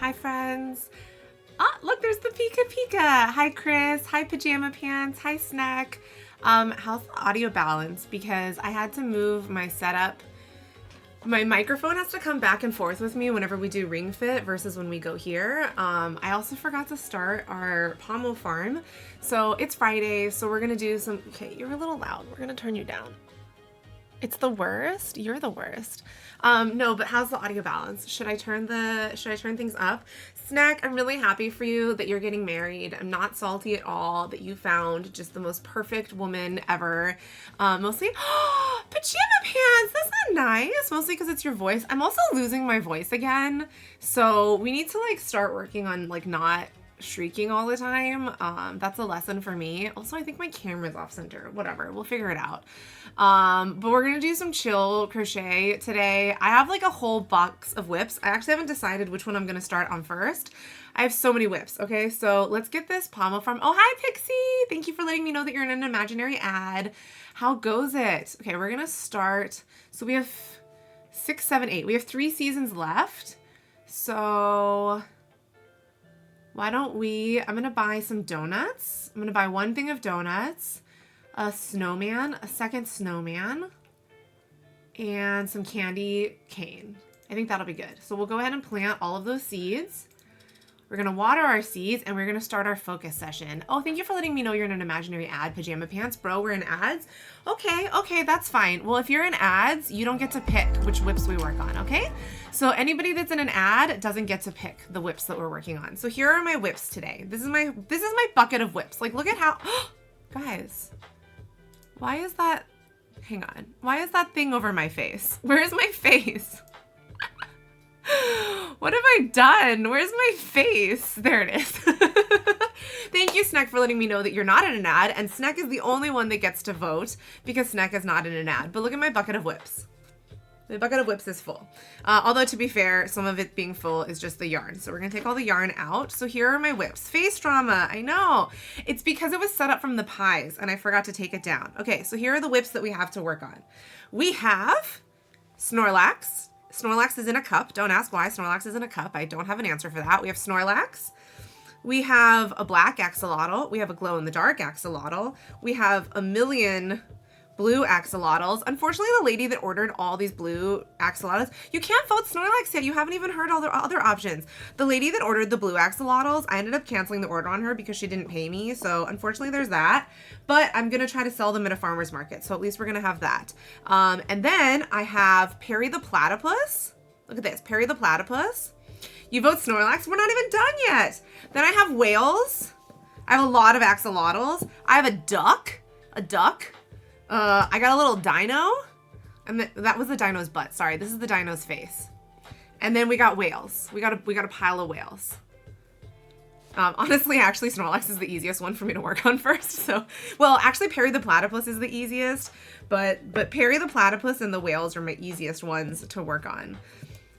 Hi, friends. Ah, look, there's the Pika Pika. Hi, Chris. Hi, Pajama Pants. Hi, Snack. How's the audio balance? Because I had to move my setup. My microphone has to come back and forth with me whenever we do Ring Fit versus when we go here. I also forgot to start our pommel farm. So it's Friday, so we're gonna do some, okay, you're a little loud. We're gonna turn you down. It's the worst? You're the worst. No, but how's the audio balance? Should I turn things up? Snack, I'm really happy for you that you're getting married. I'm not salty at all that you found just the most perfect woman ever. Mostly, Pajama Pants, that's not nice. Mostly because it's your voice. I'm also losing my voice again. So we need to like start working on like not shrieking all the time. That's a lesson for me. Also, I think my camera's off center. Whatever, we'll figure it out. But we're gonna do some chill crochet today. I have like a whole box of whips. I actually haven't decided which one I'm gonna start on first. I have so many whips. Okay, so let's get this pommel farm. Oh, hi Pixie! Thank you for letting me know that you're in an imaginary ad. How goes it? Okay, we're gonna start. So we have 6, 7, 8. We have 3 seasons left. So why don't we, I'm gonna buy some donuts. I'm gonna buy 1 thing of donuts, a snowman, a second snowman, and some candy cane. I think that'll be good. So we'll go ahead and plant all of those seeds. We're gonna water our seeds and we're gonna start our focus session. Oh, thank you for letting me know you're in an imaginary ad, Pajama Pants. Bro, we're in ads? Okay, that's fine. Well, if you're in ads, you don't get to pick which whips we work on, okay? So anybody that's in an ad doesn't get to pick the whips that we're working on. So here are my whips today. This is my bucket of whips. Like, look at how, guys, why is that, hang on. Why is that thing over my face? Where is my face? What have I done? Where's my face? There it is. Thank you, Snack, for letting me know that you're not in an ad. And Snack is the only one that gets to vote because Snack is not in an ad. But look at my bucket of whips. My bucket of whips is full. Although, to be fair, some of it being full is just the yarn. So we're going to take all the yarn out. So here are my whips. Face drama. I know. It's because it was set up from the pies and I forgot to take it down. Okay, so here are the whips that we have to work on. We have Snorlax. Snorlax is in a cup. Don't ask why Snorlax is in a cup. I don't have an answer for that. We have Snorlax. We have a black axolotl. We have a glow-in-the-dark axolotl. We have a million blue axolotls. Unfortunately, the lady that ordered all these blue axolotls, you can't vote Snorlax yet. You haven't even heard all the other options. The lady that ordered the blue axolotls, I ended up canceling the order on her because she didn't pay me. So unfortunately, there's that. But I'm going to try to sell them at a farmer's market. So at least we're going to have that. And then I have Perry the Platypus. Look at this, Perry the Platypus. You vote Snorlax. We're not even done yet. Then I have whales. I have a lot of axolotls. I have a duck. I got a little dino. And that was the dino's butt. Sorry, this is the dino's face. And then we got whales. We got a pile of whales. Honestly, actually, Snorlax is the easiest one for me to work on first. So, well, actually, Perry the Platypus is the easiest, but Perry the Platypus and the whales are my easiest ones to work on.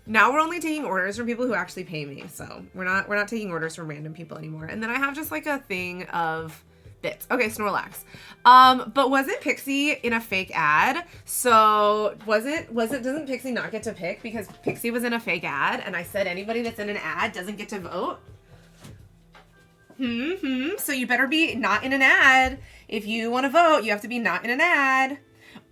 Now we're only taking orders from people who actually pay me, so we're not taking orders from random people anymore. And then I have just like a thing of bits. Okay, Snorlax. But wasn't Pixie in a fake ad? So doesn't Pixie not get to pick because Pixie was in a fake ad and I said anybody that's in an ad doesn't get to vote? So you better be not in an ad. If you want to vote, you have to be not in an ad.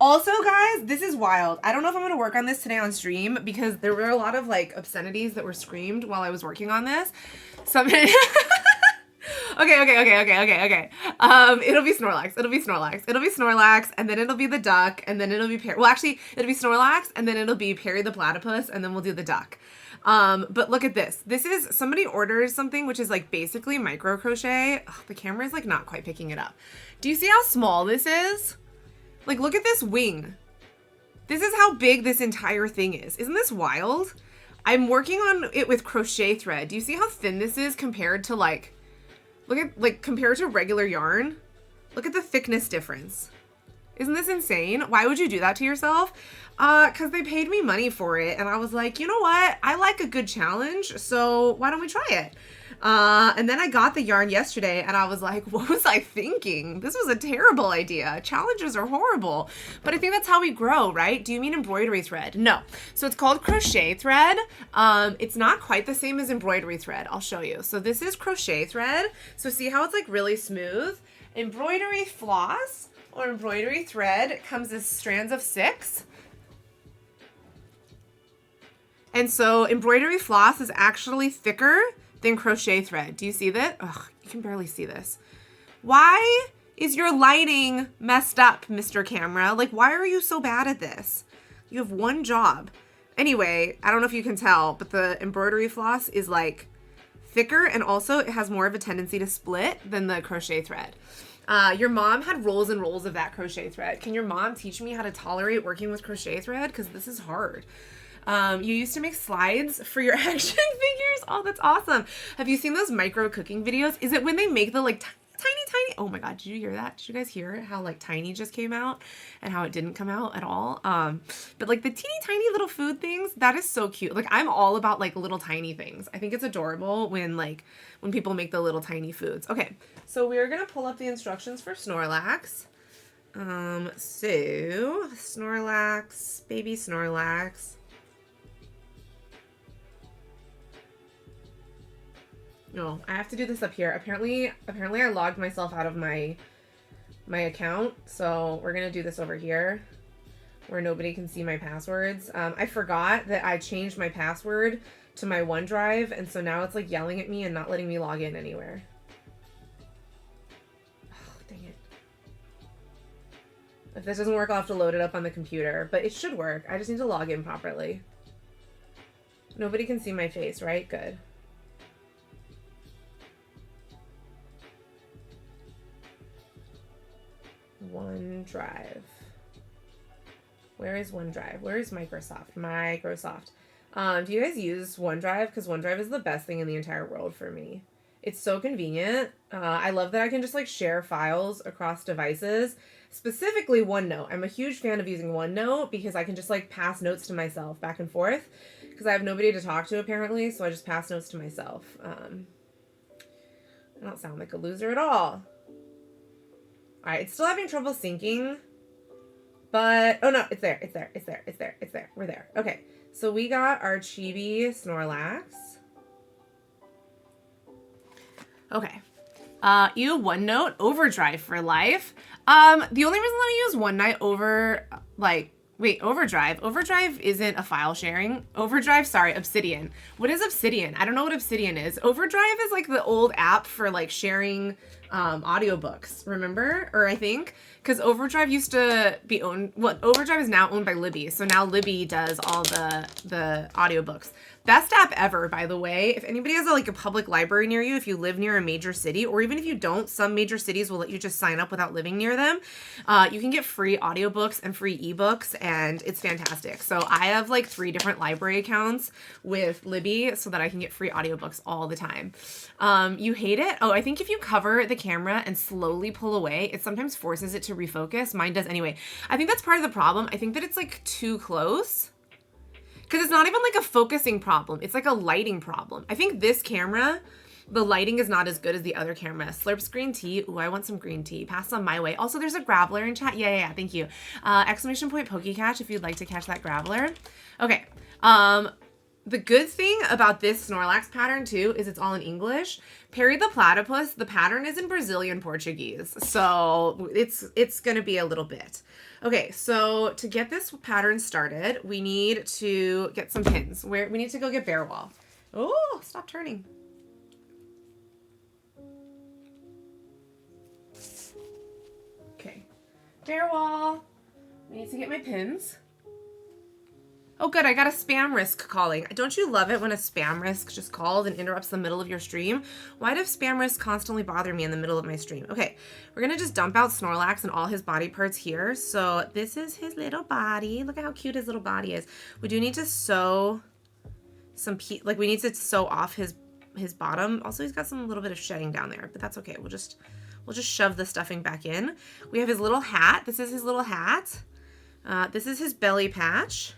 Also, guys, this is wild. I don't know if I'm going to work on this today on stream because there were a lot of like obscenities that were screamed while I was working on this. Okay. It'll be Snorlax, and then it'll be the duck, and then it'll be Perry. Well, actually, it'll be Snorlax, and then it'll be Perry the Platypus, and then we'll do the duck. But look at this. This is, somebody orders something which is like basically micro crochet. Ugh, the camera is like not quite picking it up. Do you see how small this is? Like, look at this wing. This is how big this entire thing is. Isn't this wild? I'm working on it with crochet thread. Do you see how thin this is compared to compared to regular yarn? Look at the thickness difference. Isn't this insane? Why would you do that to yourself? Because they paid me money for it. And I was like, you know what? I like a good challenge. So why don't we try it? And then I got the yarn yesterday and I was like, what was I thinking? This was a terrible idea. Challenges are horrible. But I think that's how we grow, right? Do you mean embroidery thread? No. So it's called crochet thread. It's not quite the same as embroidery thread. I'll show you. So this is crochet thread. So see how it's like really smooth? Embroidery floss or embroidery thread comes as strands of 6. And so embroidery floss is actually thicker than crochet thread. Do you see that? Ugh, you can barely see this. Why is your lighting messed up, Mr. Camera? Like, why are you so bad at this? You have one job. Anyway, I don't know if you can tell, but the embroidery floss is like thicker, and also it has more of a tendency to split than the crochet thread. Your mom had rolls and rolls of that crochet thread. Can your mom teach me how to tolerate working with crochet thread? Because this is hard. You used to make slides for your action figures. Oh, that's awesome. Have you seen those micro cooking videos? Is it when they make the like tiny, oh my God, did you hear that? Did you guys hear how like tiny just came out and how it didn't come out at all? But like the teeny tiny little food things, that is so cute. Like I'm all about like little tiny things. I think it's adorable when people make the little tiny foods. Okay, so we're gonna pull up the instructions for Snorlax. So Snorlax, baby Snorlax. No, I have to do this up here. Apparently I logged myself out of my account, so we're gonna do this over here where nobody can see my passwords. I forgot that I changed my password to my OneDrive, and so now it's like yelling at me and not letting me log in anywhere. Oh, dang it. If this doesn't work, I'll have to load it up on the computer, but it should work. I just need to log in properly. Nobody can see my face, right? Good. OneDrive. Where is OneDrive? Where is Microsoft? Microsoft. Do you guys use OneDrive? Because OneDrive is the best thing in the entire world for me. It's so convenient. I love that I can just like share files across devices. Specifically OneNote. I'm a huge fan of using OneNote because I can just like pass notes to myself back and forth because I have nobody to talk to apparently, so I just pass notes to myself. I don't sound like a loser at all. Alright, it's still having trouble syncing, but, oh no, it's there. We're there. Okay, so we got our chibi Snorlax. Okay, OneNote, Overdrive for life. The only reason that I use OneNote Overdrive. Overdrive isn't a file sharing. Obsidian. What is Obsidian? I don't know what Obsidian is. Overdrive is like the old app for like sharing audiobooks, remember? Or I think, because Overdrive used to be Overdrive is now owned by Libby, so now Libby does all the audiobooks. Best app ever, by the way. If anybody has a public library near you, if you live near a major city, or even if you don't, some major cities will let you just sign up without living near them. You can get free audiobooks and free ebooks, and it's fantastic. So I have 3 different library accounts with Libby so that I can get free audiobooks all the time. You hate it? Oh, I think if you cover the camera and slowly pull away, it sometimes forces it to refocus. Mine does anyway. I think that's part of the problem. I think that it's too close. Because it's not even a focusing problem. It's a lighting problem. I think this camera, the lighting is not as good as the other camera. Slurps green tea. Ooh, I want some green tea. Pass on my way. Also, there's a Graveler in chat. Yeah. Thank you. Exclamation point Pokecatch if you'd like to catch that Graveler. Okay. The good thing about this Snorlax pattern too is it's all in English. Perry the Platypus, the pattern is in Brazilian Portuguese. So it's going to be a little bit. Okay, so to get this pattern started, we need to get some pins. We need to go get Bear Wall. Oh, stop turning. Okay, Bear Wall. We need to get my pins. Oh good, I got a spam risk calling. Don't you love it when a spam risk just calls and interrupts the middle of your stream? Why do spam risks constantly bother me in the middle of my stream? Okay, we're gonna just dump out Snorlax and all his body parts here. So this is his little body. Look at how cute his little body is. We do need to sew some, we need to sew off his bottom. Also, he's got some little bit of shedding down there, but that's okay. We'll just shove the stuffing back in. We have his little hat. This is his little hat. This is his belly patch.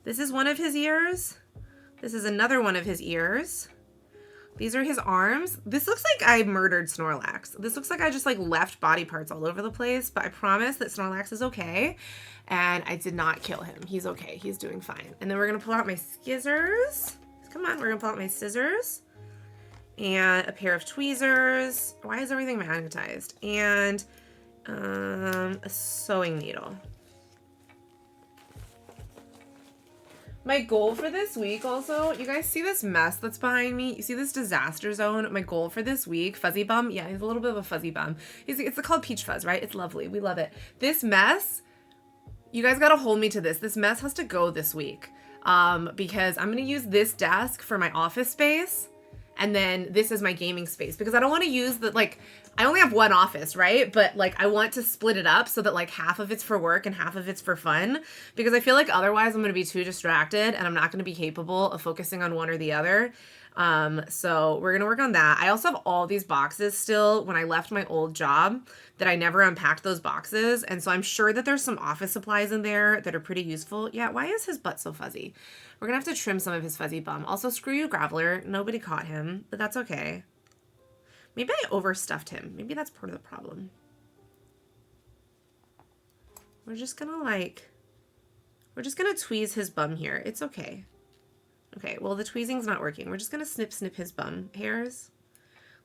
This is one of his ears. This is another one of his ears. These are his arms. This looks like I murdered Snorlax. This looks like I just like left body parts all over the place, but I promise that Snorlax is okay. And I did not kill him. He's okay. He's doing fine. And then we're gonna pull out my scissors. Come on, we're gonna pull out my scissors. And a pair of tweezers. Why is everything magnetized? And a sewing needle. My goal for this week also, you guys see this mess that's behind me? You see this disaster zone? My goal for this week, fuzzy bum. Yeah, he's a little bit of a fuzzy bum. It's called peach fuzz, right? It's lovely. We love it. This mess, you guys gotta hold me to this. This mess has to go this week because I'm gonna use this desk for my office space. And then this is my gaming space because I don't want to use the, like, I only have one office, right? But like, I want to split it up so that like half of it's for work and half of it's for fun because I feel like otherwise I'm going to be too distracted and I'm not going to be capable of focusing on one or the other. So we're going to work on that. I also have all these boxes still when I left my old job that I never unpacked those boxes. And so I'm sure that there's some office supplies in there that are pretty useful. Yeah. Why is his butt so fuzzy? We're gonna have to trim some of his fuzzy bum. Also, screw you, Graveler. Nobody caught him, but that's okay. Maybe I overstuffed him. Maybe that's part of the problem. We're just gonna tweeze his bum here. It's okay. Okay, well, the tweezing's not working. We're just gonna snip his bum hairs.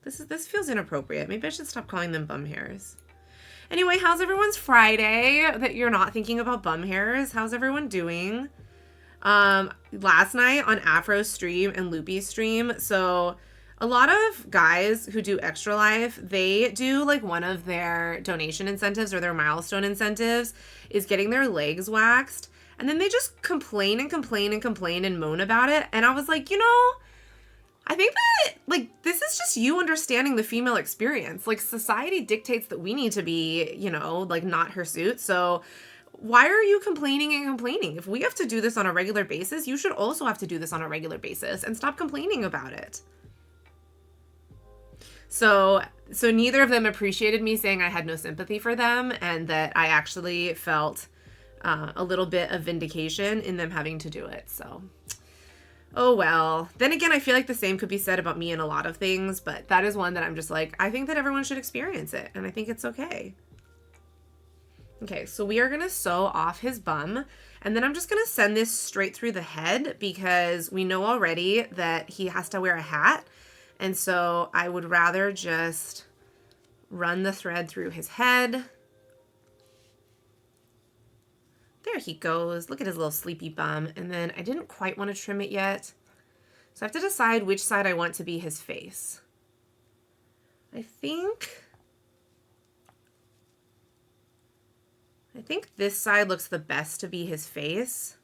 This feels inappropriate. Maybe I should stop calling them bum hairs. Anyway, how's everyone's Friday that you're not thinking about bum hairs? How's everyone doing? Last night on Afro's stream and Loopy's stream, so a lot of guys who do Extra Life, they do like one of their donation incentives or their milestone incentives is getting their legs waxed. And then they just complain and complain and complain and moan about it. And I was like, you know, I think that like this is just you understanding the female experience. Like society dictates that we need to be, you know, like not hirsute. So why are you complaining and complaining? If we have to do this on a regular basis, you should also have to do this on a regular basis and stop complaining about it. So neither of them appreciated me saying I had no sympathy for them and that I actually felt a little bit of vindication in them having to do it. So, oh well. Then again, I feel like the same could be said about me in a lot of things, but that is one that I'm just like, I think that everyone should experience it and I think it's okay. Okay, so we are going to sew off his bum, and then I'm just going to send this straight through the head because we know already that he has to wear a hat, and so I would rather just run the thread through his head. There he goes. Look at his little sleepy bum, and then I didn't quite want to trim it yet, so I have to decide which side I want to be his face. I think this side looks the best to be his face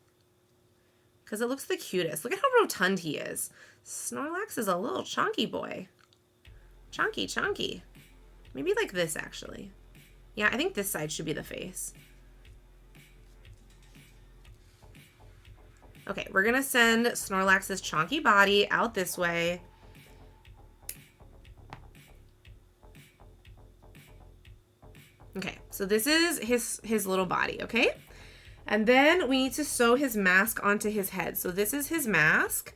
because it looks the cutest. Look at how rotund he is. Snorlax is a little chunky boy. Chunky. Maybe like this, actually. Yeah, I think this side should be the face. Okay, we're going to send Snorlax's chunky body out this way. Okay, so this is his little body, okay? And then we need to sew his mask onto his head. So this is his mask.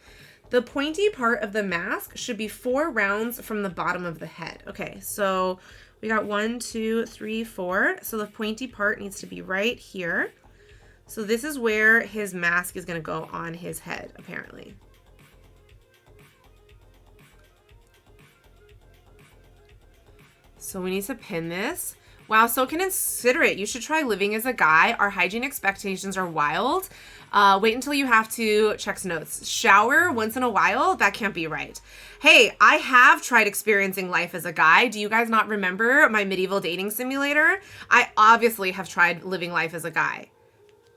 The pointy part of the mask should be 4 rounds from the bottom of the head. Okay, so we got 1, 2, 3, 4. So the pointy part needs to be right here. So this is where his mask is going to go on his head, apparently. So we need to pin this. Wow, so considerate. You should try living as a guy. Our hygiene expectations are wild. Wait until you have to check notes. Shower once in a while? That can't be right. Hey, I have tried experiencing life as a guy. Do you guys not remember my medieval dating simulator? I obviously have tried living life as a guy.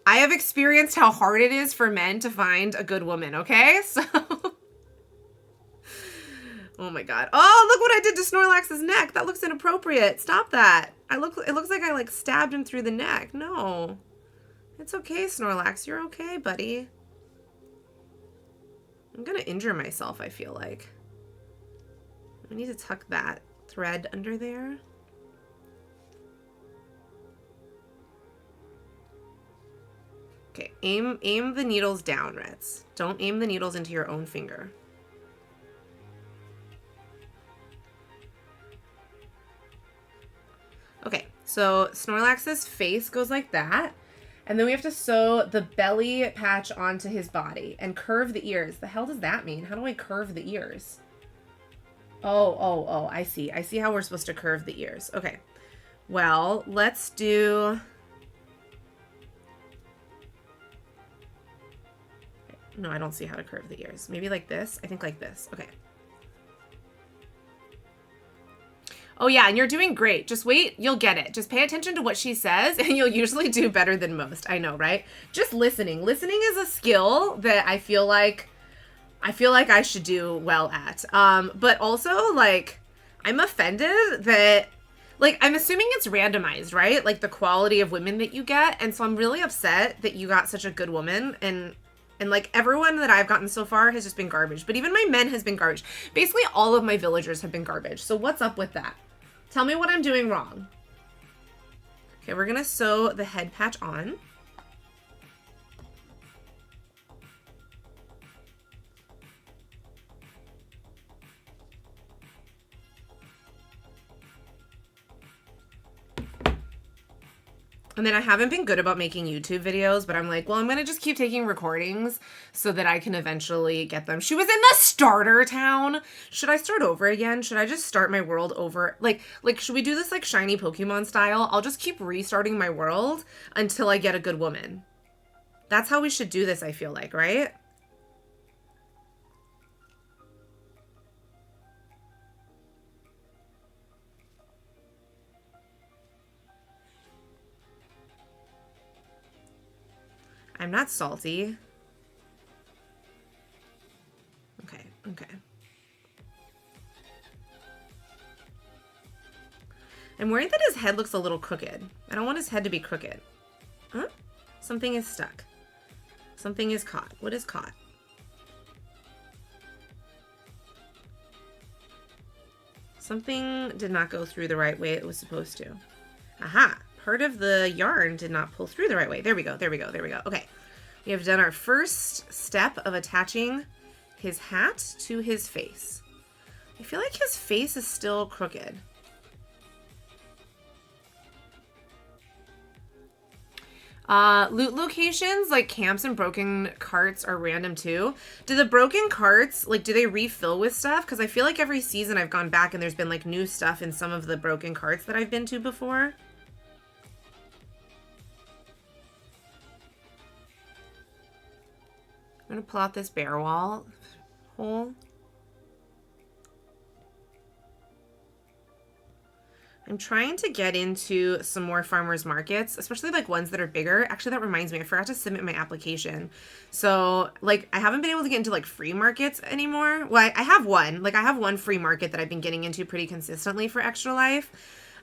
I have experienced how hard it is for men to find a good woman, okay? So... Oh my god. Oh, look what I did to Snorlax's neck. That looks inappropriate. Stop that. It looks like I like stabbed him through the neck. No. It's okay, Snorlax. You're okay, buddy. I'm gonna injure myself, I feel like. I need to tuck that thread under there. Okay, aim the needles down, Ritz. Don't aim the needles into your own finger. Okay, so Snorlax's face goes like that. And then we have to sew the belly patch onto his body and curve the ears. The hell does that mean? How do I curve the ears? Oh, I see. I see how we're supposed to curve the ears. Okay. Well, let's do... No, I don't see how to curve the ears. Maybe like this? I think like this. Okay. Oh yeah, and you're doing great. Just wait, you'll get it. Just pay attention to what she says and you'll usually do better than most. I know, right? Just listening. Listening is a skill that I feel like I should do well at. But also, like, I'm offended that, like, I'm assuming it's randomized, right? Like, the quality of women that you get. And so I'm really upset that you got such a good woman. And like, everyone that I've gotten so far has just been garbage. But even my men has been garbage. Basically, all of my villagers have been garbage. So what's up with that? Tell me what I'm doing wrong. Okay, we're going to sew the head patch on. And then I haven't been good about making YouTube videos, but I'm like, well, I'm going to just keep taking recordings so that I can eventually get them. She was in the starter town. Should I start over again? Should I just start my world over? Like, should we do this like shiny Pokemon style? I'll just keep restarting my world until I get a good woman. That's how we should do this, I feel like, right? I'm not salty. Okay. I'm worried that his head looks a little crooked. I don't want his head to be crooked. Huh? Something is stuck. Something is caught. What is caught? Something did not go through the right way it was supposed to. Aha! Part of the yarn did not pull through the right way. There we go. Okay. We have done our first step of attaching his hat to his face. I feel like his face is still crooked. Loot locations like camps and broken carts are random too. Do the broken carts, like, do they refill with stuff? Because I feel like every season I've gone back and there's been like new stuff in some of the broken carts that I've been to before. I'm going to pull out this bare wall hole. I'm trying to get into some more farmers markets, especially like ones that are bigger. Actually, that reminds me, I forgot to submit my application. So like, I haven't been able to get into like free markets anymore. Well, I have one. Like, I have one free market that I've been getting into pretty consistently for Extra Life.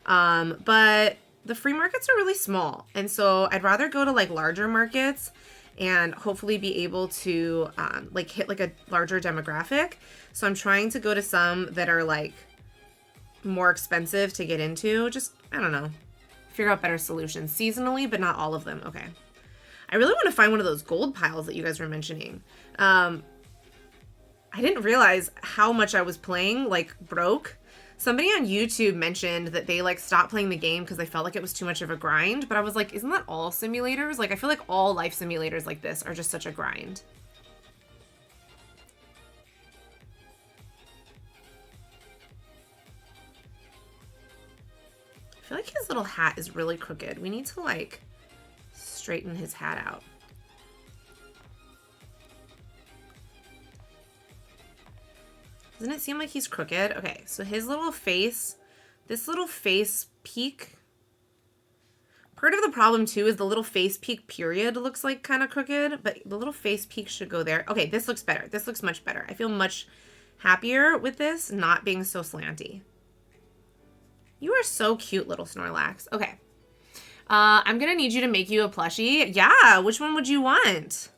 But the free markets are really small. And so I'd rather go to like larger markets and hopefully be able to like hit like a larger demographic. So I'm trying to go to some that are like more expensive to get into. Just, I don't know, figure out better solutions seasonally, but not all of them. Okay. I really want to find one of those gold piles that you guys were mentioning. I didn't realize how much I was playing like broke. Somebody on YouTube mentioned that they like stopped playing the game because they felt like it was too much of a grind. But I was like, isn't that all simulators? Like, I feel like all life simulators like this are just such a grind. I feel like his little hat is really crooked. We need to like straighten his hat out. Doesn't it seem like he's crooked? Okay, so his little face, this little face peak. Part of the problem too is the little face peak period looks like kind of crooked, but the little face peak should go there. Okay, this looks better. This looks much better. I feel much happier with this not being so slanty. You are so cute, little Snorlax. Okay. I'm going to need you to make you a plushie. Yeah, which one would you want?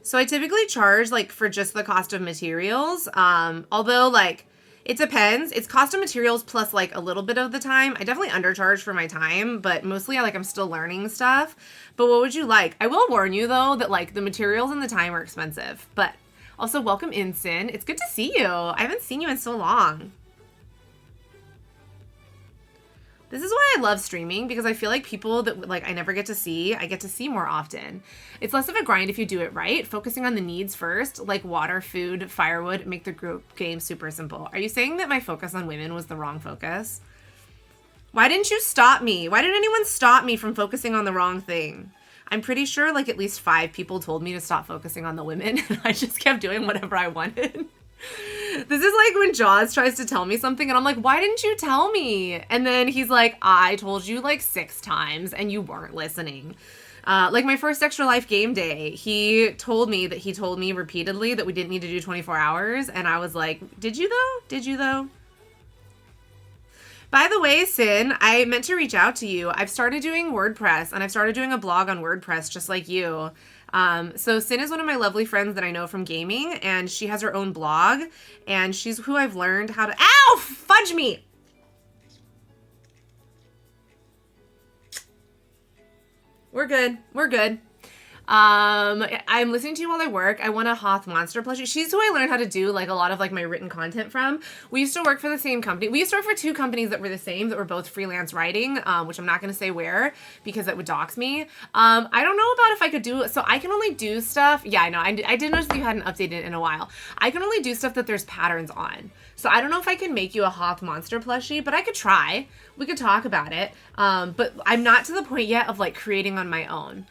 So I typically charge like for just the cost of materials. Although like It depends. It's cost of materials plus like a little bit of the time. I definitely undercharge for my time, but mostly I'm still learning stuff. But what would you like? I will warn you though that like the materials and the time are expensive. But also welcome in, Sin. It's good to see you. I haven't seen you in so long. This is why I love streaming, because I feel like people that like I never get to see, I get to see more often. It's less of a grind if you do it right, focusing on the needs first, like water, food, firewood, make the group game super simple. Are you saying that my focus on women was the wrong focus? Why didn't you stop me? Why did anyone stop me from focusing on the wrong thing? I'm pretty sure like at least 5 people told me to stop focusing on the women, and I just kept doing whatever I wanted. This is like when Jaws tries to tell me something and I'm like, why didn't you tell me? And then he's like, I told you like 6 times and you weren't listening. Like my first Extra Life game day, he told me repeatedly that we didn't need to do 24 hours. And I was like, did you though? Did you though? By the way, Sin, I meant to reach out to you. I've started doing WordPress and I've started doing a blog on WordPress just like you. So Sin is one of my lovely friends that I know from gaming, and she has her own blog, and she's who I've learned how to, ow, fudge me. We're good. We're good. I'm listening to you while I work. I want a Hoth monster plushie. She's who I learned how to do like a lot of like my written content from. We used to work for the same company. We used to work for 2 companies that were the same, that were both freelance writing, which I'm not going to say where because that would dox me. I don't know about if I could do, so I can only do stuff. Yeah, I know. I did notice that you hadn't updated in a while. I can only do stuff that there's patterns on. So I don't know if I can make you a Hoth monster plushie, but I could try. We could talk about it. But I'm not to the point yet of like creating on my own.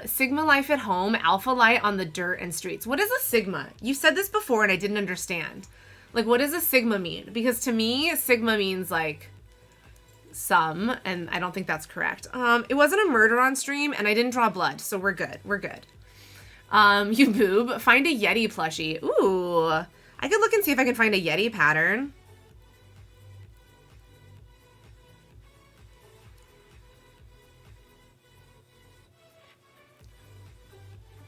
Sigma life at home, alpha light on the dirt and streets. What is a Sigma? You said this before and I didn't understand. Like, what does a Sigma mean? Because to me, Sigma means like some, and I don't think that's correct. It wasn't a murder on stream and I didn't draw blood, so we're good. We're good. You boob, find a Yeti plushie. Ooh, I could look and see if I can find a Yeti pattern.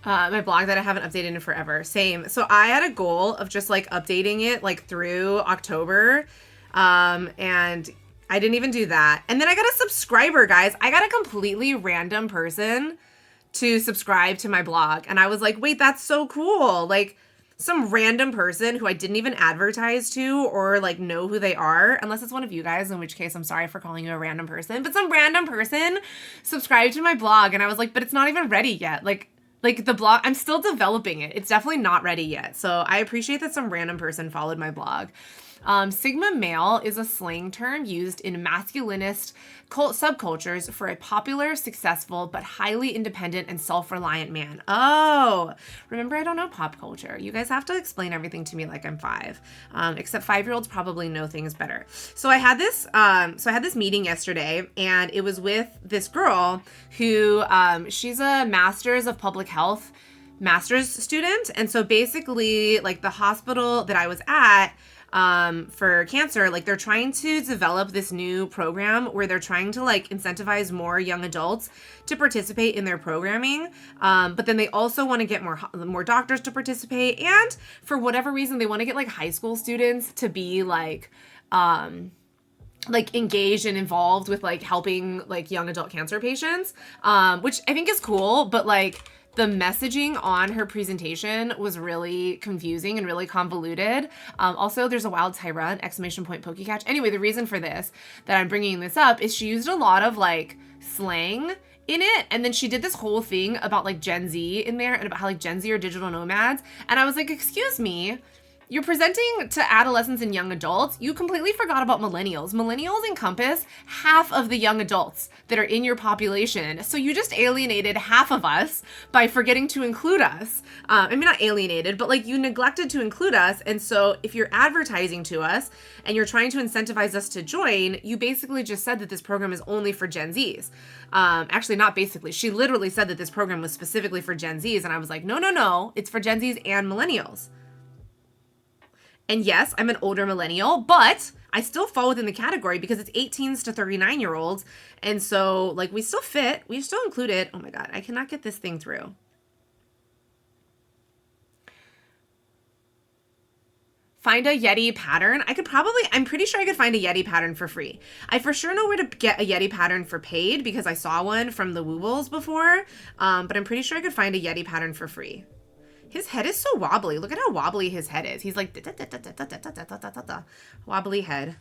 My blog that I haven't updated in forever. Same. So I had a goal of just like updating it like through October. And I didn't even do that. And then I got a subscriber, guys. I got a completely random person to subscribe to my blog. And I was like, wait, that's so cool. Like some random person who I didn't even advertise to or like know who they are, unless it's one of you guys, in which case I'm sorry for calling you a random person, but some random person subscribed to my blog. And I was like, but it's not even ready yet. Like the blog, I'm still developing it. It's definitely not ready yet. So I appreciate that some random person followed my blog. Sigma male is a slang term used in masculinist subcultures for a popular, successful, but highly independent and self-reliant man. Oh, remember, I don't know pop culture. You guys have to explain everything to me like I'm 5. Except 5-year-olds probably know things better. So I had this meeting yesterday, and it was with this girl who, she's a master's of public health master's student. And so basically, like the hospital that I was at, for cancer, like they're trying to develop this new program where they're trying to like incentivize more young adults to participate in their programming. But then they also want to get more doctors to participate. And for whatever reason, they want to get like high school students to be like engaged and involved with like helping like young adult cancer patients, which I think is cool, but like the messaging on her presentation was really confusing and really convoluted. Also, there's a wild Tyra, ! PokeCatch. Anyway, the reason for this, that I'm bringing this up, is she used a lot of like slang in it. And then she did this whole thing about like Gen Z in there and about how like Gen Z are digital nomads. And I was like, excuse me, you're presenting to adolescents and young adults. You completely forgot about millennials. Millennials encompass half of the young adults that are in your population. So you just alienated half of us by forgetting to include us. I mean, not alienated, but like you neglected to include us. And so if you're advertising to us and you're trying to incentivize us to join, you basically just said that this program is only for Gen Zs. Actually, not basically. She literally said that this program was specifically for Gen Zs. And I was like, no, it's for Gen Zs and millennials. And yes, I'm an older millennial, but I still fall within the category because it's 18s to 39-year-olds. And so, like, we still fit. We still include it. Oh, my God. I cannot get this thing through. Find a Yeti pattern. I'm pretty sure I could find a Yeti pattern for free. I for sure know where to get a Yeti pattern for paid because I saw one from the Woobles before. But I'm pretty sure I could find a Yeti pattern for free. His head is so wobbly. Look at how wobbly his head is. He's like wobbly head.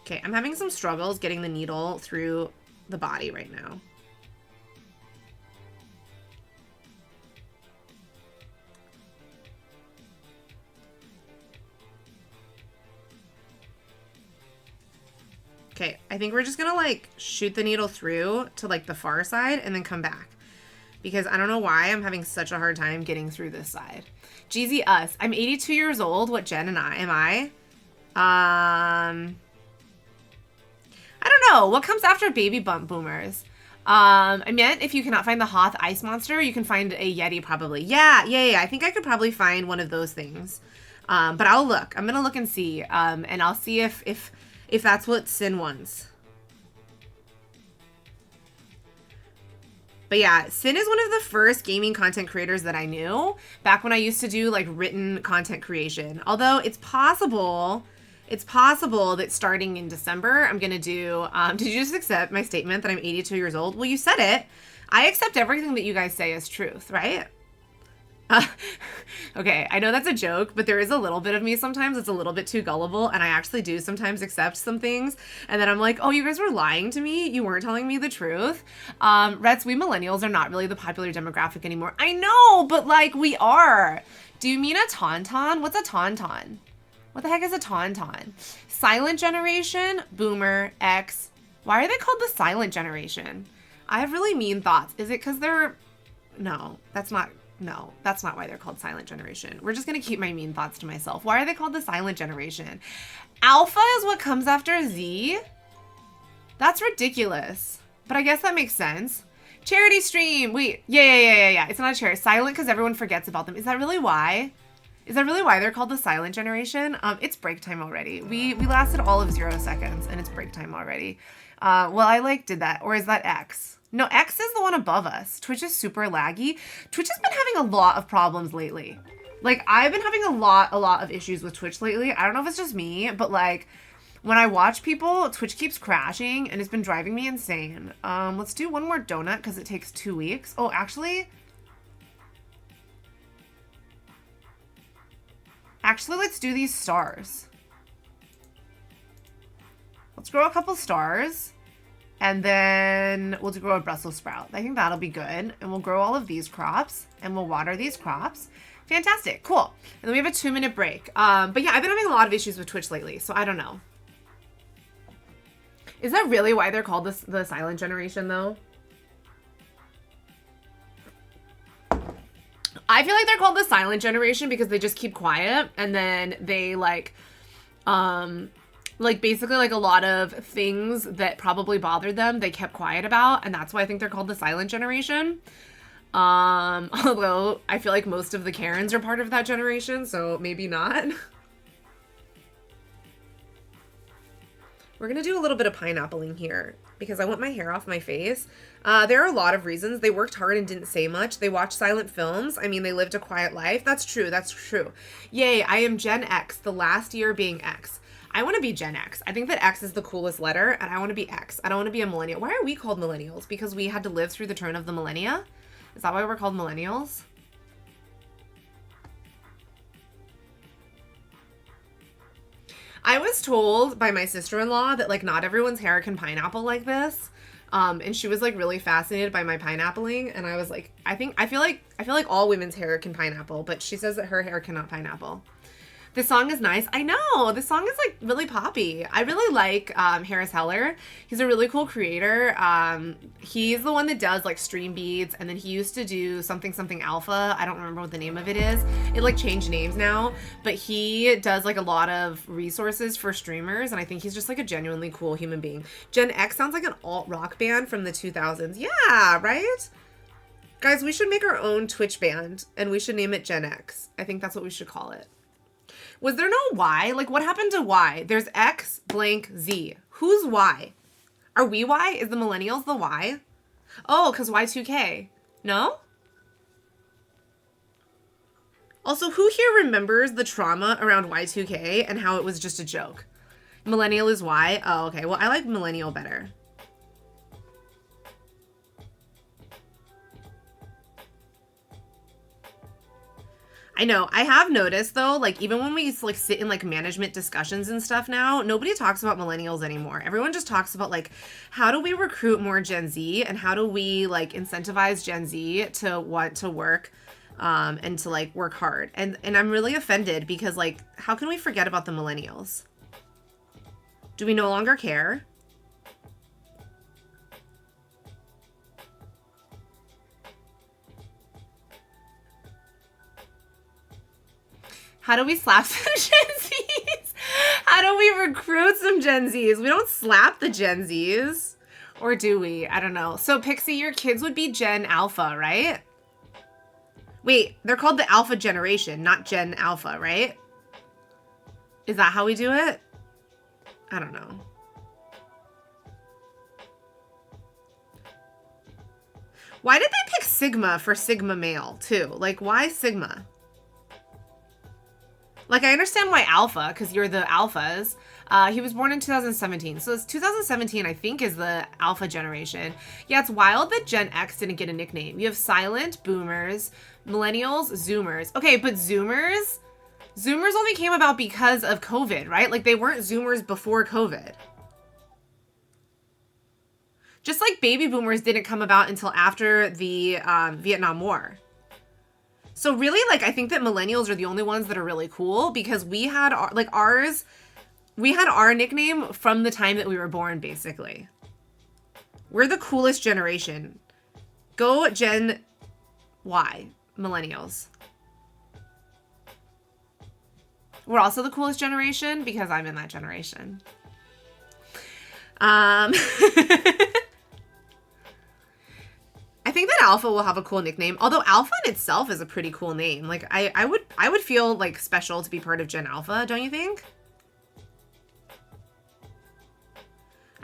Okay, I'm having some struggles getting the needle through the body right now. Okay, I think we're just gonna like shoot the needle through to like the far side and then come back. Because I don't know why I'm having such a hard time getting through this side. Jeezy us. I'm 82 years old. What gen am I? I don't know. What comes after baby bump boomers? I meant if you cannot find the Hoth ice monster, you can find a Yeti probably. Yeah. I think I could probably find one of those things. But I'll look. I'm gonna look and see. And I'll see if that's what Sin wants. But yeah, Sin is one of the first gaming content creators that I knew back when I used to do like written content creation. Although it's possible that starting in December, I'm going to do, did you just accept my statement that I'm 82 years old? Well, you said it. I accept everything that you guys say as truth, right? Okay, I know that's a joke, but there is a little bit of me sometimes. It's a little bit too gullible, and I actually do sometimes accept some things, and then I'm like, oh, you guys were lying to me? You weren't telling me the truth? Reds, we millennials are not really the popular demographic anymore. I know, but like, we are. Do you mean a tauntaun? What's a tauntaun? What the heck is a tauntaun? Silent generation, boomer, X. Why are they called the silent generation? I have really mean thoughts. Is it because they're... No, that's not why they're called silent generation. We're just going to keep my mean thoughts to myself. Why are they called the silent generation? Alpha is what comes after Z? That's ridiculous. But I guess that makes sense. Charity stream. Wait. Yeah. It's not a charity. Silent because everyone forgets about them. Is that really why? Is that really why they're called the silent generation? It's break time already. We lasted all of 0 seconds and it's break time already. Well, I like did that. Or is that X? No, X is the one above us. Twitch is super laggy. Twitch has been having a lot of problems lately. Like, I've been having a lot of issues with Twitch lately. I don't know if it's just me, but like, when I watch people, Twitch keeps crashing and it's been driving me insane. Let's do one more donut because it takes 2 weeks. Oh, actually, let's do these stars. Let's grow a couple stars. And then we'll grow a Brussels sprout. I think that'll be good. And we'll grow all of these crops. And we'll water these crops. Fantastic. Cool. And then we have a 2-minute break. But yeah, I've been having a lot of issues with Twitch lately. So I don't know. Is that really why they're called the silent generation, though? I feel like they're called the silent generation because they just keep quiet. And then they like basically like a lot of things that probably bothered them, they kept quiet about. And that's why I think they're called the silent generation. Although I feel like most of the Karens are part of that generation, so maybe not. We're going to do a little bit of pineappling here because I want my hair off my face. There are a lot of reasons. They worked hard and didn't say much. They watched silent films. I mean, they lived a quiet life. That's true. That's true. Yay, I am Gen X, the last year being X. I want to be Gen X. I think that X is the coolest letter, and I want to be X. I don't want to be a millennial. Why are we called millennials? Because we had to live through the turn of the millennia? Is that why we're called millennials? I was told by my sister-in-law that like not everyone's hair can pineapple like this. And she was like really fascinated by my pineappling, and I was like, I feel like all women's hair can pineapple, but she says that her hair cannot pineapple. This song is nice. I know. This song is like really poppy. I really like Harris Heller. He's a really cool creator. He's the one that does like stream beads, and then he used to do something alpha. I don't remember what the name of it is. It like changed names now, but he does like a lot of resources for streamers, and I think he's just like a genuinely cool human being. Gen X sounds like an alt rock band from the 2000s. Yeah, right? Guys, we should make our own Twitch band, and we should name it Gen X. I think that's what we should call it. Was there no Y? Like, what happened to Y? There's X, blank, Z. Who's Y? Are we Y? Is the millennials the Y? Oh, because Y2K. No? Also, who here remembers the trauma around Y2K and how it was just a joke? Millennial is Y? Oh, okay. Well, I like millennial better. I know. I have noticed though, like even when we like sit in like management discussions and stuff now, nobody talks about millennials anymore. Everyone just talks about like how do we recruit more Gen Z and how do we like incentivize Gen Z to want to work and to like work hard. And I'm really offended because like how can we forget about the millennials? Do we no longer care? How do we slap some Gen Zs? How do we recruit some Gen Zs? We don't slap the Gen Zs. Or do we? I don't know. So Pixie, your kids would be Gen Alpha, right? Wait, they're called the Alpha generation, not Gen Alpha, right? Is that how we do it? I don't know. Why did they pick Sigma for Sigma male too? Like, why Sigma? Like, I understand why Alpha, because you're the Alphas. He was born in 2017. So it's 2017, I think, is the Alpha generation. Yeah, it's wild that Gen X didn't get a nickname. You have Silent, Boomers, Millennials, Zoomers. Okay, but Zoomers only came about because of COVID, right? Like, they weren't Zoomers before COVID. Just like Baby Boomers didn't come about until after the Vietnam War. So really, like, I think that millennials are the only ones that are really cool because we had our nickname from the time that we were born, basically. We're the coolest generation. Go Gen Y, millennials. We're also the coolest generation because I'm in that generation. I think that Alpha will have a cool nickname, although Alpha in itself is a pretty cool name. Like, I would feel, like, special to be part of Gen Alpha, don't you think?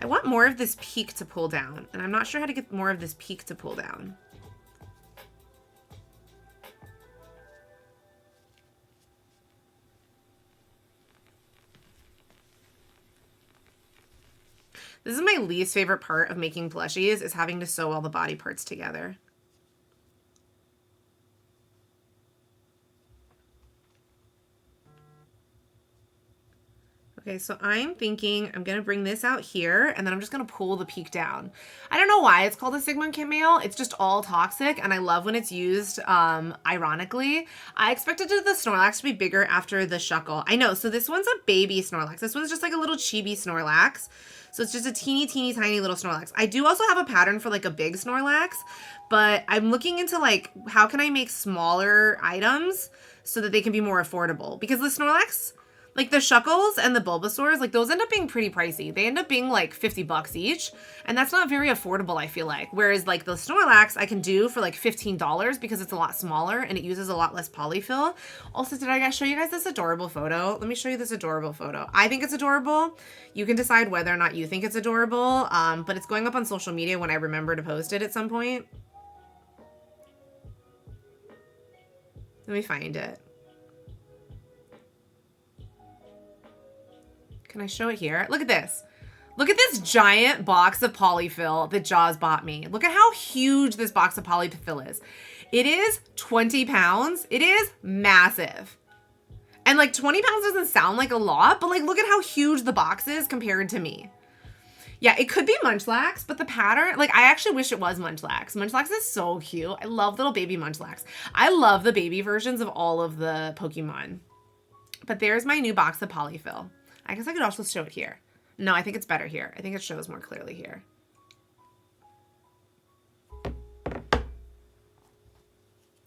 I want more of this peak to pull down, and I'm not sure how to get more of this peak to pull down. This is my least favorite part of making plushies, is having to sew all the body parts together. Okay, so I'm thinking I'm going to bring this out here, and then I'm just going to pull the peak down. I don't know why it's called a Sigma male. It's just all toxic, and I love when it's used ironically. I expected the Snorlax to be bigger after the Shuckle. I know, so this one's a baby Snorlax. This one's just like a little chibi Snorlax. So it's just a teeny tiny little Snorlax. I do also have a pattern for like a big Snorlax, but I'm looking into like, how can I make smaller items so that they can be more affordable? Because the Snorlax, like the Shuckles and the Bulbasaurs, like those end up being pretty pricey. They end up being like 50 bucks each, and that's not very affordable, I feel like. Whereas like the Snorlax I can do for like $15 because it's a lot smaller and it uses a lot less polyfill. Also, did I show you guys this adorable photo? Let me show you this adorable photo. I think it's adorable. You can decide whether or not you think it's adorable, but it's going up on social media when I remember to post it at some point. Let me find it. Can I show it here? Look at this. Look at this giant box of polyfill that Jaws bought me. Look at how huge this box of polyfill is. It is 20 pounds. It is massive. And like 20 pounds doesn't sound like a lot, but like look at how huge the box is compared to me. Yeah, it could be Munchlax, but the pattern, like I actually wish it was Munchlax. Munchlax is so cute. I love little baby Munchlax. I love the baby versions of all of the Pokemon. But there's my new box of polyfill. I guess I could also show it here. No, I think it's better here. I think it shows more clearly here.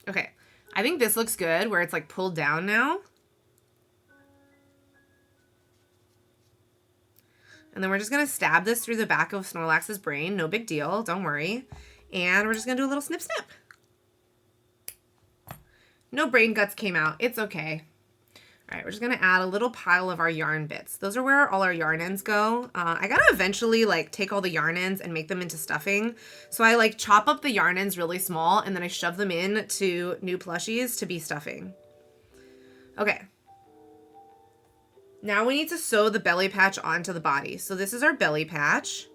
Okay, I think this looks good where it's like pulled down now. And then we're just gonna stab this through the back of Snorlax's brain. No big deal, don't worry. And we're just gonna do a little snip snip. No brain guts came out, it's okay. All right, we're just gonna add a little pile of our yarn bits. Those are where all our yarn ends go. I gotta eventually like take all the yarn ends and make them into stuffing. So I like chop up the yarn ends really small and then I shove them in to new plushies to be stuffing. Okay. Now we need to sew the belly patch onto the body. So this is our belly patch.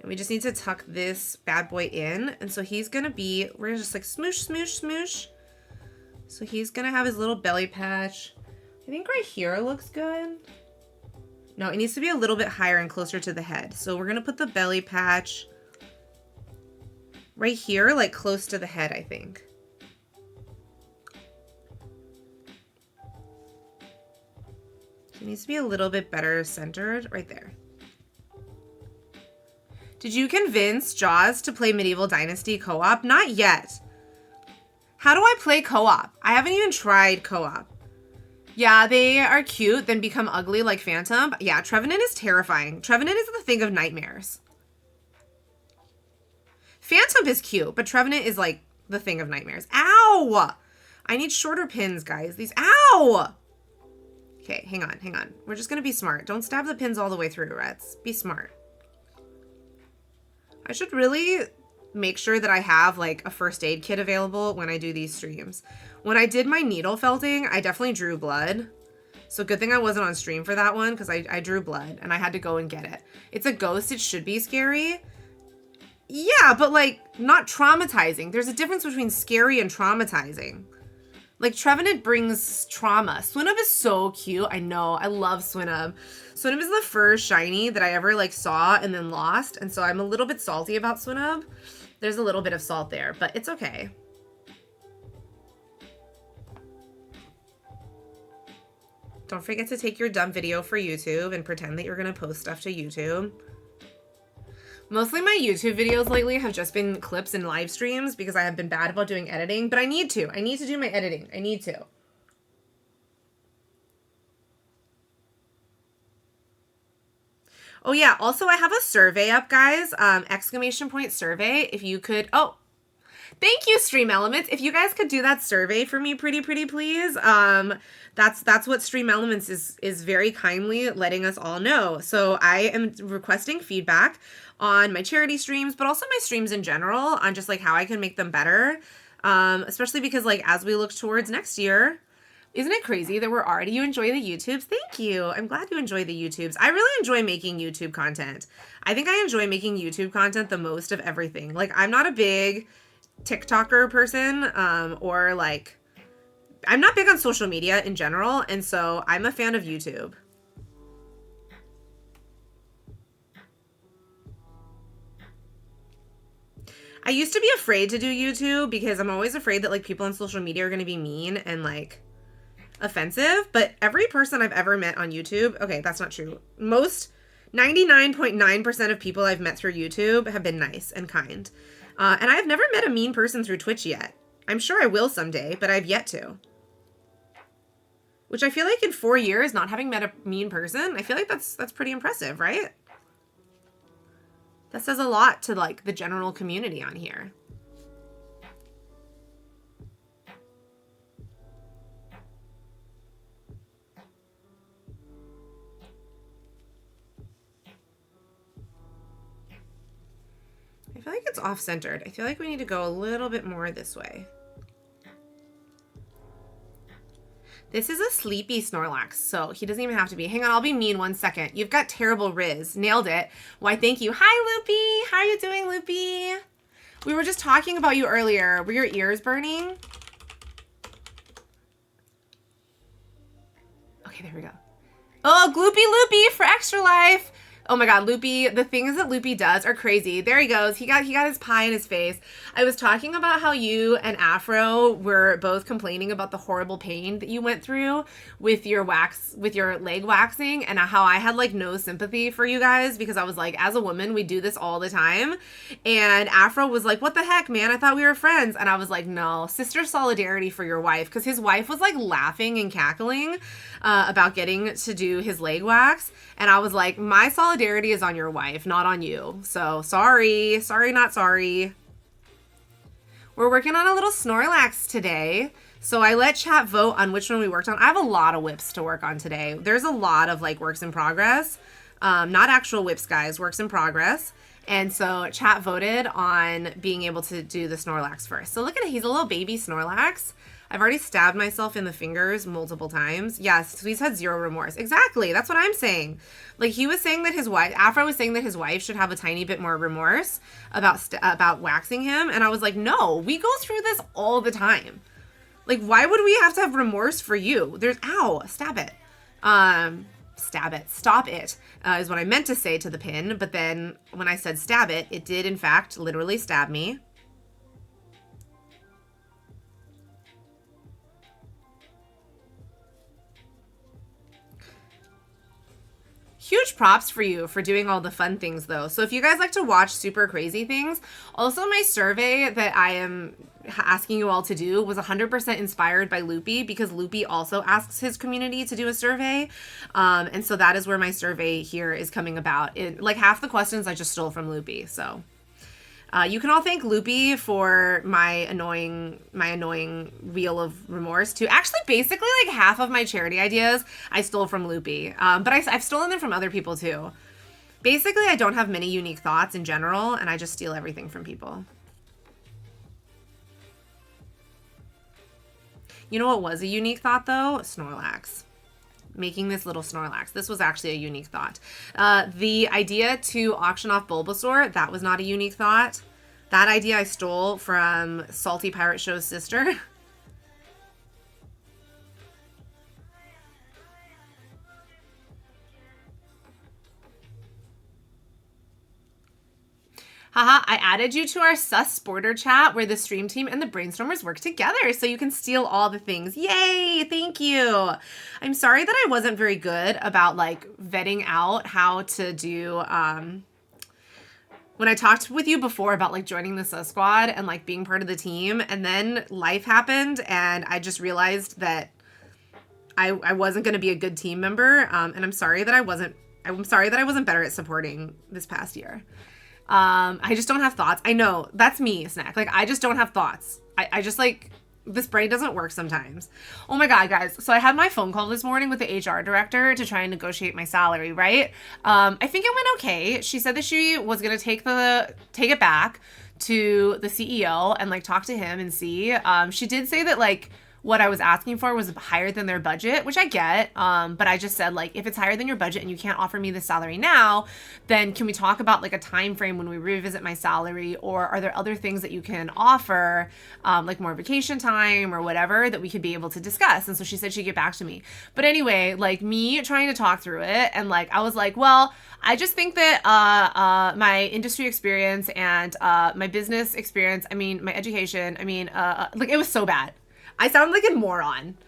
And we just need to tuck this bad boy in. And so he's going to be, we're going to just like smoosh, smoosh, smoosh. So he's going to have his little belly patch. I think right here looks good. No, it needs to be a little bit higher and closer to the head. So we're going to put the belly patch right here, like close to the head, I think. It needs to be a little bit better centered right there. Did you convince Jaws to play Medieval Dynasty co-op? Not yet. How do I play co-op? I haven't even tried co-op. Yeah, they are cute, then become ugly like Phantom. Yeah, Trevenant is terrifying. Trevenant is the thing of nightmares. Phantom is cute, but Trevenant is like the thing of nightmares. Ow! I need shorter pins, guys. These, ow! Okay, hang on, hang on. We're just gonna be smart. Don't stab the pins all the way through, Reds. Be smart. I should really make sure that I have like a first aid kit available when I do these streams. When I did my needle felting, I definitely drew blood. So good thing I wasn't on stream for that one because I drew blood and I had to go and get it. It's a ghost, it should be scary. Yeah, but like not traumatizing. There's a difference between scary and traumatizing. Like Trevenant brings trauma. Swinub is so cute. I know, I love Swinub. Swinub is the first shiny that I ever like saw and then lost. And so I'm a little bit salty about Swinub. There's a little bit of salt there, but it's okay. Don't forget to take your dumb video for YouTube and pretend that you're gonna post stuff to YouTube. Mostly my YouTube videos lately have just been clips and live streams because I have been bad about doing editing, but I need to. I need to do my editing. I need to. Oh yeah, also I have a survey up, guys. Exclamation point survey. If you could, oh, thank you, Stream Elements. If you guys could do that survey for me, pretty please. That's what Stream Elements is very kindly letting us all know. So I am requesting feedback on my charity streams, but also my streams in general on just like how I can make them better. Especially because like as we look towards next year, isn't it crazy that we're already, you enjoy the YouTubes? Thank you. I'm glad you enjoy the YouTubes. I really enjoy making YouTube content. I think I enjoy making YouTube content the most of everything. Like I'm not a big TikToker person, or like, I'm not big on social media in general. And so I'm a fan of YouTube. I used to be afraid to do YouTube because I'm always afraid that like people on social media are going to be mean and like offensive, but every person I've ever met on YouTube, okay, that's not true. Most 99.9% of people I've met through YouTube have been nice and kind. And I've never met a mean person through Twitch yet. I'm sure I will someday, but I've yet to. Which I feel like in 4 years, not having met a mean person, I feel like that's pretty impressive, right? That says a lot to like the general community on here. I feel like it's off-centered. I feel like we need to go a little bit more this way. This is a sleepy Snorlax, so he doesn't even have to be. Hang on, I'll be mean 1 second. You've got terrible Riz. Nailed it. Why, thank you. Hi, Loopy. How are you doing, Loopy? We were just talking about you earlier. Were your ears burning? Okay, there we go. Oh, Gloopy Loopy for Extra Life. Oh my God, Loopy, the things that Loopy does are crazy. There he goes. He got his pie in his face. I was talking about how you and Afro were both complaining about the horrible pain that you went through with your leg waxing, and how I had like no sympathy for you guys because I was like, as a woman, we do this all the time. And Afro was like, what the heck, man? I thought we were friends. And I was like, no, sister solidarity for your wife, because his wife was like laughing and cackling about getting to do his leg wax. And I was like, my solidarity is on your wife, not on you. So sorry, not sorry. We're working on a little Snorlax today. So I let chat vote on which one we worked on. I have a lot of whips to work on today. There's a lot of like works in progress. Not actual whips, guys, works in progress. And so chat voted on being able to do the Snorlax first. So look at it. He's a little baby Snorlax. I've already stabbed myself in the fingers multiple times. Yes, so he's had zero remorse. Exactly. That's what I'm saying. Like, he was saying that his wife, Afro was saying that his wife should have a tiny bit more remorse about waxing him. And I was like, no, we go through this all the time. Like, why would we have to have remorse for you? Ow, stab it. Stab it. Stop it, is what I meant to say to the pin. But then when I said stab it, it did, in fact, literally stab me. Huge props for you for doing all the fun things, though. So if you guys like to watch super crazy things, also my survey that I am asking you all to do was 100% inspired by Loopy, because Loopy also asks his community to do a survey. And so that is where my survey here is coming about. Like, half the questions I just stole from Loopy. So you can all thank Loopy for my annoying wheel of remorse too. Actually, basically, like, half of my charity ideas I stole from Loopy. But I've stolen them from other people too. Basically, I don't have many unique thoughts in general, and I just steal everything from people. You know what was a unique thought, though? Snorlax. Making this little Snorlax. This was actually a unique thought. The idea to auction off Bulbasaur, that was not a unique thought. That idea I stole from Salty Pirate Show's sister. Haha, I added you to our sus sporter chat where the stream team and the brainstormers work together so you can steal all the things. Yay, thank you. I'm sorry that I wasn't very good about, like, vetting out how to do, when I talked with you before about, like, joining the sus squad and, like, being part of the team, and then life happened and I just realized that I wasn't going to be a good team member, and I'm sorry that I wasn't better at supporting this past year. I just don't have thoughts. I know, that's me, Snack. Like, I just don't have thoughts. I just, like, this brain doesn't work sometimes. Oh my God, guys. So I had my phone call this morning with the HR director to try and negotiate my salary, right? I think it went okay. She said that she was going to take it back to the CEO and, like, talk to him and see. She did say that, like, what I was asking for was higher than their budget, which I get. But I just said, like, if it's higher than your budget and you can't offer me the salary now, then can we talk about, like, a time frame when we revisit my salary? Or are there other things that you can offer, like more vacation time or whatever, that we could be able to discuss? And so she said she'd get back to me. But anyway, like, me trying to talk through it, and, like, I was like, well, I just think that my industry experience and my business experience, I mean, my education, I mean, like, it was so bad. I sound like a moron.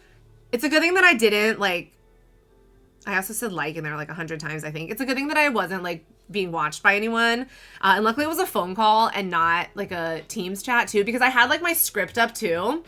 It's a good thing that I didn't, like, I also said like in there like 100 times, I think. It's a good thing that I wasn't, like, being watched by anyone. And luckily it was a phone call and not, like, a Teams chat too, because I had, like, my script up too.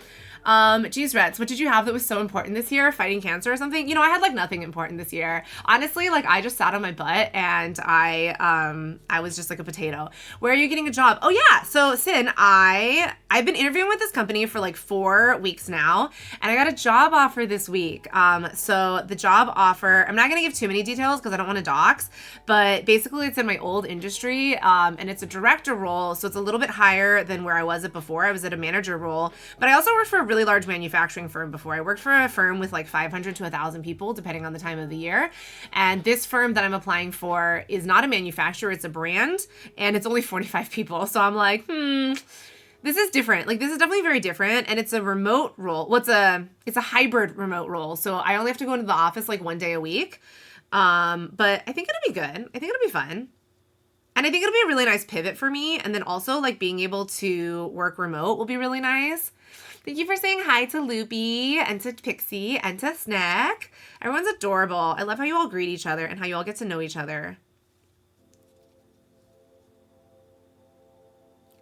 Geez, Reds, what did you have that was so important this year? Fighting cancer or something? You know, I had, like, nothing important this year. Honestly, like, I just sat on my butt and I was just like a potato. Where are you getting a job? Oh yeah, so Sin, I've been interviewing with this company for like 4 weeks now, and I got a job offer this week. So the job offer, I'm not gonna give too many details because I don't want to dox, but basically it's in my old industry, and it's a director role, so it's a little bit higher than where I was at before. I was at a manager role, but I also worked for a really large manufacturing firm before. I worked for a firm with like 500 to 1,000 people, depending on the time of the year. And this firm that I'm applying for is not a manufacturer, it's a brand, and it's only 45 people. So I'm like, this is different. Like, this is definitely very different, and it's a remote role. Well, it's a hybrid remote role. So I only have to go into the office like 1 day a week. But I think it'll be good. I think it'll be fun. And I think it'll be a really nice pivot for me. And then also, like, being able to work remote will be really nice. Thank you for saying hi to Loopy and to Pixie and to Snack. Everyone's adorable. I love how you all greet each other and how you all get to know each other.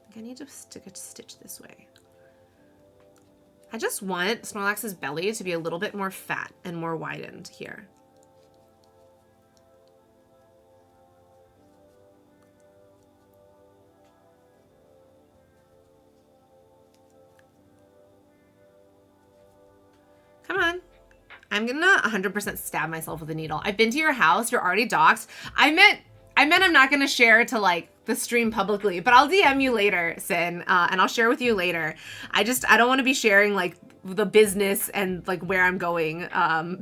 I think I need to stick a stitch this way. I just want Snorlax's belly to be a little bit more fat and more widened here. Come on. I'm gonna 100% stab myself with a needle. I've been to your house. You're already doxxed. I meant I'm not gonna share to, like, the stream publicly, but I'll DM you later, Sin, and I'll share with you later. I don't want to be sharing like the business and like where I'm going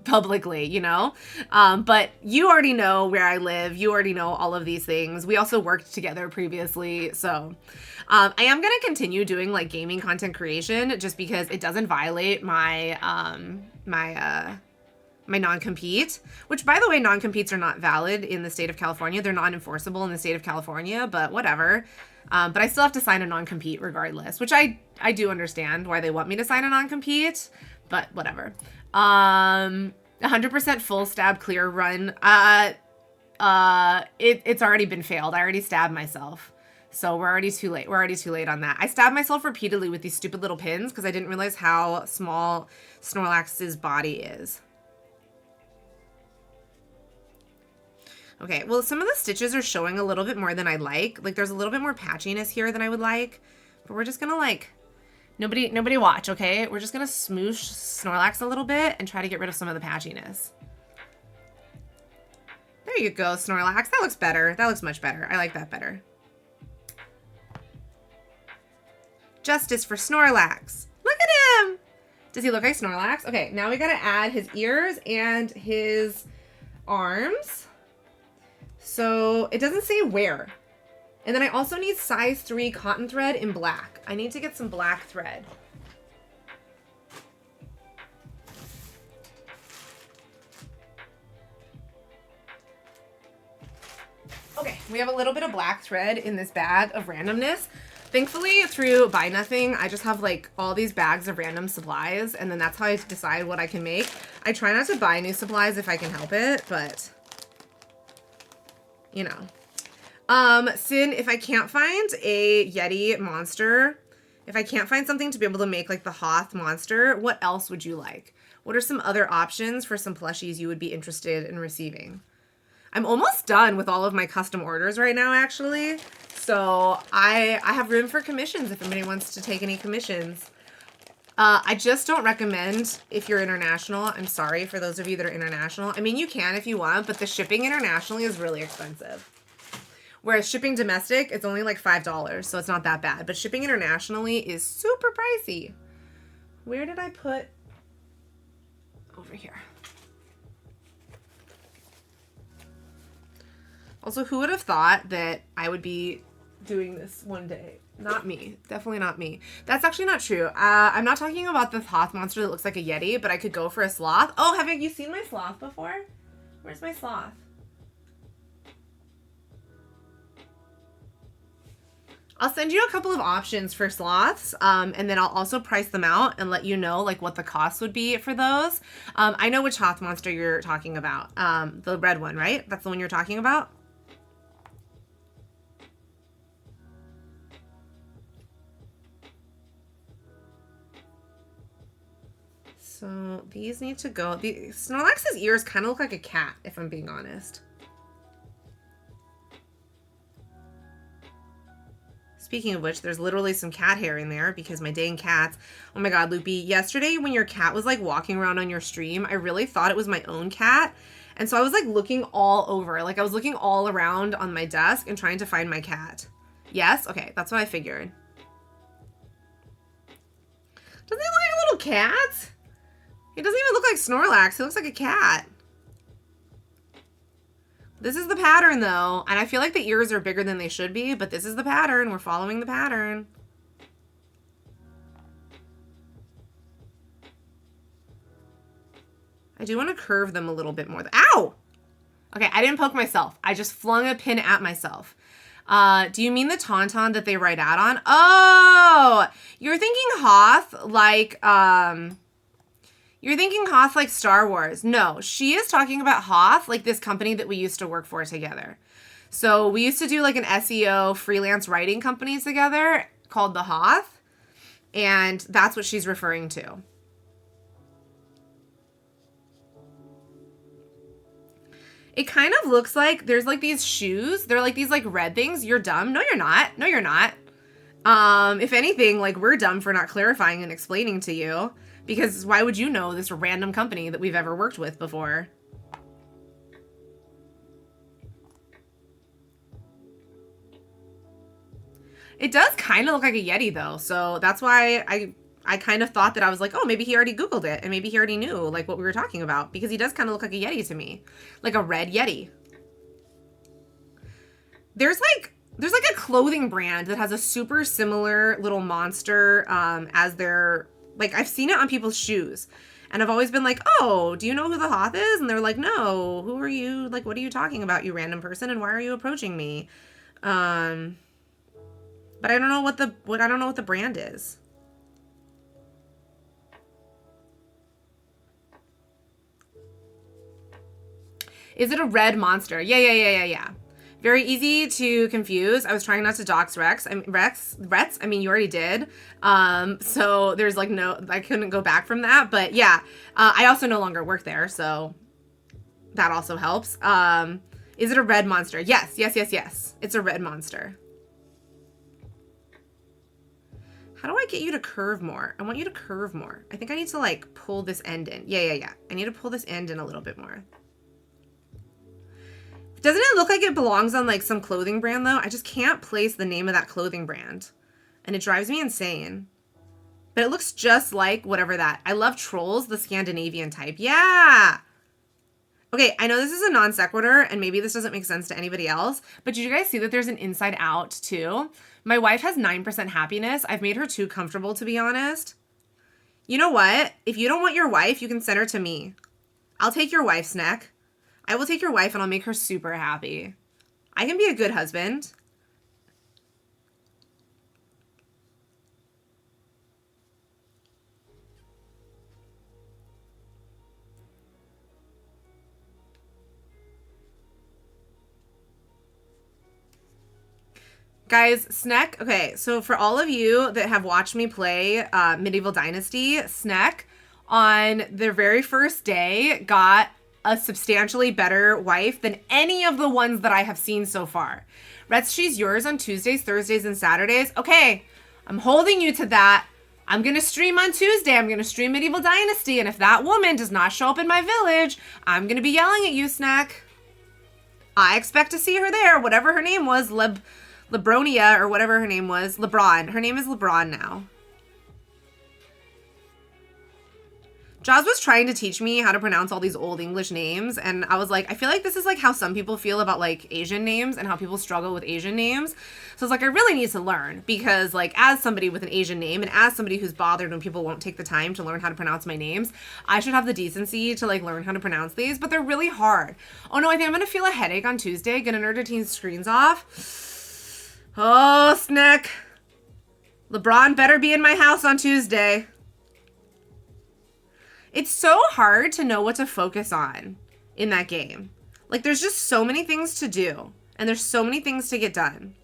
publicly, you know? But you already know where I live. You already know all of these things. We also worked together previously, so I am going to continue doing like gaming content creation just because it doesn't violate my my non-compete, which by the way, non-competes are not valid in the state of California. They're non-enforceable in the state of California, but whatever. But I still have to sign a non-compete regardless, which I do understand why they want me to sign a non-compete, but whatever. 100% full stab clear run. It's already been failed. I already stabbed myself. So we're already too late. We're already too late on that. I stabbed myself repeatedly with these stupid little pins because I didn't realize how small Snorlax's body is. Okay, well, some of the stitches are showing a little bit more than I like. Like, there's a little bit more patchiness here than I would like. But we're just gonna, like, nobody watch, okay? We're just gonna smoosh Snorlax a little bit and try to get rid of some of the patchiness. There you go, Snorlax. That looks better. That looks much better. I like that better. Justice for Snorlax. Look at him! Does he look like Snorlax? Okay, now we gotta add his ears and his arms. So it doesn't say where. And then I also need size 3 cotton thread in black. I need to get some black thread. Okay, we have a little bit of black thread in this bag of randomness. Thankfully, through Buy Nothing, I just have like all these bags of random supplies, and then that's how I decide what I can make. I try not to buy new supplies if I can help it, but you know. Sin, if I can't find a Yeti monster, if I can't find something to be able to make like the Hoth monster, what else would you like? What are some other options for some plushies you would be interested in receiving? I'm almost done with all of my custom orders right now, actually. So I have room for commissions if anybody wants to take any commissions. I just don't recommend if you're international. I'm sorry for those of you that are international. I mean, you can if you want, but the shipping internationally is really expensive. Whereas shipping domestic, it's only like $5, so it's not that bad. But shipping internationally is super pricey. Where did I put? Over here. Also, who would have thought that I would be doing this one day? Not me. Definitely not me. That's actually not true. I'm not talking about the Hoth monster that looks like a Yeti, but I could go for a sloth. Oh, have you seen my sloth before? Where's my sloth? I'll send you a couple of options for sloths, and then I'll also price them out and let you know like what the cost would be for those. I know which Hoth monster you're talking about. The red one, right? That's the one you're talking about? So these need to go. Snorlax's ears kind of look like a cat, if I'm being honest. Speaking of which, there's literally some cat hair in there because my dang cats. Oh my God, Loopy. Yesterday when your cat was like walking around on your stream, I really thought it was my own cat. And so I was like looking all over. Like I was looking all around on my desk and trying to find my cat. Yes? Okay, that's what I figured. Doesn't he look like a little cat? He doesn't even look like Snorlax. He looks like a cat. This is the pattern though. And I feel like the ears are bigger than they should be, but this is the pattern. We're following the pattern. I do want to curve them a little bit more. Ow! Okay, I didn't poke myself. I just flung a pin at myself. Do you mean the tauntaun that they write out on? Oh! You're thinking Hoth like, You're thinking Hoth like Star Wars. No, she is talking about Hoth, like this company that we used to work for together. So we used to do like an SEO freelance writing company together called The Hoth. And that's what she's referring to. It kind of looks like there's like these shoes. They're like these like red things. You're dumb. No, you're not. No, you're not. If anything, like we're dumb for not clarifying and explaining to you. Because why would you know this random company that we've ever worked with before? It does kind of look like a Yeti though. So that's why I kind of thought that I was like, oh, maybe he already Googled it and maybe he already knew like what we were talking about, because he does kind of look like a Yeti to me, like a red Yeti. There's like a clothing brand that has a super similar little monster as their, like, I've seen it on people's shoes. And I've always been like, oh, do you know who the Hoth is? And they're like, no, who are you? Like, what are you talking about, you random person? And why are you approaching me? But I don't know what the brand is. Is it a red monster? Yeah. Very easy to confuse. I was trying not to dox Rex. I mean, you already did. So there's like I couldn't go back from that. But yeah, I also no longer work there, so that also helps. Is it a red monster? Yes. It's a red monster. How do I get you to curve more? I want you to curve more. I think I need to like pull this end in. Yeah. I need to pull this end in a little bit more. Doesn't it look like it belongs on like some clothing brand though? I just can't place the name of that clothing brand. And it drives me insane. But it looks just like whatever that. I love Trolls, the Scandinavian type. Yeah. Okay, I know this is a non sequitur and maybe this doesn't make sense to anybody else, but did you guys see that there's an inside out too? My wife has 9% happiness. I've made her too comfortable, to be honest. You know what? If you don't want your wife, you can send her to me. I'll take your wife's neck. I will take your wife and I'll make her super happy. I can be a good husband. Guys, Sneck, okay, so for all of you that have watched me play Medieval Dynasty, Sneck, on their very first day, got a substantially better wife than any of the ones that I have seen so far. Rets, she's yours on Tuesdays, Thursdays, and Saturdays. Okay, I'm holding you to that. I'm going to stream on Tuesday. I'm going to stream Medieval Dynasty, and if that woman does not show up in my village, I'm going to be yelling at you, Snack. I expect to see her there, whatever her name was, Lebronia, or whatever her name was. LeBron. Her name is LeBron now. Jaws was trying to teach me how to pronounce all these old English names, and I was like, I feel like this is like how some people feel about like Asian names and how people struggle with Asian names. So I was like, I really need to learn, because like as somebody with an Asian name and as somebody who's bothered when people won't take the time to learn how to pronounce my names, I should have the decency to like learn how to pronounce these, but they're really hard. Oh no, I think I'm gonna feel a headache on Tuesday. Gonna nerd her team's screens off. Oh, Snack. LeBron better be in my house on Tuesday. It's so hard to know what to focus on in that game. Like, there's just so many things to do, and there's so many things to get done.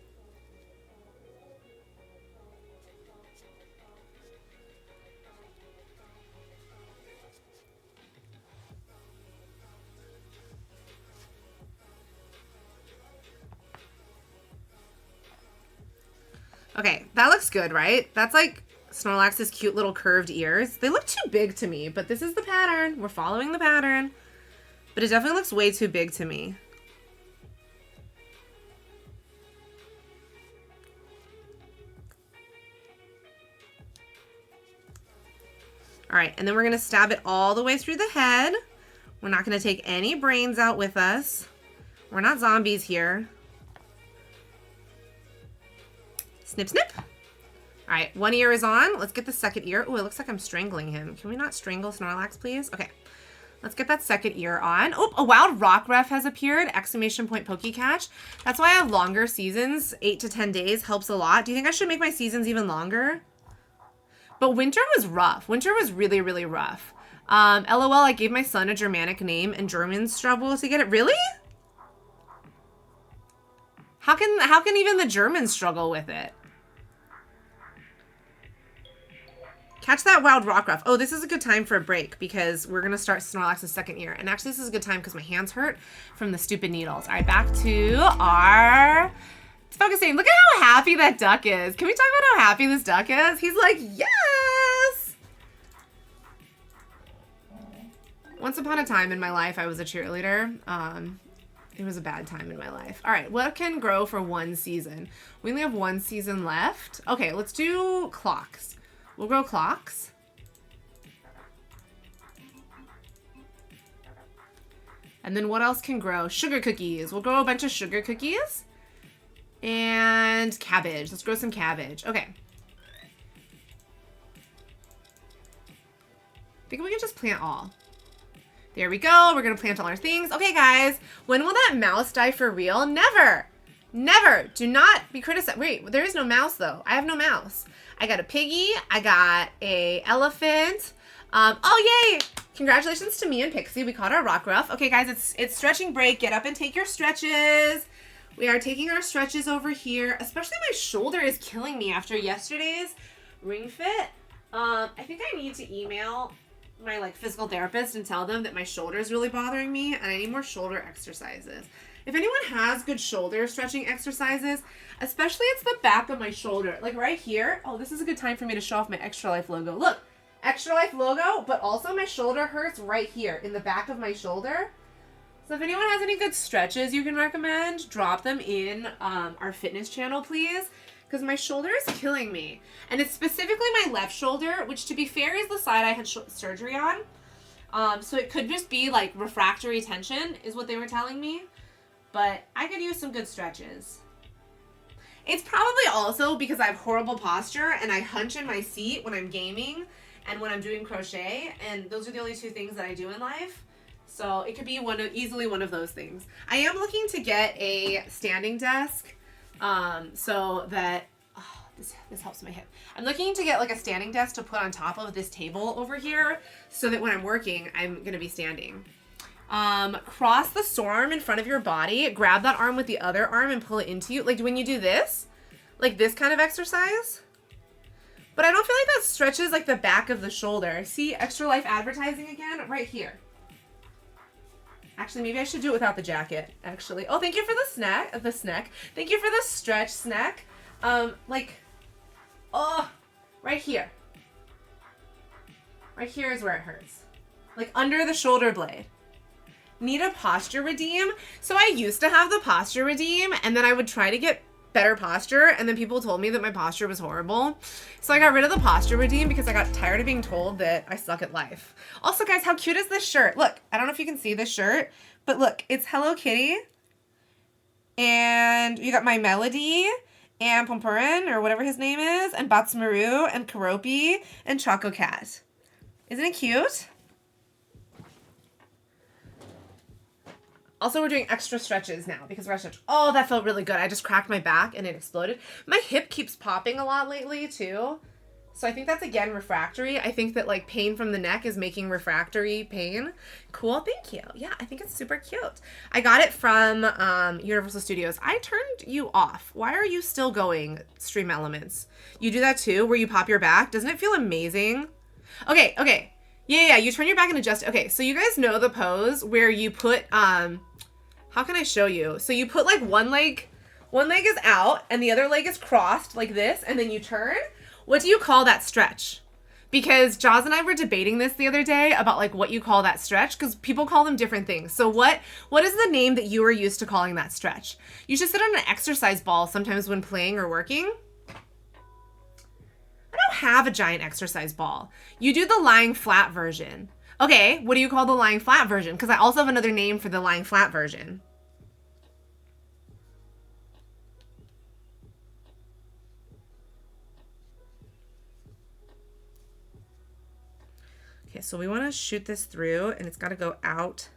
Okay, that looks good, right? That's like Snorlax's cute little curved ears. They look too big to me, but this is the pattern. We're following the pattern. But it definitely looks way too big to me. All right, and then we're gonna stab it all the way through the head. We're not gonna take any brains out with us. We're not zombies here. Snip, snip. All right, one ear is on. Let's get the second ear. Oh, it looks like I'm strangling him. Can we not strangle Snorlax, please? Okay, let's get that second ear on. Oh, a wild rock ref has appeared. Exclamation point Pokecatch. That's why I have longer seasons. 8 to 10 days helps a lot. Do you think I should make my seasons even longer? But winter was rough. Winter was really, really rough. LOL, I gave my son a Germanic name and Germans struggle to get it. Really? How can even the Germans struggle with it? Catch that wild rock ruff. Oh, this is a good time for a break because we're going to start Snorlax's second ear. And actually, this is a good time because my hands hurt from the stupid needles. All right, back to our focusing. Look at how happy that duck is. Can we talk about how happy this duck is? He's like, yes! Once upon a time in my life, I was a cheerleader. It was a bad time in my life. All right, what can grow for 1 season? We only have 1 season left. Okay, let's do clocks. We'll grow clocks. And then what else can grow? Sugar cookies. We'll grow a bunch of sugar cookies. And cabbage. Let's grow some cabbage. Okay. I think we can just plant all. There we go. We're going to plant all our things. Okay, guys. When will that mouse die for real? Never. Never. Do not be criticized. Wait, there is no mouse, though. I have no mouse. I got a piggy. I got a elephant. Oh, yay. Congratulations to me and Pixie. We caught our rock ruff. Okay, guys, it's stretching break. Get up and take your stretches. We are taking our stretches over here. Especially my shoulder is killing me after yesterday's ring fit. I think I need to email my physical therapist and tell them that my shoulder is really bothering me and I need more shoulder exercises. If anyone has good shoulder stretching exercises, especially it's the back of my shoulder, like right here. Oh, this is a good time for me to show off my Extra Life logo. Look, Extra Life logo, but also my shoulder hurts right here in the back of my shoulder. So if anyone has any good stretches you can recommend, drop them in our fitness channel, please. Because my shoulder is killing me. And it's specifically my left shoulder, which to be fair is the side I had surgery on. So it could just be like refractory tension is what they were telling me. But I could use some good stretches. It's probably also because I have horrible posture and I hunch in my seat when I'm gaming and when I'm doing crochet. And those are the only 2 things that I do in life. So it could be easily one of those things. I am looking to get a standing desk. So that, oh, this helps my hip. I'm looking to get like a standing desk to put on top of this table over here so that when I'm working, I'm going to be standing. Cross the forearm in front of your body, grab that arm with the other arm and pull it into you. Like when you do this, like this kind of exercise. But I don't feel like that stretches like the back of the shoulder. See Extra Life advertising again right here. Actually, maybe I should do it without the jacket, actually. Oh, thank you for the snack. Thank you for the stretch snack. Right here. Right here is where it hurts. Like under the shoulder blade. Need a posture redeem? So I used to have the posture redeem, and then I would try to get better posture, and then people told me that my posture was horrible. So I got rid of the posture redeem because I got tired of being told that I suck at life. Also, guys, how cute is this shirt? Look, I don't know if you can see this shirt, but look, it's Hello Kitty. And you got my Melody and Pompurin, or whatever his name is, and Batsmaru and Karopi and Choco Cat. Isn't it cute? Also, we're doing extra stretches now because we're stretch. Oh, that felt really good. I just cracked my back and it exploded. My hip keeps popping a lot lately too. So I think that's again refractory. I think that like pain from the neck is making refractory pain. Cool, thank you. Yeah, I think it's super cute. I got it from Universal Studios. I turned you off. Why are you still going, Stream Elements? You do that too, where you pop your back? Doesn't it feel amazing? Okay. Yeah, you turn your back and adjust. Okay, so you guys know the pose where you put, how can I show you? So you put like one leg is out and the other leg is crossed like this, and then you turn. What do you call that stretch? Because Jaws and I were debating this the other day about like what you call that stretch, because people call them different things. So what is the name that you are used to calling that stretch? You should sit on an exercise ball sometimes when playing or working. I don't have a giant exercise ball. You do the lying flat version. Okay, what do you call the lying flat version? Because I also have another name for the lying flat version. Okay, so we want to shoot this through, and it's got to go out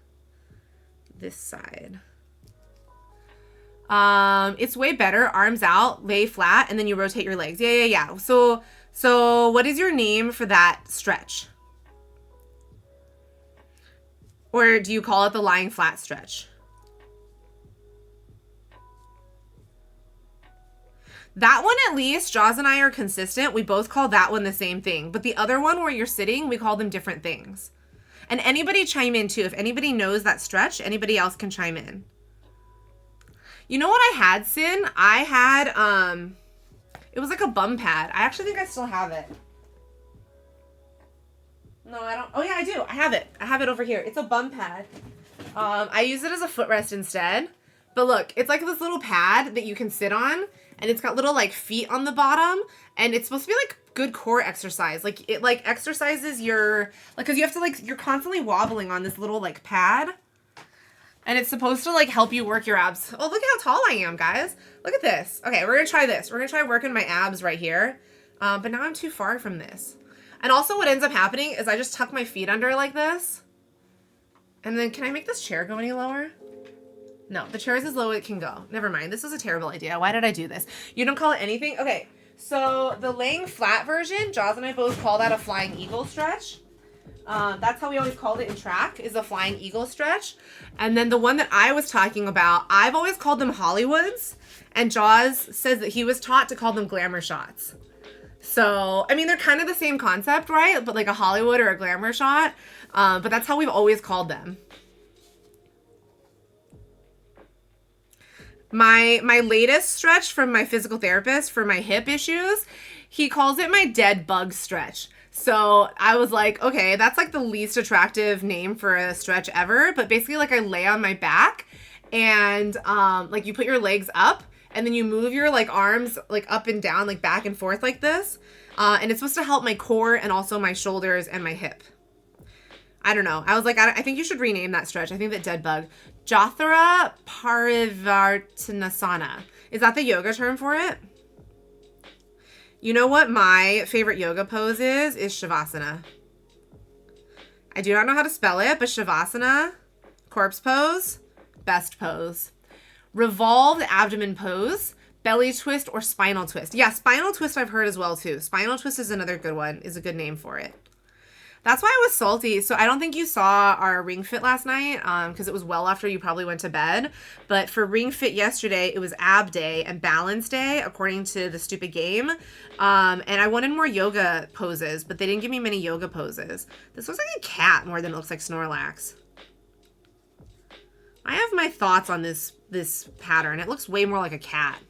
this side. It's way better. Arms out, lay flat, and then you rotate your legs. Yeah. So what is your name for that stretch? Or do you call it the lying flat stretch? That one, at least, Jaws and I are consistent. We both call that one the same thing. But the other one where you're sitting, we call them different things. And anybody chime in too. If anybody knows that stretch, anybody else can chime in. You know what I had, Sin? I had, it was like a bum pad. I actually think I still have it. No, I don't. Oh yeah, I do. I have it. I have it over here. It's a bum pad. I use it as a footrest instead. But look, it's like this little pad that you can sit on, and it's got little like feet on the bottom, and it's supposed to be like good core exercise. Like it like exercises your, like, cause you have to like, you're constantly wobbling on this little like pad, and it's supposed to like help you work your abs. Oh, look how tall I am, guys. Look at this. Okay, we're gonna try this. We're gonna try working my abs right here. But now I'm too far from this. And also what ends up happening is I just tuck my feet under like this. And then can I make this chair go any lower? No, the chair is as low as it can go. Never mind. This is a terrible idea. Why did I do this? You don't call it anything? Okay, so the laying flat version, Jaws and I both call that a flying eagle stretch. That's how we always called it in track, is a flying eagle stretch. And then the one that I was talking about, I've always called them Hollywoods. And Jaws says that he was taught to call them glamour shots. So, I mean, they're kind of the same concept, right? But like a Hollywood or a glamour shot. But that's how we've always called them. My latest stretch from my physical therapist for my hip issues, he calls it my dead bug stretch. So I was like, okay, that's like the least attractive name for a stretch ever. But basically like I lay on my back and like you put your legs up and then you move your like arms like up and down, like back and forth like this. And it's supposed to help my core and also my shoulders and my hip. I don't know. I was like, I think you should rename that stretch. I think that dead bug. Jathara Parivartanasana. Is that the yoga term for it? You know what my favorite yoga pose is Shavasana. I do not know how to spell it, but Shavasana, corpse pose, best pose. Revolved abdomen pose, belly twist, or spinal twist. Yeah, spinal twist I've heard as well too. Spinal twist is another good one, is a good name for it. That's why I was salty. So I don't think you saw our Ring Fit last night because it was well after you probably went to bed. But for Ring Fit yesterday, it was ab day and balance day, according to the stupid game. And I wanted more yoga poses, but they didn't give me many yoga poses. This looks like a cat more than it looks like Snorlax. I have my thoughts on this pattern. It looks way more like a cat.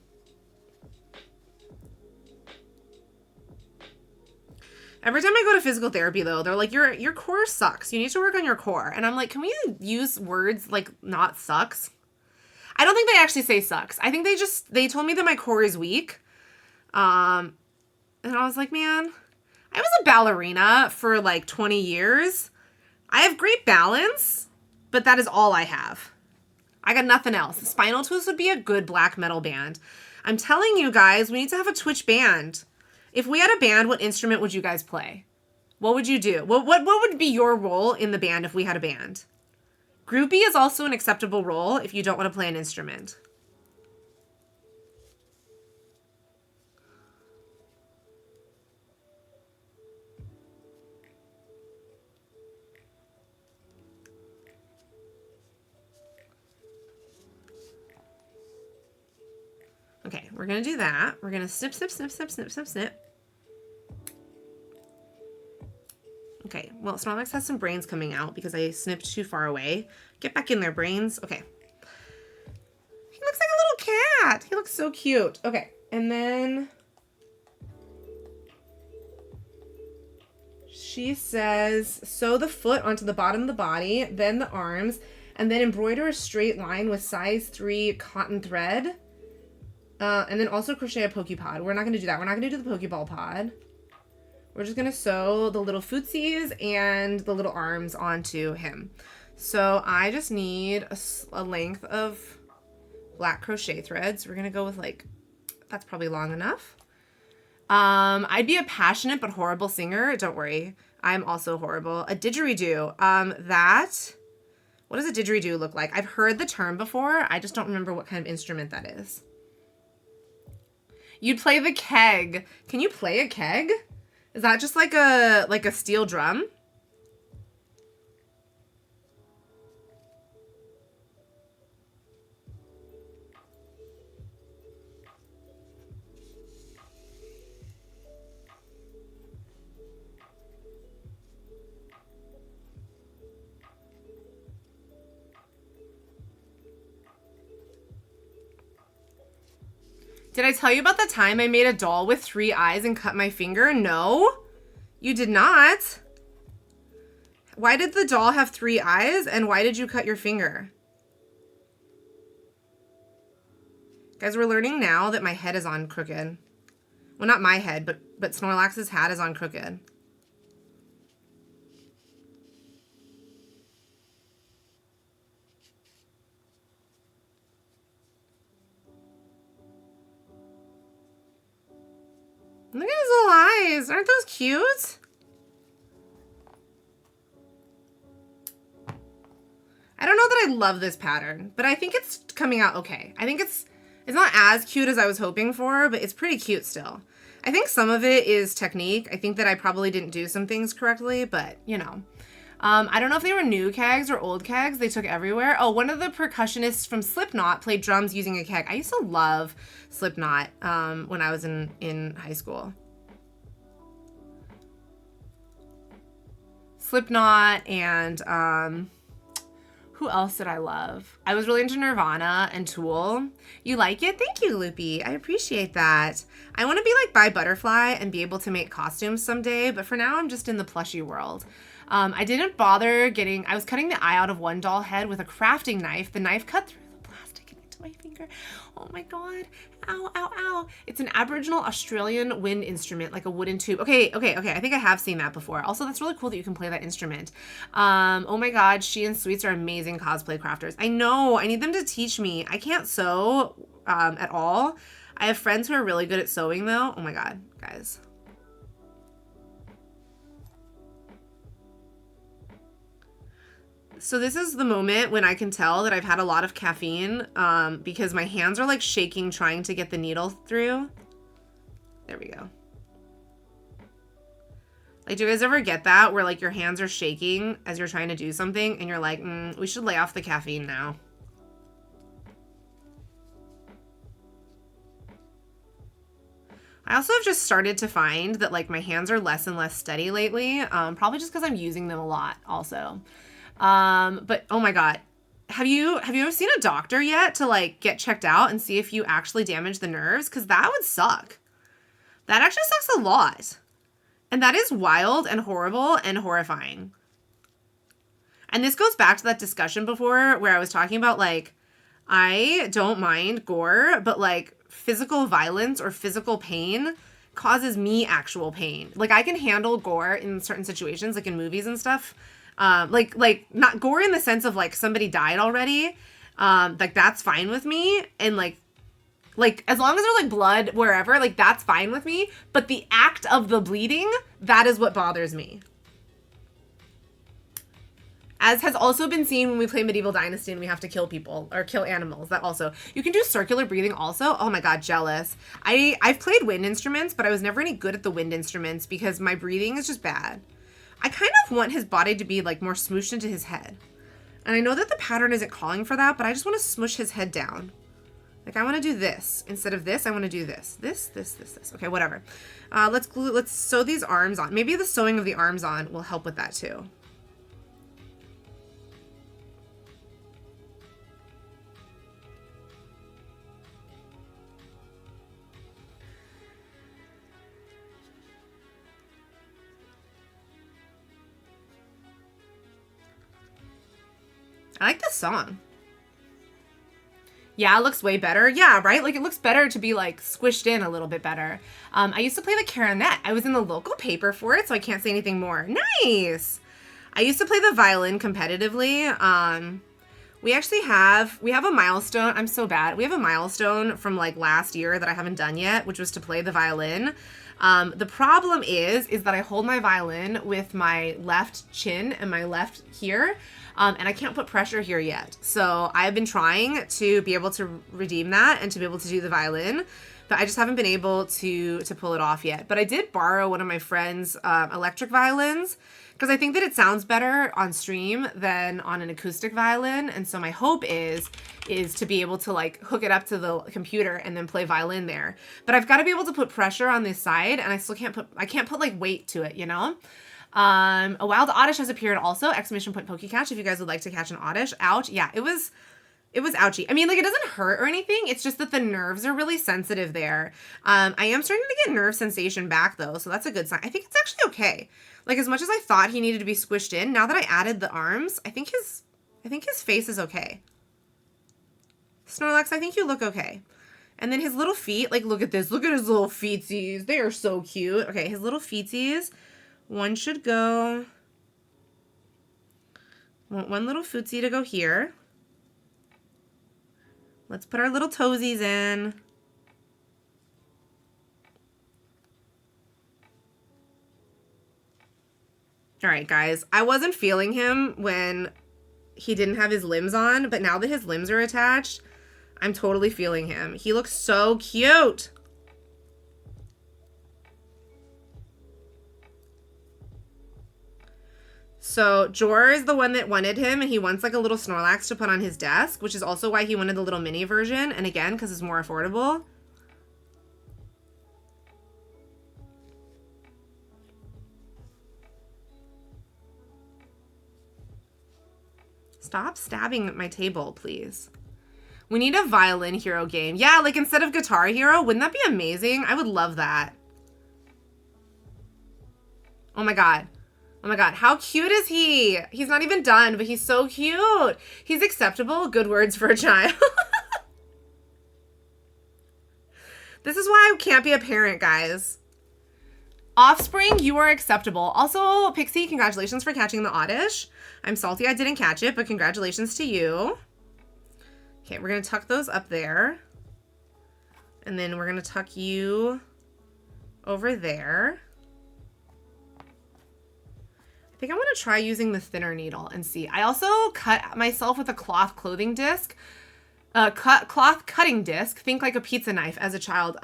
Every time I go to physical therapy, though, they're like, your core sucks. You need to work on your core. And I'm like, can we use words like not sucks? I don't think they actually say sucks. I think they told me that my core is weak. And I was like, man, I was a ballerina for like 20 years. I have great balance, but that is all I have. I got nothing else. Spinal Twist would be a good black metal band. I'm telling you guys, we need to have a Twitch band. If we had a band, what instrument would you guys play? What would you do? What would be your role in the band if we had a band? Groupie is also an acceptable role if you don't want to play an instrument. Okay, we're going to do that. We're going to snip, snip, snip, snip, snip, snip, snip. Okay, well, Snorlax has some brains coming out because I snipped too far away. Get back in there, brains. Okay. He looks like a little cat. He looks so cute. Okay, and then she says, sew the foot onto the bottom of the body, then the arms, and then embroider a straight line with size 3 cotton thread. And then also crochet a Pokepod. We're not going to do that. We're not going to do the Pokeball pod. We're just going to sew the little footsies and the little arms onto him. So I just need a length of black crochet threads. We're going to go with like, that's probably long enough. I'd be a passionate but horrible singer. Don't worry. I'm also horrible. A didgeridoo. What does a didgeridoo look like? I've heard the term before. I just don't remember what kind of instrument that is. You'd play the keg. Can you play a keg? Is that just like a steel drum? Did I tell you about the time I made a doll with 3 eyes and cut my finger? No, you did not. Why did the doll have 3 eyes? And why did you cut your finger? Guys, we're learning now that my head is on crooked. Well, not my head, but Snorlax's hat is on crooked. Look at his little eyes. Aren't those cute? I don't know that I love this pattern, but I think it's coming out okay. I think it's not as cute as I was hoping for, but it's pretty cute still. I think some of it is technique. I think that I probably didn't do some things correctly, but you know. I don't know if they were new kegs or old kegs they took everywhere. Oh, one of the percussionists from Slipknot played drums using a keg. I used to love Slipknot when I was in high school. Slipknot and who else did I love? I was really into Nirvana and Tool. You like it? Thank you, Loopy. I appreciate that. I want to be like By Butterfly and be able to make costumes someday, but for now I'm just in the plushie world. I didn't bother getting, I was cutting the eye out of one doll head with a crafting knife. The knife cut through the plastic and into my finger. Oh my God. Ow, ow, ow. It's an Aboriginal Australian wind instrument, like a wooden tube. Okay. I think I have seen that before. Also, that's really cool that you can play that instrument. Oh my God. She and Sweets are amazing cosplay crafters. I know. I need them to teach me. I can't sew at all. I have friends who are really good at sewing though. Oh my God, guys. So this is the moment when I can tell that I've had a lot of caffeine because my hands are like shaking trying to get the needle through. There we go. Like, do you guys ever get that where like your hands are shaking as you're trying to do something and you're like, we should lay off the caffeine now. I also have just started to find that like my hands are less and less steady lately. Probably just because I'm using them a lot also. But oh my God, have you ever seen a doctor yet to like get checked out and see if you actually damage the nerves? Cause that would suck. That actually sucks a lot. And that is wild and horrible and horrifying. And this goes back to that discussion before where I was talking about like, I don't mind gore, but like physical violence or physical pain causes me actual pain. Like I can handle gore in certain situations, like in movies and stuff. Like not gore in the sense of like somebody died already. Like that's fine with me. And like as long as there's like blood wherever, like that's fine with me. But the act of the bleeding, that is what bothers me. As has also been seen when we play Medieval Dynasty and we have to kill people or kill animals. That also, you can do circular breathing also. Oh my God, jealous. I've played wind instruments, but I was never any good at the wind instruments because my breathing is just bad. I kind of want his body to be like more smooshed into his head. And I know that the pattern isn't calling for that, but I just want to smush his head down. Like I want to do this. Instead of this, I want to do this. This. Okay, whatever. Let's sew these arms on. Maybe the sewing of the arms on will help with that too. I like this song. Yeah, it looks way better. Yeah, right? Like it looks better to be like squished in a little bit better. I used to play the clarinet. I was in the local paper for it, so I can't say anything more. Nice. I used to play the violin competitively. We have a milestone. I'm so bad. We have a milestone from like last year that I haven't done yet, which was to play the violin. The problem is that I hold my violin with my left chin and my left here. And I can't put pressure here yet. So I've been trying to be able to redeem that and to be able to do the violin, but I just haven't been able to pull it off yet. But I did borrow one of my friend's electric violins because I think that it sounds better on stream than on an acoustic violin. And so my hope is to be able to like hook it up to the computer and then play violin there. But I've got to be able to put pressure on this side, and I can't put like weight to it, you know? A wild oddish has appeared also, ! Pokecatch, if you guys would like to catch an oddish out. Yeah, it was It was ouchy. I mean, like, it doesn't hurt or anything. It's just that the nerves are really sensitive there. I am starting to get nerve sensation back, though, so that's a good sign. I think it's actually okay. Like, as much as I thought he needed to be squished in, now that I added the arms, I think his face is okay. Snorlax, I think you look okay. And then his little feet, like, look at this. Look at his little feetsies. They are so cute. Okay, his little feetsies. One should go... Want one little footsie to go here. Let's put our little toesies in. All right, guys. I wasn't feeling him when he didn't have his limbs on, but now that his limbs are attached, I'm totally feeling him. He looks so cute. So Jor is the one that wanted him, and he wants like a little Snorlax to put on his desk, which is also why he wanted the little mini version. And again, because it's more affordable. Stop stabbing at my table, please. We need a violin hero game. Yeah, like instead of Guitar Hero, wouldn't that be amazing? I would love that. Oh my God. Oh my God, how cute is he? He's not even done, but he's so cute. He's acceptable. Good words for a child. This is why I can't be a parent, guys. Offspring, you are acceptable. Also, Pixie, congratulations for catching the oddish. I'm salty I didn't catch it, but congratulations to you. Okay, we're going to tuck those up there. And then we're going to tuck you over there. I think I want to try using the thinner needle and see. I also cut myself with a cloth clothing disc. Cloth cutting disc. Think like a pizza knife as a child.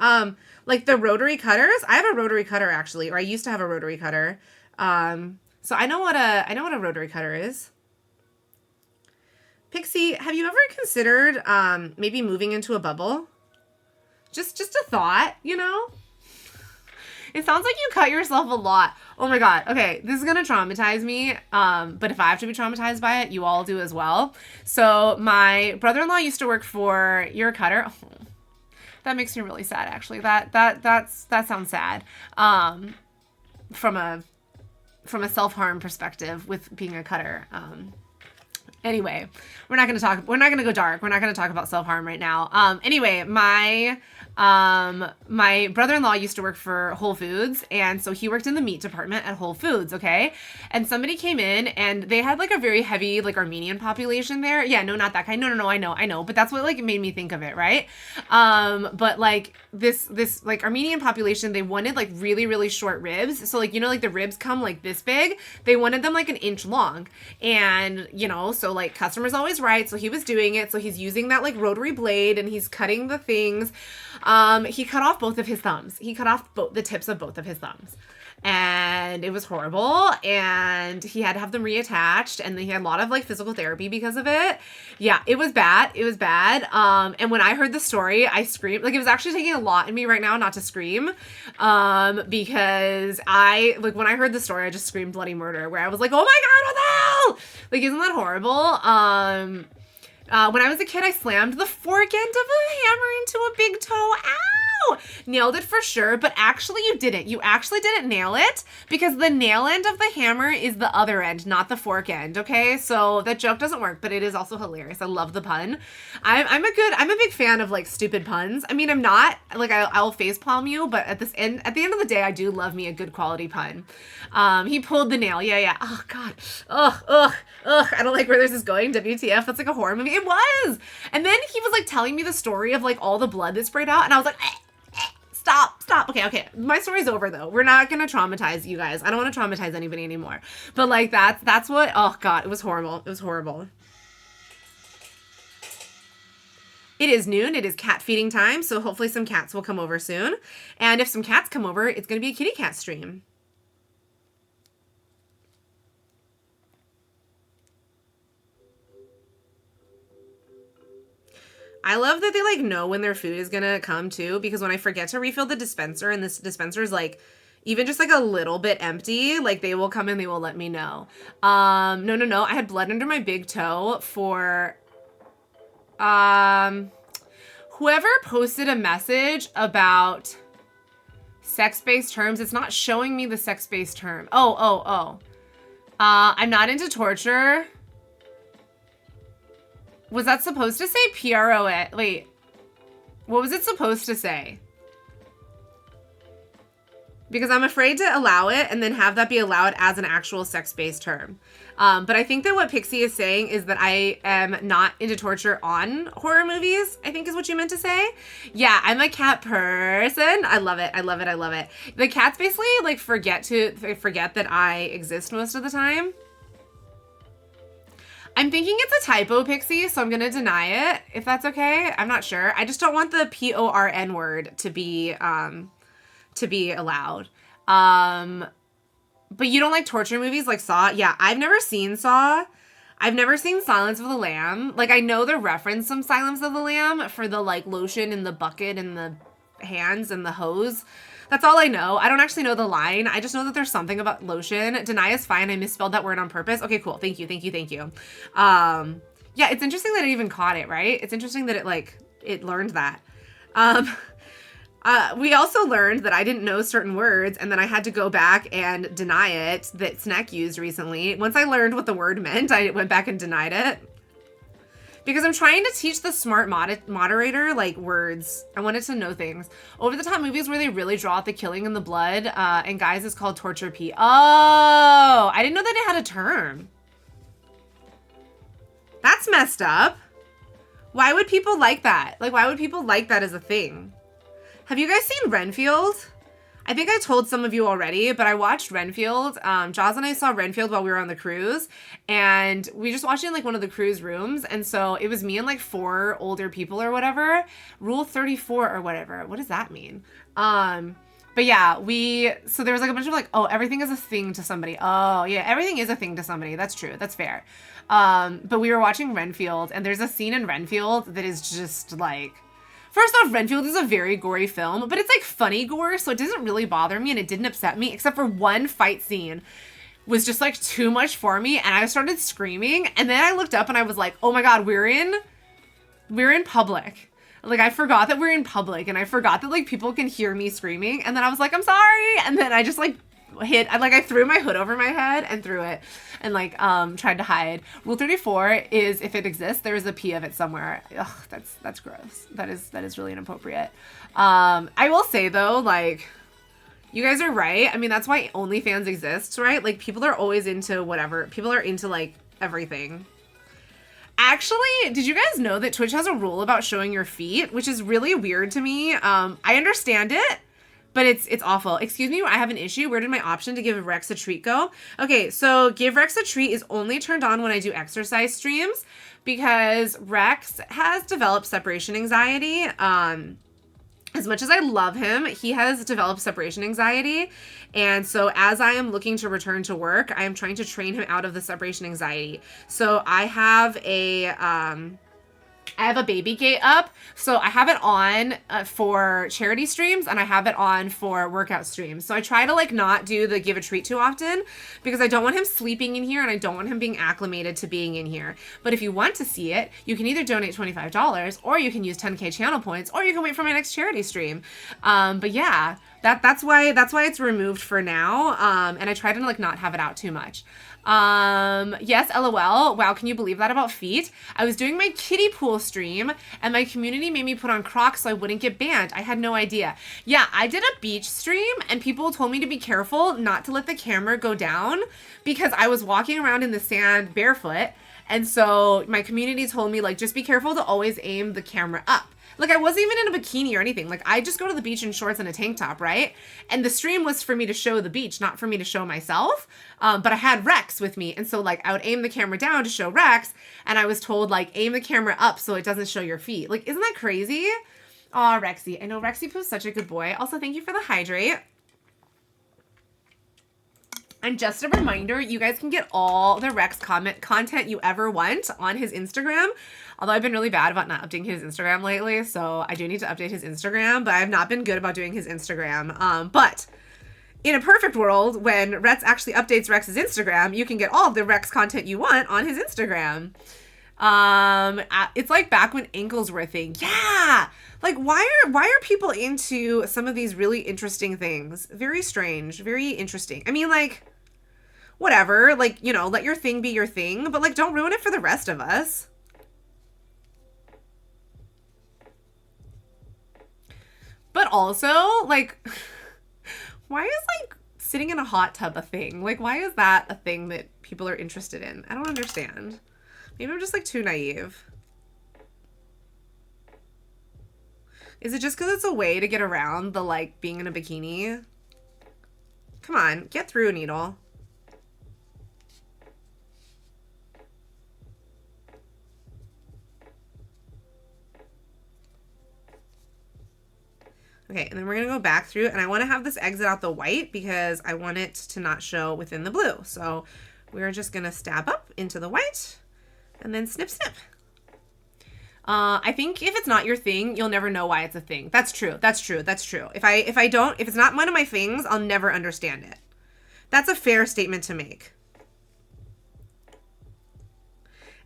Like the rotary cutters. I have a rotary cutter actually, or I used to have a rotary cutter. So I know what a rotary cutter is. Pixie, have you ever considered maybe moving into a bubble? Just a thought, you know? It sounds like you cut yourself a lot. Oh my God. Okay, this is gonna traumatize me. But if I have to be traumatized by it, you all do as well. So my brother-in-law used to work for your cutter. Oh, that makes me really sad, actually. That sounds sad. From a self-harm perspective with being a cutter. Anyway, we're not gonna go dark. We're not gonna talk about self-harm right now. Anyway, my brother-in-law used to work for Whole Foods, and so he worked in the meat department at Whole Foods, okay? And somebody came in, and they had, like, a very heavy, like, Armenian population there. Yeah, no, not that kind. No, I know. But that's what, like, made me think of it, right? But, like, this, like, Armenian population, they wanted, like, really, really short ribs. So, like, you know, like, the ribs come, like, this big. They wanted them, like, an inch long. And, you know, so, like, customer's always right. So he was doing it. So he's using that, like, rotary blade, and he's cutting the things. He cut off both of his thumbs. He cut off the tips of both of his thumbs. And it was horrible. And he had to have them reattached. And then he had a lot of like physical therapy because of it. Yeah, it was bad. It was bad. And when I heard the story, I screamed. Like, it was actually taking a lot in me right now not to scream. Because when I heard the story, I just screamed bloody murder, where I was like, oh my God, what the hell? Like, isn't that horrible? When I was a kid, I slammed the fork end of a hammer into a big toe. Ow! Nailed it for sure, but actually you didn't. You actually didn't nail it because the nail end of the hammer is the other end, not the fork end, okay? So that joke doesn't work, but it is also hilarious. I love the pun. I'm a big fan of like stupid puns. I mean, I'm not, like I'll facepalm you, but at the end of the day, I do love me a good quality pun. He pulled the nail. Yeah. Oh God. Ugh. I don't like where this is going. WTF. That's like a horror movie. It was. And then he was like telling me the story of like all the blood that sprayed out. And I was like, stop. Okay. My story's over though. We're not going to traumatize you guys. I don't want to traumatize anybody anymore. But like that's what, oh God, it was horrible. It was horrible. It is noon. It is cat feeding time. So hopefully some cats will come over soon. And if some cats come over, it's going to be a kitty cat stream. I love that they like know when their food is gonna come too, because when I forget to refill the dispenser and this dispenser is like even just like a little bit empty, like they will come and they will let me know. No. I had blood under my big toe for Whoever posted a message about sex-based terms, it's not showing me the sex-based term. I'm not into torture. Was that supposed to say PROA? Wait, what was it supposed to say? Because I'm afraid to allow it and then have that be allowed as an actual sex-based term. But I think that what Pixie is saying is that I am not into torture on horror movies, I think is what you meant to say. Yeah, I'm a cat person. I love it. I love it. I love it. The cats basically like forget that I exist most of the time. I'm thinking it's a typo, Pixie, so I'm going to deny it, if that's okay. I'm not sure. I just don't want the PORN word to be allowed. But you don't like torture movies like Saw? Yeah, I've never seen Saw. I've never seen Silence of the Lamb. Like, I know the reference from Silence of the Lamb for the, like, lotion in the bucket and the hands and the hose. That's all I know. I don't actually know the line. I just know that there's something about lotion. Deny is fine. I misspelled that word on purpose. Okay, cool. Thank you. Thank you. Thank you. Yeah, it's interesting that it even caught it, right? It's interesting that it learned that. We also learned that I didn't know certain words, and then I had to go back and deny it that Snack used recently. Once I learned what the word meant, I went back and denied it. Because I'm trying to teach the smart moderator, like, words. I wanted to know things. Over-the-top movies where they really draw out the killing and the blood, and guys, is called torture P. Oh, I didn't know that it had a term. That's messed up. Why would people like that? Like, why would people like that as a thing? Have you guys seen Renfield? I think I told some of you already, but I watched Renfield. Jaws and I saw Renfield while we were on the cruise, and we just watched it in like one of the cruise rooms. And so it was me and like 4 older people or whatever. Rule 34 or whatever. What does that mean? But yeah, so there was like a bunch of like, oh, everything is a thing to somebody. Oh yeah, everything is a thing to somebody. That's true. That's fair. But we were watching Renfield, and there's a scene in Renfield that is just like, first off, Renfield is a very gory film, but it's like funny gore, so it doesn't really bother me and it didn't upset me, except for one fight scene was just like too much for me, and I started screaming, and then I looked up and I was like, oh my god, we're in public. Like, I forgot that we're in public, and I forgot that like people can hear me screaming, and then I was like, I'm sorry, and then I just like I threw my hood over my head and threw it and like tried to hide. Rule 34 is if it exists, there is a P of it somewhere. Ugh, that's gross. That is really inappropriate. I will say though, like, you guys are right. I mean, that's why OnlyFans exists, right? Like, people are always into whatever. People are into like everything. Actually, did you guys know that Twitch has a rule about showing your feet, which is really weird to me? I understand it, but it's awful. Excuse me, I have an issue. Where did my option to give Rex a treat go? Okay, so give Rex a treat is only turned on when I do exercise streams, because Rex has developed separation anxiety. As much as I love him, he has developed separation anxiety. And so as I am looking to return to work, I am trying to train him out of the separation anxiety. So I have a baby gate up. So I have it on for charity streams, and I have it on for workout streams. So I try to like not do the give a treat too often, because I don't want him sleeping in here and I don't want him being acclimated to being in here. But if you want to see it, you can either donate $25 or you can use 10K channel points, or you can wait for my next charity stream. But yeah, that's why it's removed for now. And I try to like not have it out too much. Yes, LOL. Wow, can you believe that about feet? I was doing my kiddie pool stream and my community made me put on Crocs so I wouldn't get banned. I had no idea. Yeah, I did a beach stream and people told me to be careful not to let the camera go down because I was walking around in the sand barefoot. And so my community told me, like, just be careful to always aim the camera up. Like, I wasn't even in a bikini or anything. Like, I just go to the beach in shorts and a tank top, right? And the stream was for me to show the beach, not for me to show myself. But I had Rex with me. And so, like, I would aim the camera down to show Rex. And I was told, like, aim the camera up so it doesn't show your feet. Like, isn't that crazy? Aw, Rexy. I know Rexy Poo's such a good boy. Also, thank you for the hydrate. And just a reminder, you guys can get all the Rex content you ever want on his Instagram. Although I've been really bad about not updating his Instagram lately, so I do need to update his Instagram, but I have not been good about doing his Instagram. But in a perfect world, when Rex actually updates Rex's Instagram, you can get all of the Rex content you want on his Instagram. It's like back when ankles were a thing. Yeah. Like why are people into some of these really interesting things? Very strange, very interesting. I mean, like, whatever, like, you know, let your thing be your thing, but like don't ruin it for the rest of us. But also, like, why is like sitting in a hot tub a thing? Like, why is that a thing that people are interested in? I don't understand. Maybe I'm just like too naive. Is it just because it's a way to get around the like being in a bikini? Come on, get through, needle. Okay, and then we're gonna go back through, and I want to have this exit out the white because I want it to not show within the blue. So we're just gonna stab up into the white and then snip snip. I think if it's not your thing, you'll never know why it's a thing. That's true. That's true. That's true. If it's not one of my things, I'll never understand it. That's a fair statement to make.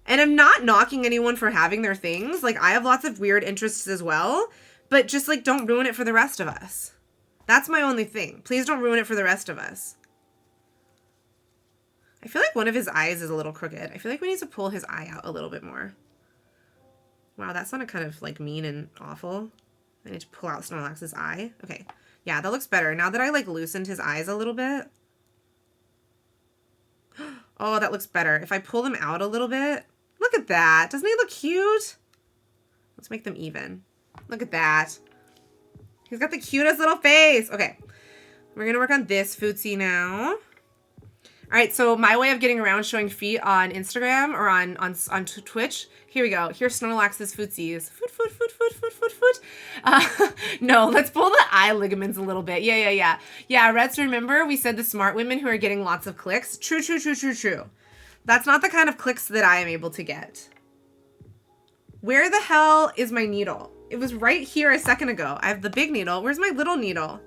And I'm not knocking anyone for having their things. Like, I have lots of weird interests as well, but just like don't ruin it for the rest of us. That's my only thing. Please don't ruin it for the rest of us. I feel like one of his eyes is a little crooked. I feel like we need to pull his eye out a little bit more. Wow, that sounded kind of like mean and awful. I need to pull out Snorlax's eye. Okay. Yeah, that looks better. Now that I like loosened his eyes a little bit. Oh, that looks better. If I pull them out a little bit. Look at that. Doesn't he look cute? Let's make them even. Look at that. He's got the cutest little face. Okay. We're going to work on this footsie now. All right, so my way of getting around showing feet on Instagram or on Twitch. Here we go. Here's Snorlax's footsies. Foot. No, let's pull the eye ligaments a little bit. Yeah, Reds, remember we said the smart women who are getting lots of clicks? True. That's not the kind of clicks that I am able to get. Where the hell is my needle? It was right here a second ago. I have the big needle. Where's my little needle?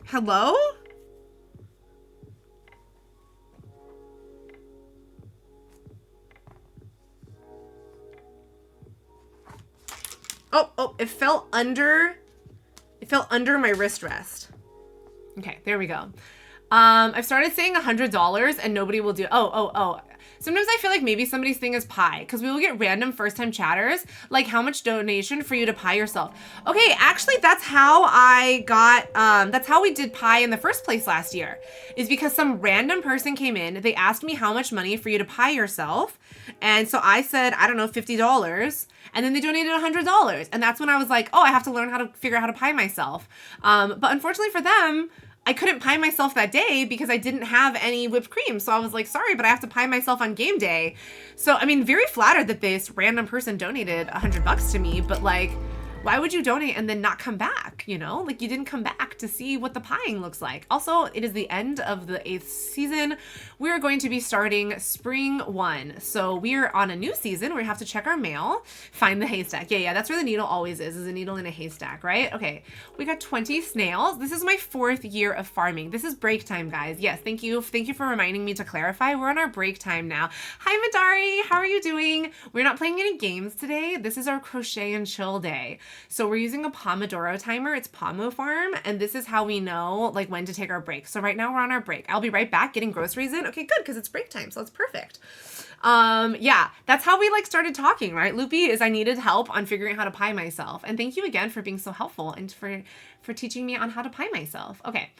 Hello? Oh, it fell under my wrist rest. Okay, there we go. I've started saying $100 and nobody will do. Oh. Sometimes I feel like maybe somebody's thing is pie because we will get random first time chatters like how much donation for you to pie yourself. Okay, actually that's how I got, that's how we did pie in the first place last year is because some random person came in. They asked me how much money for you to pie yourself. And so I said, I don't know, $50. And then they donated $100. And that's when I was like, oh, I have to learn how to figure out how to pie myself. But unfortunately for them, I couldn't pie myself that day because I didn't have any whipped cream. So I was like, sorry, but I have to pie myself on game day. So, I mean, very flattered that this random person donated $100 to me, but like, why would you donate and then not come back? You know, like you didn't come back to see what the pieing looks like. Also, it is the end of the 8th season. We're going to be starting spring 1. So we're on a new season where we have to check our mail, find the haystack. Yeah, that's where the needle always is a needle in a haystack, right? Okay, we got 20 snails. This is my 4th year of farming. This is break time, guys. Yes, thank you for reminding me to clarify. We're on our break time now. Hi, Madari, how are you doing? We're not playing any games today. This is our crochet and chill day. So we're using a Pomodoro timer. It's Pomo Farm. And this is how we know like when to take our break. So right now we're on our break. I'll be right back getting groceries in. Okay, good, because it's break time. So that's perfect. Yeah, that's how we like started talking, right? Loopy is I needed help on figuring out how to pie myself. And thank you again for being so helpful and for teaching me on how to pie myself. Okay.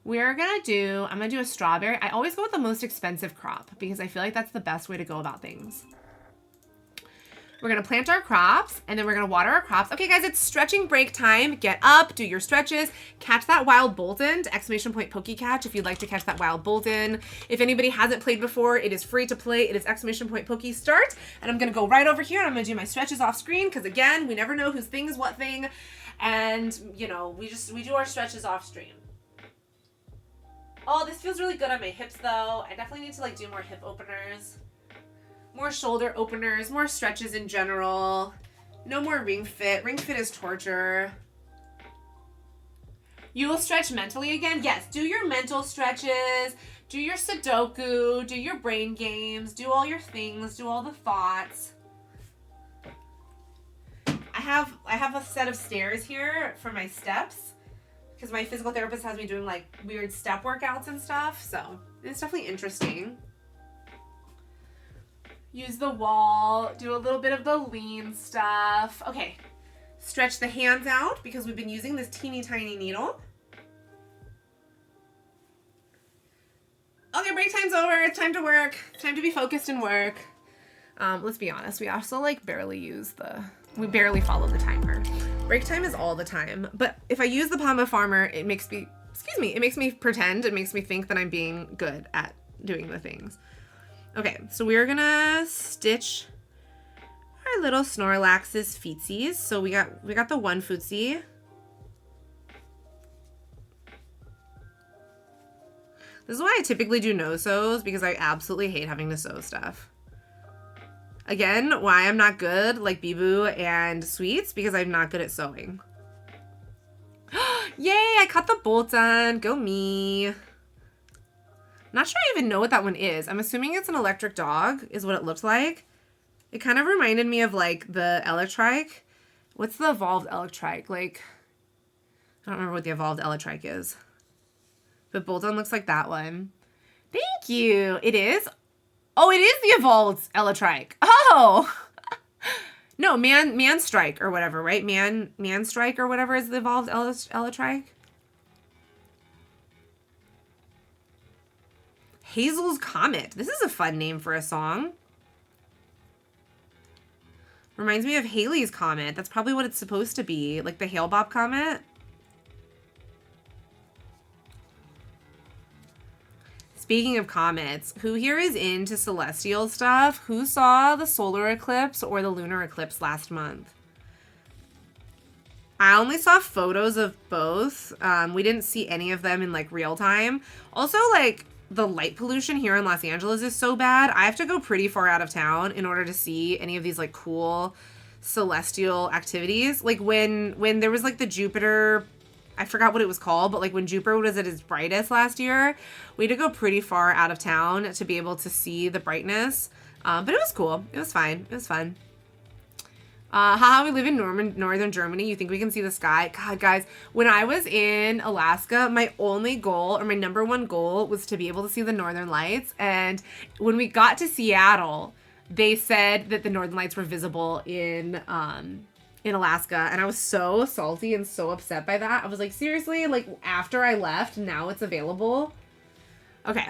I'm going to do a strawberry. I always go with the most expensive crop because I feel like that's the best way to go about things. We're going to plant our crops and then we're going to water our crops. Okay, guys, it's stretching break time. Get up, do your stretches, catch that wild Bolton, exclamation point Poke Catch if you'd like to catch that wild Bolton. If anybody hasn't played before, it is free to play. It is exclamation point Poke Start. And I'm going to go right over here and I'm going to do my stretches off screen because again, we never know whose thing is what thing. And you know, we do our stretches off stream. Oh, this feels really good on my hips though. I definitely need to like do more hip openers. More shoulder openers, more stretches in general. No more ring fit. Ring fit is torture. You will stretch mentally again? Yes, do your mental stretches. Do your Sudoku, do your brain games, do all your things, do all the thoughts. I have a set of stairs here for my steps because my physical therapist has me doing like weird step workouts and stuff. So it's definitely interesting. Use the wall, do a little bit of the lean stuff. Okay, stretch the hands out because we've been using this teeny tiny needle. Okay, break time's over. It's time to work. Time to be focused and work. Let's be honest. We also like we barely follow the timer. Break time is all the time. But if I use the Pamba Farmer, it makes me pretend. It makes me think that I'm being good at doing the things. Okay, so we're gonna stitch our little Snorlax's feetsies. So we got the one footsie. This is why I typically do no sews, because I absolutely hate having to sew stuff. Again, why I'm not good like Bibu and Sweets, because I'm not good at sewing. Yay, I caught the bolt on. Go me. Not sure I even know what that one is. I'm assuming it's an electric dog is what it looked like. It kind of reminded me of like the Electrike. What's the evolved Electrike? Like, I don't remember what the evolved Electrike is. But Bolton looks like that one. Thank you. It is? Oh, it is the evolved Electrike. Oh! No, Man Strike or whatever, right? Man Strike or whatever is the evolved Electrike. Hazel's Comet. This is a fun name for a song. Reminds me of Haley's Comet. That's probably what it's supposed to be. Like the Hale-Bopp Comet. Speaking of comets, who here is into celestial stuff? Who saw the solar eclipse or the lunar eclipse last month? I only saw photos of both. We didn't see any of them in like real time. Also, like, the light pollution here in Los Angeles is so bad. I have to go pretty far out of town in order to see any of these like cool celestial activities. Like when there was like the Jupiter, I forgot what it was called, but like when Jupiter was at its brightest last year, we had to go pretty far out of town to be able to see the brightness. But it was cool. It was fine. It was fun. Haha, we live in northern Germany. You think we can see the sky? God, guys, when I was in Alaska, my only goal, or my number one goal, was to be able to see the northern lights. And when we got to Seattle, they said that the northern lights were visible in Alaska. And I was so salty and so upset by that. I was like, seriously? Like, after I left, now it's available? Okay,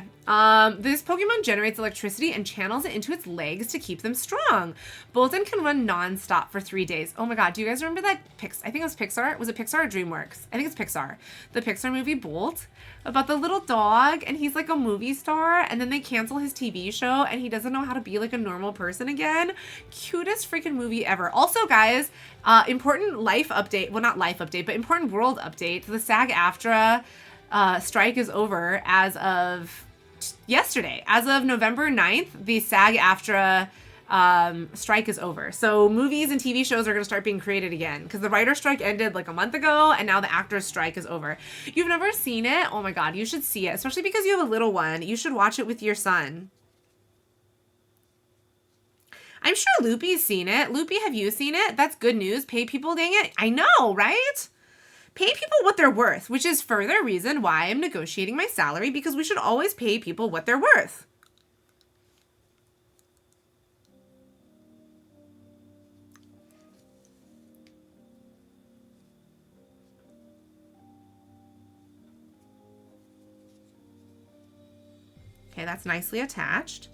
this Pokemon generates electricity and channels it into its legs to keep them strong. Bolton can run non-stop for 3 days. Oh my god, do you guys remember that I think it was Pixar? Was it Pixar or DreamWorks? I think it's Pixar. The Pixar movie Bolt, about the little dog, and he's like a movie star, and then they cancel his TV show, and he doesn't know how to be like a normal person again. Cutest freaking movie ever. Also, guys, important life update, well, not life update, but important world update. The SAG-AFTRA strike is over as of yesterday. As of November 9th, the SAG-AFTRA strike is over. So movies and TV shows are going to start being created again because the writer's strike ended like a month ago and now the actor's strike is over. You've never seen it? Oh my god, you should see it, especially because you have a little one. You should watch it with your son. I'm sure Loopy's seen it. Loopy, have you seen it? That's good news. Pay people, dang it. I know, right? Pay people what they're worth, which is further reason why I'm negotiating my salary, because we should always pay people what they're worth. Okay, that's nicely attached.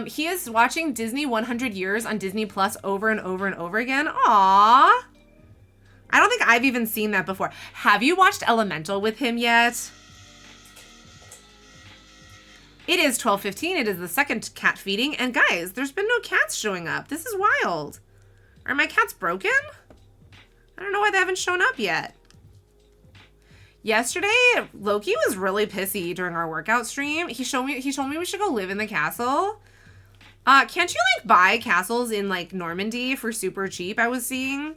He is watching Disney 100 Years on Disney Plus over and over and over again. Aww. I don't think I've even seen that before. Have you watched Elemental with him yet? It is 12:15. It is the second cat feeding. And guys, there's been no cats showing up. This is wild. Are my cats broken? I don't know why they haven't shown up yet. Yesterday, Loki was really pissy during our workout stream. He told me we should go live in the castle. Can't you like buy castles in like Normandy for super cheap, I was seeing?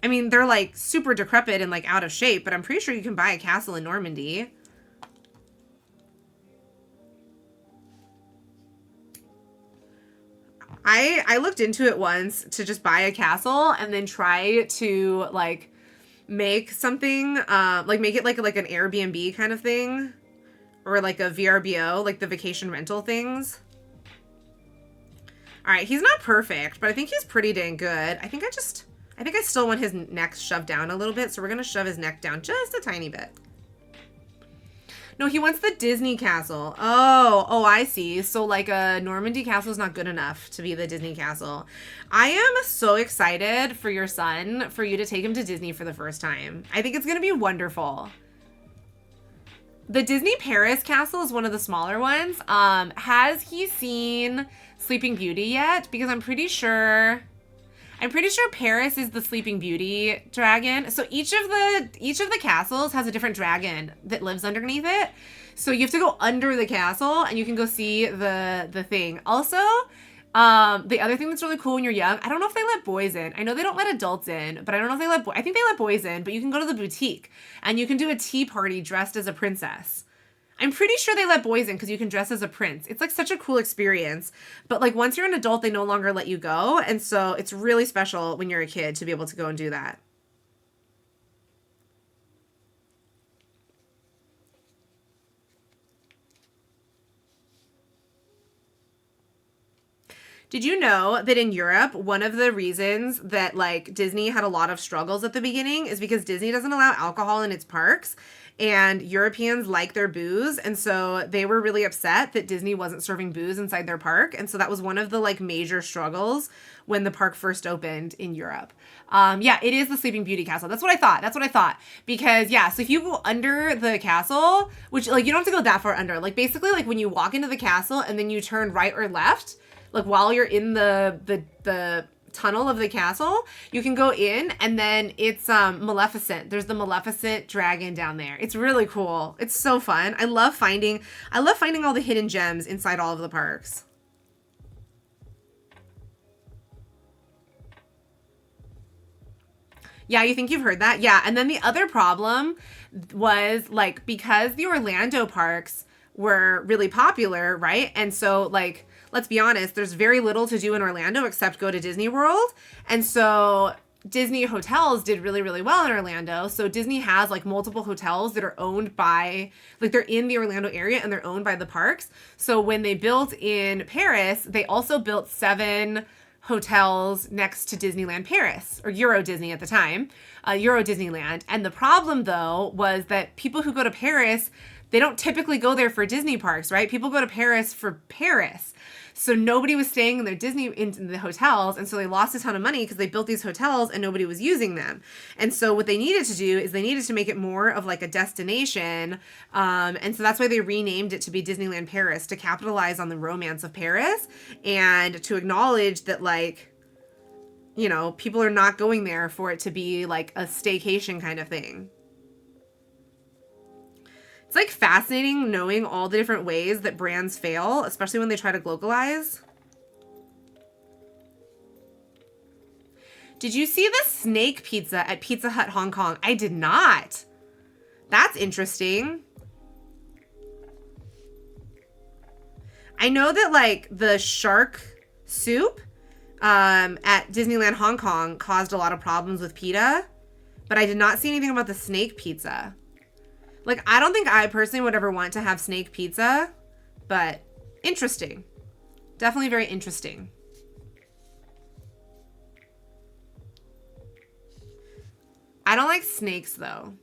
I mean, they're like super decrepit and like out of shape, but I'm pretty sure you can buy a castle in Normandy. I looked into it once to just buy a castle and then try to like make something, like make it like an Airbnb kind of thing, or like a VRBO, like the vacation rental things. All right, he's not perfect, but I think he's pretty dang good. I think I still want his neck shoved down a little bit, so we're gonna shove his neck down just a tiny bit. No, he wants the Disney castle. Oh, I see. So like a Normandy castle is not good enough to be the Disney castle. I am so excited for your son, for you to take him to Disney for the first time. I think it's gonna be wonderful. The Disney Paris castle is one of the smaller ones. Has he seen Sleeping Beauty yet? Because I'm pretty sure Paris is the Sleeping Beauty dragon. So each of the castles has a different dragon that lives underneath it. So you have to go under the castle and you can go see the thing. Also, the other thing that's really cool when you're young, I don't know if they let boys in. I know they don't let adults in, but I don't know if they let I think they let boys in, but you can go to the boutique and you can do a tea party dressed as a princess. I'm pretty sure they let boys in because you can dress as a prince. It's like such a cool experience. But like once you're an adult, they no longer let you go. And so it's really special when you're a kid to be able to go and do that. Did you know that in Europe, one of the reasons that like Disney had a lot of struggles at the beginning is because Disney doesn't allow alcohol in its parks, and Europeans like their booze, and so they were really upset that Disney wasn't serving booze inside their park, and so that was one of the like major struggles when the park first opened in Europe. Yeah, it is the Sleeping Beauty castle. That's what I thought. Because yeah, so if you go under the castle, which like you don't have to go that far under, like basically like when you walk into the castle and then you turn right or left, like while you're in the tunnel of the castle, you can go in and then it's Maleficent. There's the Maleficent dragon down there. It's really cool. It's so fun. I love finding all the hidden gems inside all of the parks. Yeah, you think you've heard that? Yeah, and then the other problem was like because the Orlando parks were really popular, right? And so like let's be honest, there's very little to do in Orlando except go to Disney World. And so Disney hotels did really, really well in Orlando. So Disney has like multiple hotels that are owned by, like they're in the Orlando area and they're owned by the parks. So when they built in Paris, they also built 7 hotels next to Disneyland Paris, or Euro Disney at the time, Euro Disneyland. And the problem though was that people who go to Paris, they don't typically go there for Disney parks, right? People go to Paris for Paris. So nobody was staying in their in the hotels, and so they lost a ton of money because they built these hotels and nobody was using them. And so what they needed to do is they needed to make it more of like a destination, and so that's why they renamed it to be Disneyland Paris, to capitalize on the romance of Paris and to acknowledge that like, you know, people are not going there for it to be like a staycation kind of thing. It's like fascinating knowing all the different ways that brands fail, especially when they try to globalize. Did you see the snake pizza at Pizza Hut Hong Kong? I did not. That's interesting. I know that like the shark soup at Disneyland Hong Kong caused a lot of problems with PETA, but I did not see anything about the snake pizza. Like, I don't think I personally would ever want to have snake pizza, but interesting. Definitely very interesting. I don't like snakes, though.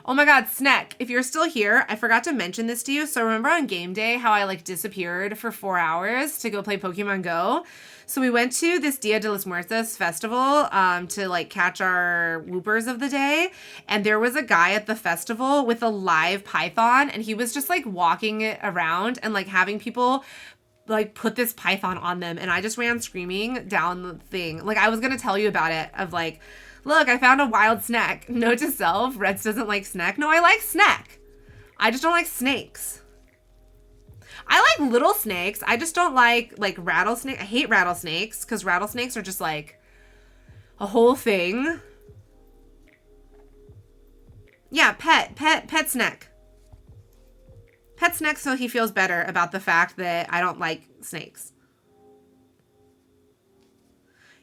Oh my God, Sneck, if you're still here, I forgot to mention this to you. So remember on game day how I like disappeared for 4 hours to go play Pokemon Go? So we went to this Dia de los Muertos festival to like catch our whoopers of the day. And there was a guy at the festival with a live python, and he was just like walking it around and like having people like put this python on them. And I just ran screaming down the thing. Like I was going to tell you about it of like, look, I found a wild snack. Note to self, Reds doesn't like snack. No, I like snack. I just don't like snakes. I like little snakes. I just don't like rattlesnake. I hate rattlesnakes because rattlesnakes are just like a whole thing. Yeah, pet Snack. Pet Snack so he feels better about the fact that I don't like snakes.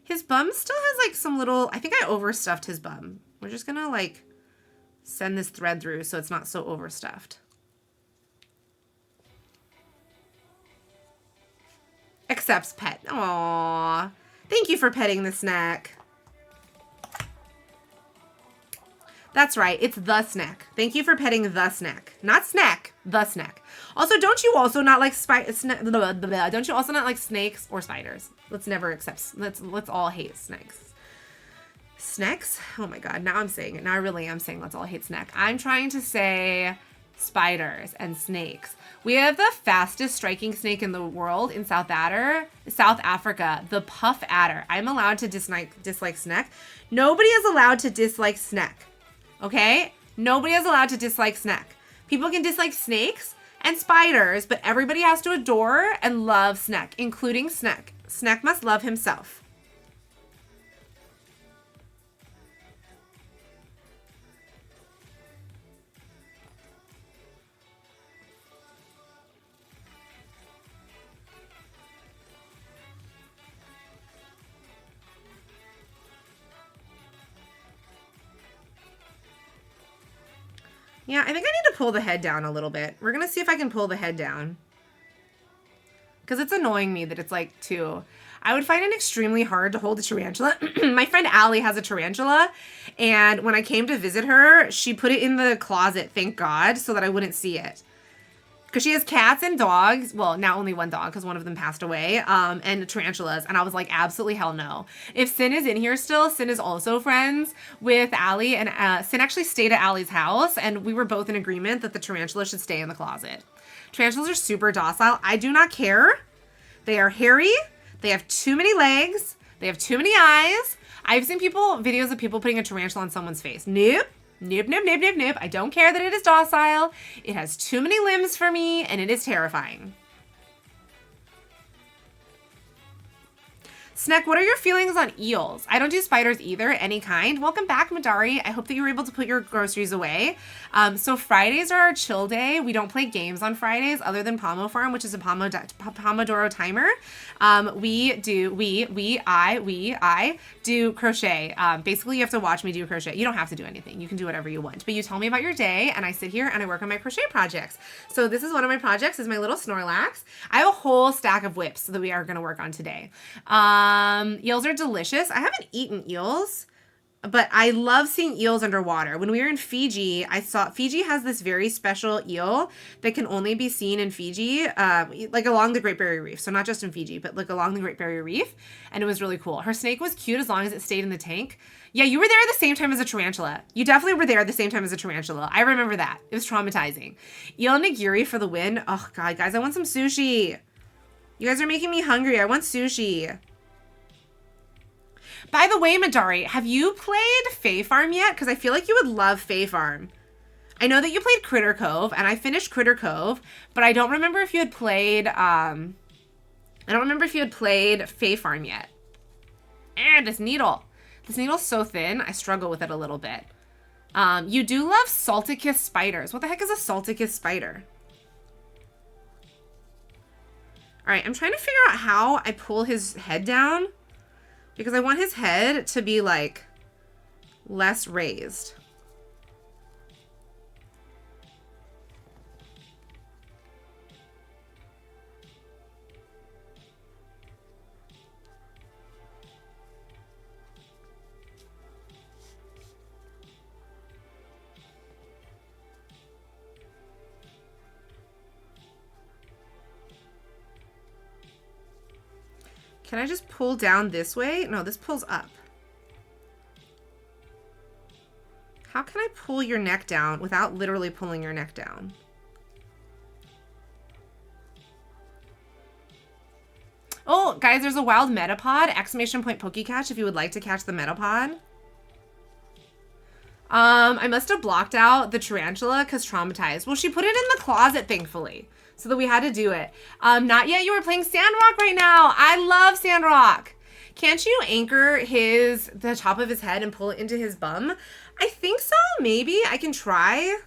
His bum still has like some little, I think I overstuffed his bum. We're just gonna like send this thread through so it's not so overstuffed. Accepts pet. Aww. Thank you for petting the snack. That's right. It's the snack. Thank you for petting the snack. Not snack, the snack. Also, don't you also not like don't you also not like snakes or spiders? Let's never accept. Let's all hate snakes. Snakes? Oh my god. Now I'm saying it. Now I really am saying let's all hate snack. I'm trying to say spiders and snakes. We have the fastest striking snake in the world in South Africa, the puff adder. I'm allowed to dislike snack. Nobody is allowed to dislike snack. Okay? Nobody is allowed to dislike snack. People can dislike snakes and spiders, but everybody has to adore and love snack, including snack. Snack must love himself. Yeah, I think I need to pull the head down a little bit. We're going to see if I can pull the head down. Because it's annoying me that it's like two. I would find it extremely hard to hold a tarantula. My friend Allie has a tarantula. And when I came to visit her, she put it in the closet, thank God, so that I wouldn't see it. Because she has cats and dogs. Well, now only one dog because one of them passed away. And tarantulas. And I was like, absolutely hell no. If Sin is in here still, Sin is also friends with Allie. And Sin actually stayed at Allie's house. And we were both in agreement that the tarantula should stay in the closet. Tarantulas are super docile. I do not care. They are hairy. They have too many legs. They have too many eyes. I've seen videos of people putting a tarantula on someone's face. Nope. Nope, nope, nope, nope, nope. I don't care that it is docile. It has too many limbs for me, and it is terrifying. Snack, what are your feelings on eels? I don't do spiders either, any kind. Welcome back, Madari. I hope that you were able to put your groceries away. So Fridays are our chill day. We don't play games on Fridays other than Pomo Farm, which is a Pomodoro timer. I do crochet. Basically, you have to watch me do crochet. You don't have to do anything. You can do whatever you want. But you tell me about your day, and I sit here and I work on my crochet projects. So this is one of my projects, is my little Snorlax. I have a whole stack of whips that we are going to work on today. Eels are delicious. I haven't eaten eels, but I love seeing eels underwater. When we were in Fiji, Fiji has this very special eel that can only be seen in Fiji, like along the Great Barrier Reef. So not just in Fiji, but like along the Great Barrier Reef. And it was really cool. Her snake was cute as long as it stayed in the tank. Yeah, you were there at the same time as a tarantula. You definitely were there at the same time as a tarantula. I remember that. It was traumatizing. Eel nigiri for the win. Oh God, guys, I want some sushi. You guys are making me hungry. I want sushi. By the way, Madari, have you played Fae Farm yet? Because I feel like you would love Fae Farm. I know that you played Critter Cove, and I finished Critter Cove, but I don't remember if you had played, Fae Farm yet. This needle. This needle's so thin, I struggle with it a little bit. You do love Salticus spiders. What the heck is a Salticus spider? All right, I'm trying to figure out how I pull his head down, because I want his head to be like less raised. Can I just pull down this way? No, this pulls up. How can I pull your neck down without literally pulling your neck down? Oh, guys, there's a wild metapod! Exclamation point Pokecatch if you would like to catch the metapod. I must have blocked out the tarantula because traumatized. Well, she put it in the closet, thankfully, so that we had to do it. Not yet. You were playing Sandrock right now. I love Sandrock. Can't you anchor the top of his head and pull it into his bum? I think so, maybe. I can try.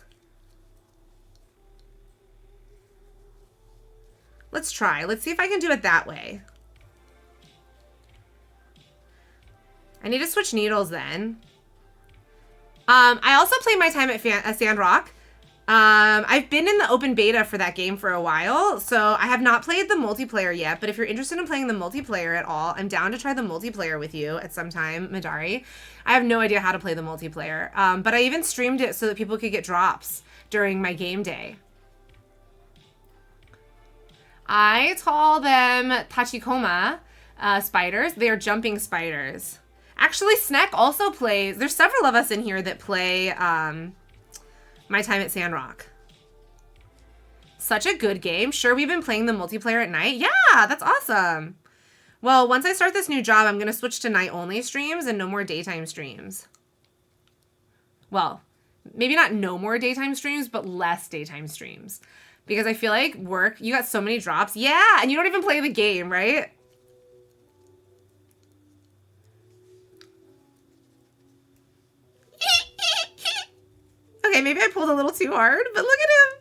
Let's try. Let's see if I can do it that way. I need to switch needles then. I also play my time at Sandrock. I've been in the open beta for that game for a while, so I have not played the multiplayer yet, but if you're interested in playing the multiplayer at all, I'm down to try the multiplayer with you at some time, Midari. I have no idea how to play the multiplayer, but I even streamed it so that people could get drops during my game day. I call them Tachikoma spiders. They are jumping spiders. Actually, Sneck also plays. There's several of us in here that play my time at Sandrock. Such a good game. Sure, we've been playing the multiplayer at night. Yeah, that's awesome. Well, once I start this new job, I'm going to switch to night-only streams and no more daytime streams. Well, maybe not no more daytime streams, but less daytime streams. Because I feel like work, you got so many drops. Yeah, and you don't even play the game, right? Okay, maybe I pulled a little too hard, but look at him.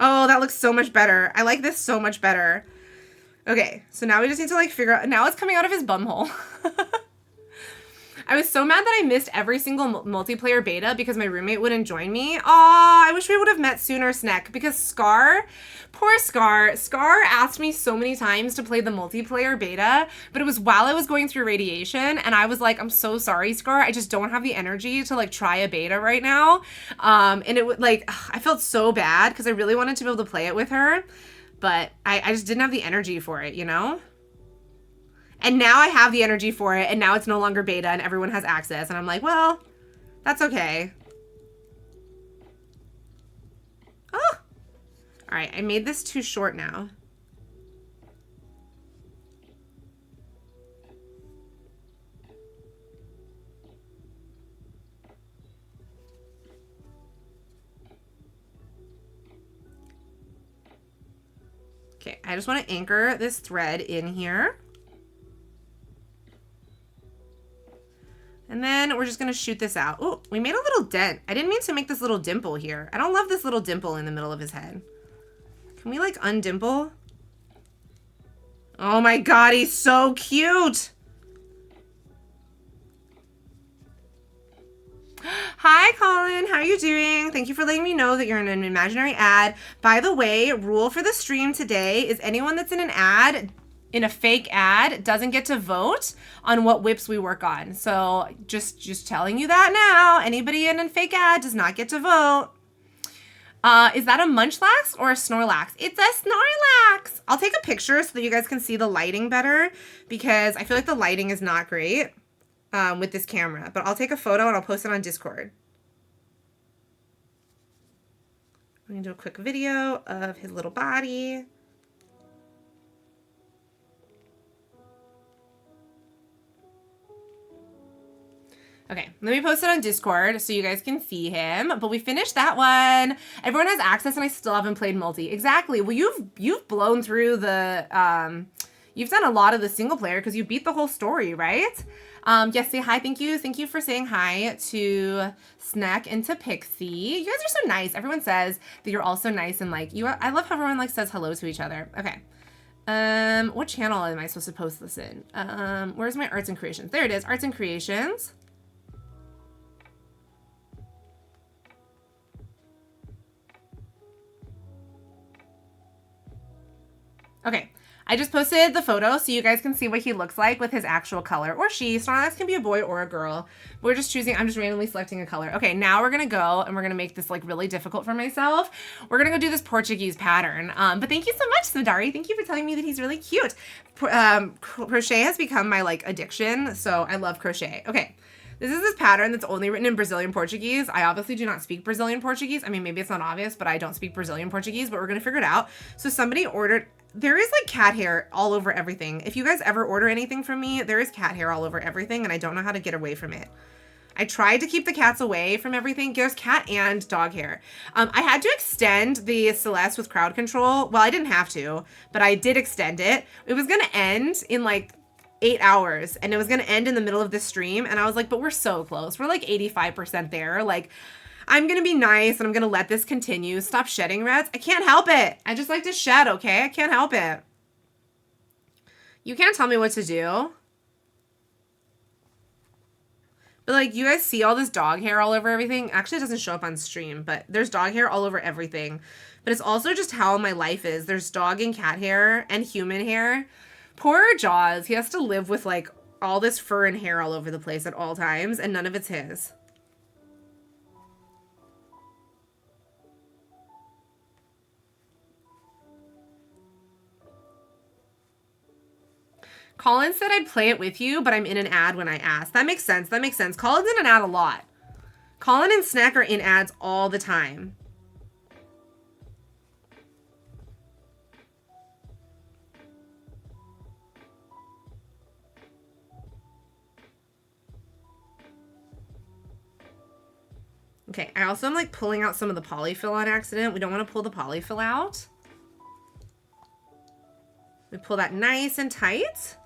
Oh, that looks so much better. I like this so much better. Okay, so now we just need to like figure out, now it's coming out of his bumhole. I was so mad that I missed every single multiplayer beta because my roommate wouldn't join me. Aw, I wish we would have met sooner, Sneck, because Scar, poor Scar. Scar asked me so many times to play the multiplayer beta, but it was while I was going through radiation, and I was like, I'm so sorry, Scar. I just don't have the energy to like try a beta right now. And it would like, I felt so bad because I really wanted to be able to play it with her, but I just didn't have the energy for it, you know? And now I have the energy for it, and now it's no longer beta, and everyone has access. And I'm like, well, that's okay. Oh! All right, I made this too short now. Okay, I just want to anchor this thread in here. And then we're just going to shoot this out. Oh, we made a little dent. I didn't mean to make this little dimple here. I don't love this little dimple in the middle of his head. Can we like undimple? Oh my God, he's so cute. Hi, Colin. How are you doing? Thank you for letting me know that you're in an imaginary ad. By the way, rule for the stream today is anyone that's in an ad, in a fake ad, doesn't get to vote on what whips we work on. So just telling you that now. Anybody in a fake ad does not get to vote. Is that a Munchlax or a Snorlax? It's a Snorlax. I'll take a picture so that you guys can see the lighting better, because I feel like the lighting is not great with this camera. But I'll take a photo and I'll post it on Discord. I'm gonna do a quick video of his little body. Okay, let me post it on Discord so you guys can see him. But we finished that one. Everyone has access, and I still haven't played multi. Exactly. Well, you've blown through the you've done a lot of the single player because you beat the whole story, right? Yes, say hi. Thank you. Thank you for saying hi to Snack and to Pixie. You guys are so nice. Everyone says that you're all so nice, and like you are. I love how everyone like says hello to each other. Okay. What channel am I supposed to post this in? Where's my arts and creations? There it is. Arts and creations. Okay, I just posted the photo so you guys can see what he looks like with his actual color, or she. Snorlax can be a boy or a girl. We're just choosing, I'm just randomly selecting a color. Okay, now we're gonna go and we're gonna make this like really difficult for myself. We're gonna go do this Portuguese pattern. But thank you so much, Smadari. Thank you for telling me that he's really cute. Crochet has become my like addiction, so I love crochet. Okay. This is this pattern that's only written in Brazilian Portuguese. I obviously do not speak Brazilian Portuguese. I mean, maybe it's not obvious, but I don't speak Brazilian Portuguese, but we're gonna figure it out. So somebody ordered, there is like cat hair all over everything. If you guys ever order anything from me, there is cat hair all over everything, and I don't know how to get away from it. I tried to keep the cats away from everything. There's cat and dog hair. I had to extend the Celeste with crowd control. Well, I didn't have to, but I did extend it. It was gonna end in like 8 hours and it was going to end in the middle of the stream. And I was like, but we're so close. We're like 85% there. Like, I'm going to be nice and I'm going to let this continue. Stop shedding, Reds. I can't help it. I just like to shed, okay? I can't help it. You can't tell me what to do. But like, you guys see all this dog hair all over everything? Actually, it doesn't show up on stream, but there's dog hair all over everything. But it's also just how my life is. There's dog and cat hair and human hair. Poor Jaws. He has to live with like all this fur and hair all over the place at all times, and none of it's his. Colin said I'd play it with you, but I'm in an ad when I asked. That makes sense. That makes sense. Colin's in an ad a lot. Colin and Snack are in ads all the time. Okay, I also am like pulling out some of the polyfill on accident. We don't want to pull the polyfill out. We pull that nice and tight.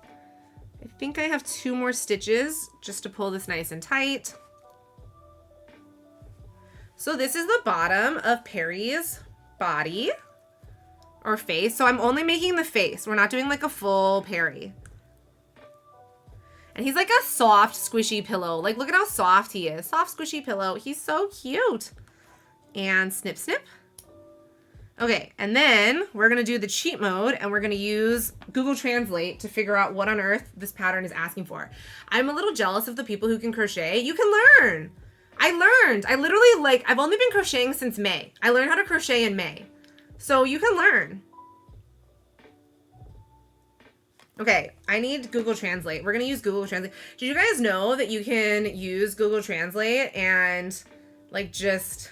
I think I have 2 more stitches just to pull this nice and tight. So this is the bottom of Perry's body or face. So I'm only making the face. We're not doing like a full Perry. And he's like a soft, squishy pillow. Like, look at how soft he is. Soft, squishy pillow. He's so cute. And snip, snip. Okay, and then we're going to do the cheat mode, and we're going to use Google Translate to figure out what on earth this pattern is asking for. I'm a little jealous of the people who can crochet. You can learn. I learned. I literally, like, I've only been crocheting since May. I learned how to crochet in May. So you can learn. Okay, I need Google Translate. We're going to use Google Translate. Did you guys know that you can use Google Translate and, like, just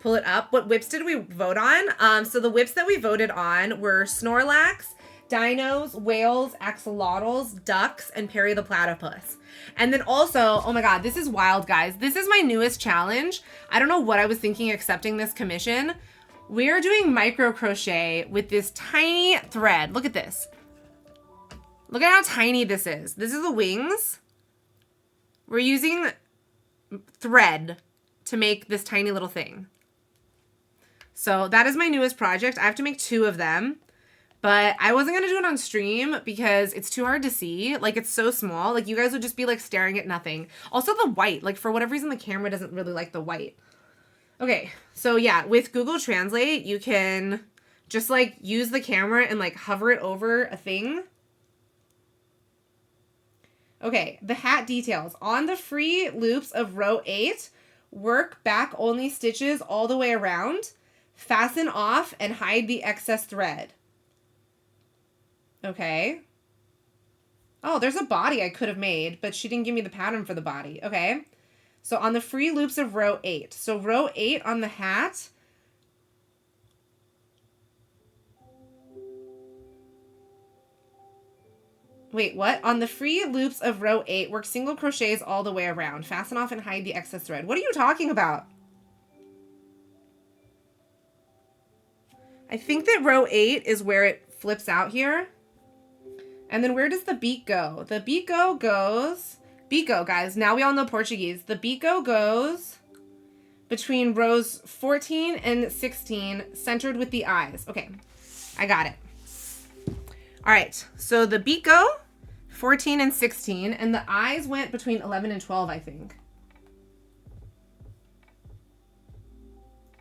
pull it up? What whips did we vote on? So the whips that we voted on were Snorlax, dinos, whales, axolotls, ducks, and Perry the Platypus. And then also, oh my god, this is wild, guys. This is my newest challenge. I don't know what I was thinking accepting this commission. We are doing micro crochet with this tiny thread. Look at this. Look at how tiny this is. This is the wings. We're using thread to make this tiny little thing. So that is my newest project. I have to make 2 of them, but I wasn't going to do it on stream because it's too hard to see. Like, it's so small. Like, you guys would just be like staring at nothing. Also the white, like for whatever reason, the camera doesn't really like the white. Okay. So yeah, with Google Translate, you can just like use the camera and like hover it over a thing. Okay. The hat details on the free loops of row 8, work back only stitches all the way around. Fasten off and hide the excess thread. Okay. Oh, there's a body I could have made, but she didn't give me the pattern for the body. Okay. So on the free loops of row 8. So row 8 on the hat. Wait, what? On the free loops of row 8, work single crochets all the way around. Fasten off and hide the excess thread. What are you talking about? I think that row 8 is where it flips out here. And then where does the beak go? The bico goes... Bico, guys. Now we all know Portuguese. The bico goes between rows 14 and 16, centered with the eyes. Okay, I got it. All right, so the bico, 14 and 16, and the eyes went between 11 and 12, I think.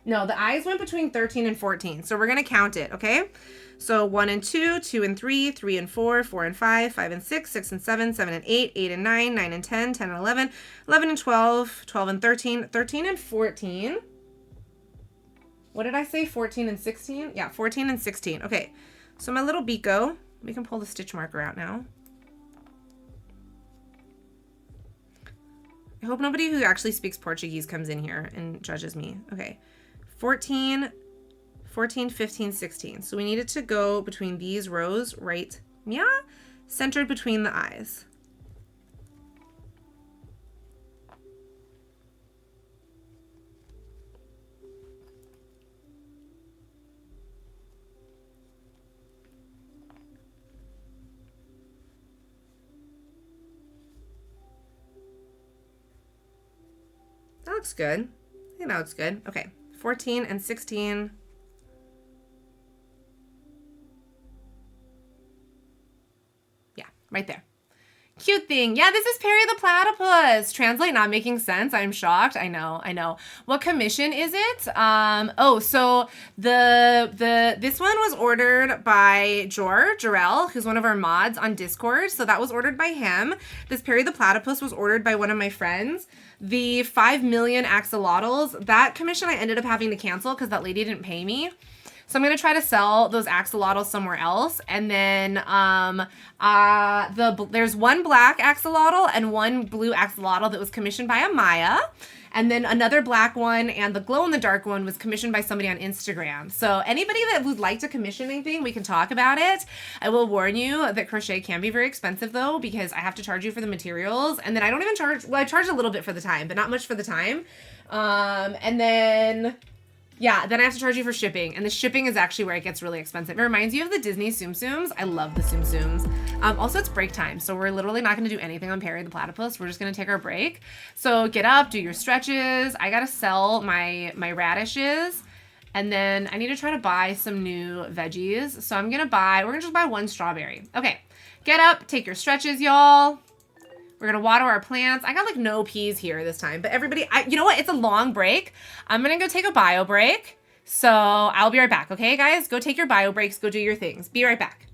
No, the eyes went between 13 and 14. So we're going to count it, okay? So 1 and 2, 2 and 3, 3 and 4, 4 and 5, 5 and 6, 6 and 7, 7 and 8, 8 and 9, 9 and 10, 10 and 11, 11 and 12, 12 and 13, 13 and 14. What did I say? 14 and 16? Yeah, 14 and 16. Okay, so my little bico, we can pull the stitch marker out now. I hope nobody who actually speaks Portuguese comes in here and judges me. Okay. 14, 15, 16. So we need it to go between these rows right, yeah, centered between the eyes. That looks good. I think that looks good. Okay, 14 and 16. Yeah, right there. Cute thing. Yeah, this is Perry the Platypus. Translate not making sense. I'm shocked. I know. What commission is it? So this one was ordered by Jarrell, who's one of our mods on Discord. So that was ordered by him. This Perry the Platypus was ordered by one of my friends. The 5 million axolotls, that commission I ended up having to cancel because that lady didn't pay me. So I'm going to try to sell those axolotls somewhere else. And then there's one black axolotl and one blue axolotl that was commissioned by Amaya. And then another black one and the glow-in-the-dark one was commissioned by somebody on Instagram. So anybody that would like to commission anything, we can talk about it. I will warn you that crochet can be very expensive though, because I have to charge you for the materials. And then I don't even charge, well, I charge a little bit for the time, but not much for the time. And then... yeah, then I have to charge you for shipping, and the shipping is actually where it gets really expensive. It reminds you of the Disney Tsum Tsums. I love the Tsum Tsums. Also, it's break time, so we're literally not going to do anything on Perry the Platypus. We're just going to take our break. So get up, do your stretches. I got to sell my radishes, and then I need to try to buy some new veggies. So we're going to just buy one strawberry. Okay, get up, take your stretches, y'all. We're gonna water our plants. I got like no peas here this time, but everybody, you know what? It's a long break. I'm gonna go take a bio break. So I'll be right back, okay, guys? Go take your bio breaks, go do your things. Be right back.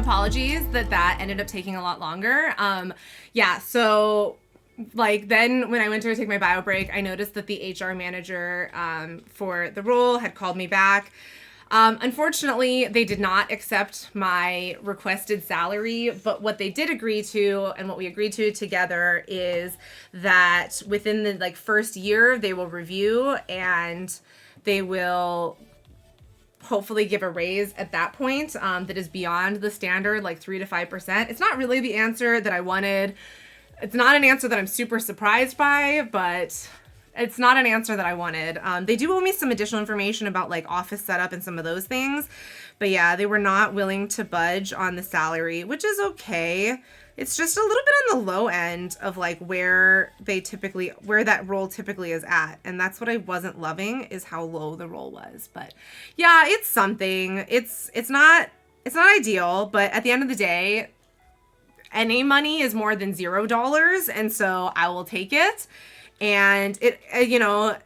apologies that ended up taking a lot longer. Yeah, so like then when I went to take my bio break, I noticed that the HR manager for the role had called me back. Unfortunately, they did not accept my requested salary, but what they did agree to and what we agreed to together is that within the like first year, they will review and they will hopefully give a raise at that point that is beyond the standard, like 3 to 5%. It's not really the answer that I wanted. It's not an answer that I'm super surprised by, but it's not an answer that I wanted. They do owe me some additional information about like office setup and some of those things. But yeah, they were not willing to budge on the salary, which is okay. It's just a little bit on the low end of like where that role typically is at. And that's what I wasn't loving, is how low the role was. But yeah, it's something. It's not ideal, but at the end of the day, any money is more than $0. And so I will take it. And it, you know,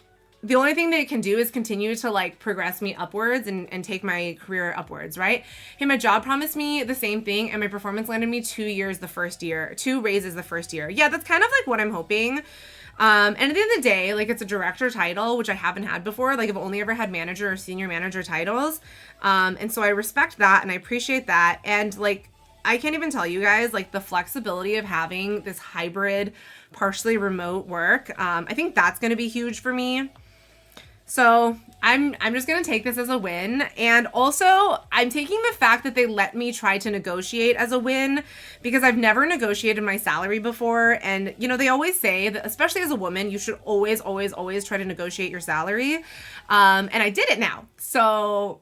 the only thing that it can do is continue to like progress me upwards and take my career upwards, right? Hey, my job promised me the same thing and my performance landed me 2 raises the first year. Yeah, that's kind of like what I'm hoping. And at the end of the day, like it's a director title, which I haven't had before. Like I've only ever had manager or senior manager titles. And so I respect that and I appreciate that. And like, I can't even tell you guys like the flexibility of having this hybrid, partially remote work. I think that's going to be huge for me. So I'm just going to take this as a win. And also I'm taking the fact that they let me try to negotiate as a win, because I've never negotiated my salary before. And, you know, they always say that, especially as a woman, you should always, always, always try to negotiate your salary. And I did it now. So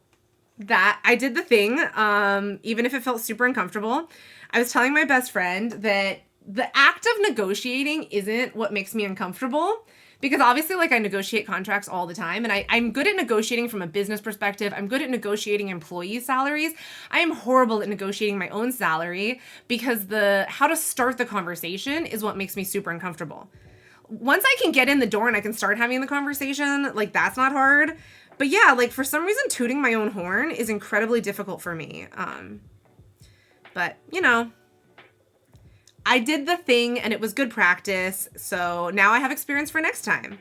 that I did the thing, even if it felt super uncomfortable. I was telling my best friend that the act of negotiating isn't what makes me uncomfortable, because obviously like I negotiate contracts all the time and I'm good at negotiating from a business perspective. I'm good at negotiating employee salaries. I am horrible at negotiating my own salary, because how to start the conversation is what makes me super uncomfortable. Once I can get in the door and I can start having the conversation, like that's not hard. But yeah, like for some reason, tooting my own horn is incredibly difficult for me. But you know, I did the thing and it was good practice. So now I have experience for next time.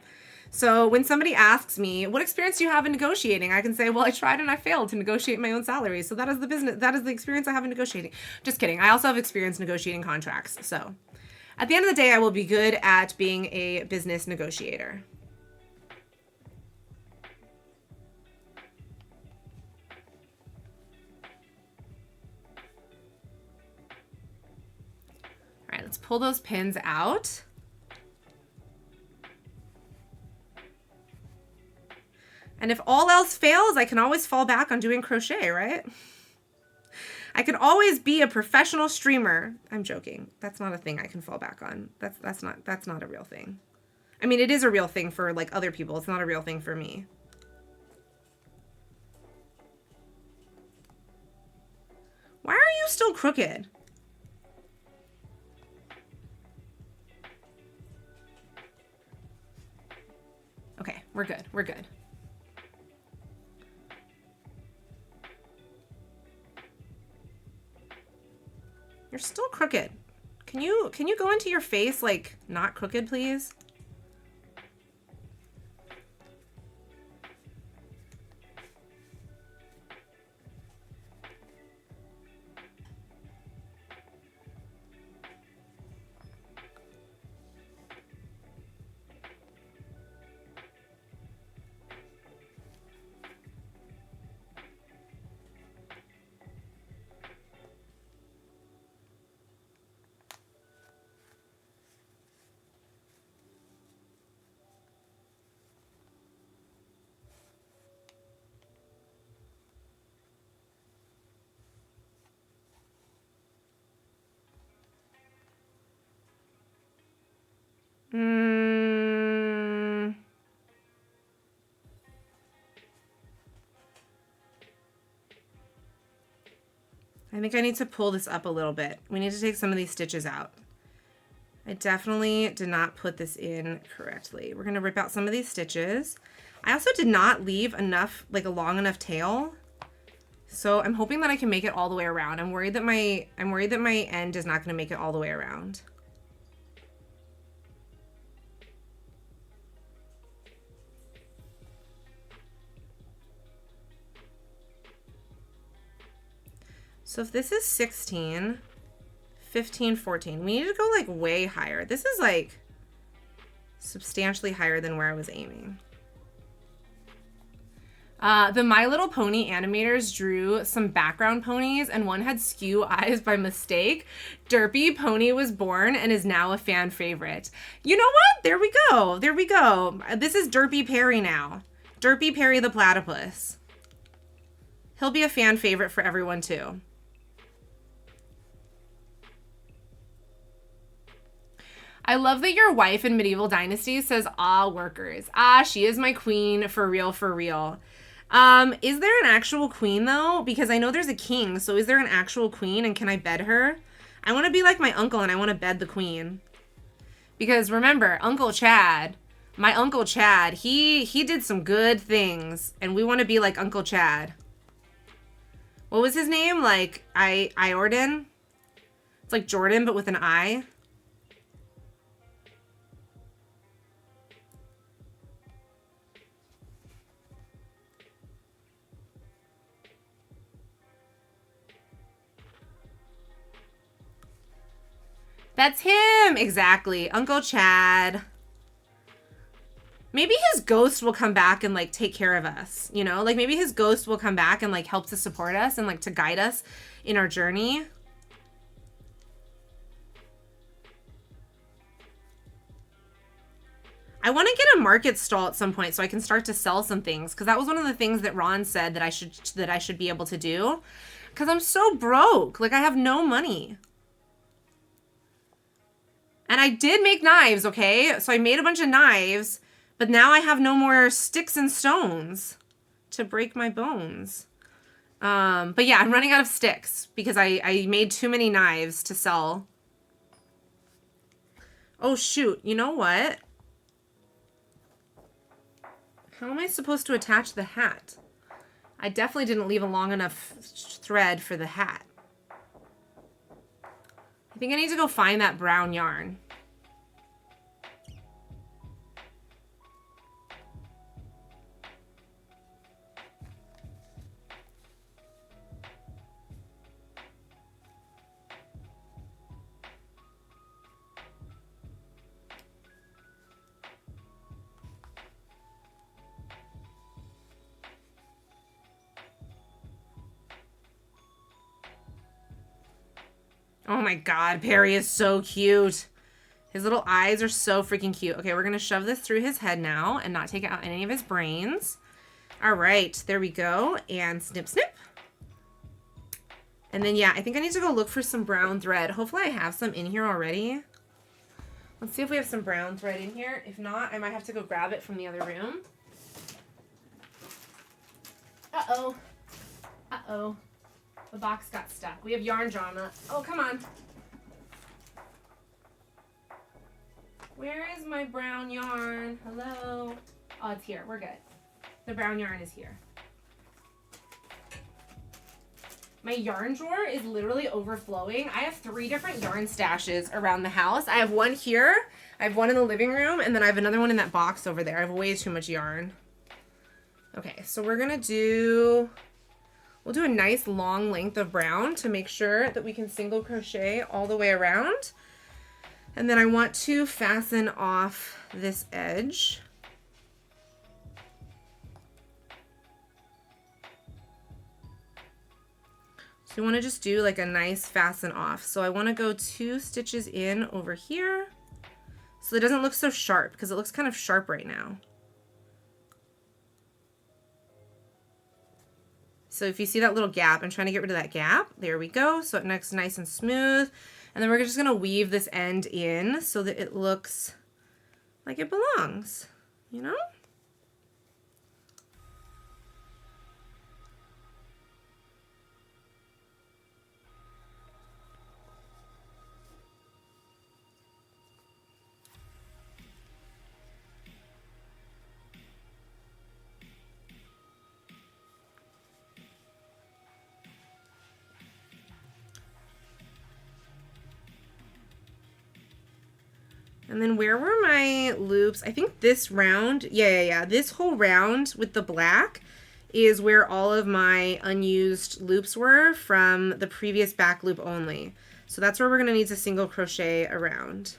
So when somebody asks me, what experience do you have in negotiating? I can say, well, I tried and I failed to negotiate my own salary. So that is the experience I have in negotiating. Just kidding. I also have experience negotiating contracts. So at the end of the day, I will be good at being a business negotiator. All right, let's pull those pins out. And if all else fails, I can always fall back on doing crochet, right? I can always be a professional streamer. I'm joking. That's not a thing I can fall back on. That's not a real thing. I mean, it is a real thing for like other people. It's not a real thing for me. Why are you still crooked? Okay, we're good. We're good. You're still crooked. Can you go into your face like not crooked, please? I think I need to pull this up a little bit. We need to take some of these stitches out. I definitely did not put this in correctly. We're gonna rip out some of these stitches. I also did not leave enough, like a long enough tail So I'm hoping that I can make it all the way around. I'm worried that my end is not going to make it all the way around. So if this is 16, 15, 14, we need to go like way higher. This is like substantially higher than where I was aiming. The My Little Pony animators drew some background ponies and one had skew eyes by mistake. Derpy Pony was born and is now a fan favorite. You know what? There we go. There we go. This is Derpy Perry now. Derpy Perry the platypus. He'll be a fan favorite for everyone too. I love that your wife in Medieval Dynasties says, ah, workers. Ah, she is my queen, for real, for real. Is there an actual queen, though? Because I know there's a king, so is there an actual queen, and can I bed her? I want to be like my uncle, and I want to bed the queen. Because remember, Uncle Chad, my Uncle Chad, he did some good things, and we want to be like Uncle Chad. What was his name? Like, Iorden? It's like Jordan, but with an I. That's him! Exactly. Uncle Chad. Maybe his ghost will come back and, like, take care of us, you know? Like, maybe his ghost will come back and, like, help to support us and, like, to guide us in our journey. I want to get a market stall at some point so I can start to sell some things, because that was one of the things that Ron said that I should be able to do, because I'm so broke. Like, I have no money. And I did make knives, okay? So I made a bunch of knives, but now I have no more sticks and stones to break my bones. But yeah, I'm running out of sticks because I made too many knives to sell. Oh, shoot. You know what? How am I supposed to attach the hat? I definitely didn't leave a long enough thread for the hat. I think I need to go find that brown yarn. Oh my god, Perry is so cute. His little eyes are so freaking cute. Okay, we're going to shove this through his head now and not take out any of his brains. All right, there we go. And snip, snip. And then, yeah, I think I need to go look for some brown thread. Hopefully I have some in here already. Let's see if we have some brown thread in here. If not, I might have to go grab it from the other room. Uh-oh. Uh-oh. The box got stuck. We have yarn drama. Oh, come on. Where is my brown yarn? Hello? Oh, it's here. We're good. The brown yarn is here. My yarn drawer is literally overflowing. I have 3 different yarn stashes around the house. I have one here, I have one in the living room, and then I have another one in that box over there. I have way too much yarn. Okay, so we're gonna do... We'll do a nice long length of brown to make sure that we can single crochet all the way around. And then I want to fasten off this edge. So you want to just do like a nice fasten off. So I want to go 2 stitches in over here so it doesn't look so sharp, because it looks kind of sharp right now. So if you see that little gap, I'm trying to get rid of that gap. There we go. So it looks nice and smooth. And then we're just going to weave this end in so that it looks like it belongs, you know? And then where were my loops? I think this round, yeah. This whole round with the black is where all of my unused loops were from the previous back loop only. So that's where we're gonna need to single crochet around.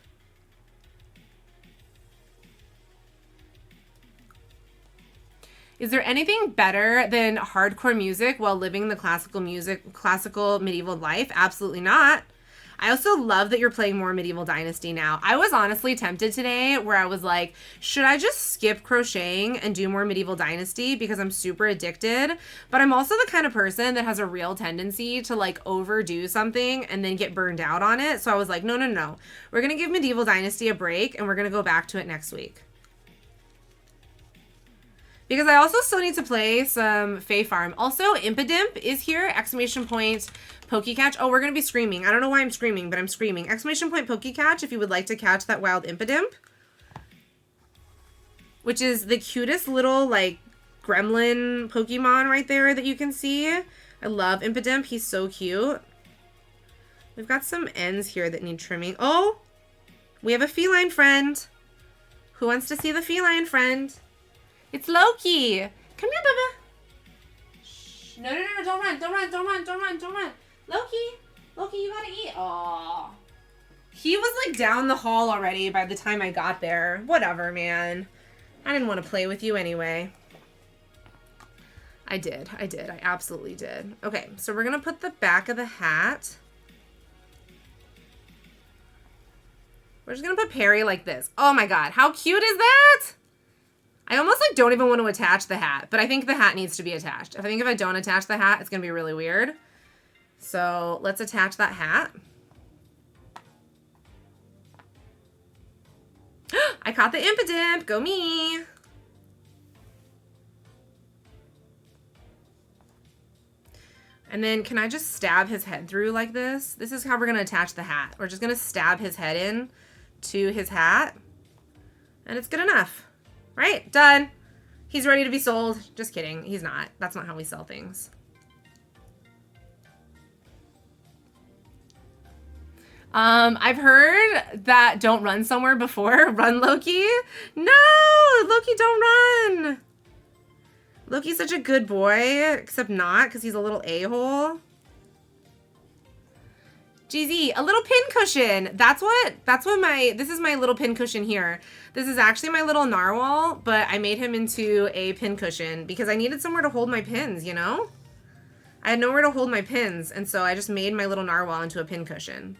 Is there anything better than hardcore music while living the classical medieval life? Absolutely not. I also love that you're playing more Medieval Dynasty now. I was honestly tempted today where I was like, should I just skip crocheting and do more Medieval Dynasty because I'm super addicted? But I'm also the kind of person that has a real tendency to like overdo something and then get burned out on it. So I was like, no. We're going to give Medieval Dynasty a break and we're going to go back to it next week. Because I also still need to play some Fae Farm. Also, Impidimp is here, exclamation point, Pokecatch. Oh, we're going to be screaming. I don't know why I'm screaming, but I'm screaming. Exclamation point Pokecatch if you would like to catch that wild Impidimp. Which is the cutest little, like, gremlin Pokemon right there that you can see. I love Impidimp. He's so cute. We've got some ends here that need trimming. Oh, we have a feline friend. Who wants to see the feline friend? It's Loki. Come here, Bubba. Shh. No, don't run. Loki, you gotta eat. Aw. He was like down the hall already by the time I got there. Whatever, man. I didn't want to play with you anyway. I did. I absolutely did. Okay, so we're gonna put the back of the hat. We're just gonna put Perry like this. Oh my god, how cute is that? I almost like don't even want to attach the hat, but I think the hat needs to be attached. I think if I don't attach the hat, it's gonna be really weird. So let's attach that hat. I caught the Impidimp, go me. And then can I just stab his head through like this? This is how we're gonna attach the hat. We're just gonna stab his head in to his hat and it's good enough. Right, done. He's ready to be sold. Just kidding, he's not. That's not how we sell things. I've heard that don't run somewhere before. Run, Loki. No, Loki, don't run. Loki's such a good boy, except not, because he's a little a-hole. GZ, a little pin cushion. That's what this is my little pin cushion here. This is actually my little narwhal, but I made him into a pin cushion because I needed somewhere to hold my pins, you know? I had nowhere to hold my pins, and so I just made my little narwhal into a pin cushion.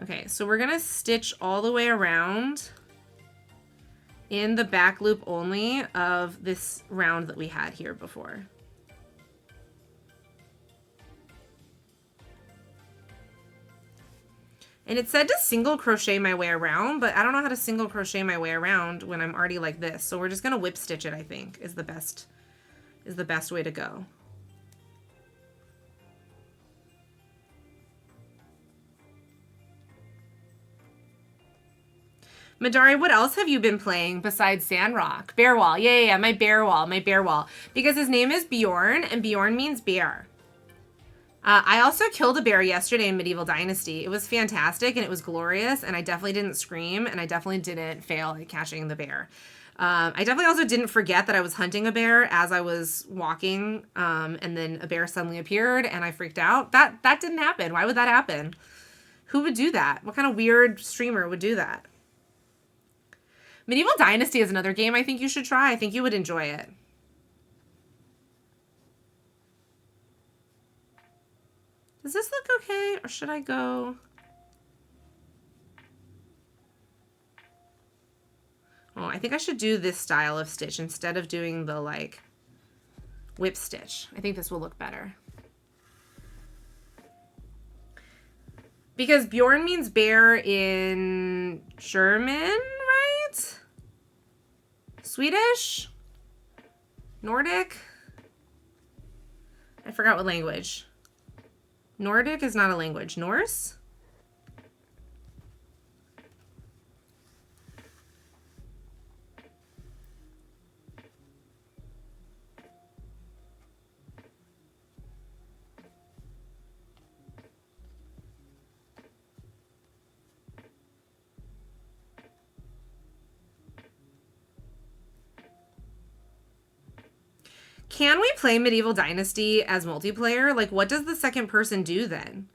Okay, so we're gonna stitch all the way around in the back loop only of this round that we had here before. And it said to single crochet my way around, but I don't know how to single crochet my way around when I'm already like this. So we're just gonna whip stitch it, I think, is the best way to go. Madari, what else have you been playing besides Sandrock? Bear Wall. Yeah, my bear wall. Because his name is Bjorn, and Bjorn means bear. I also killed a bear yesterday in Medieval Dynasty. It was fantastic, and it was glorious, and I definitely didn't scream, and I definitely didn't fail at catching the bear. I definitely also didn't forget that I was hunting a bear as I was walking, and then a bear suddenly appeared, and I freaked out. That didn't happen. Why would that happen? Who would do that? What kind of weird streamer would do that? Medieval Dynasty is another game I think you should try. I think you would enjoy it. Does this look okay, or should I go? Oh, I think I should do this style of stitch instead of doing the like whip stitch. I think this will look better. Because Bjorn means bear in German, right? Swedish? Nordic? I forgot what language. Nordic is not a language. Norse? Can we play Medieval Dynasty as multiplayer? Like, what does the second person do then?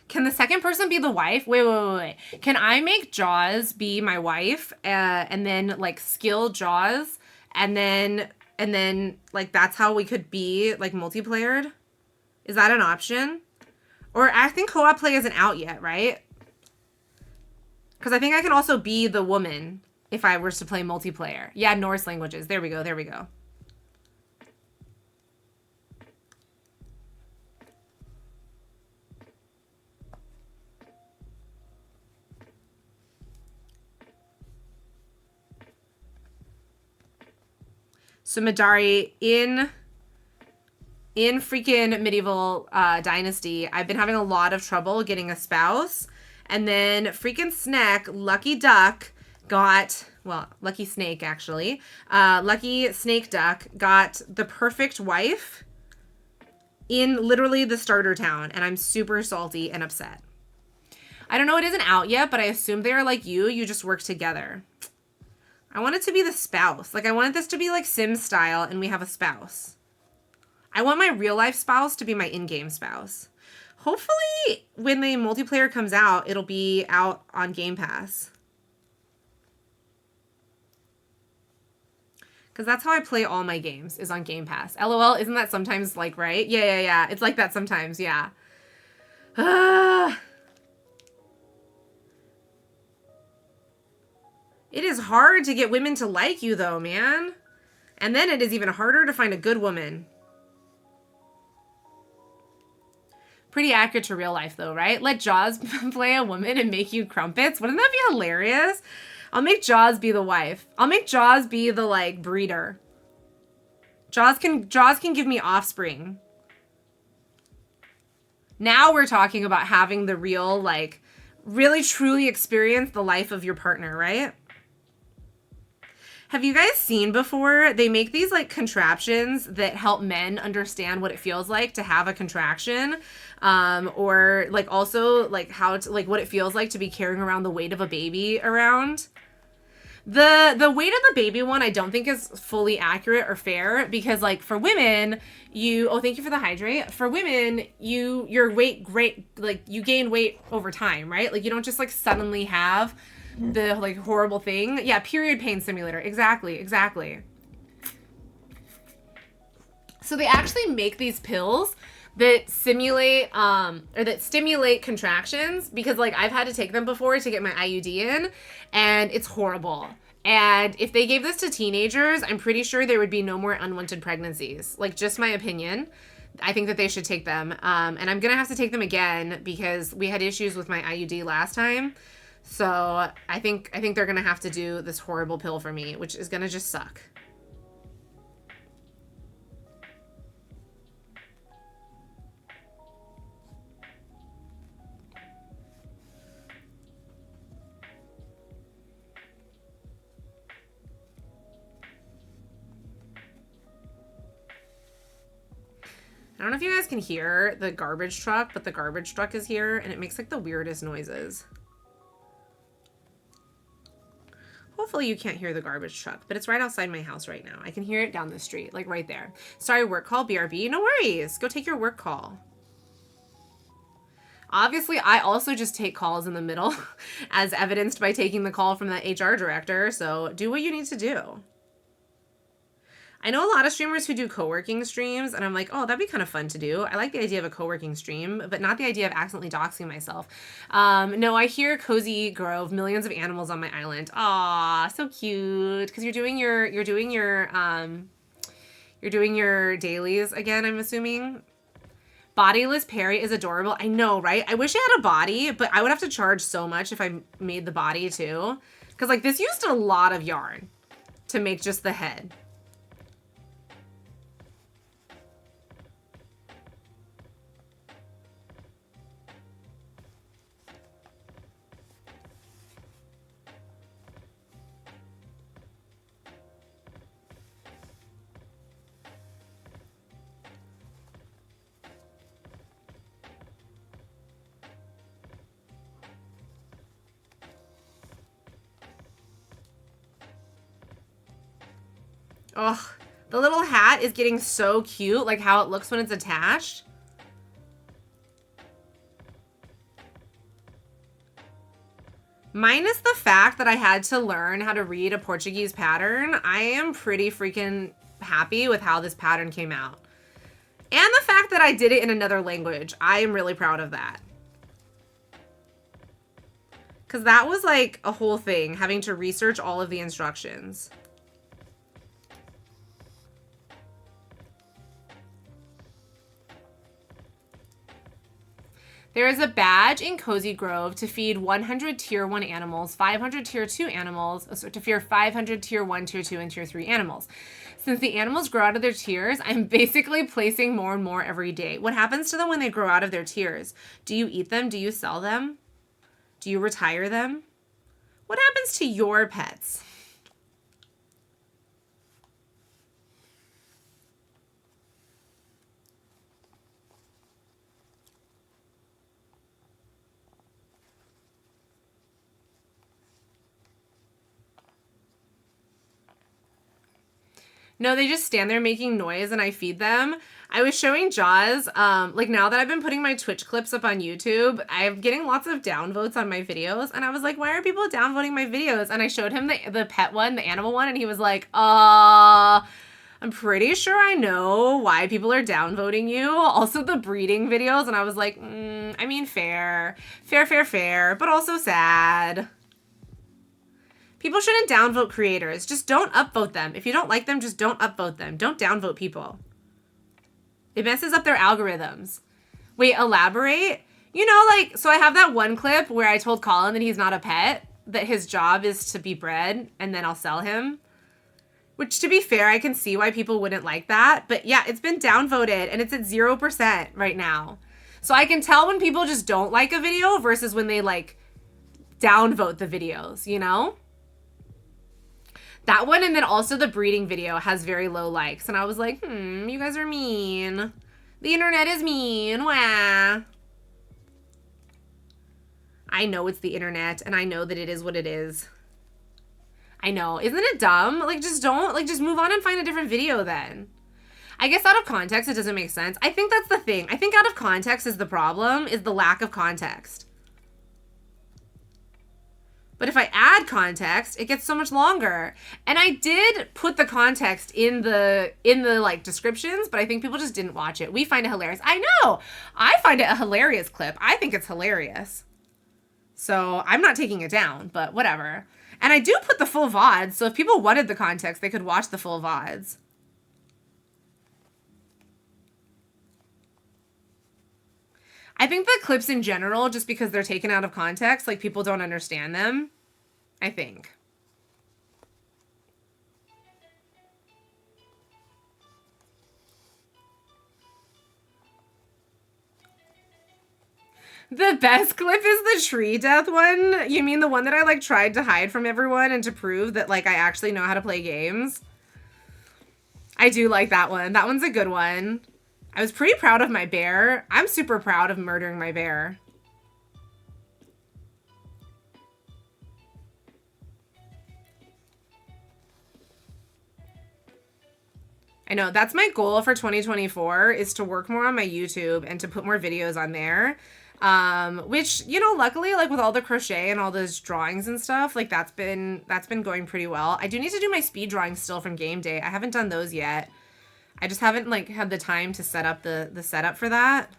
Can the second person be the wife? Wait. Can I make Jaws be my wife and then like skill Jaws and then like that's how we could be like multiplayered? Is that an option? Or I think co-op play isn't out yet, right? Because I think I can also be the woman if I were to play multiplayer. Yeah, Norse languages. There we go. There we go. So Madari, in freaking Medieval Dynasty, I've been having a lot of trouble getting a spouse. And then freaking Snack, Lucky Duck, got, well, Lucky Snake, actually. Lucky Snake Duck got the perfect wife in literally the starter town. And I'm super salty and upset. I don't know, it isn't out yet, but I assume they are like you just work together. I want it to be the spouse. Like, I wanted this to be like Sims style, and we have a spouse. I want my real life spouse to be my in-game spouse. Hopefully, when the multiplayer comes out, it'll be out on Game Pass. Because that's how I play all my games, is on Game Pass. LOL, isn't that sometimes like, right? Yeah. It's like that sometimes, yeah. It is hard to get women to like you, though, man. And then it is even harder to find a good woman. Pretty accurate to real life, though, right? Let Jaws play a woman and make you crumpets. Wouldn't that be hilarious? I'll make Jaws be the wife. I'll make Jaws be the, like, breeder. Jaws can give me offspring. Now we're talking about having the real, like, really truly experience the life of your partner, right? Have you guys seen before? They make these like contraptions that help men understand what it feels like to have a contraction, or like also like how to, like what it feels like to be carrying around the weight of a baby around. The weight of the baby one I don't think is fully accurate or fair, because like for women, thank you for the hydrate. For women, your weight like you gain weight over time, right? Like you don't just like suddenly have the like horrible thing. Yeah, period pain simulator. Exactly. So they actually make these pills that simulate or that stimulate contractions, because like I've had to take them before to get my IUD in, and it's horrible. And if they gave this to teenagers, I'm pretty sure there would be no more unwanted pregnancies. Like, just my opinion. I think that they should take them. And I'm gonna have to take them again because we had issues with my IUD last time. So I think they're going to have to do this horrible pill for me, which is going to just suck. I don't know if you guys can hear the garbage truck, but the garbage truck is here and it makes like the weirdest noises. Hopefully you can't hear the garbage truck, but it's right outside my house right now. I can hear it down the street, like right there. Sorry, work call, BRB. No worries. Go take your work call. Obviously, I also just take calls in the middle, as evidenced by taking the call from the HR director. So do what you need to do. I know a lot of streamers who do co-working streams, and I'm like, oh, that'd be kind of fun to do. I like the idea of a co-working stream, but not the idea of accidentally doxing myself. No, I hear Cozy Grove, millions of animals on my island. Aw, so cute. Because you're doing your dailies again, I'm assuming. Bodiless Perry is adorable. I know, right? I wish it had a body, but I would have to charge so much if I made the body too. Because like this used a lot of yarn to make just the head. Oh, The little hat is getting so cute, like how it looks when it's attached. Minus the fact that I had to learn how to read a Portuguese pattern, I am pretty freaking happy with how this pattern came out. And the fact that I did it in another language, I am really proud of that. Because that was like a whole thing, having to research all of the instructions. There is a badge in Cozy Grove to feed 100 Tier 1 animals, 500 Tier 2 animals, so to feed 500 Tier 1, Tier 2, and Tier 3 animals. Since the animals grow out of their tiers, I'm basically placing more and more every day. What happens to them when they grow out of their tiers? Do you eat them? Do you sell them? Do you retire them? What happens to your pets? No, they just stand there making noise and I feed them. I was showing Jaws, like now that I've been putting my Twitch clips up on YouTube, I'm getting lots of downvotes on my videos. And I was like, why are people downvoting my videos? And I showed him the pet one, the animal one, and he was like, I'm pretty sure I know why people are downvoting you. Also the breeding videos. And I was like, I mean, fair, but also sad. People shouldn't downvote creators. Just don't upvote them. If you don't like them, just don't upvote them. Don't downvote people. It messes up their algorithms. Wait, elaborate? You know, like, so I have that one clip where I told Colin that he's not a pet, that his job is to be bred, and then I'll sell him. Which, to be fair, I can see why people wouldn't like that. But yeah, it's been downvoted, and it's at 0% right now. So I can tell when people just don't like a video versus when they, like, downvote the videos, you know? That one, and then also the breeding video has very low likes. And I was like, you guys are mean. The internet is mean. Wah. I know it's the internet, and I know that it is what it is. I know. Isn't it dumb? Like, just don't, like, just move on and find a different video then. I guess out of context, it doesn't make sense. I think that's the thing. I think out of context is the problem, is the lack of context. But if I add context, it gets so much longer. And I did put the context in the like descriptions, but I think people just didn't watch it. We find it hilarious. I know. I find it a hilarious clip. I think it's hilarious. So I'm not taking it down, but whatever. And I do put the full VODs, so if people wanted the context, they could watch the full VODs. I think the clips in general, just because they're taken out of context, like people don't understand them, I think. The best clip is the tree death one. You mean the one that I like tried to hide from everyone and to prove that like I actually know how to play games? I do like that one. That one's a good one. I was pretty proud of my bear. I'm super proud of murdering my bear. I know, that's my goal for 2024 is to work more on my YouTube and to put more videos on there. Which, you know, luckily, like with all the crochet and all those drawings and stuff, like that's been going pretty well. I do need to do my speed drawings still from game day. I haven't done those yet. I just haven't like had the time to set up the setup for that.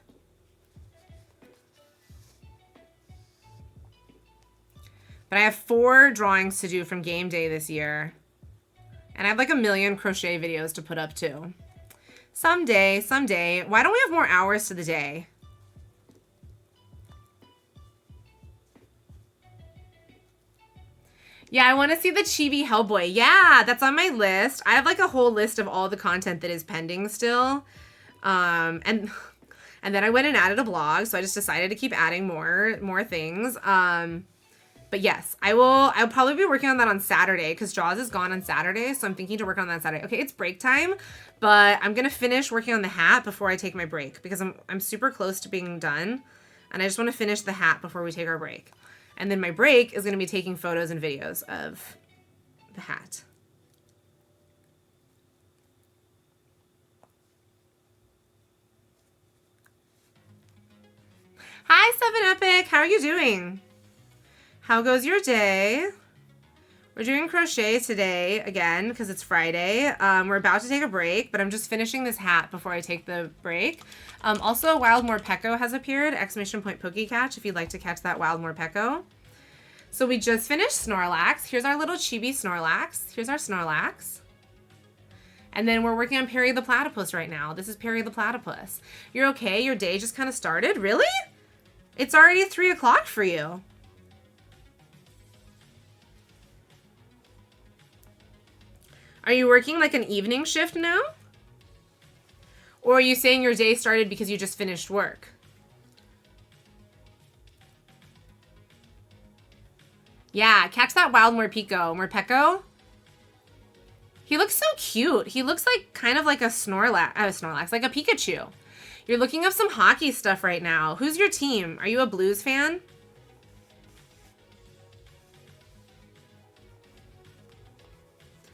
But I have 4 drawings to do from game day this year. And I have like a million crochet videos to put up too. Someday. Why don't we have more hours to the day? Yeah, I want to see the Chibi Hellboy. Yeah, that's on my list. I have like a whole list of all the content that is pending still. And then I went and added a blog, so I just decided to keep adding more things. But yes, I'll probably be working on that on Saturday because Jaws is gone on Saturday, so I'm thinking to work on that Saturday. Okay, it's break time, but I'm gonna finish working on the hat before I take my break because I'm super close to being done, and I just want to finish the hat before we take our break. And then my break is going to be taking photos and videos of the hat. Hi, 7Epic. How are you doing? How goes your day? We're doing crochet today again because it's Friday. We're about to take a break, but I'm just finishing this hat before I take the break. Also, Wild Morpeko has appeared, ! Pokecatch, if you'd like to catch that Wild Morpeko. So we just finished Snorlax. Here's our little chibi Snorlax. Here's our Snorlax. And then we're working on Perry the Platypus right now. This is Perry the Platypus. You're okay? Your day just kind of started? Really? It's already 3 o'clock for you. Are you working like an evening shift now? Or are you saying your day started because you just finished work? Yeah, catch that Wild Morpeko. He looks so cute. He looks like kind of like a Snorlax, like a Pikachu. You're looking up some hockey stuff right now. Who's your team? Are you a Blues fan?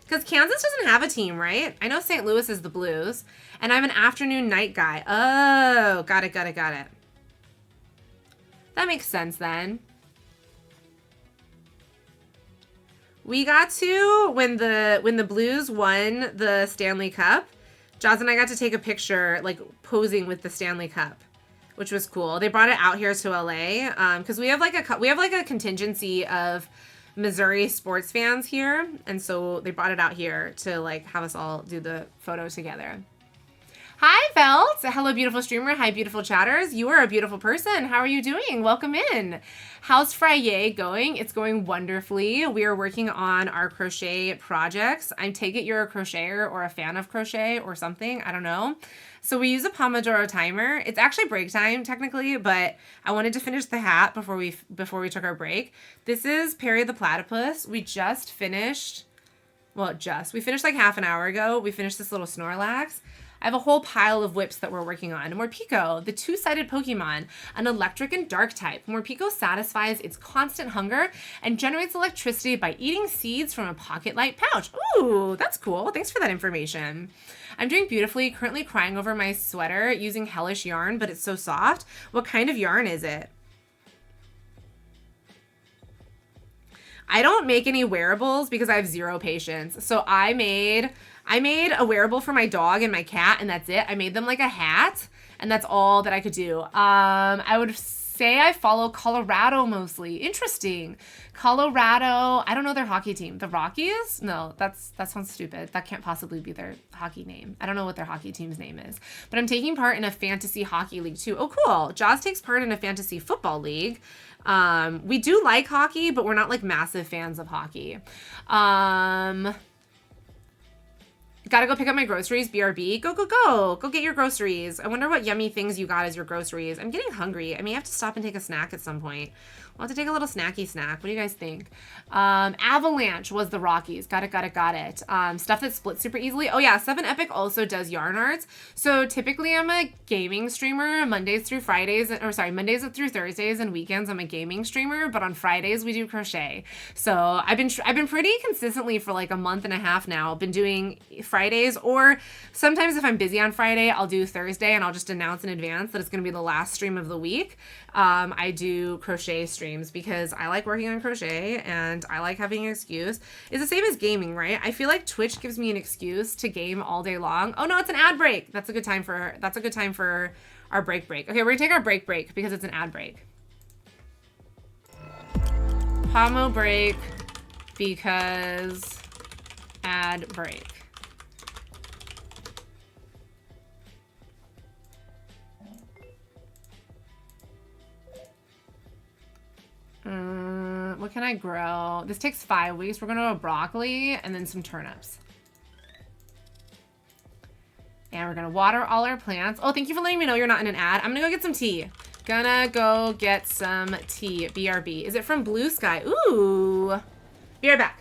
Because Kansas doesn't have a team, right? I know St. Louis is the Blues. And I'm an afternoon night guy. Oh, got it. That makes sense then. We got to, when the Blues won the Stanley Cup, Jaws and I got to take a picture, like, posing with the Stanley Cup, which was cool. They brought it out here to LA, because we have like a contingency of Missouri sports fans here, and so they brought it out here to like have us all do the photo together. Hi, Felt. Hello, beautiful streamer. Hi, beautiful chatters. You are a beautiful person. How are you doing? Welcome in. How's friYAY going? It's going wonderfully. We are working on our crochet projects. I take it you're a crocheter or a fan of crochet or something. I don't know. So we use a Pomodoro timer. It's actually break time technically, but I wanted to finish the hat before we took our break. This is Perry the Platypus. We just finished, we finished like half an hour ago. We finished this little Snorlax. I have a whole pile of whips that we're working on. Morpeko, the two-sided Pokemon, an electric and dark type. Morpeko satisfies its constant hunger and generates electricity by eating seeds from a pocket-light pouch. Ooh, that's cool. Thanks for that information. I'm doing beautifully, currently crying over my sweater using hellish yarn, but it's so soft. What kind of yarn is it? I don't make any wearables because I have zero patience. So I made a wearable for my dog and my cat, and that's it. I made them like a hat, and that's all that I could do. I would say I follow Colorado mostly. Interesting. Colorado, I don't know their hockey team. The Rockies? No, that sounds stupid. That can't possibly be their hockey name. I don't know what their hockey team's name is. But I'm taking part in a fantasy hockey league too. Oh, cool. Jaws takes part in a fantasy football league. We do like hockey, but we're not like massive fans of hockey. Gotta go pick up my groceries, BRB. Go get your groceries. I wonder what yummy things you got as your groceries. I'm getting hungry. I may have to stop and take a snack at some point. We'll have to take a little snacky snack. What do you guys think? Avalanche was the Rockies. Got it. Stuff that splits super easily. Oh yeah, 7Epic also does yarn arts. So typically I'm a gaming streamer Mondays through Thursdays, and weekends I'm a gaming streamer, but on Fridays we do crochet. So I've been pretty consistently for like a month and a half now. Been doing Fridays, or sometimes if I'm busy on Friday, I'll do Thursday and I'll just announce in advance that it's going to be the last stream of the week. I do crochet streams because I like working on crochet and I like having an excuse. It's the same as gaming, right? I feel like Twitch gives me an excuse to game all day long. Oh no, it's an ad break. That's a good time for our break. Okay, we're gonna take our break because it's an ad break. Pomo break because ad break. What can I grow? This takes 5 weeks. We're gonna grow broccoli and then some turnips. And we're gonna water all our plants. Oh, thank you for letting me know you're not in an ad. I'm gonna go get some tea. Gonna go get some tea. BRB. Is it from Blue Sky? Ooh. Be right back.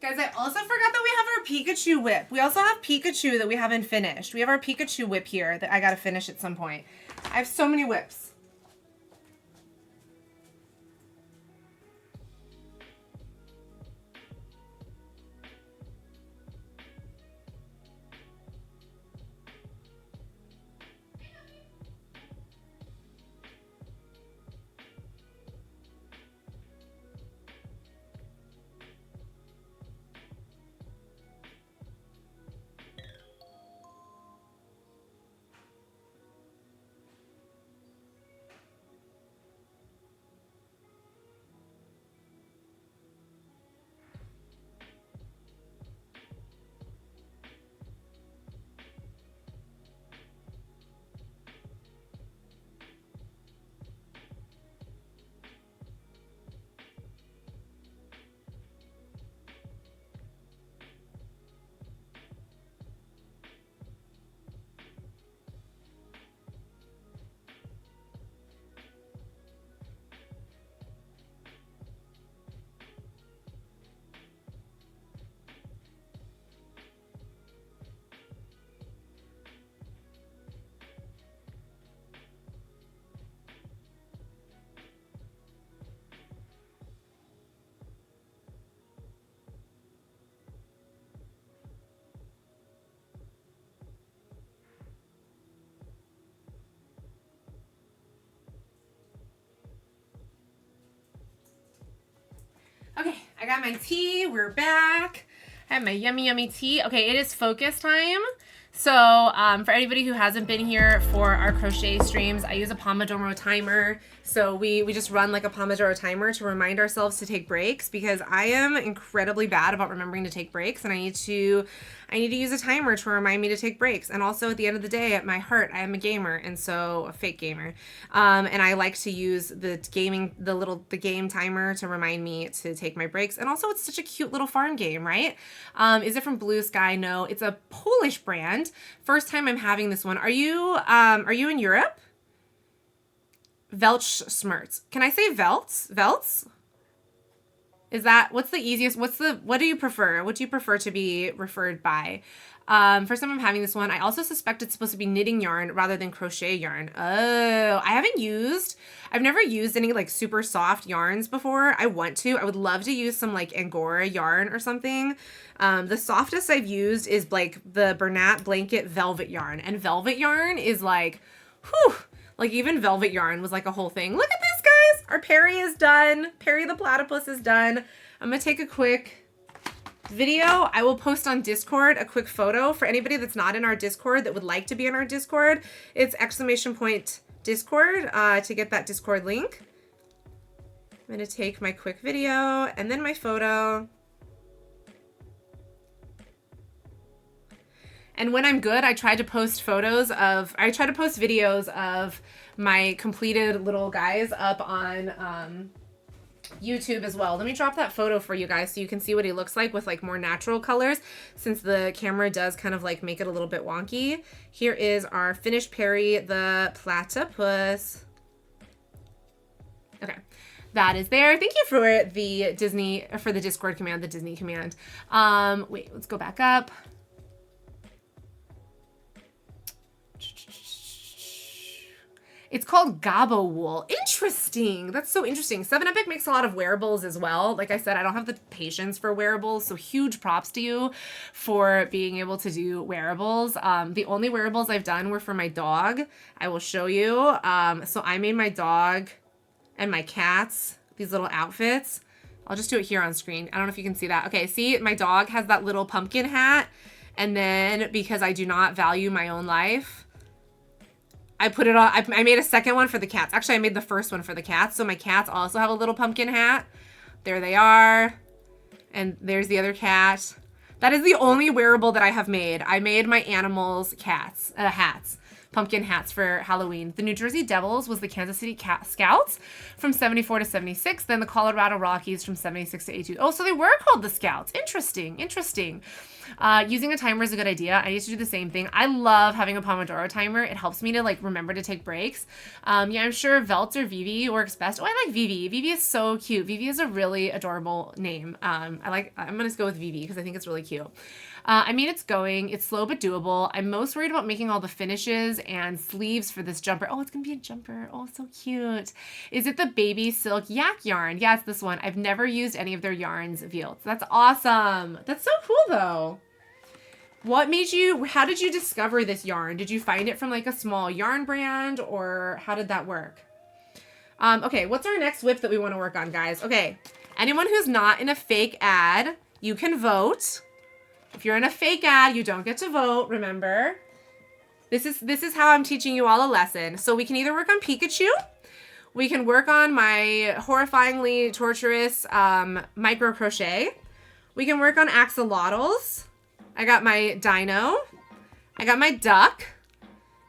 Guys, I also forgot that we have our Pikachu whip. We also have Pikachu that we haven't finished. We have our Pikachu whip here that I gotta finish at some point. I have so many whips. Okay, I got my tea. We're back. I have my yummy, yummy tea. Okay, it is focus time. So for anybody who hasn't been here for our crochet streams, I use a Pomodoro timer. So we just run like a Pomodoro timer to remind ourselves to take breaks, because I am incredibly bad about remembering to take breaks, and I need to use a timer to remind me to take breaks. And also at the end of the day, at my heart, I am a gamer, and so a fake gamer. And I like to use the game timer to remind me to take my breaks. And also it's such a cute little farm game, right? Is it from Blue Sky? No, it's a Polish brand. First time I'm having this one. Are you in Europe? Velch Smirts. Can I say Velts? Velts? Is that, what's the easiest, what do you prefer? What do you prefer to be referred by? First time I'm having this one. I also suspect it's supposed to be knitting yarn rather than crochet yarn. Oh, I've never used any like super soft yarns before. I want to. I would love to use some like Angora yarn or something. The softest I've used is like the Bernat Blanket velvet yarn, and velvet yarn is like, whew, like even velvet yarn was like a whole thing. Look at this, guys. Our Perry is done. Perry the platypus is done. I'm gonna take a quick video. I will post on Discord a quick photo for anybody that's not in our Discord that would like to be in our Discord. It's !Discord to get that Discord link. I'm gonna take my quick video and then my photo. And when I'm good, I try to post videos of my completed little guys up on YouTube as well. Let me drop that photo for you guys so you can see what he looks like with like more natural colors, since the camera does kind of like make it a little bit wonky. Here is our finished Perry the platypus. Okay, that is there. Thank you for the Discord command, the Disney command. Wait, let's go back up. It's called Gabo wool. Interesting. That's so interesting. 7epic makes a lot of wearables as well. Like I said, I don't have the patience for wearables, so huge props to you for being able to do wearables. The only wearables I've done were for my dog. I will show you. So I made my dog and my cats these little outfits. I'll just do it here on screen. I don't know if you can see that. Okay, see, my dog has that little pumpkin hat. And then because I do not value my own life, I put it on. I made a second one for the cats. Actually, I made the first one for the cats. So my cats also have a little pumpkin hat. There they are. And there's the other cat. That is the only wearable that I have made. I made my animals' hats. pumpkin hats for Halloween. The New Jersey Devils was the Kansas City Scouts from 74 to 76. Then the Colorado Rockies from 76 to 82. Oh, so they were called the Scouts. Interesting. Interesting. Using a timer is a good idea. I used to do the same thing. I love having a Pomodoro timer. It helps me to like remember to take breaks. Yeah, I'm sure Veltz or Vivi works best. Oh, I like Vivi. Vivi is so cute. Vivi is a really adorable name. I'm gonna go with Vivi because I think it's really cute. I mean, it's slow but doable. I'm most worried about making all the finishes and sleeves for this jumper. Oh, it's gonna be a jumper. Oh, so cute. Is it the baby silk yak yarn? Yeah, it's this one. I've never used any of their yarns, Veltz. That's awesome. That's so cool though. How did you discover this yarn? Did you find it from like a small yarn brand or how did that work? Okay, what's our next whip that we want to work on, guys? Okay, anyone who's not in a fake ad, you can vote. If you're in a fake ad, you don't get to vote, remember. This is how I'm teaching you all a lesson. So we can either work on Pikachu, we can work on my horrifyingly torturous micro crochet, we can work on axolotls. I got my dino, I got my duck,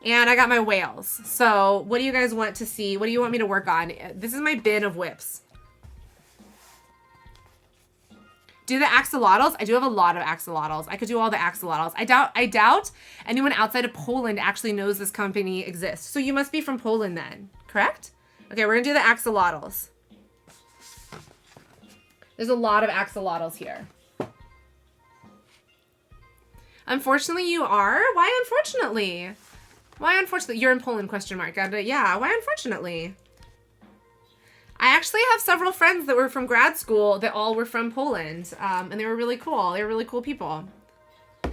and I got my whales. So what do you guys want to see? What do you want me to work on? This is my bin of whips. Do the axolotls? I do have a lot of axolotls. I could do all the axolotls. I doubt anyone outside of Poland actually knows this company exists. So you must be from Poland then, correct? Okay, we're gonna do the axolotls. There's a lot of axolotls here. Unfortunately, you are? Why unfortunately? Why unfortunately? You're in Poland, question mark. Yeah, why unfortunately? I actually have several friends that were from grad school that all were from Poland, and they were really cool. They were really cool people.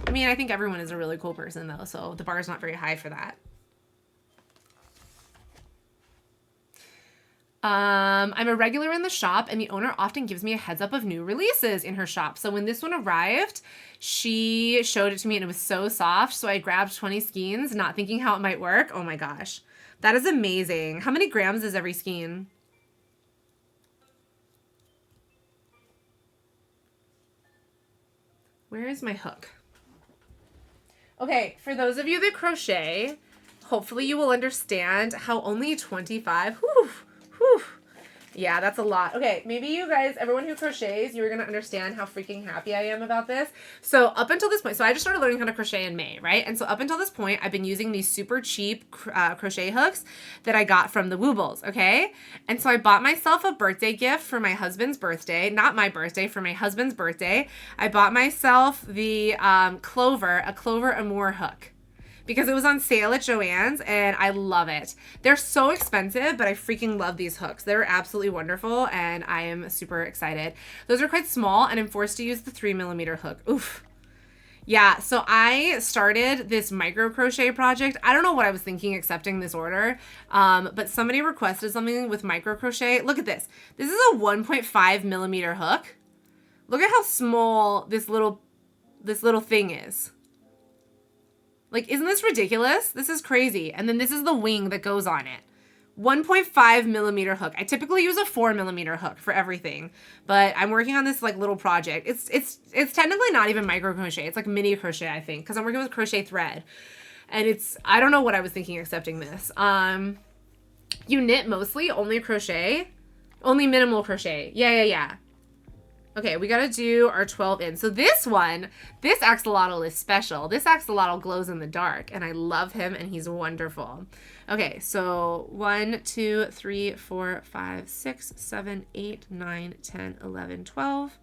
I mean, I think everyone is a really cool person, though, so the bar is not very high for that. I'm a regular in the shop, and the owner often gives me a heads up of new releases in her shop. So when this one arrived, she showed it to me, and it was so soft, so I grabbed 20 skeins, not thinking how it might work. Oh my gosh. That is amazing. How many grams is every skein? Where is my hook? Okay, for those of you that crochet, hopefully you will understand how only 25, whew. Yeah, that's a lot. Okay, maybe you guys, everyone who crochets, you're going to understand how freaking happy I am about this. So up until this point, so I just started learning how to crochet in May, right? And so up until this point, I've been using these super cheap crochet hooks that I got from the Woobles, okay? And so I bought myself a birthday gift for my husband's birthday, not my birthday, for my husband's birthday. I bought myself the a Clover Amour hook, because it was on sale at Joann's and I love it. They're so expensive, but I freaking love these hooks. They're absolutely wonderful and I am super excited. Those are quite small and I'm forced to use the 3mm hook. Oof. Yeah, so I started this micro crochet project. I don't know what I was thinking accepting this order, but somebody requested something with micro crochet. Look at this. This is a 1.5mm hook. Look at how small this little thing is. Like, isn't this ridiculous? This is crazy. And then this is the wing that goes on it. 1.5mm hook. I typically use a 4mm hook for everything, but I'm working on this like little project. It's technically not even micro crochet. It's like mini crochet, I think, because I'm working with crochet thread. And I don't know what I was thinking accepting this. You knit mostly, only crochet, only minimal crochet. Yeah. Okay, we gotta do our 12 in. So this axolotl is special. This axolotl glows in the dark, and I love him, and he's wonderful. Okay, so 1, 2, 3, 4, 5, 6, 7, 8, 9, 10, 11, 12.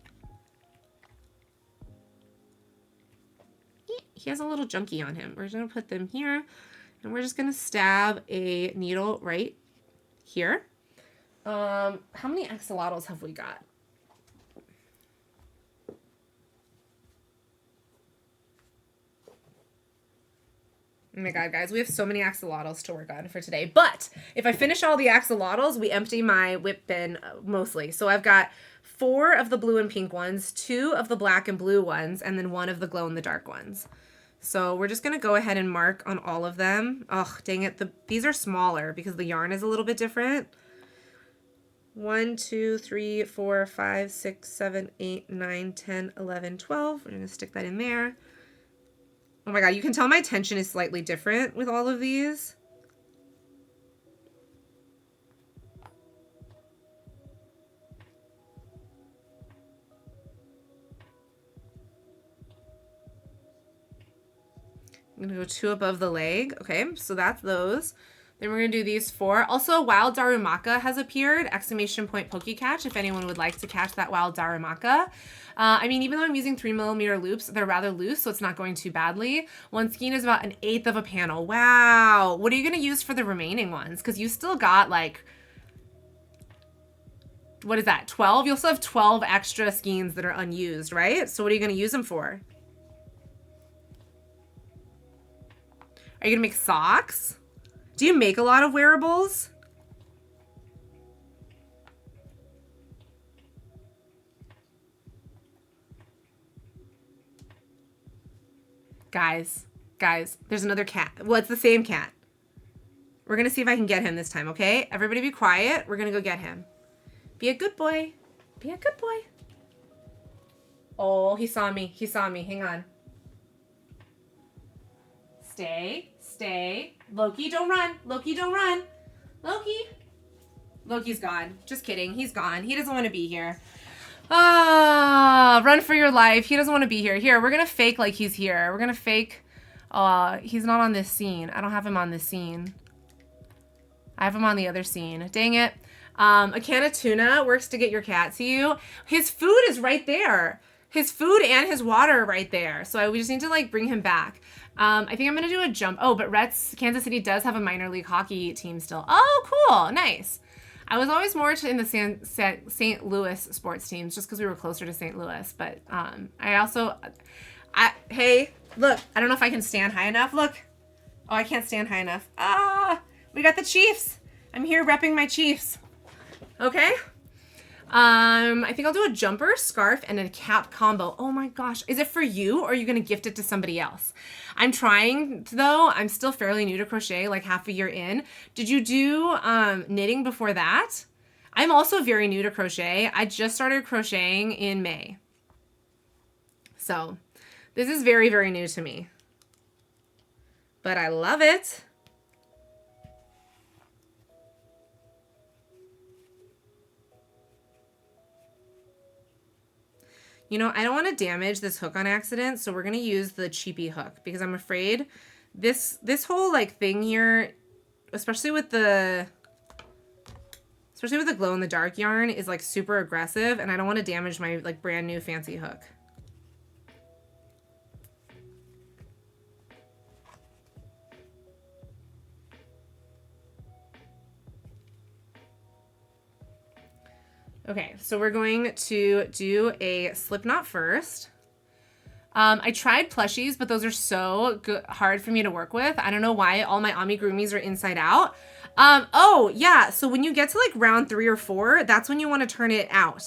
He has a little junkie on him. We're just gonna put them here, and we're just gonna stab a needle right here. How many axolotls have we got? Oh my god, guys, we have so many axolotls to work on for today. But if I finish all the axolotls, we empty my whip bin mostly. So I've got 4 of the blue and pink ones, 2 of the black and blue ones, and then 1 of the glow in the dark ones. So we're just gonna go ahead and mark on all of them. Oh, dang it, these are smaller because the yarn is a little bit different. 1, 2, 3, 4, 5, 6, 7, 8, 9, 10, 11, 12. We're gonna stick that in there. Oh my God, you can tell my tension is slightly different with all of these. I'm gonna go 2 above the leg. Okay, so that's those. Then we're gonna do these 4. Also, wild Darumaka has appeared, exclamation point poke catch, if anyone would like to catch that wild Darumaka. I mean, even though I'm using 3mm loops, they're rather loose, so it's not going too badly. One skein is about 1/8 of a panel. Wow. What are you gonna use for the remaining ones? Because you still got like, what is that, 12? You'll still have 12 extra skeins that are unused, right? So what are you gonna use them for? Are you gonna make socks? Do you make a lot of wearables? Guys, there's another cat. Well, it's the same cat. We're gonna see if I can get him this time, okay? Everybody be quiet. We're gonna go get him. Be a good boy. Be a good boy. Oh, he saw me. He saw me. Hang on. Stay. Stay. Loki, don't run. Loki, don't run. Loki. Loki's gone. Just kidding. He's gone. He doesn't want to be here. Ah, run for your life. He doesn't want to be here. Here, we're going to fake like he's here. We're going to fake. He's not on this scene. I don't have him on this scene. I have him on the other scene. Dang it. A can of tuna works to get your cat to you. His food is right there. His food and his water are right there. So we just need to like bring him back. I think I'm going to do a jump. Oh, but Kansas City does have a minor league hockey team still. Oh, cool. Nice. I was always more in the St. Louis sports teams just because we were closer to St. Louis. But hey, look, I don't know if I can stand high enough. Look. Oh, I can't stand high enough. Ah, we got the Chiefs. I'm here repping my Chiefs. Okay. I think I'll do a jumper, scarf, and a cap combo. Oh my gosh. Is it for you or are you going to gift it to somebody else? I'm trying though. I'm still fairly new to crochet, like half a year in. Did you do knitting before that? I'm also very new to crochet. I just started crocheting in May. So this is very, very new to me. But I love it. You know, I don't want to damage this hook on accident, so we're going to use the cheapy hook because I'm afraid this whole like thing here, especially with the glow in the dark yarn is like super aggressive and I don't want to damage my like brand new fancy hook. Okay, so we're going to do a slip knot first. I tried plushies, but those are so hard for me to work with. I don't know why all my amigurumis are inside out. Oh yeah, so when you get to like round 3 or 4, that's when you want to turn it out.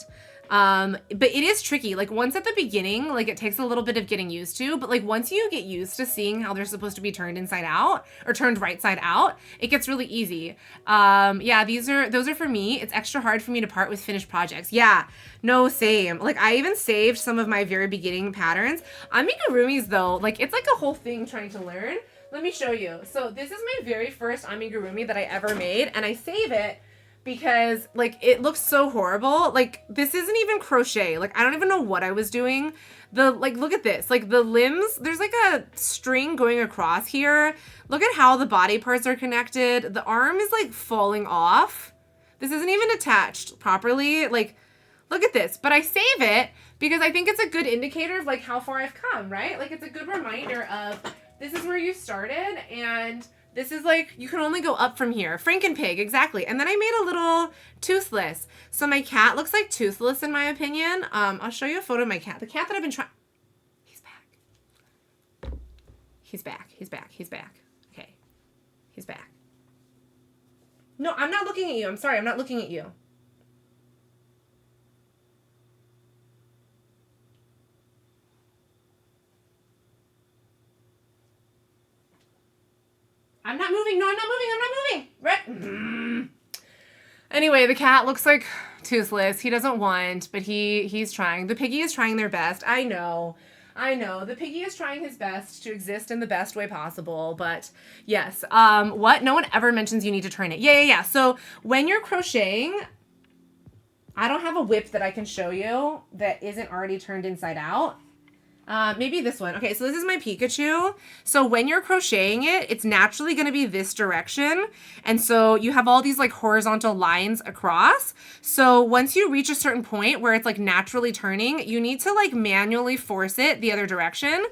But it is tricky. Like once at the beginning, like it takes a little bit of getting used to, but like once you get used to seeing how they're supposed to be turned inside out or turned right side out, it gets really easy. Yeah, those are for me. It's extra hard for me to part with finished projects. Yeah, no, same. Like I even saved some of my very beginning patterns. Amigurumis though, like it's like a whole thing trying to learn. Let me show you. So this is my very first amigurumi that I ever made and I save it because like it looks so horrible. Like this isn't even crochet. Like I don't even know what I was doing. Like look at this. Like the limbs, there's like a string going across here. Look at how the body parts are connected. The arm is like falling off. This isn't even attached properly. Like look at this. But I save it because I think it's a good indicator of like how far I've come, right? Like it's a good reminder of this is where you started and this is like, you can only go up from here. Frankenpig, exactly. And then I made a little toothless. So my cat looks like toothless in my opinion. I'll show you a photo of my cat. The cat that I've been trying, he's back. He's back, he's back, he's back. Okay, he's back. No, I'm not looking at you. I'm sorry, I'm not looking at you. I'm not moving. No, I'm not moving. I'm not moving. Right. Anyway, the cat looks like toothless. He doesn't want, but he's trying. The piggy is trying their best. I know. I know. The piggy is trying his best to exist in the best way possible, but yes. What? No one ever mentions you need to turn it. Yeah. So when you're crocheting, I don't have a whip that I can show you that isn't already turned inside out. Maybe this one. Okay, so this is my Pikachu. So when you're crocheting it, it's naturally going to be this direction. And so you have all these like horizontal lines across. So once you reach a certain point where it's like naturally turning, you need to like manually force it the other direction.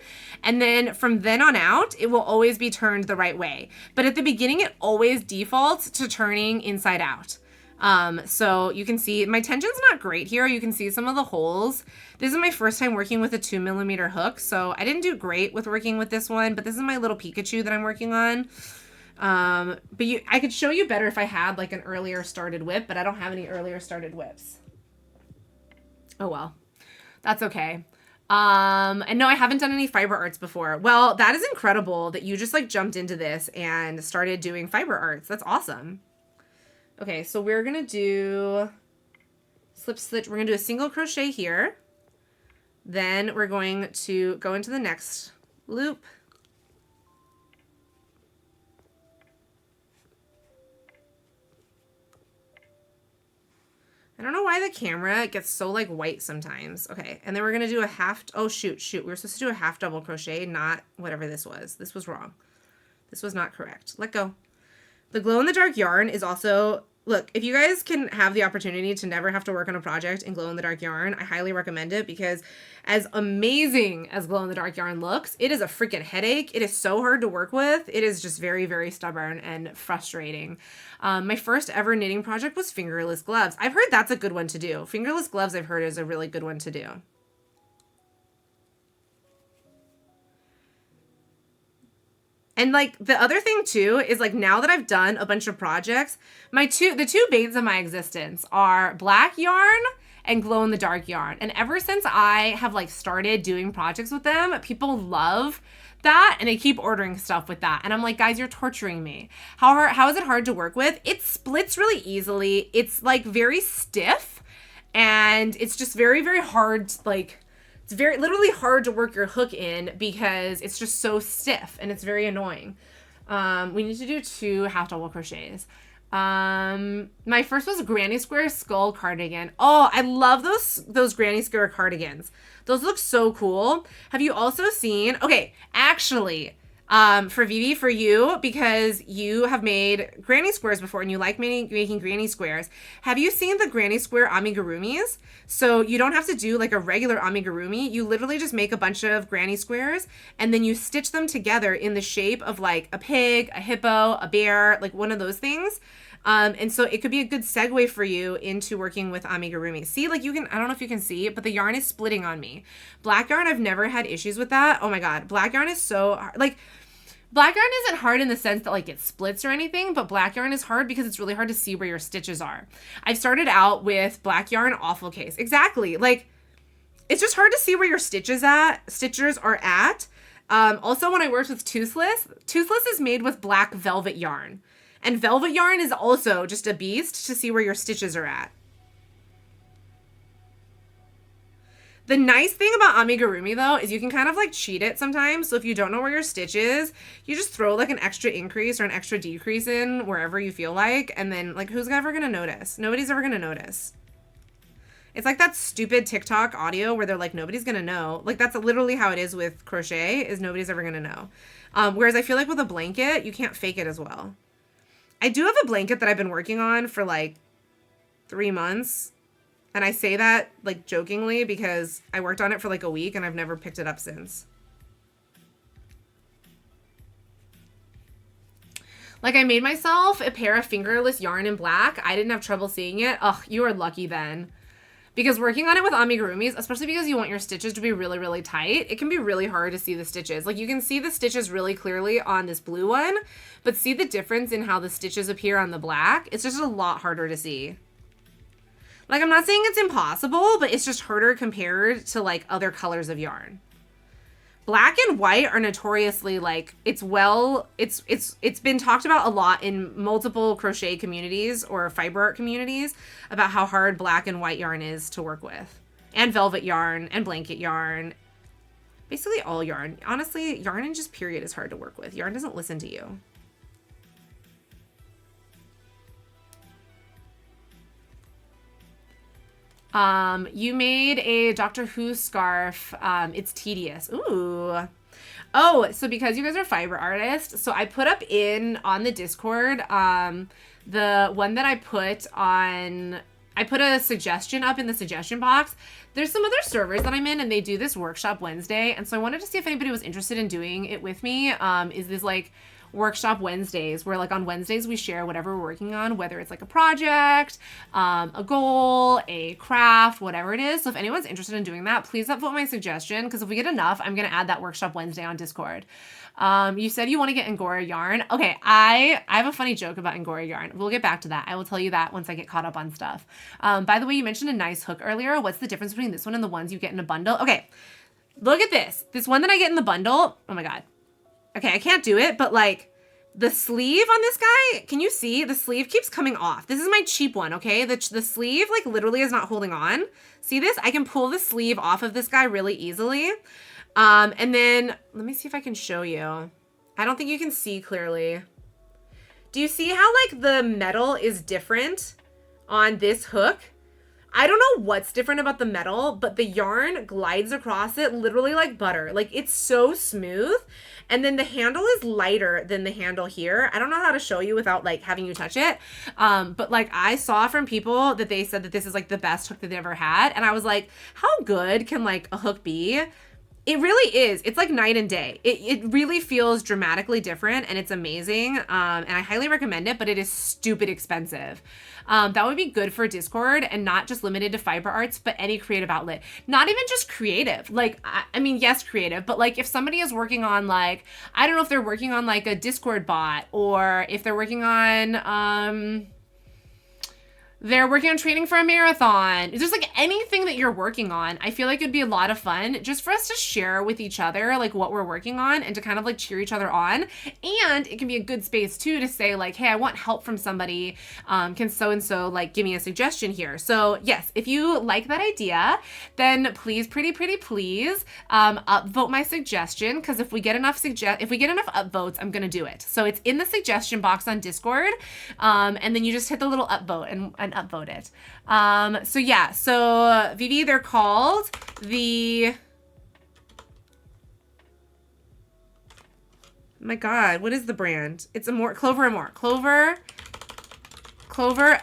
And then from then on out, it will always be turned the right way. But at the beginning, it always defaults to turning inside out. So you can see my tension's not great here. You can see some of the holes. This is my first time working with a 2mm hook. So I didn't do great with working with this one, but this is my little Pikachu that I'm working on. But I could show you better if I had like an earlier started whip, but I don't have any earlier started whips. Oh, well, that's okay. And no, I haven't done any fiber arts before. Well, that is incredible that you just like jumped into this and started doing fiber arts. That's awesome. Okay, so we're going to do slip stitch. We're going to do a single crochet here. Then we're going to go into the next loop. I don't know why the camera gets so like white sometimes. Okay, and then we're going to do a half, oh shoot. We were supposed to do a half double crochet, not whatever this was. This was wrong. This was not correct. Let go. The glow-in-the-dark yarn is also, look, if you guys can have the opportunity to never have to work on a project in glow-in-the-dark yarn, I highly recommend it because as amazing as glow-in-the-dark yarn looks, it is a freaking headache. It is so hard to work with. It is just very, very stubborn and frustrating. My first ever knitting project was fingerless gloves. I've heard that's a good one to do. Fingerless gloves I've heard is a really good one to do. And like the other thing too is like now that I've done a bunch of projects, the two banes of my existence are black yarn and glow in the dark yarn. And ever since I have like started doing projects with them, people love that and they keep ordering stuff with that. And I'm like, guys, you're torturing me. How is it hard to work with? It splits really easily. It's like very stiff and it's just very, very hard to like, it's literally hard to work your hook in because it's just so stiff and it's very annoying. We need to do 2 half double crochets. My first was a Granny Square skull cardigan. Oh, I love those Granny Square cardigans. Those look so cool. Have you also seen, okay, actually, for Vivi, for you, because you have made granny squares before and you like making granny squares. Have you seen the granny square amigurumis? So you don't have to do like a regular amigurumi. You literally just make a bunch of granny squares and then you stitch them together in the shape of like a pig, a hippo, a bear, like one of those things. And so it could be a good segue for you into working with amigurumi. See, like you can, I don't know if you can see it, but the yarn is splitting on me. Black yarn, I've never had issues with that. Oh my God. Black yarn is so hard. Like, black yarn isn't hard in the sense that like it splits or anything, but black yarn is hard because it's really hard to see where your stitches are. I've started out with black yarn, awful case. Exactly. Like it's just hard to see where your stitches are at. Also when I worked with Toothless is made with black velvet yarn. And velvet yarn is also just a beast to see where your stitches are at. The nice thing about amigurumi though is you can kind of like cheat it sometimes. So if you don't know where your stitch is, you just throw like an extra increase or an extra decrease in wherever you feel like. And then like who's ever going to notice? Nobody's ever going to notice. It's like that stupid TikTok audio where they're like, nobody's going to know. Like that's literally how it is with crochet is nobody's ever going to know. Whereas I feel like with a blanket, you can't fake it as well. I do have a blanket that I've been working on for like 3 months. And I say that like jokingly because I worked on it for like a week and I've never picked it up since. Like I made myself a pair of fingerless yarn in black. I didn't have trouble seeing it. Ugh, you are lucky then. Because working on it with amigurumis, especially because you want your stitches to be really, really tight, it can be really hard to see the stitches. Like you can see the stitches really clearly on this blue one, but see the difference in how the stitches appear on the black? It's just a lot harder to see. Like I'm not saying it's impossible, but it's just harder compared to like other colors of yarn. Black and white are notoriously like, it's been talked about a lot in multiple crochet communities or fiber art communities about how hard black and white yarn is to work with. And velvet yarn and blanket yarn. Basically all yarn. Honestly, yarn and just period is hard to work with. Yarn doesn't listen to you. You made a Doctor Who scarf. It's tedious. Ooh. Oh, so because you guys are fiber artists, so I put up on the Discord, the one that I put a suggestion up in the suggestion box. There's some other servers that I'm in and they do this workshop Wednesday. And so I wanted to see if anybody was interested in doing it with me. Is this like workshop Wednesdays where like on Wednesdays we share whatever we're working on, whether it's like a project, a goal, a craft, whatever it is. So if anyone's interested in doing that, please upvote my suggestion, because if we get enough, I'm going to add that workshop Wednesday on Discord. You said you want to get Angora yarn. Okay, I have a funny joke about Angora yarn. We'll get back to that. I will tell you that once I get caught up on stuff. By the way, you mentioned a nice hook earlier. What's the difference between this one and the ones you get in a bundle? Okay, look at this. This one that I get in the bundle. Oh my God. Okay, I can't do it, but like the sleeve on this guy, can you see? The sleeve keeps coming off. This is my cheap one, okay? The sleeve like literally is not holding on. See this? I can pull the sleeve off of this guy really easily. And then let me see if I can show you. I don't think you can see clearly. Do you see how like the metal is different on this hook? I don't know what's different about the metal, but the yarn glides across it literally like butter. Like it's so smooth. And then the handle is lighter than the handle here. I don't know how to show you without like having you touch it. But like I saw from people that they said that this is like the best hook that they ever had. And I was like, how good can like a hook be? It really is. It's like night and day. It really feels dramatically different and it's amazing. And I highly recommend it, but it is stupid expensive. That would be good for Discord and not just limited to fiber arts, but any creative outlet. Not even just creative. Like, I mean, yes, creative, but like if somebody is working on like, I don't know if they're working on like a Discord bot or if they're working on, training for a marathon. Just like anything that you're working on, I feel like it'd be a lot of fun just for us to share with each other like what we're working on and to kind of like cheer each other on. And it can be a good space too to say like, hey, I want help from somebody. Can so-and-so like give me a suggestion here? So yes, if you like that idea, then please, pretty please, upvote my suggestion, because if we get enough upvotes, I'm gonna do it. So it's in the suggestion box on Discord, and then you just hit the little upvote and upvote it. So yeah, so Vivi, they're called the, my God, what is the brand? It's Clover Amore. Clover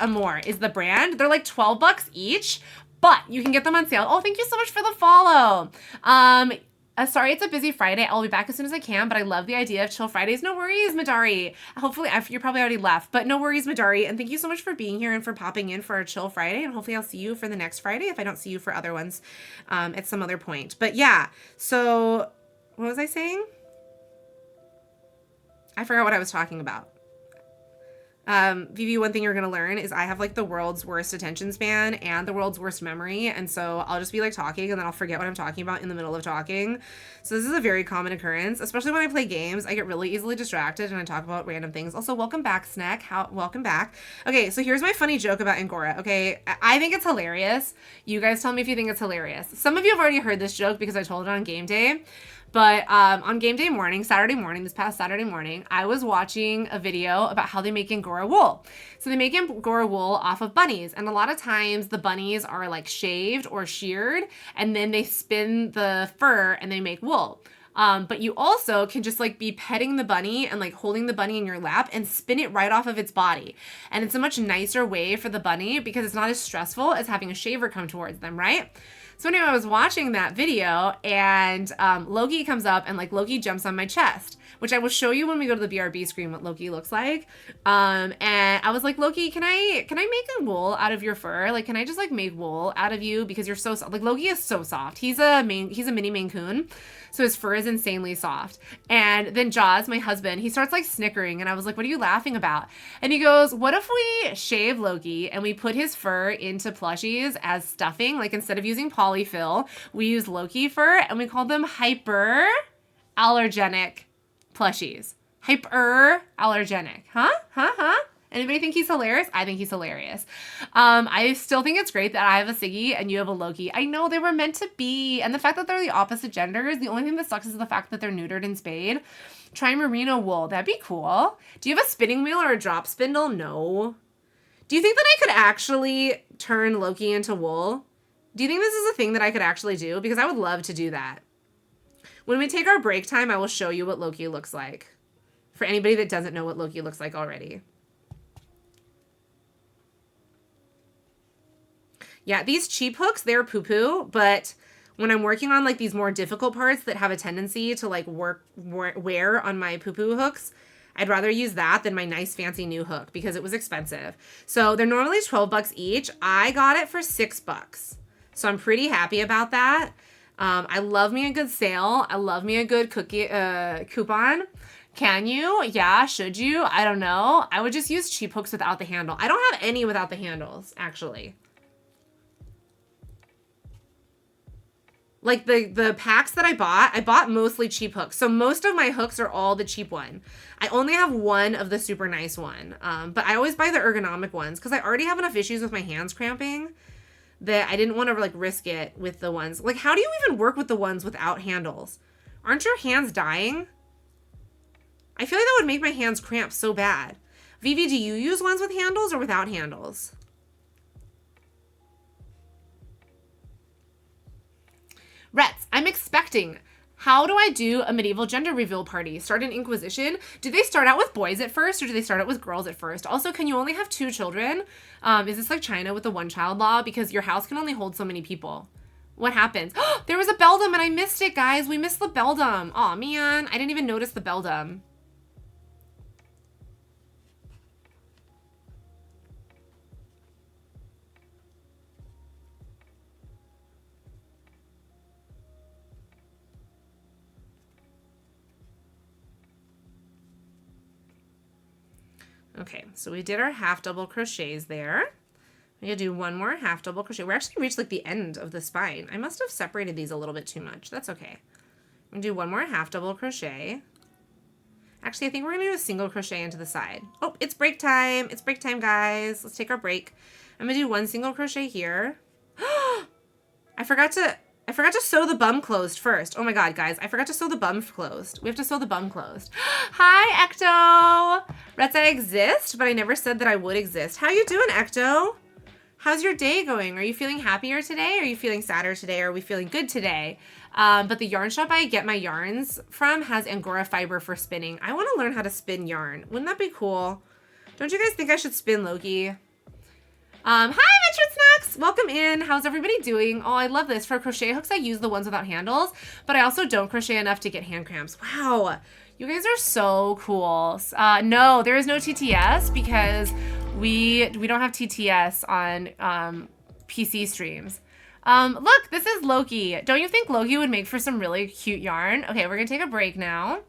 Amore is the brand. They're like $12 each, but you can get them on sale. Oh, thank you so much for the follow. Sorry, it's a busy Friday. I'll be back as soon as I can, but I love the idea of Chill Fridays. No worries, Madari. Hopefully, you're probably already left, but no worries, Madari. And thank you so much for being here and for popping in for our Chill Friday. And hopefully I'll see you for the next Friday if I don't see you for other ones at some other point. But yeah, so what was I saying? I forgot what I was talking about. Vivi, one thing you're going to learn is I have like the world's worst attention span and the world's worst memory. And so I'll just be like talking and then I'll forget what I'm talking about in the middle of talking. So this is a very common occurrence, especially when I play games. I get really easily distracted and I talk about random things. Also, welcome back, Snack. Welcome back. Okay, so here's my funny joke about Angora. Okay, I think it's hilarious. You guys tell me if you think it's hilarious. Some of you have already heard this joke because I told it on game day. But on game day morning, this past Saturday morning, I was watching a video about how they make Angora wool. So they make Angora wool off of bunnies. And a lot of times the bunnies are like shaved or sheared, and then they spin the fur and they make wool. But you also can just like be petting the bunny and like holding the bunny in your lap and spin it right off of its body. And it's a much nicer way for the bunny because it's not as stressful as having a shaver come towards them, right? So anyway, I was watching that video and Loki comes up and like Loki jumps on my chest, which I will show you when we go to the BRB screen what Loki looks like. And I was like, Loki, can I make a wool out of your fur? Like, can I just like make wool out of you because you're so soft? Like Loki is so soft. He's a mini Maine Coon. So his fur is insanely soft. And then Jaws, my husband, he starts like snickering. And I was like, what are you laughing about? And he goes, what if we shave Loki and we put his fur into plushies as stuffing? Like instead of using polyfill, we use Loki fur and we call them hyperallergenic plushies. Hyperallergenic. Huh? Anybody think he's hilarious? I think he's hilarious. I still think it's great that I have a Siggy and you have a Loki. I know they were meant to be. And the fact that they're the opposite genders, the only thing that sucks is the fact that they're neutered and spayed. Try merino wool. That'd be cool. Do you have a spinning wheel or a drop spindle? No. Do you think that I could actually turn Loki into wool? Do you think this is a thing that I could actually do? Because I would love to do that. When we take our break time, I will show you what Loki looks like. For anybody that doesn't know what Loki looks like already. Yeah, these cheap hooks, they're poo-poo, but when I'm working on like these more difficult parts that have a tendency to like wear on my poo-poo hooks, I'd rather use that than my nice fancy new hook because it was expensive. So they're normally 12 bucks each. I got it for $6. So I'm pretty happy about that. I love me a good sale. I love me a good cookie coupon. Can you? Yeah, should you? I don't know. I would just use cheap hooks without the handle. I don't have any without the handles, actually. Like the packs that I bought mostly cheap hooks. So most of my hooks are all the cheap one. I only have one of the super nice one. But I always buy the ergonomic ones because I already have enough issues with my hands cramping that I didn't want to like risk it with the ones. Like, how do you even work with the ones without handles? Aren't your hands dying? I feel like that would make my hands cramp so bad. Vivi, do you use ones with handles or without handles? Rets, I'm expecting. How do I do a medieval gender reveal party? Start an Inquisition? Do they start out with boys at first or do they start out with girls at first? Also, can you only have 2 children? Is this like China with the one-child law? Because your house can only hold so many people. What happens? There was a beldam and I missed it, guys. We missed the beldam. Aw, man. I didn't even notice the beldam. Okay, so we did our half double crochets there. We're gonna do one more half double crochet. We're actually reached like the end of the spine. I must have separated these a little bit too much. That's okay. I'm gonna do one more half double crochet. Actually, I think we're gonna do a single crochet into the side. Oh, it's break time. It's break time, guys. Let's take our break. I'm gonna do one single crochet here. I forgot to sew the bum closed first. Oh my god, guys. I forgot to sew the bum closed. We have to sew the bum closed. Hi, Ecto. Rets, I exist, but I never said that I would exist. How you doing, Ecto? How's your day going? Are you feeling happier today? Are you feeling sadder today? Are we feeling good today? But the yarn shop I get my yarns from has Angora fiber for spinning. I want to learn how to spin yarn. Wouldn't that be cool? Don't you guys think I should spin Loki? Hi, Metro Snacks! Welcome in. How's everybody doing? Oh, I love this. For crochet hooks, I use the ones without handles, but I also don't crochet enough to get hand cramps. Wow, you guys are so cool. No, there is no TTS because we don't have TTS on PC streams. Look, this is Loki. Don't you think Loki would make for some really cute yarn? Okay, we're gonna take a break now.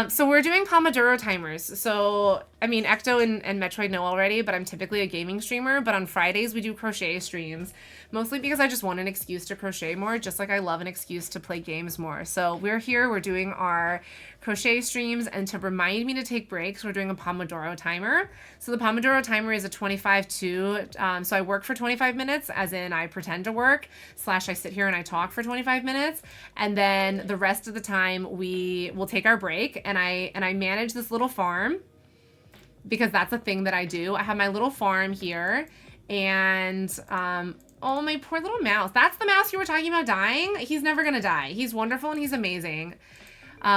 So we're doing Pomodoro timers. So, I mean, Ecto and Metroid know already, but I'm typically a gaming streamer. But on Fridays, we do crochet streams, mostly because I just want an excuse to crochet more, just like I love an excuse to play games more. So we're here, we're doing our crochet streams, and to remind me to take breaks, we're doing a Pomodoro timer. So the Pomodoro timer is a 25-2. So I work for 25 minutes, as in I pretend to work, / I sit here and I talk for 25 minutes. And then the rest of the time, we will take our break, and I manage this little farm because that's a thing that I do. I have my little farm here, and oh, my poor little mouse. That's the mouse you were talking about dying? He's never gonna die. He's wonderful and he's amazing.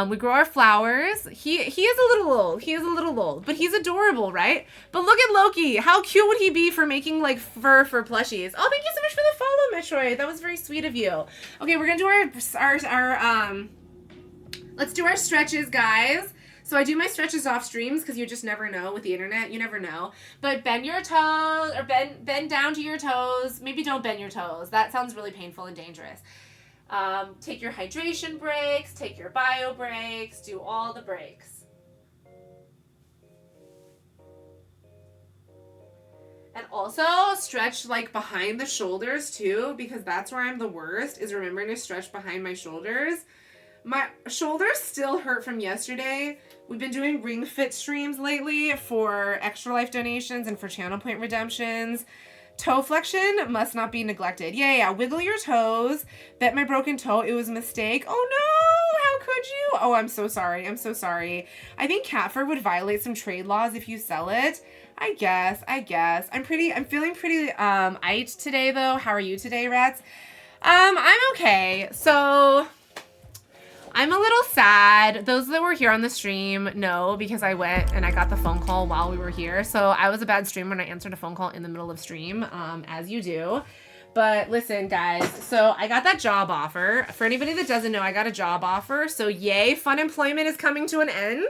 We grow our flowers. He is a little old. He is a little old, but he's adorable, right? But look at Loki. How cute would he be for making like fur for plushies? Oh, thank you so much for the follow, Metroid. That was very sweet of you. Okay, we're gonna do our let's do our stretches, guys. So I do my stretches off streams because you just never know with the internet. You never know. But bend your toes or bend down to your toes. Maybe don't bend your toes. That sounds really painful and dangerous. Take your hydration breaks, take your bio breaks, do all the breaks. And also stretch like behind the shoulders too, because that's where I'm the worst, is remembering to stretch behind my shoulders. My shoulders still hurt from yesterday. We've been doing ring fit streams lately for Extra Life donations and for channel point redemptions. Toe flexion must not be neglected. Yeah. Wiggle your toes. Bet my broken toe. It was a mistake. Oh no! How could you? Oh, I'm so sorry. I'm so sorry. I think cat fur would violate some trade laws if you sell it. I guess. I'm feeling pretty aight today though. How are you today, Rats? I'm okay. So I'm a little sad. Those that were here on the stream know, because I went and I got the phone call while we were here. So I was a bad streamer when I answered a phone call in the middle of stream, as you do. But listen, guys, so I got that job offer. For anybody that doesn't know, I got a job offer. So yay, fun employment is coming to an end.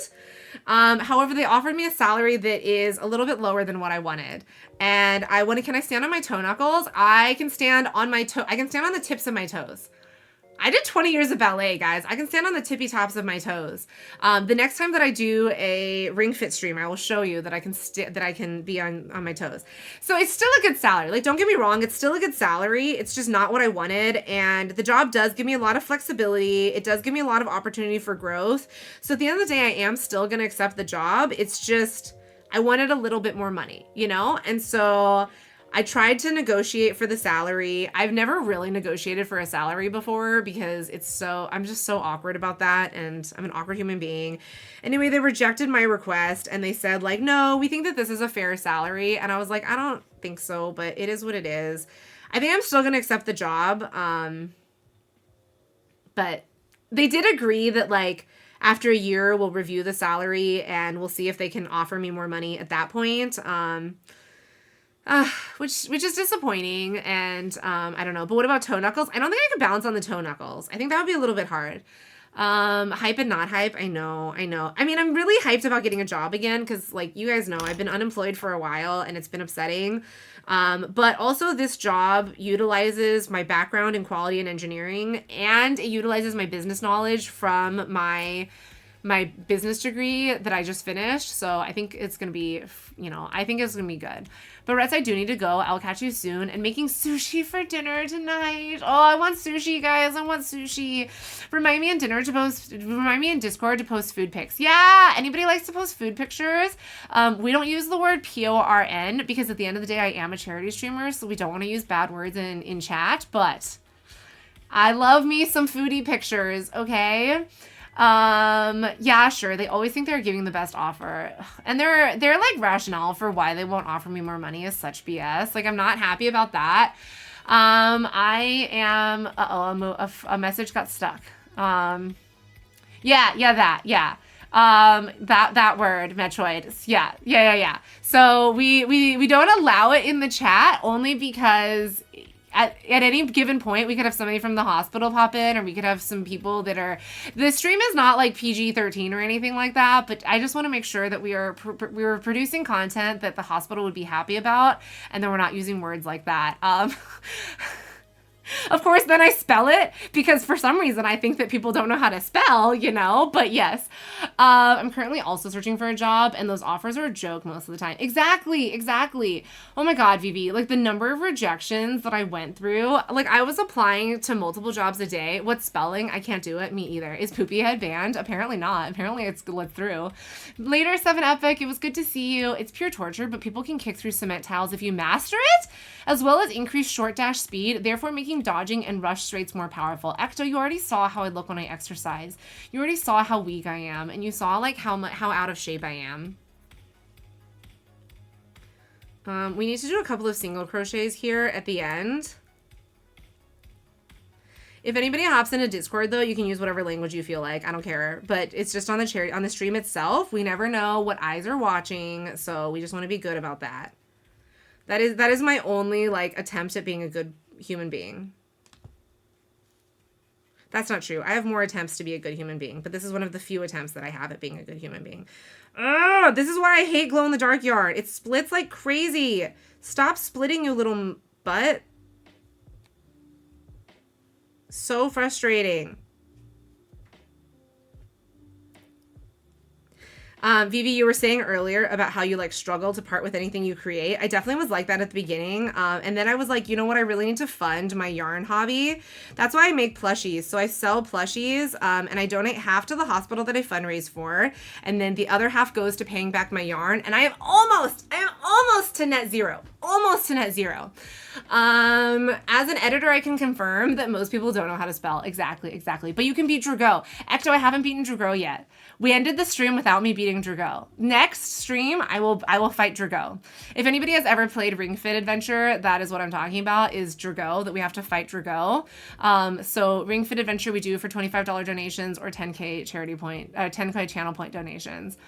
However, they offered me a salary that is a little bit lower than what I wanted. And can I stand on my toe knuckles? I can stand on my I can stand on the tips of my toes. I did 20 years of ballet, guys. I can stand on the tippy tops of my toes. The next time that I do a ring fit stream, I will show you that I can be on my toes. So it's still a good salary. Like, don't get me wrong, it's still a good salary. It's just not what I wanted. And the job does give me a lot of flexibility. It does give me a lot of opportunity for growth. So at the end of the day, I am still going to accept the job. It's just, I wanted a little bit more money, you know? And so I tried to negotiate for the salary. I've never really negotiated for a salary before because I'm just so awkward about that, and I'm an awkward human being. Anyway, they rejected my request and they said like, no, we think that this is a fair salary. And I was like, I don't think so, but it is what it is. I think I'm still going to accept the job. But they did agree that like after a year, we'll review the salary and we'll see if they can offer me more money at that point. Which is disappointing, and I don't know. But what about toe knuckles? I don't think I could balance on the toe knuckles. I think that would be a little bit hard. Hype and not hype. I know. I mean, I'm really hyped about getting a job again because, like, you guys know, I've been unemployed for a while and it's been upsetting. But also this job utilizes my background in quality and engineering, and it utilizes my business knowledge from my business degree that I just finished. So I think it's going to be, I think it's going to be good. But Rets, I do need to go. I'll catch you soon. And making sushi for dinner tonight. Oh, I want sushi, guys. I want sushi. Remind me in Discord to post food pics. Yeah, anybody likes to post food pictures? We don't use the word PORN because at the end of the day, I am a charity streamer, so we don't want to use bad words in chat. But I love me some foodie pictures, okay? Yeah, sure. They always think they're giving the best offer. And their like rationale for why they won't offer me more money is such BS. Like, I'm not happy about that. I am, a message got stuck. That word, Metroid. Yeah. So we don't allow it in the chat only because at any given point, we could have somebody from the hospital pop in, or we could have some people that are... The stream is not like PG-13 or anything like that, but I just want to make sure that we are producing content that the hospital would be happy about, and then we're not using words like that. Of course, then I spell it because for some reason I think that people don't know how to spell, but yes. I'm currently also searching for a job, and those offers are a joke most of the time. Exactly. Oh my God, Vivi, like the number of rejections that I went through, like I was applying to multiple jobs a day. What spelling? I can't do it. Me either. Is Poopy Head banned? Apparently not. Apparently it's let through. Later, 7 Epic, it was good to see you. It's pure torture, but people can kick through cement tiles if you master it, as well as increase short dash speed, therefore making dodging and rush straights more powerful. Ecto, you already saw how I look when I exercise. You already saw how weak I am, and you saw like how out of shape I am. We need to do a couple of single crochets here at the end. If anybody hops into Discord though, you can use whatever language you feel like. I don't care. But it's just on the stream itself. We never know what eyes are watching, so we just want to be good about that. That is my only like attempt at being a good human being. That's not true. I have more attempts to be a good human being, but this is one of the few attempts that I have at being a good human being. Ugh, this is why I hate glow-in-the-dark yarn. It splits like crazy. Stop splitting, you little butt. So frustrating. Vivi, you were saying earlier about how you like struggle to part with anything you create. I definitely was like that at the beginning. And then I was like, you know what? I really need to fund my yarn hobby. That's why I make plushies. So I sell plushies and I donate half to the hospital that I fundraise for. And then the other half goes to paying back my yarn. And I am almost to net zero. Almost to net zero. As an editor, I can confirm that most people don't know how to spell. Exactly. But you can beat Drago. Ecto, I haven't beaten Drago yet. We ended the stream without me beating Drago. Next stream, I will fight Drago. If anybody has ever played Ring Fit Adventure, that is what I'm talking about, is Drago, that we have to fight Drago. So Ring Fit Adventure we do for $25 donations or 10K charity point, 10K channel point donations.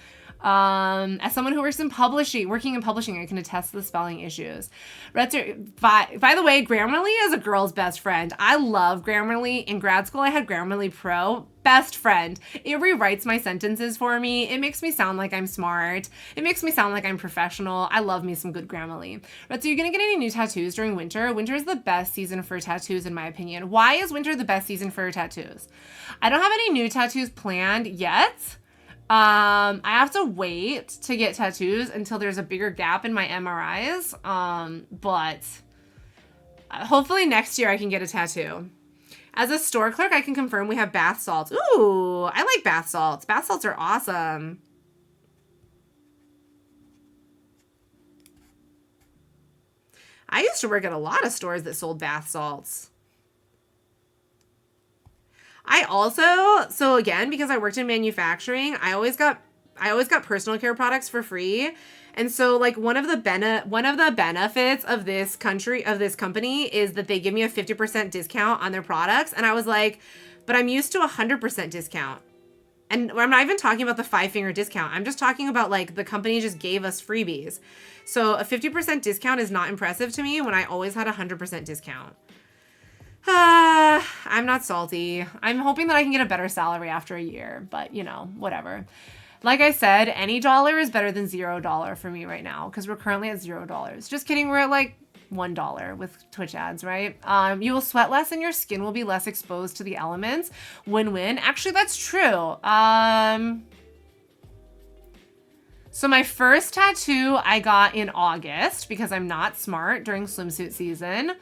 As someone who working in publishing, I can attest to the spelling issues. By the way, Grammarly is a girl's best friend. I love Grammarly. In grad school, I had Grammarly Pro. Best friend. It rewrites my sentences for me. It makes me sound like I'm smart. It makes me sound like I'm professional. I love me some good Grammarly. But so you're gonna get any new tattoos during winter? Winter is the best season for tattoos, in my opinion. Why is winter the best season for tattoos? I don't have any new tattoos planned yet. I have to wait to get tattoos until there's a bigger gap in my MRIs. But hopefully next year I can get a tattoo. As a store clerk, I can confirm we have bath salts. Ooh, I like bath salts. Bath salts are awesome. I used to work at a lot of stores that sold bath salts. I also, so again, because I worked in manufacturing, I always got personal care products for free. And so like one of the benefits of this company is that they give me a 50% discount on their products. And I was like, but I'm used to 100% discount. And I'm not even talking about the 5-finger discount. I'm just talking about like the company just gave us freebies. So a 50% discount is not impressive to me when I always had a 100% discount. I'm not salty. I'm hoping that I can get a better salary after a year, but you know, whatever. Like I said, any dollar is better than $0 for me right now because we're currently at $0. Just kidding. We're at like $1 with Twitch ads, right? You will sweat less and your skin will be less exposed to the elements. Win-win. Actually, that's true. So my first tattoo I got in August because I'm not smart during swimsuit season.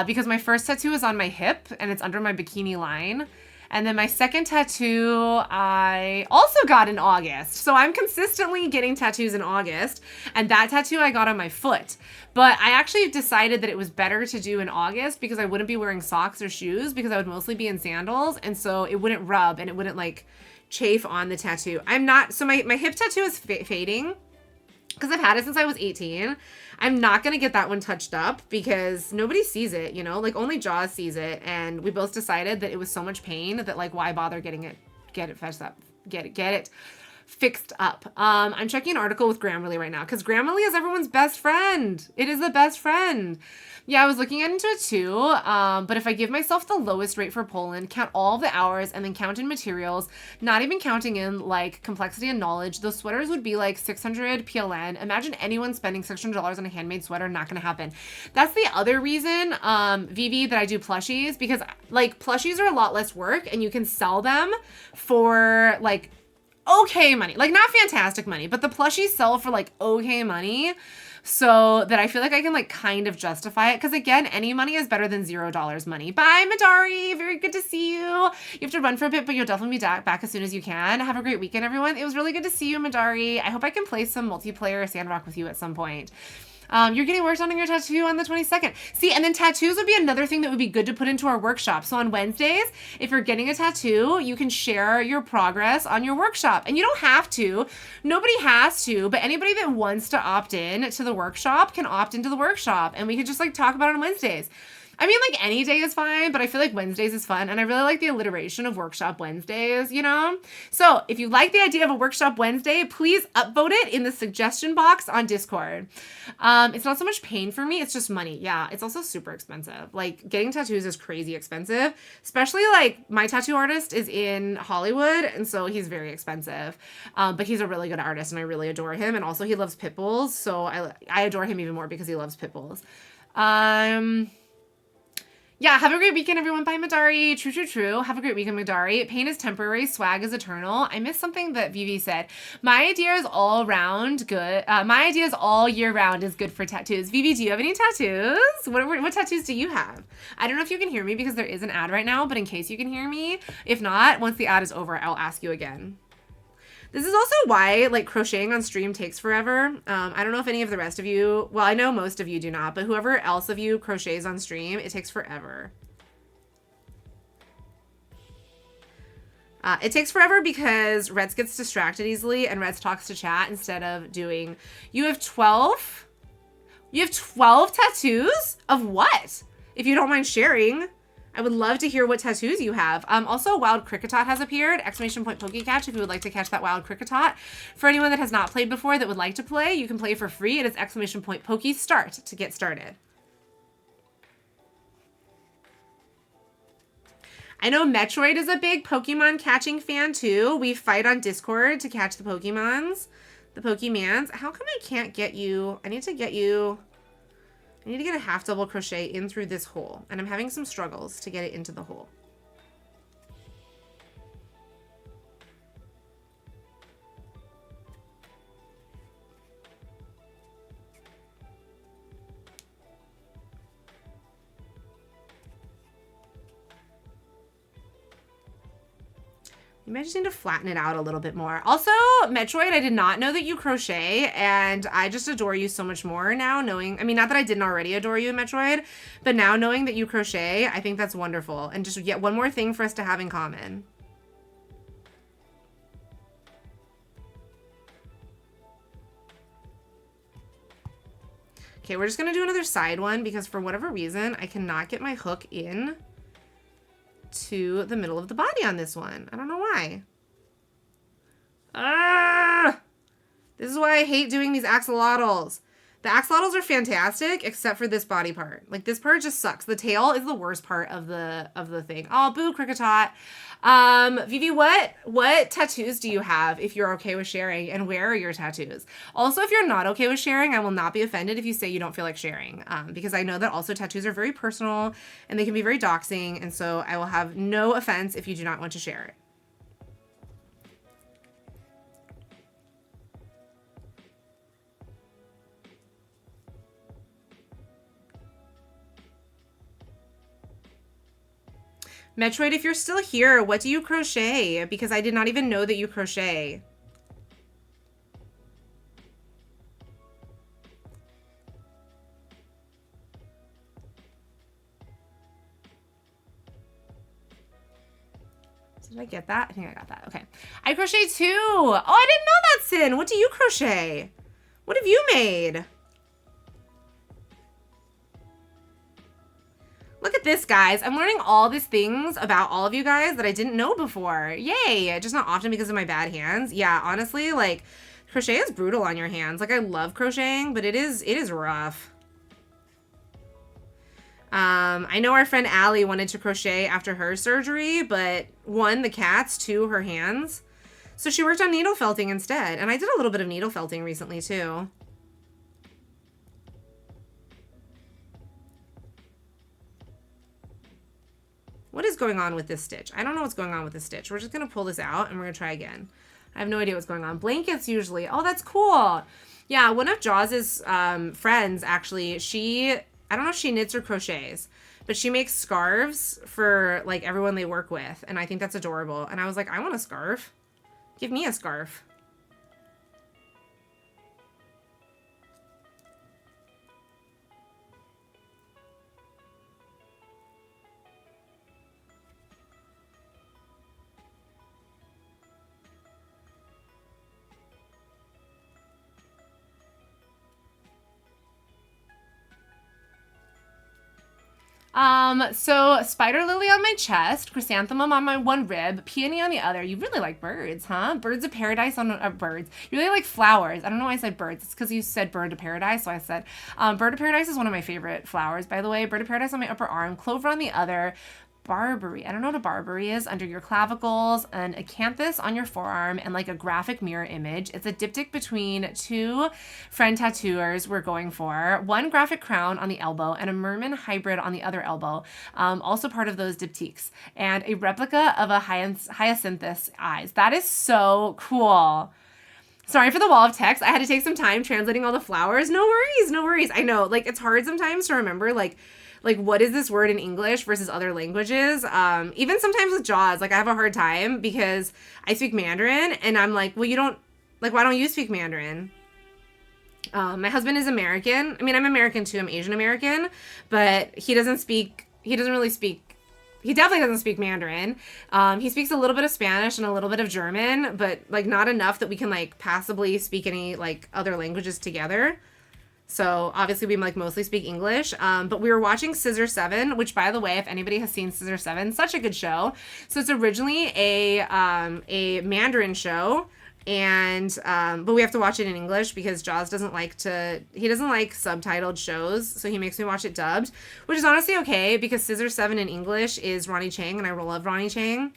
Because my first tattoo is on my hip and it's under my bikini line. And then my second tattoo I also got in August. So I'm consistently getting tattoos in August. And that tattoo I got on my foot. But I actually decided that it was better to do in August because I wouldn't be wearing socks or shoes because I would mostly be in sandals. And so it wouldn't rub and it wouldn't like chafe on the tattoo. So my hip tattoo is fading because I've had it since I was 18. I'm not going to get that one touched up because nobody sees it, you know, like only Jaws sees it. And we both decided that it was so much pain that like, why bother get it fixed up. I'm checking an article with Grammarly right now because Grammarly is everyone's best friend. It is the best friend. Yeah, I was looking into it too. But if I give myself the lowest rate for Poland, count all the hours and then count in materials, not even counting in like complexity and knowledge, those sweaters would be like 600 PLN. Imagine anyone spending $600 on a handmade sweater. Not going to happen. That's the other reason, Vivi, that I do plushies because like plushies are a lot less work and you can sell them for like okay money, like not fantastic money, but the plushies sell for like okay money. So that I feel like I can like kind of justify it. Because again, any money is better than $0 money. Bye, Madari. Very good to see you. You have to run for a bit, but you'll definitely be back as soon as you can. Have a great weekend, everyone. It was really good to see you, Madari. I hope I can play some multiplayer Sandrock with you at some point. You're getting worked on your tattoo on the 22nd. See, and then tattoos would be another thing that would be good to put into our workshop. So on Wednesdays, if you're getting a tattoo, you can share your progress on your workshop. And you don't have to. Nobody has to, but anybody that wants to opt in to the workshop can opt into the workshop. And we can just like talk about it on Wednesdays. I mean, like any day is fine, but I feel like Wednesdays is fun. And I really like the alliteration of workshop Wednesdays, you know? So if you like the idea of a workshop Wednesday, please upvote it in the suggestion box on Discord. It's not so much pain for me. It's just money. Yeah. It's also super expensive. Like getting tattoos is crazy expensive, especially like my tattoo artist is in Hollywood. And so he's very expensive. But he's a really good artist and I really adore him. And also he loves pit bulls. So I adore him even more because he loves pit bulls. Yeah, have a great weekend, everyone. Bye, Madari. True, true, true. Have a great weekend, Madari. Pain is temporary, swag is eternal. I missed something that Vivi said. My idea is all round good. My idea is all year round is good for tattoos. Vivi, do you have any tattoos? What tattoos do you have? I don't know if you can hear me because there is an ad right now, but in case you can hear me, if not, once the ad is over, I'll ask you again. This is also why like crocheting on stream takes forever. I don't know if any of the rest of you, well, I know most of you do not, but whoever else of you crochets on stream, it takes forever. It takes forever because Reds gets distracted easily and Reds talks to chat instead of doing, you have 12? You have 12 tattoos? Of what? If you don't mind sharing. I would love to hear what tattoos you have. Also, Wild Cricketot has appeared. Exclamation point Pokecatch if you would like to catch that Wild Cricketot. For anyone that has not played before that would like to play, you can play for free. It is exclamation point Pokestart to get started. I know Metroid is a big Pokemon catching fan too. We fight on Discord to catch the Pokemons. The Pokemans. How come I can't get you? I need to get you... I need to get a half double crochet in through this hole, and I'm having some struggles to get it into the hole. You might just need to flatten it out a little bit more. Also, Metroid, I did not know that you crochet, and I just adore you so much more now knowing, I mean, not that I didn't already adore you, Metroid, but now knowing that you crochet, I think that's wonderful. And just yet one more thing for us to have in common. Okay, we're just gonna do another side one because for whatever reason, I cannot get my hook in to the middle of the body on this one. I don't know why. This is why I hate doing these axolotls. The axolotls are fantastic except for this body part. Like this part just sucks. The tail is the worst part of the thing. Oh, boo, Cricketot. Vivi, what tattoos do you have if you're okay with sharing, and where are your tattoos? Also, if you're not okay with sharing, I will not be offended if you say you don't feel like sharing, because I know that also tattoos are very personal and they can be very doxing, and so I will have no offense if you do not want to share it. Metroid, if you're still here, what do you crochet? Because I did not even know that you crochet. Did I get that? I think I got that. Okay. I crochet too. Oh, I didn't know that, Sin. What do you crochet? What have you made? Look at this, guys. I'm learning all these things about all of you guys that I didn't know before. Yay. Just not often because of my bad hands. Yeah, honestly, like, crochet is brutal on your hands. Like, I love crocheting, but it is rough. I know our friend Allie wanted to crochet after her surgery, but one, the cats, two, her hands. So she worked on needle felting instead. And I did a little bit of needle felting recently, too. What is going on with this stitch? I don't know what's going on with this stitch. We're just going to pull this out and we're going to try again. I have no idea what's going on. Blankets usually. Oh, that's cool. Yeah, one of Jaws's friends, actually, I don't know if she knits or crochets, but she makes scarves for like everyone they work with. And I think that's adorable. And I was like, I want a scarf. Give me a scarf. So spider lily on my chest, chrysanthemum on my one rib, peony on the other. You really like birds, huh? Birds of paradise on birds. You really like flowers. I don't know why I said birds. It's because you said bird of paradise, so I said bird of paradise is one of my favorite flowers, by the way. Bird of paradise on my upper arm, clover on the other, Barbary. I don't know what a Barbary is. Under your clavicles, an acanthus on your forearm, and like a graphic mirror image. It's a diptych between two friend tattooers we're going for. One graphic crown on the elbow and a merman hybrid on the other elbow. Also part of those diptychs. And a replica of a hyacinthus eyes. That is so cool. Sorry for the wall of text. I had to take some time translating all the flowers. No worries, no worries. I know, like, it's hard sometimes to remember, like what is this word in English versus other languages? Even sometimes with JAWS, like, I have a hard time because I speak Mandarin, and I'm like, well, you don't, like, why don't you speak Mandarin? My husband is American. I mean, I'm American too. I'm Asian American, but he definitely doesn't speak Mandarin. He speaks a little bit of Spanish and a little bit of German, but like not enough that we can like passably speak any like other languages together. So obviously we like mostly speak English. But we were watching Scissor 7, which by the way, if anybody has seen Scissor 7, such a good show. So it's originally a Mandarin show. And but we have to watch it in English because Jaws doesn't like subtitled shows, so he makes me watch it dubbed, which is honestly okay because Scissor 7 in English is Ronnie Chang, and I love Ronnie Chang.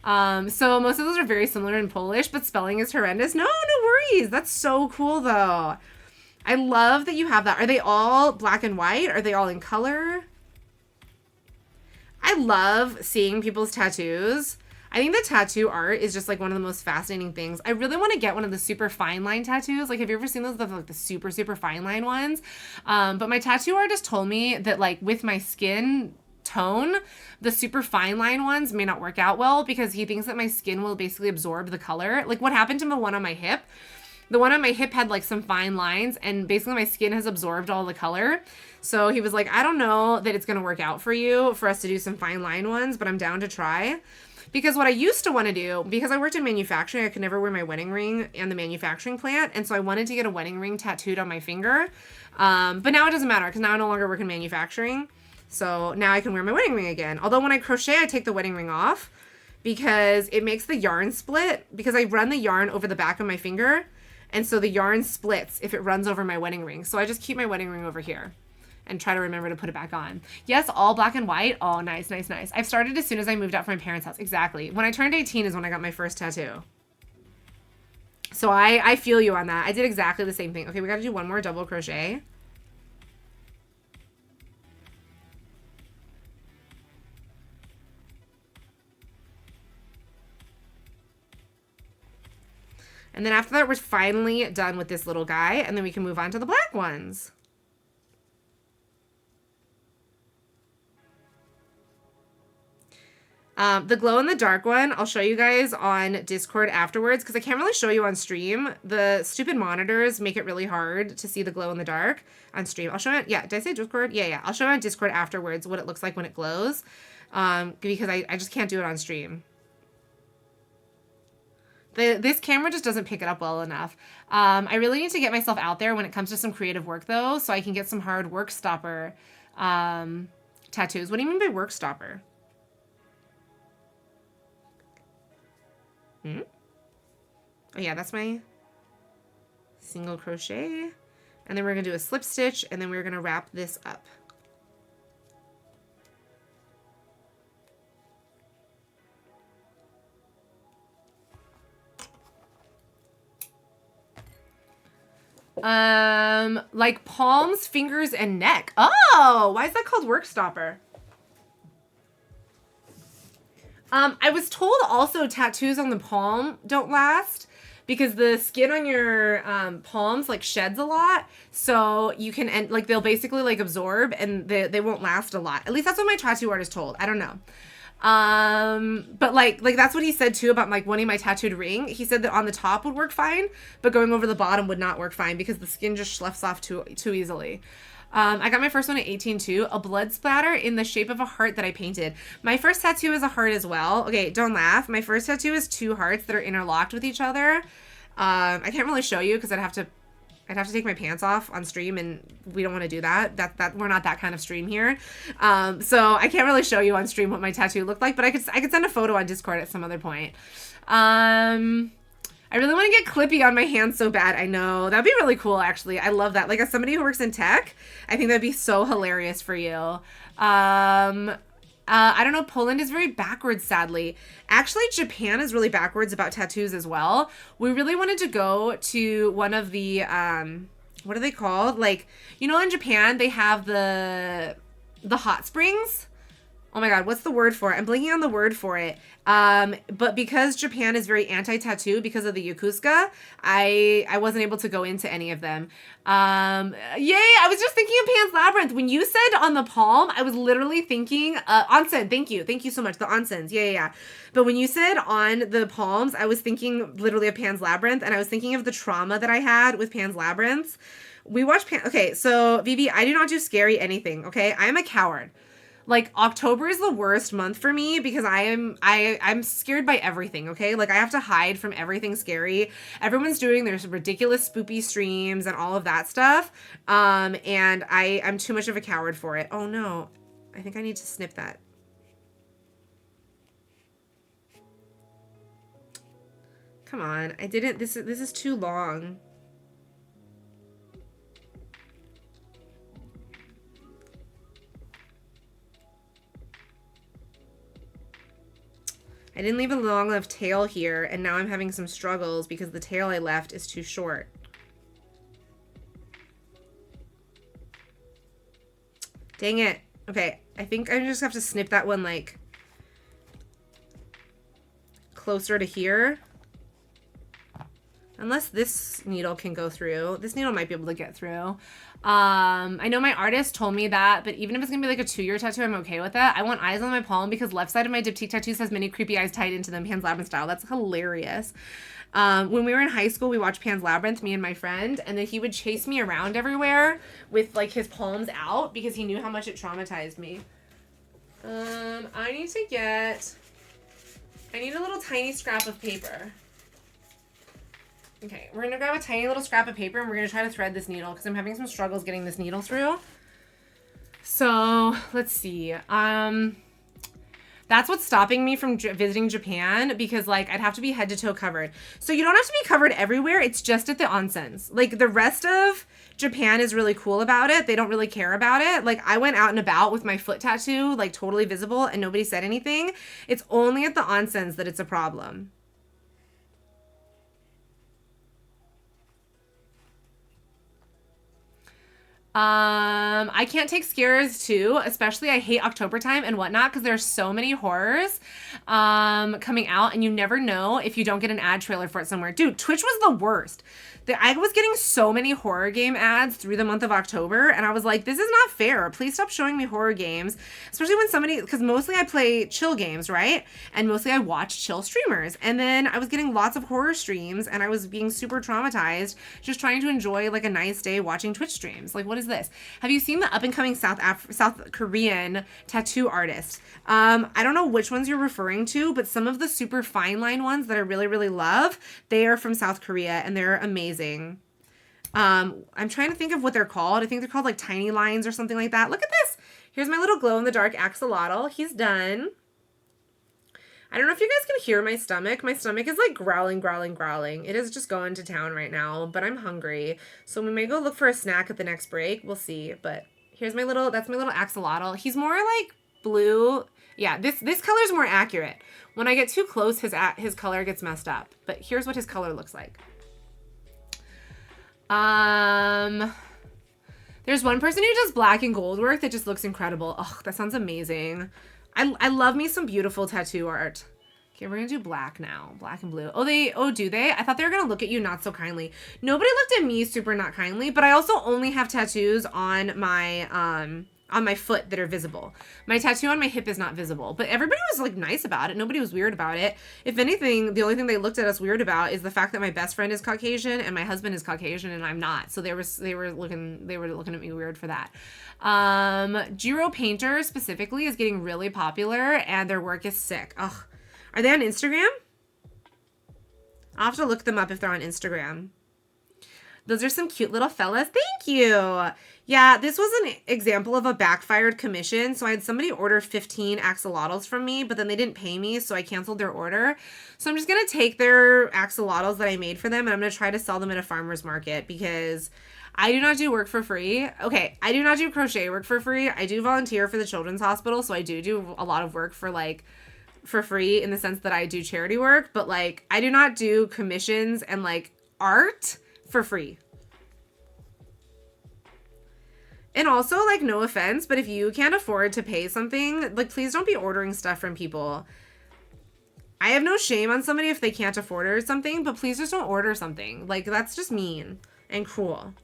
So most of those are very similar in Polish, but spelling is horrendous. No worries. That's so cool though. I love that you have that. Are they all black and white? Are they all in color? I love seeing people's tattoos. I think the tattoo art is just like one of the most fascinating things. I really want to get one of the super fine line tattoos. Like, have you ever seen those, like the super, super fine line ones? But my tattoo artist told me that like with my skin tone, the super fine line ones may not work out well because he thinks that my skin will basically absorb the color. Like what happened to the one on my hip? The one on my hip had like some fine lines and basically my skin has absorbed all the color. So he was like, I don't know that it's going to work out for you for us to do some fine line ones, but I'm down to try. Because what I used to want to do, because I worked in manufacturing, I could never wear my wedding ring in the manufacturing plant. And so I wanted to get a wedding ring tattooed on my finger. But now it doesn't matter because now I no longer work in manufacturing. So now I can wear my wedding ring again. Although when I crochet, I take the wedding ring off because it makes the yarn split because I run the yarn over the back of my finger. And so the yarn splits if it runs over my wedding ring. So I just keep my wedding ring over here and try to remember to put it back on. Yes, all black and white. Oh, nice, nice, nice. I've started as soon as I moved out from my parents' house. Exactly. When I turned 18 is when I got my first tattoo. So I feel you on that. I did exactly the same thing. Okay, we got to do one more double crochet. And then after that, we're finally done with this little guy, and then we can move on to the black ones. The glow in the dark one, I'll show you guys on Discord afterwards because I can't really show you on stream. The stupid monitors make it really hard to see the glow in the dark on stream. I'll show it. Yeah, did I say Discord? Yeah. I'll show you on Discord afterwards what it looks like when it glows because I just can't do it on stream. This camera just doesn't pick it up well enough. I really need to get myself out there when it comes to some creative work though, so I can get some hard work stopper tattoos. What do you mean by work stopper? Oh yeah, that's my single crochet. And then we're gonna do a slip stitch and then we're gonna wrap this up. Like palms, fingers, and neck. Oh, why is that called work stopper? I was told also tattoos on the palm don't last because the skin on your palms like sheds a lot. So you can, like they'll basically like absorb and they won't last a lot. At least that's what my tattoo artist told. I don't know. But like that's what he said too about like wanting my tattooed ring. He said that on the top would work fine, but going over the bottom would not work fine because the skin just sloughs off too easily. I got my first one at 18 too, a blood splatter in the shape of a heart that I painted. My first tattoo is a heart as well. Okay, don't laugh. My first tattoo is two hearts that are interlocked with each other. I can't really show you because I'd have to take my pants off on stream, and we don't want to do that. That we're not that kind of stream here. So I can't really show you on stream what my tattoo looked like, but I could send a photo on Discord at some other point. I really want to get clippy on my hands so bad. I know. That'd be really cool, actually. I love that. Like, as somebody who works in tech, I think that'd be so hilarious for you. I don't know. Poland is very backwards, sadly. Actually, Japan is really backwards about tattoos as well. We really wanted to go to one of the, what are they called? Like, you know, in Japan, they have the hot springs. Oh my God, what's the word for it? I'm blanking on the word for it. But because Japan is very anti-tattoo because of the Yokosuka, I wasn't able to go into any of them. Yay, I was just thinking of Pan's Labyrinth. When you said on the palm, I was literally thinking, onsen, thank you. Thank you so much. The onsens, yeah. But when you said on the palms, I was thinking literally of Pan's Labyrinth, and I was thinking of the trauma that I had with Pan's Labyrinth. We watched okay, so Vivi, I do not do scary anything, okay? I am a coward. Like, October is the worst month for me because I'm scared by everything, okay? Like, I have to hide from everything scary. Everyone's doing their ridiculous spoopy streams and all of that stuff. And I'm too much of a coward for it. Oh no, I think I need to snip that. Come on, I didn't, this is too long. I didn't leave a long enough tail here, and now I'm having some struggles because the tail I left is too short. Dang it. Okay, I think I just have to snip that one, like, closer to here. Unless this needle can go through. This needle might be able to get through. I know my artist told me that, but even if it's gonna be like a 2-year tattoo, I'm okay with that. I want eyes on my palm because left side of my diptyque tattoos has many creepy eyes tied into them, Pan's Labyrinth style. That's hilarious. When we were in high school, we watched Pan's Labyrinth, me and my friend, and then he would chase me around everywhere with like his palms out because he knew how much it traumatized me. I need a little tiny scrap of paper. Okay, we're gonna grab a tiny little scrap of paper and we're gonna try to thread this needle because I'm having some struggles getting this needle through. So let's see. That's what's stopping me from visiting Japan because like I'd have to be head to toe covered. So you don't have to be covered everywhere. It's just at the onsens. Like the rest of Japan is really cool about it. They don't really care about it. Like I went out and about with my foot tattoo, like totally visible, and nobody said anything. It's only at the onsens that it's a problem. I can't take scares too, especially I hate October time and whatnot because there's so many horrors coming out and you never know if you don't get an ad trailer for it somewhere. Dude, Twitch was the worst. I was getting so many horror game ads through the month of October and I was like, this is not fair. Please stop showing me horror games, especially when somebody, because mostly I play chill games, right? And mostly I watch chill streamers. And then I was getting lots of horror streams and I was being super traumatized just trying to enjoy like a nice day watching Twitch streams. Like, what is this? Have you seen the up and coming South Korean tattoo artists? I don't know which ones you're referring to, but some of the super fine line ones that I really, really love, they are from South Korea and they're amazing. I'm trying to think of what they're called. I think they're called like tiny lines or something like that. Look at this. Here's my little glow in the dark axolotl. He's done. I don't know if you guys can hear my stomach. My stomach is like growling, growling, growling. It is just going to town right now, but I'm hungry. So we may go look for a snack at the next break. We'll see. But here's my little, that's my little axolotl. He's more like blue. Yeah, this color is more accurate. When I get too close, his color gets messed up. But here's what his color looks like. There's one person who does black and gold work that just looks incredible. Oh, that sounds amazing. I love me some beautiful tattoo art. Okay, we're gonna do black now. Black and blue. Oh, do they? I thought they were gonna look at you not so kindly. Nobody looked at me super not kindly, but I also only have tattoos on my foot that are visible. My tattoo on my hip is not visible, but everybody was like nice about it. Nobody was weird about it. If anything, the only thing they looked at us weird about is the fact that my best friend is Caucasian and my husband is Caucasian and I'm not. So they were looking at me weird for that. Jiro Painter specifically is getting really popular and their work is sick. Ugh. Are they on Instagram? I'll have to look them up if they're on Instagram. Those are some cute little fellas. Thank you. Yeah, this was an example of a backfired commission. So I had somebody order 15 axolotls from me, but then they didn't pay me, so I canceled their order. So I'm just going to take their axolotls that I made for them, and I'm going to try to sell them at a farmer's market because I do not do work for free. Okay, I do not do crochet work for free. I do volunteer for the Children's Hospital, so I do a lot of work for like for free in the sense that I do charity work, but like I do not do commissions and like art for free. And also, like, no offense, but if you can't afford to pay something, like, please don't be ordering stuff from people. I have no shame on somebody if they can't afford or something, but please just don't order something. Like, that's just mean and cruel.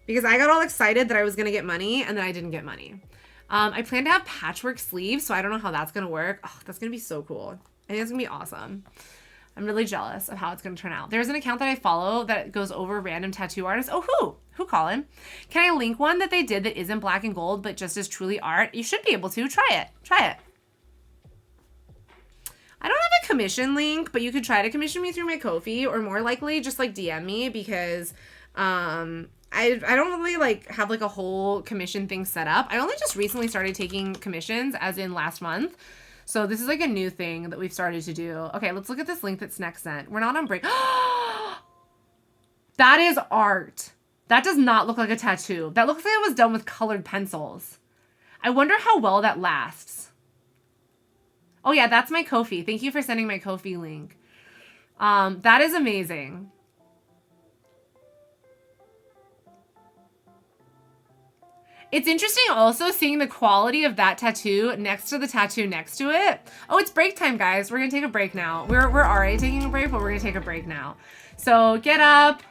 Because I got all excited that I was going to get money, and then I didn't get money. I plan to have patchwork sleeves, so I don't know how that's going to work. Oh, that's going to be so cool. I think it's going to be awesome. I'm really jealous of how it's going to turn out. There's an account that I follow that goes over random tattoo artists. Oh, who? Who, Colin? Can I link one that they did that isn't black and gold, but just is truly art? You should be able to. Try it. Try it. I don't have a commission link, but you could try to commission me through my Ko-fi, or more likely just like DM me, because I don't really like have like a whole commission thing set up. I only just recently started taking commissions, as in last month. So this is like a new thing that we've started to do. Okay, let's look at this link that Sneck sent. We're not on break. That is art. That does not look like a tattoo. That looks like it was done with colored pencils. I wonder how well that lasts. Oh yeah, that's my Ko-fi. Thank you for sending my Ko-fi link. That is amazing. It's interesting also seeing the quality of that tattoo next to the tattoo next to it. Oh, it's break time, guys. We're gonna take a break now. We're already taking a break, but we're gonna take a break now. So get up,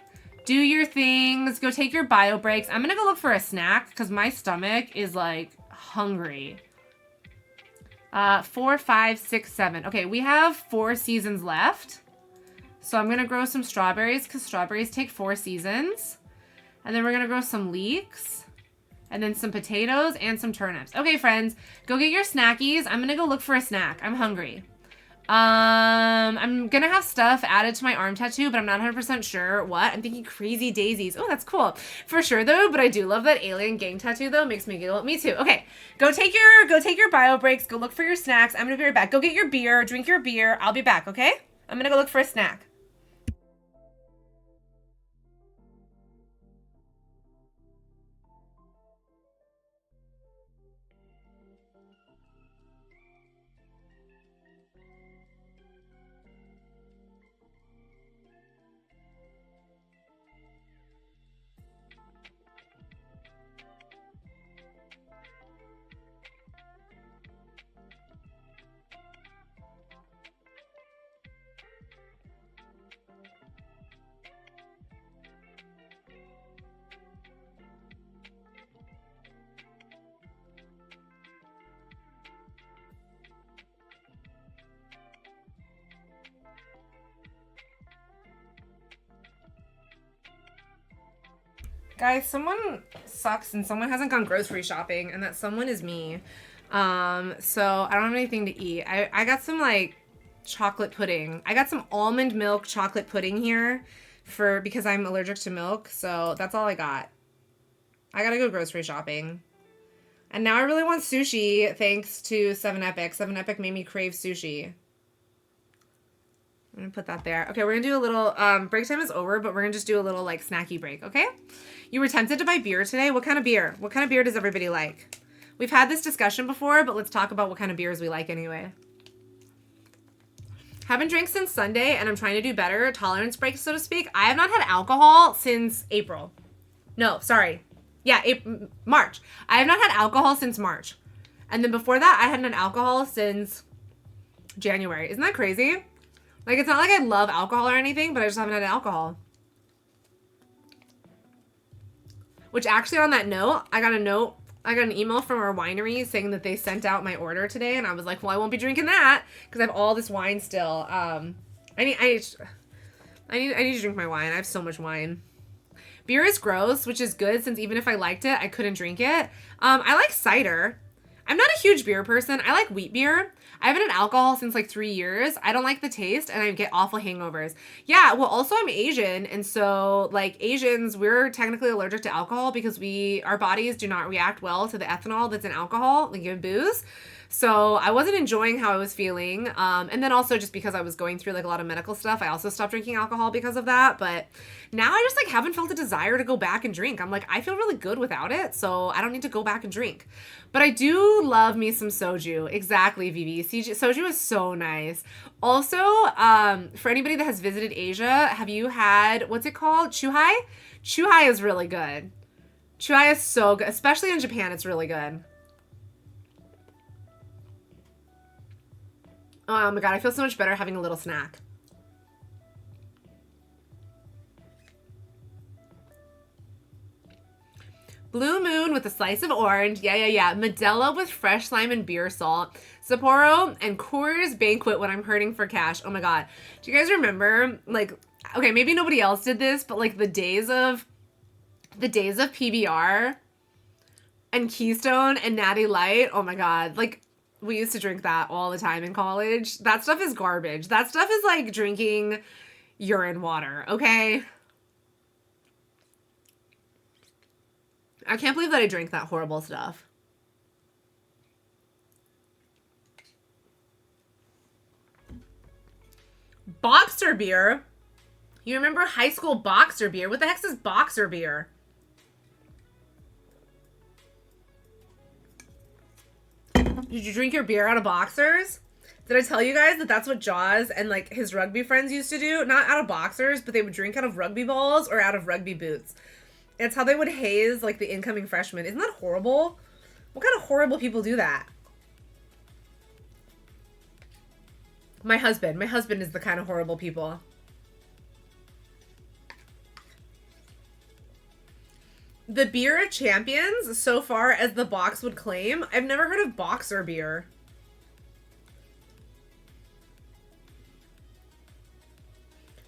do your things, go take your bio breaks. I'm gonna go look for a snack because my stomach is like hungry. 4, 5, 6, 7. Okay, we have 4 seasons left. So I'm gonna grow some strawberries because strawberries take 4 seasons. And then we're gonna grow some leeks. And then some potatoes and some turnips. Okay, friends, go get your snackies. I'm gonna go look for a snack. I'm hungry. I'm gonna have stuff added to my arm tattoo, but I'm not 100% sure what. I'm thinking crazy daisies. Oh, that's cool. For sure though, but I do love that alien gang tattoo though. Makes me giggle. Me too. Okay, go take your bio breaks. Go look for your snacks. I'm gonna be right back. Go get your beer, drink your beer. I'll be back, okay? I'm gonna go look for a snack. Guys, someone sucks and someone hasn't gone grocery shopping, and that someone is me. So I don't have anything to eat. I got some like chocolate pudding. I got some almond milk chocolate pudding here because I'm allergic to milk. So that's all I got. I gotta go grocery shopping. And now I really want sushi thanks to 7-Epic. 7-Epic made me crave sushi. I'm gonna put that there. Okay, we're gonna do a little, break time is over, but we're gonna just do a little like snacky break, okay? You were tempted to buy beer today? What kind of beer? What kind of beer does everybody like? We've had this discussion before, but let's talk about what kind of beers we like anyway. Haven't drank since Sunday, and I'm trying to do better. Tolerance break, so to speak. I have not had alcohol since April. No, sorry. Yeah, March. I have not had alcohol since March. And then before that, I hadn't had alcohol since January. Isn't that crazy? Like, it's not like I love alcohol or anything, but I just haven't had alcohol. Which actually, on that note, I got an email from our winery saying that they sent out my order today, and I was like, well, I won't be drinking that because I have all this wine still. I need to drink my wine. I have so much wine. Beer is gross, which is good since even if I liked it, I couldn't drink it. I like cider. I'm not a huge beer person. I like wheat beer. I haven't had alcohol since like 3 years. I don't like the taste and I get awful hangovers. Yeah, well, also I'm Asian. And so like Asians, we're technically allergic to alcohol because our bodies do not react well to the ethanol that's in alcohol, like in booze. So I wasn't enjoying how I was feeling. And then also just because I was going through like a lot of medical stuff, I also stopped drinking alcohol because of that. But now I just like haven't felt a desire to go back and drink. I'm like, I feel really good without it, so I don't need to go back and drink. But I do love me some soju. Exactly, Vivi. Soju is so nice. Also, for anybody that has visited Asia, have you had, what's it called? Chuhai? Chuhai is really good. Chuhai is so good, especially in Japan. It's really good. Oh my god, I feel so much better having a little snack. Blue Moon with a slice of orange. Yeah. Modelo with fresh lime and beer salt. Sapporo and Coors Banquet when I'm hurting for cash. Oh my god. Do you guys remember, like, okay, maybe nobody else did this, but like the days of PBR and Keystone and Natty Light? Oh my god. Like, we used to drink that all the time in college. That stuff is garbage. That stuff is like drinking urine water, okay? I can't believe that I drank that horrible stuff. Boxer beer? You remember high school boxer beer? What the heck is boxer beer? Did you drink your beer out of boxers? Did I tell you guys that that's what Jaws and like his rugby friends used to do? Not out of boxers, but they would drink out of rugby balls or out of rugby boots. It's how they would haze like the incoming freshmen. Isn't that horrible? What kind of horrible people do that? My husband is the kind of horrible people. The beer of champions, so far as the box would claim, I've never heard of boxer beer.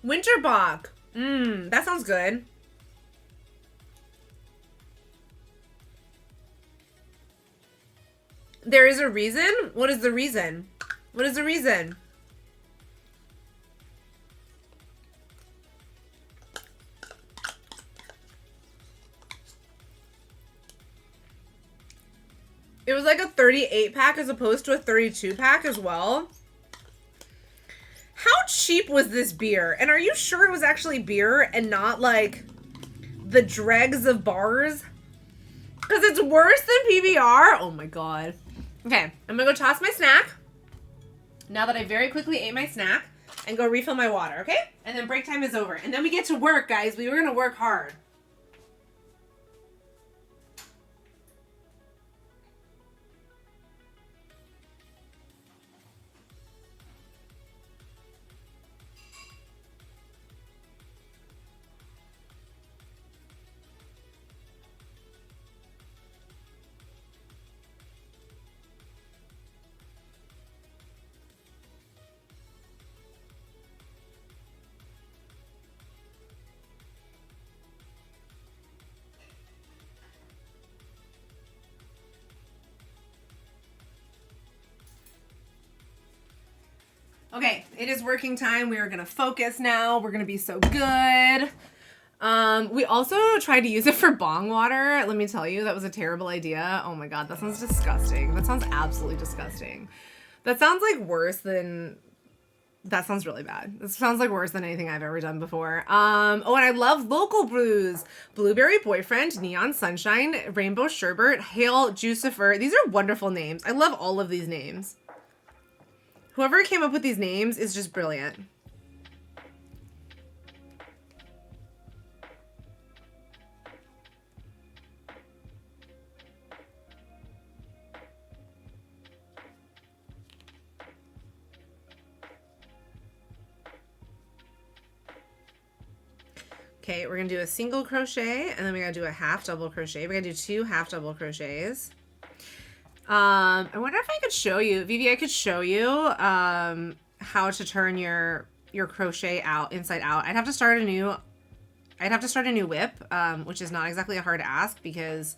Winterbock. That sounds good. There is a reason? What is the reason? What is the reason? It was like a 38 pack as opposed to a 32 pack as well. How cheap was this beer? And are you sure it was actually beer and not like the dregs of bars? Because it's worse than PBR. Oh my god. Okay, I'm gonna go toss my snack. Now that I very quickly ate my snack, and go refill my water, okay? And then break time is over. And then we get to work, guys. We were gonna work hard. Okay, it is working time. We are gonna focus now. We're gonna be so good. We also tried to use it for bong water. Let me tell you, that was a terrible idea. Oh my god, that sounds disgusting. That sounds absolutely disgusting. That sounds like worse than... That sounds really bad. This sounds like worse than anything I've ever done before. Oh, and I love local brews. Blueberry Boyfriend, Neon Sunshine, Rainbow Sherbet, Hail Jucifer. These are wonderful names. I love all of these names. Whoever came up with these names is just brilliant. Okay, we're gonna do a single crochet and then we're gonna do a half double crochet. We're gonna do 2 half double crochets. I wonder if I could show you, Vivi, I could show you how to turn your crochet out inside out. I'd have to start a new whip, which is not exactly a hard ask because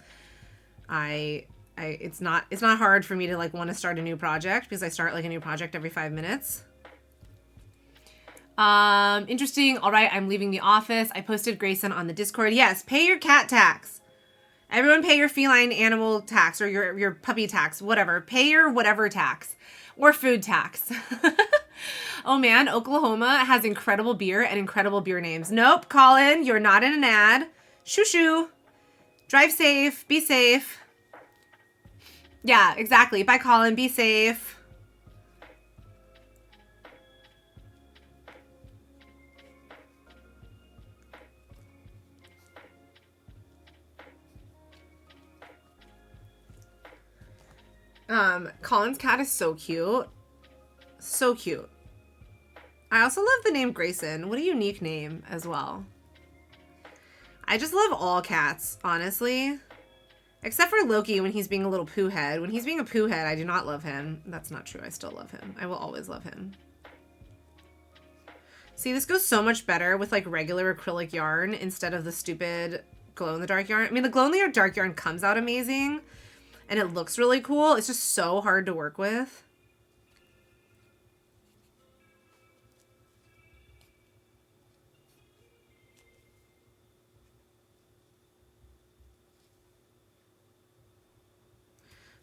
it's not hard for me to like want to start a new project because I start like a new project every 5 minutes. Interesting. All right, I'm leaving the office. I posted Grayson on the Discord. Yes, pay your cat tax. Everyone pay your feline animal tax or your puppy tax, whatever. Pay your whatever tax or food tax. Oh man, Oklahoma has incredible beer and incredible beer names. Nope, Colin, you're not in an ad. Shoo shoo. Drive safe. Be safe. Yeah, exactly. Bye, Colin. Be safe. Colin's cat is so cute. So cute. I also love the name Grayson. What a unique name as well. I just love all cats, honestly. Except for Loki when he's being a little poo head. When he's being a poo head, I do not love him. That's not true. I still love him. I will always love him. See, this goes so much better with like regular acrylic yarn instead of the stupid glow-in-the-dark yarn. I mean, the glow-in-the-dark yarn comes out amazing and it looks really cool. It's just so hard to work with.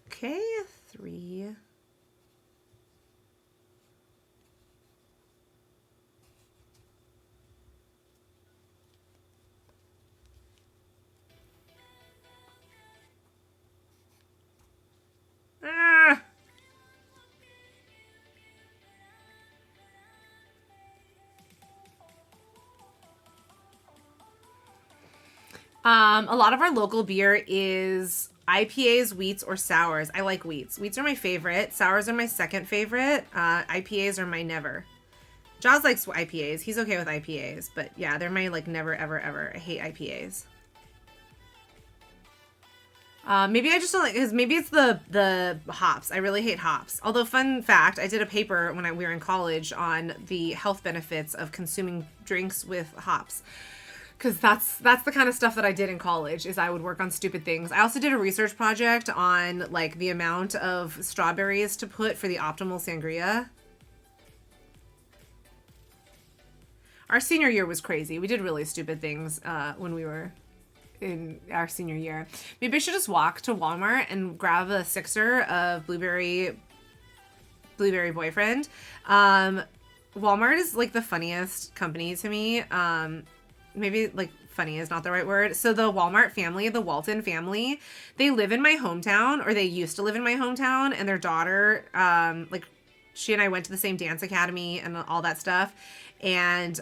Okay, 3. Ah. A lot of our local beer is IPAs, wheats, or sours. I like wheats. Wheats are my favorite. Sours are my second favorite. IPAs are my never. Jaws likes IPAs. He's okay with IPAs. But yeah, they're my like never, ever, ever. I hate IPAs. Maybe I just don't like, because maybe it's the hops. I really hate hops. Although, fun fact, I did a paper when we were in college on the health benefits of consuming drinks with hops. Because that's the kind of stuff that I did in college, is I would work on stupid things. I also did a research project on like the amount of strawberries to put for the optimal sangria. Our senior year was crazy. We did really stupid things when we were in our senior year. Maybe I should just walk to Walmart and grab a 6er of blueberry boyfriend. Walmart is like the funniest company to me. Maybe like funny is not the right word. So the Walmart family, the Walton family, they live in my hometown, or they used to live in my hometown, and their daughter, like she and I went to the same dance academy and all that stuff. And,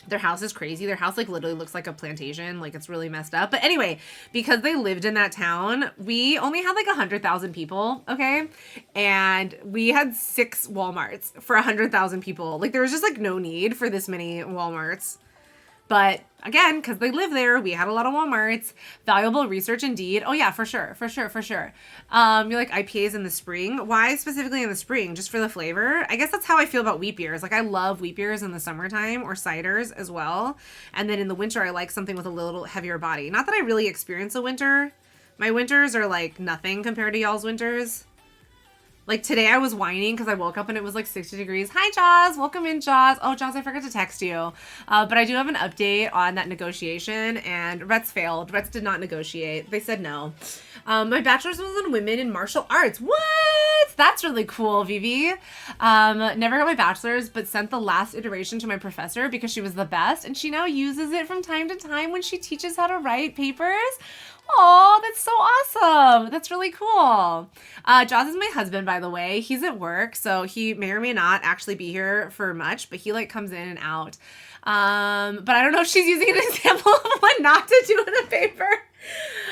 their house is crazy. Their house like literally looks like a plantation. Like it's really messed up. But anyway, because they lived in that town, we only had like 100,000 people. Okay. And we had 6 Walmarts for 100,000 people. Like there was just like no need for this many Walmarts. But again, because they live there, we had a lot of Walmarts. Valuable research indeed. Oh yeah, for sure. You like IPAs in the spring. Why specifically in the spring? Just for the flavor? I guess that's how I feel about wheat beers. Like I love wheat beers in the summertime, or ciders as well. And then in the winter, I like something with a little heavier body. Not that I really experience a winter. My winters are like nothing compared to y'all's winters. Like today I was whining because I woke up and it was like 60 degrees. Hi, Jaws. Welcome in, Jaws. Oh, Jaws, I forgot to text you. But I do have an update on that negotiation, and Rets failed. Rets did not negotiate. They said no. My bachelor's was in women in martial arts. What? That's really cool, Vivi. Never got my bachelor's, but sent the last iteration to my professor because she was the best, and she now uses it from time to time when she teaches how to write papers. Oh, that's so awesome. That's really cool. Jaws is my husband, by the way. He's at work, so he may or may not actually be here for much, but he like comes in and out. But I don't know if she's using an example of what not to do in a paper.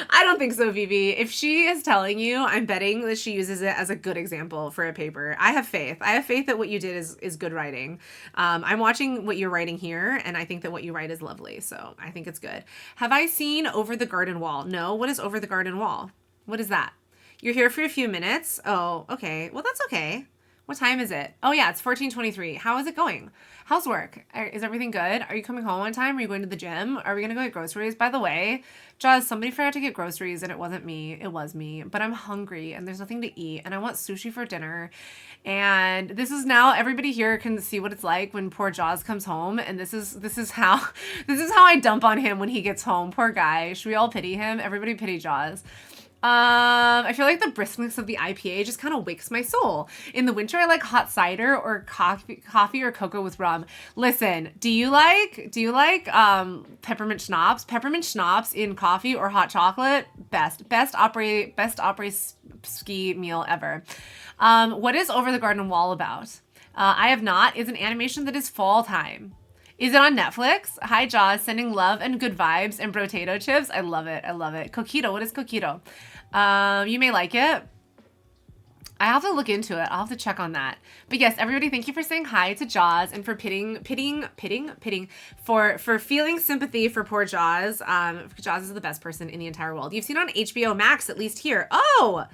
I don't think so, Vivi. If she is telling you, I'm betting that she uses it as a good example for a paper. I have faith. I have faith that what you did is good writing. I'm watching what you're writing here, and I think that what you write is lovely. So I think it's good. Have I seen Over the Garden Wall? No. What is Over the Garden Wall? What is that? You're here for a few minutes. Oh, okay. Well, that's okay. What time is it? Oh yeah, it's 14:23. How is it going? How's work? Is everything good? Are you coming home on time? Are you going to the gym? Are we gonna go get groceries? By the way, Jaws, somebody forgot to get groceries and it wasn't me. It was me. But I'm hungry and there's nothing to eat and I want sushi for dinner. And this is now everybody here can see what it's like when poor Jaws comes home. And this is how I dump on him when he gets home. Poor guy. Should we all pity him? Everybody pity Jaws. I feel like the briskness of the IPA just kind of wakes my soul. In the winter, I like hot cider or coffee or cocoa with rum. Listen, do you like peppermint schnapps? Peppermint schnapps in coffee or hot chocolate? Best opera ski meal ever. What is Over the Garden Wall about? I have not. It's an animation that is fall time. Is it on Netflix? Hi, Jaws. Sending love and good vibes and potato chips. I love it. I love it. Coquito. What is Coquito? You may like it. I have to look into it. I'll have to check on that. But yes, everybody, thank you for saying hi to Jaws and for pitying for feeling sympathy for poor Jaws. Jaws is the best person in the entire world. You've seen it on HBO Max, at least here. Oh!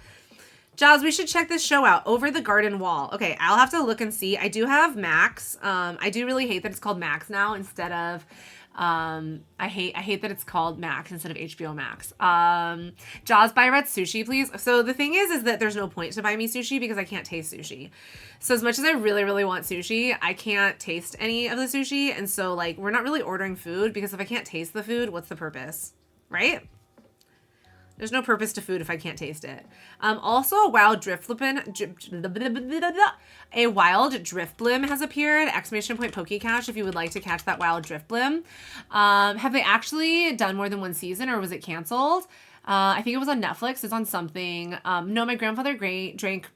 Jaws, we should check this show out. Over the Garden Wall. Okay, I'll have to look and see. I do have Max. I do really hate that it's called Max now instead of I hate that it's called Max instead of HBO Max. Jaws, buy Red sushi, please. So the thing is that there's no point to buy me sushi because I can't taste sushi. So as much as I really, really want sushi, I can't taste any of the sushi. And so like we're not really ordering food because if I can't taste the food, what's the purpose? Right? There's no purpose to food if I can't taste it. Also, a wild drift blim has appeared. Exclamation point Poke Catch if you would like to catch that wild drift blim. Have they actually done more than one season or was it canceled? I think it was on Netflix. It's on something. No, my grandfather drank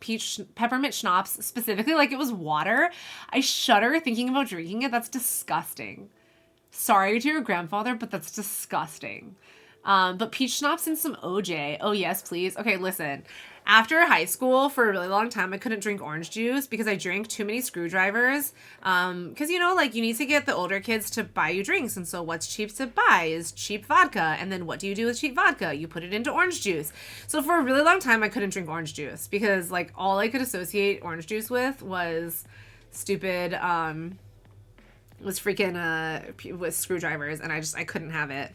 peppermint schnapps specifically like it was water. I shudder thinking about drinking it. That's disgusting. Sorry to your grandfather, but that's disgusting. But peach schnapps and some OJ. Oh, yes, please. Okay, listen. After high school, for a really long time, I couldn't drink orange juice because I drank too many screwdrivers. Because, you know, like, you need to get the older kids to buy you drinks. And so what's cheap to buy is cheap vodka. And then what do you do with cheap vodka? You put it into orange juice. So for a really long time, I couldn't drink orange juice because, like, all I could associate orange juice with was stupid, with screwdrivers. And I couldn't have it.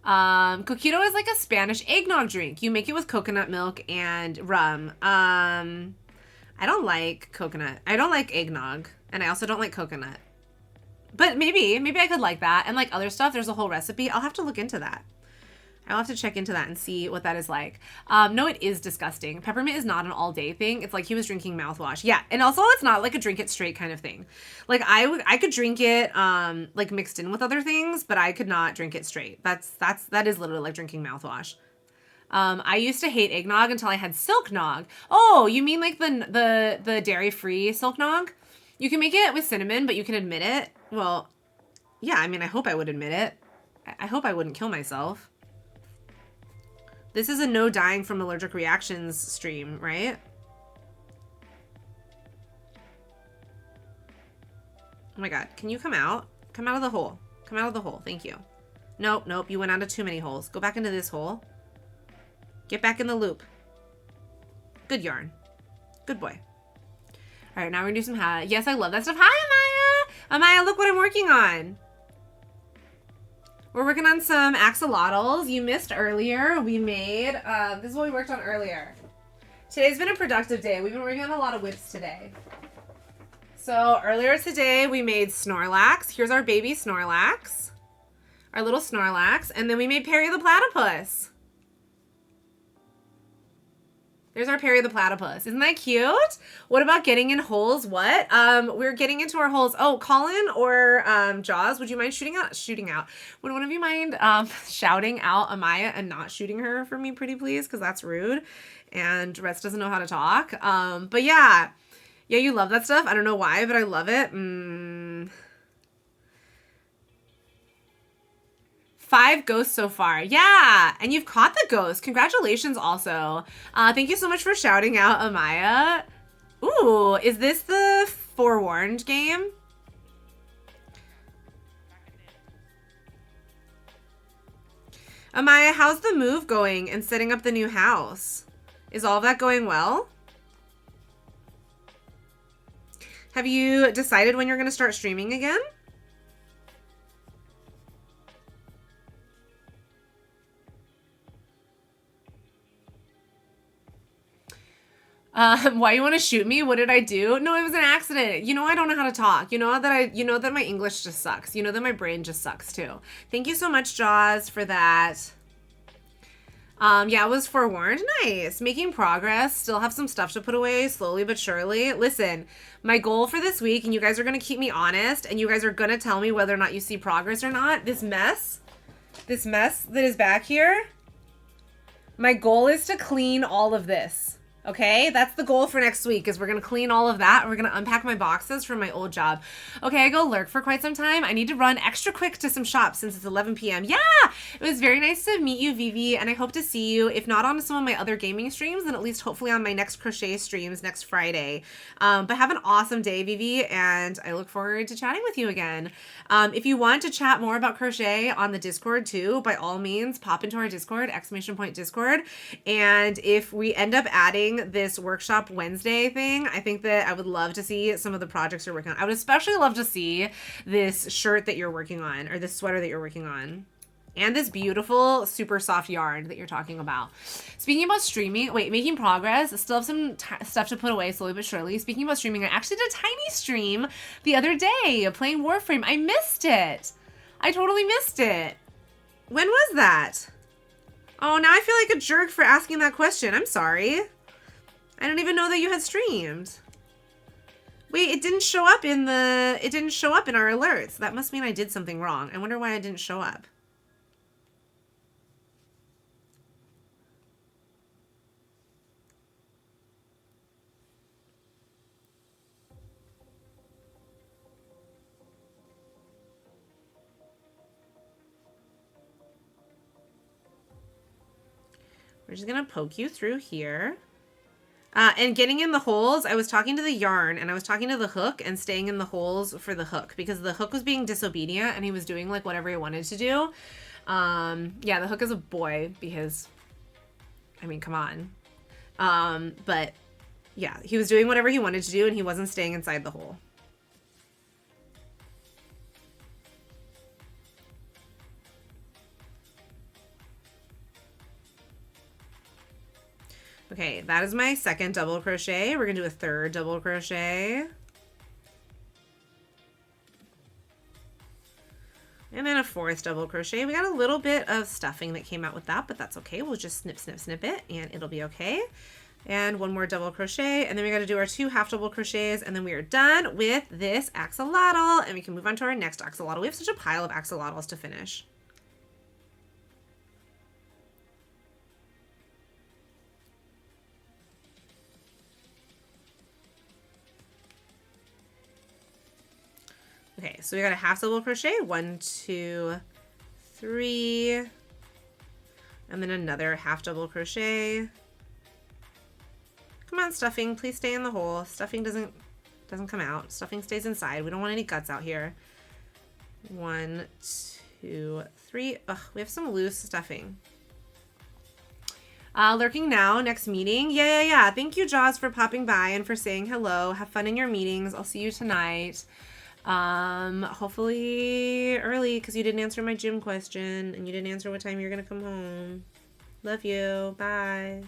Coquito is like a Spanish eggnog drink. You make it with coconut milk and rum. I don't like coconut. I don't like eggnog. And I also don't like coconut. But maybe I could like that. And like other stuff, there's a whole recipe. I'll have to look into that. I'll have to check into that and see what that is like. No, it is disgusting. Peppermint is not an all-day thing. It's like he was drinking mouthwash. Yeah, and also it's not like a drink it straight kind of thing. Like I could drink it like mixed in with other things, but I could not drink it straight. That is literally like drinking mouthwash. I used to hate eggnog until I had silk nog. Oh, you mean like the dairy-free silk nog? You can make it with cinnamon, but you can admit it. Well, yeah, I mean, I hope I would admit it. I hope I wouldn't kill myself. This is a no dying from allergic reactions stream, right? Oh my god, can you come out? Come out of the hole. Come out of the hole, thank you. Nope, you went out of too many holes. Go back into this hole. Get back in the loop. Good yarn. Good boy. All right, now we're gonna do some hat. Yes, I love that stuff. Hi, Amaya! Amaya, look what I'm working on. We're working on some axolotls. You missed earlier. We made, this is what we worked on earlier. Today's been a productive day. We've been working on a lot of whips today. So earlier today, we made Snorlax. Here's our baby Snorlax. Our little Snorlax. And then we made Perry the Platypus. There's our Perry the Platypus. Isn't that cute? What about getting in holes? What? We're getting into our holes. Oh, Colin or Jaws, would you mind shooting out? Would one of you mind shouting out Amaya and not shooting her for me, pretty please? Because that's rude. And Rex doesn't know how to talk. But yeah. Yeah, you love that stuff. I don't know why, but I love it. 5 ghosts so far. Yeah, and you've caught the ghost. Congratulations also. Thank you so much for shouting out Amaya. Ooh, is this the Forewarned game? Amaya, how's the move going and setting up the new house? Is all of that going well? Have you decided when you're going to start streaming again? Why you want to shoot me? What did I do? No, it was an accident. You know, I don't know how to talk. You know that my English just sucks. You know that my brain just sucks too. Thank you so much, Jaws, for that. Yeah, I was forewarned. Nice. Making progress. Still have some stuff to put away slowly but surely. Listen, my goal for this week, and you guys are going to keep me honest, and you guys are going to tell me whether or not you see progress or not. This mess that is back here, my goal is to clean all of this. Okay, that's the goal for next week, is we're going to clean all of that. We're going to unpack my boxes from my old job. Okay, I go lurk for quite some time. I need to run extra quick to some shops since it's 11 p.m. Yeah, it was very nice to meet you, Vivi, and I hope to see you, if not on some of my other gaming streams, then at least hopefully on my next crochet streams next Friday. But have an awesome day, Vivi, and I look forward to chatting with you again. If you want to chat more about crochet on the Discord too, by all means, pop into our Discord, !Discord. And if we end up adding this workshop Wednesday thing, I think that I would love to see some of the projects you're working on. I would especially love to see this shirt that you're working on, or this sweater that you're working on, and this beautiful super soft yarn that you're talking about. Speaking about streaming, making progress, I still have some stuff to put away slowly but surely. Speaking about streaming, I actually did a tiny stream the other day playing Warframe. I missed it. I totally missed it. When was that? Oh, now I feel like a jerk for asking that question. I'm sorry. I don't even know that you had streamed. Wait, it didn't show up in our alerts. That must mean I did something wrong. I wonder why it didn't show up. We're just gonna poke you through here. And getting in the holes, I was talking to the yarn and I was talking to the hook and staying in the holes for the hook because the hook was being disobedient and he was doing like whatever he wanted to do. Yeah, the hook is a boy because, I mean, come on. But yeah, he was doing whatever he wanted to do and he wasn't staying inside the hole. Okay, that is my second double crochet. We're gonna do a third double crochet. And then a fourth double crochet. We got a little bit of stuffing that came out with that, but that's okay. We'll just snip, snip, snip it and it'll be okay. And one more double crochet, and then we got to do our 2 half double crochets, and then we are done with this axolotl, and we can move on to our next axolotl. We have such a pile of axolotls to finish. Okay, so we got a half double crochet, 1, 2, 3, and then another half double crochet. Come on, stuffing, please stay in the hole. Stuffing doesn't come out. Stuffing stays inside. We don't want any guts out here. 1, 2, 3. Ugh, we have some loose stuffing. Lurking now, next meeting. Yeah. Thank you, Jaws, for popping by and for saying hello. Have fun in your meetings. I'll see you tonight. Hopefully early because you didn't answer my gym question and you didn't answer what time you're gonna come home. Love you. Bye.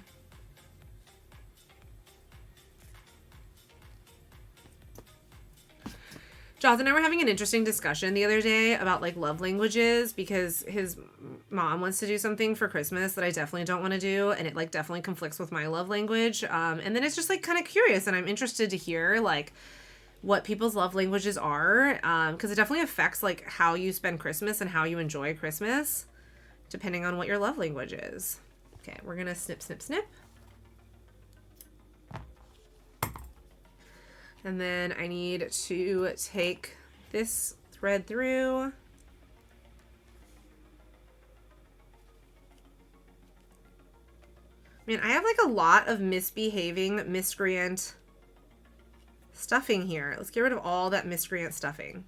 Jaws and I were having an interesting discussion the other day about like love languages because his mom wants to do something for Christmas that I definitely don't want to do, and it like definitely conflicts with my love language. And then it's just like kind of curious, and I'm interested to hear like what people's love languages are, because it definitely affects like how you spend Christmas and how you enjoy Christmas depending on what your love language is. Okay, we're gonna snip, snip, snip. And then I need to take this thread through. Man, I have like a lot of misbehaving, miscreant stuffing here. Let's get rid of all that miscreant stuffing.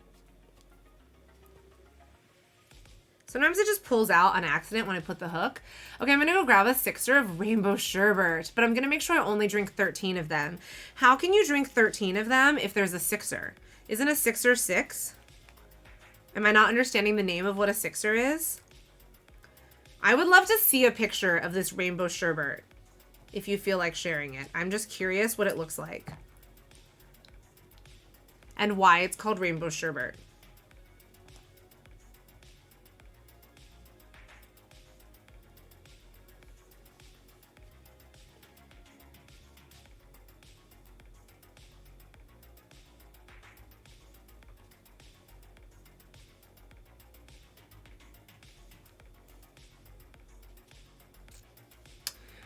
Sometimes it just pulls out on accident when I put the hook. Okay, I'm gonna go grab a 6er of rainbow sherbet, but I'm gonna make sure I only drink 13 of them. How can you drink 13 of them if there's a 6er? Isn't a 6er 6? Am I not understanding the name of what a 6er is? I would love to see a picture of this rainbow sherbet if you feel like sharing it. I'm just curious what it looks like and why it's called rainbow sherbet.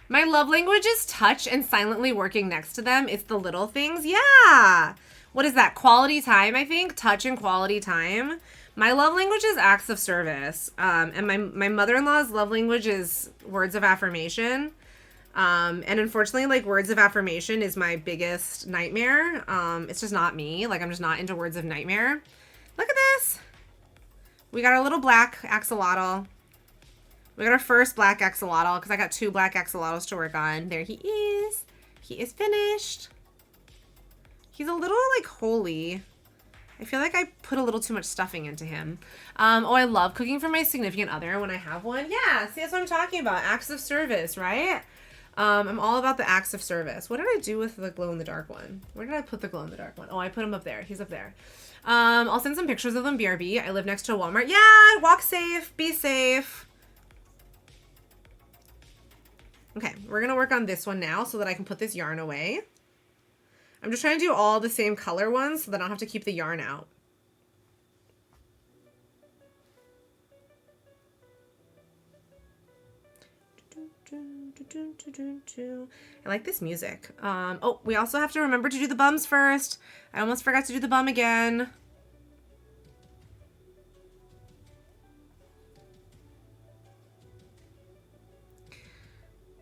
My love language is touch and silently working next to them. It's the little things. Yeah. What is that? Quality time, I think. Touch and quality time. My love language is acts of service. And my mother-in-law's love language is words of affirmation. And unfortunately, like, words of affirmation is my biggest nightmare. It's just not me. Like, I'm just not into words of nightmare. Look at this. We got our little black axolotl. We got our first black axolotl because I got 2 black axolotls to work on. There he is. He is finished. He's a little, like, holy. I feel like I put a little too much stuffing into him. Oh, I love cooking for my significant other when I have one. Yeah, see, that's what I'm talking about. Acts of service, right? I'm all about the acts of service. What did I do with the glow-in-the-dark one? Where did I put the glow-in-the-dark one? Oh, I put him up there. He's up there. I'll send some pictures of them, BRB. I live next to a Walmart. Yeah, walk safe. Be safe. Okay, we're going to work on this one now so that I can put this yarn away. I'm just trying to do all the same color ones so that I don't have to keep the yarn out. I like this music. Oh, we also have to remember to do the bums first. I almost forgot to do the bum again.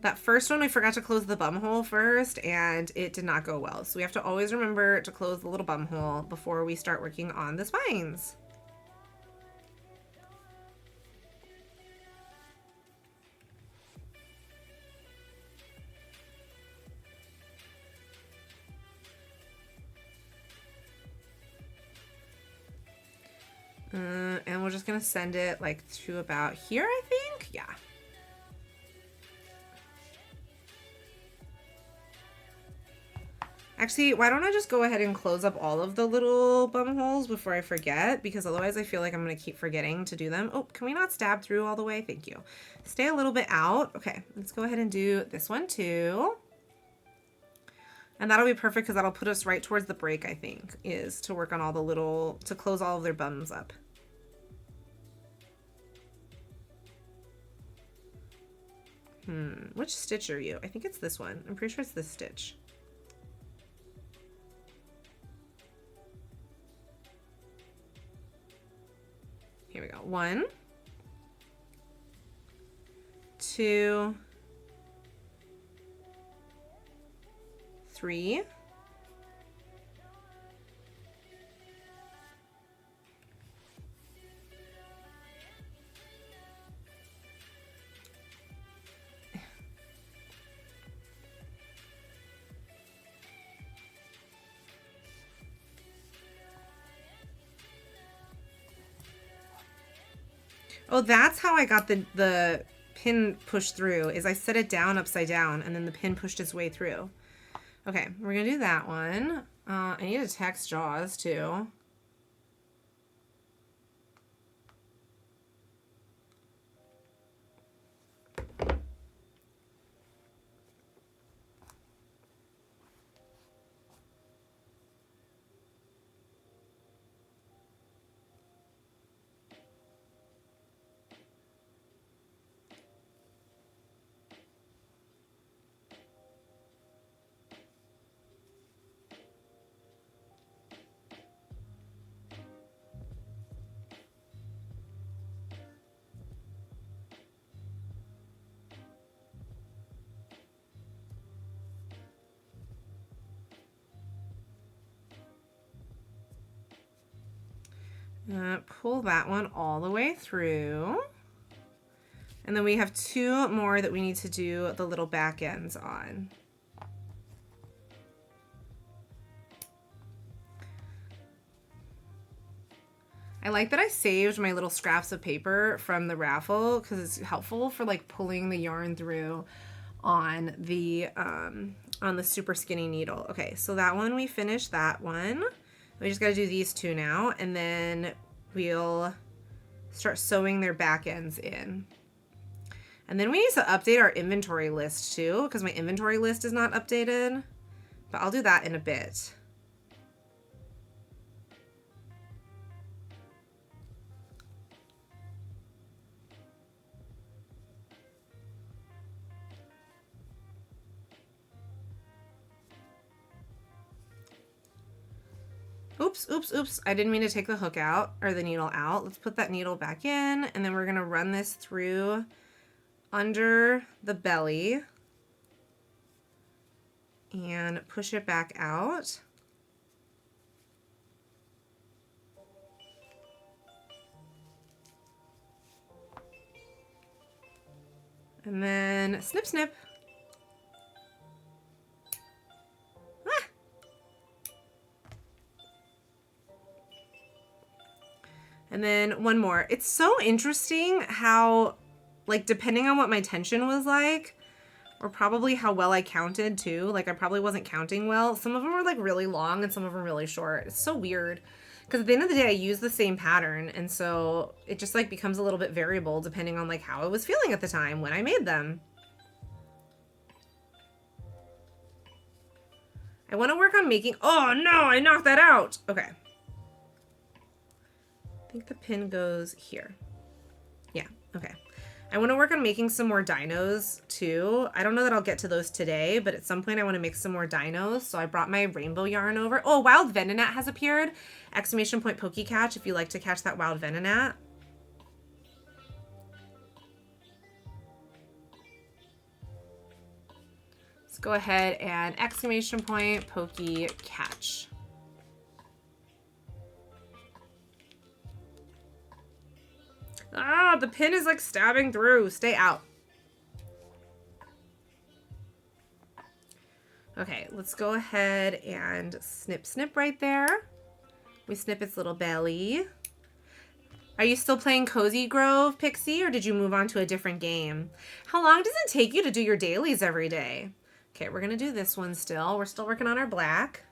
That first one, we forgot to close the bum hole first, and it did not go well. So we have to always remember to close the little bum hole before we start working on the spines. And we're just gonna send it like to about here, I think. Yeah. Actually, why don't I just go ahead and close up all of the little bum holes before I forget? Because otherwise I feel like I'm going to keep forgetting to do them. Oh, can we not stab through all the way? Thank you. Stay a little bit out. Okay, let's go ahead and do this one too. And that'll be perfect because that'll put us right towards the break, I think, is to work on all the little, to close all of their bums up. Which stitch are you? I think it's this one. I'm pretty sure it's this stitch. Here we go. 1, 2, 3. Oh, that's how I got the pin pushed through, is I set it down upside down and then the pin pushed its way through. Okay, we're gonna do that one. I need to text Jaws too. Pull that one all the way through. And then we have 2 more that we need to do the little back ends on. I like that I saved my little scraps of paper from the raffle because it's helpful for like pulling the yarn through on the super skinny needle. Okay, so that one, we finished that one. We just got to do these 2 now, and then we'll start sewing their back ends in. And then we need to update our inventory list too, because my inventory list is not updated, but I'll do that in a bit. Oops, oops, oops. I didn't mean to take the hook out or the needle out. Let's put that needle back in, and then we're gonna run this through under the belly and push it back out. And then snip, snip. And then one more. It's so interesting how, like, depending on what my tension was like, or probably how well I counted too, like I probably wasn't counting well. Some of them were like really long and some of them really short. It's so weird because at the end of the day I use the same pattern, and so it just like becomes a little bit variable depending on like how I was feeling at the time when I made them. I want to work on making, oh no, I knocked that out. Okay. I think the pin goes here. Yeah, okay. I want to work on making some more dinos too. I don't know that I'll get to those today, but at some point I want to make some more dinos. So I brought my rainbow yarn over. Oh, wild venonat has appeared. Exclamation point pokey catch if you like to catch that wild venonat. Let's go ahead and exclamation point pokey catch. Ah, the pin is like stabbing through. Stay out. Okay, let's go ahead and snip, snip right there. We snip its little belly. Are you still playing Cozy Grove, Pixie, or did you move on to a different game? How long does it take you to do your dailies every day? Okay, we're gonna do this one still. We're still working on our black.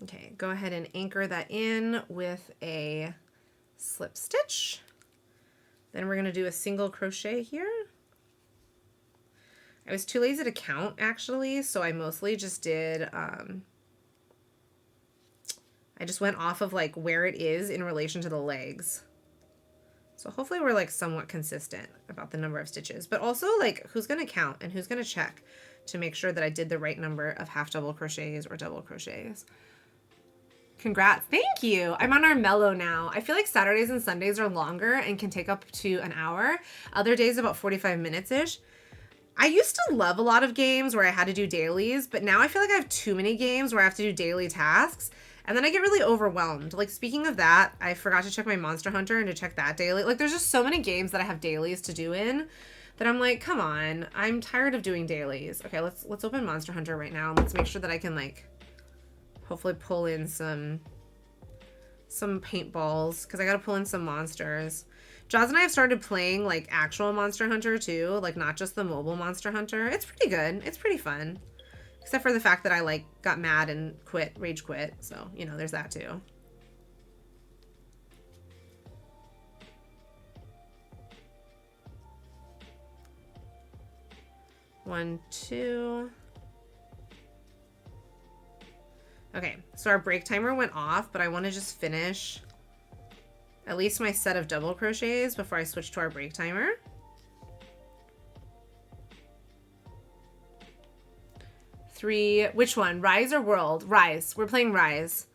Okay, go ahead and anchor that in with a slip stitch. Then we're gonna do a single crochet here. I was too lazy to count actually, so I mostly just did, I just went off of like where it is in relation to the legs. So hopefully we're like somewhat consistent about the number of stitches, but also like who's gonna count and who's gonna check to make sure that I did the right number of half double crochets or double crochets. Congrats. Thank you. I'm on our mellow now. I feel like Saturdays and Sundays are longer and can take up to an hour. Other days about 45 minutes-ish. I used to love a lot of games where I had to do dailies, but now I feel like I have too many games where I have to do daily tasks, and then I get really overwhelmed. Like, speaking of that, I forgot to check my Monster Hunter and to check that daily. Like, there's just so many games that I have dailies to do in that I'm like, come on, I'm tired of doing dailies. Okay, let's open Monster Hunter right now, and let's make sure that I can, like, hopefully pull in some paintballs, because I gotta pull in some monsters. Jaws and I have started playing like actual Monster Hunter too, like not just the mobile Monster Hunter. It's pretty good. It's pretty fun. Except for the fact that I like got mad and rage quit. So, you know, there's that too. One, two. Okay, so our break timer went off, but I want to just finish at least my set of double crochets before I switch to our break timer. Three, which one? Rise or World? Rise. We're playing Rise.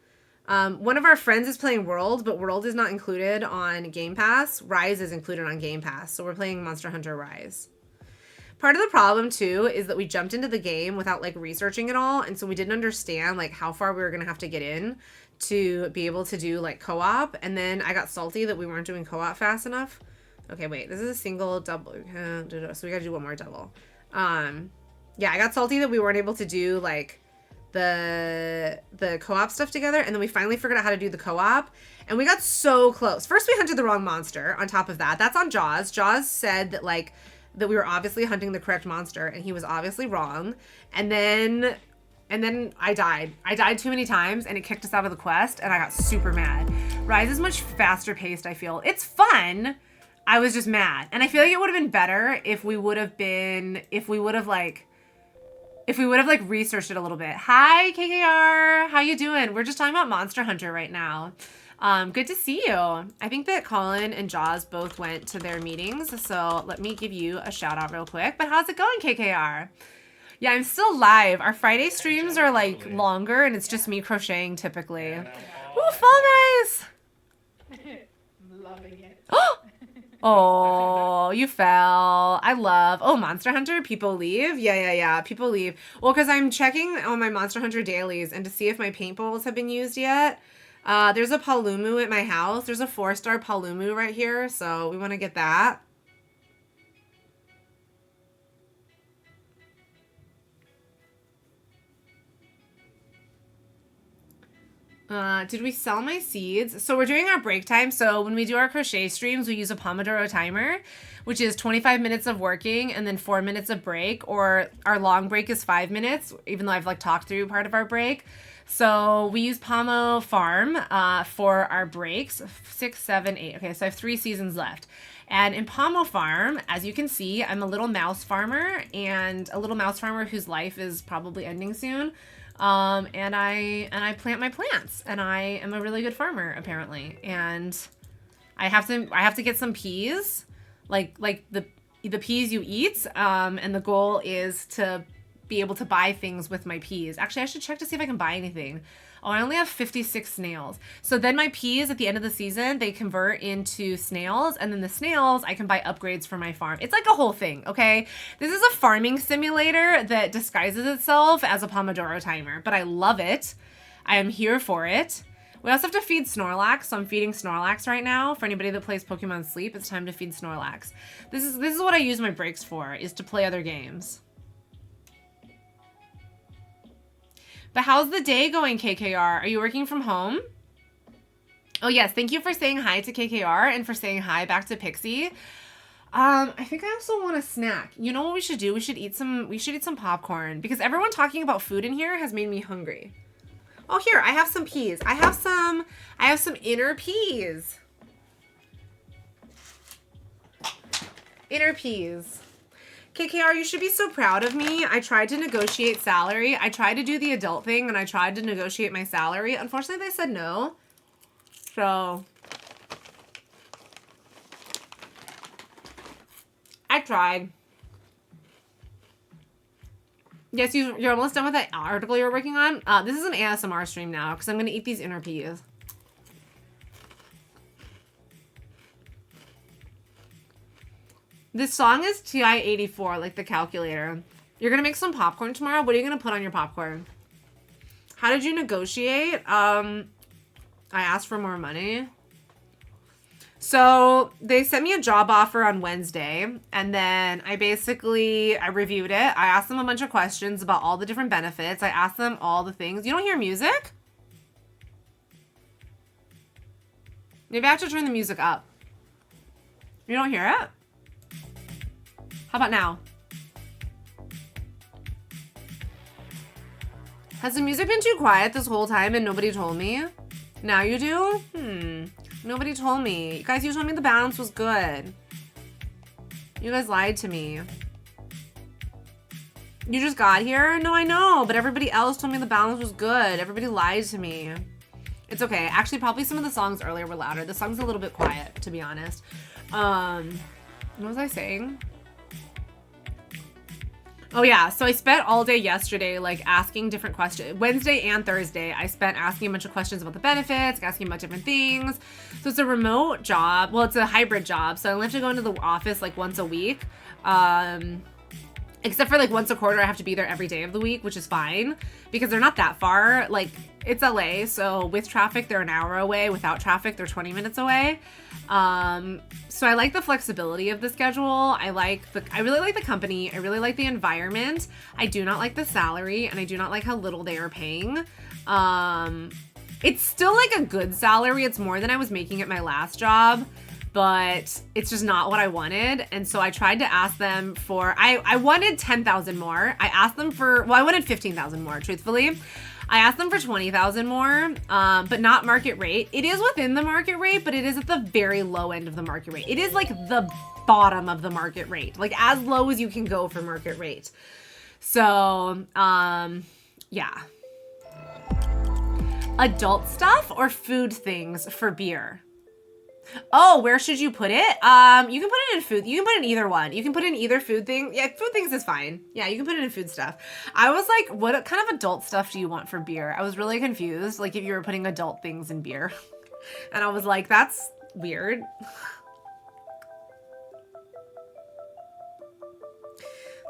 One of our friends is playing World, but World is not included on Game Pass. Rise is included on Game Pass, so we're playing Monster Hunter Rise. Part of the problem too is that we jumped into the game without like researching it all, and so we didn't understand like how far we were gonna have to get in to be able to do like co-op. And then I got salty that we weren't doing co-op fast enough. Okay, wait, this is a single, double, so we gotta do one more double. Yeah, I got salty that we weren't able to do like the co-op stuff together, and then we finally figured out how to do the co-op, and we got so close. First we hunted the wrong monster. On top of that, that's on Jaws. Jaws said that like that we were obviously hunting the correct monster, and he was obviously wrong. And then I died too many times, and it kicked us out of the quest, and I got super mad. Rise is much faster paced, I feel. It's fun. I was just mad, and I feel like it would have been better if we would have like researched it a little bit. Hi, KKR. How you doing? We're just talking about Monster Hunter right now. Good to see you. I think that Colin and Jaws both went to their meetings, so let me give you a shout out real quick. But how's it going, KKR? Yeah, I'm still live. Our Friday streams are like longer, and it's just me crocheting typically. Ooh, Fall Guys! Loving it. Oh, you fell. I love. Oh, Monster Hunter? People leave? Yeah. People leave. Well, because I'm checking on my Monster Hunter dailies and to see if my paint bowls have been used yet. There's a Palumu at my house. There's a 4-star Palumu right here, so we want to get that. Did we sell my seeds? So we're doing our break time. So when we do our crochet streams, we use a Pomodoro timer, which is 25 minutes of working and then 4 minutes of break, or our long break is 5 minutes, even though I've like talked through part of our break. So we use Pomo Farm for our breaks, 6, 7, 8. Okay, so I have 3 seasons left. And in Pomo Farm, as you can see, I'm a little mouse farmer, and a little mouse farmer whose life is probably ending soon. And I plant my plants, and I am a really good farmer apparently. And I have to get some peas, like the peas you eat. And the goal is to be able to buy things with my peas. Actually, I should check to see if I can buy anything. Oh, I only have 56 snails. So then my peas at the end of the season, they convert into snails, and then the snails, I can buy upgrades for my farm. It's like a whole thing, okay? This is a farming simulator that disguises itself as a Pomodoro timer, but I love it. I am here for it. We also have to feed Snorlax, so I'm feeding Snorlax right now. For anybody that plays Pokemon Sleep, it's time to feed Snorlax. This is what I use my breaks for, is to play other games. But how's the day going, KKR? Are you working from home? Oh yes, thank you for saying hi to KKR and for saying hi back to Pixie. I think I also want a snack. You know what we should do? We should eat some popcorn, because everyone talking about food in here has made me hungry. Oh, here, I have some peas. I have some inner peas. Inner peas. KKR, you should be so proud of me. I tried to negotiate salary. I tried to do the adult thing, and I tried to negotiate my salary. Unfortunately, they said no. So I tried. Yes, you're almost done with that article you're working on. This is an ASMR stream now, because I'm going to eat these inner peas. This song is TI-84, like the calculator. You're going to make some popcorn tomorrow? What are you going to put on your popcorn? How did you negotiate? I asked for more money. So they sent me a job offer on Wednesday, and then I reviewed it. I asked them a bunch of questions about all the different benefits. I asked them all the things. You don't hear music? Maybe I have to turn the music up. You don't hear it? How about now? Has the music been too quiet this whole time and nobody told me? Now you do? Nobody told me. Guys, you told me the balance was good. You guys lied to me. You just got here? No, I know, but everybody else told me the balance was good. Everybody lied to me. It's okay. Actually, probably some of the songs earlier were louder. The song's a little bit quiet, to be honest. What was I saying? Oh yeah, so I spent all day yesterday like asking different questions. Wednesday and Thursday, I spent asking a bunch of questions about the benefits, asking about different things. So it's a remote job. Well, it's a hybrid job, so I only have to go into the office like once a week. Except for like once a quarter, I have to be there every day of the week, which is fine because they're not that far. Like it's LA, so with traffic, they're an hour away. Without traffic, they're 20 minutes away. So I like the flexibility of the schedule. I really like the company. I really like the environment. I do not like the salary, and I do not like how little they are paying. It's still like a good salary. It's more than I was making at my last job, but it's just not what I wanted. And so I tried to ask them for, I wanted 10,000 more. I asked them for, well, I wanted 15,000 more, truthfully. I asked them for 20,000 more, but not market rate. It is within the market rate, but it is at the very low end of the market rate. It is like the bottom of the market rate, like as low as you can go for market rate. So, yeah. Adult stuff or food things for beer? Oh, where should you put it? You can put it in food. You can put it in either one. You can put it in either food thing. Yeah, food things is fine. Yeah, you can put it in food stuff. I was like, what kind of adult stuff do you want for beer? I was really confused, like if you were putting adult things in beer. And I was like, that's weird.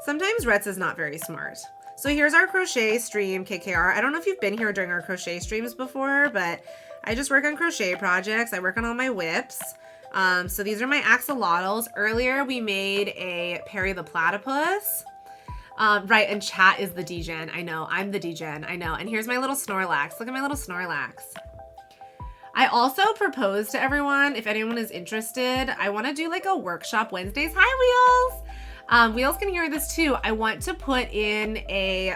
Sometimes Retz is not very smart. So here's our crochet stream, KKR. I don't know if you've been here during our crochet streams before, but I just work on crochet projects. I work on all my whips. So these are my axolotls. Earlier we made a Perry the Platypus. Right, and chat is the degen. I know, I'm the degen, I know. And here's my little Snorlax. Look at my little Snorlax. I also proposed to everyone, if anyone is interested, I want to do like a workshop Wednesdays. Hi, Wheels. Wheels can hear this too. I want to put in a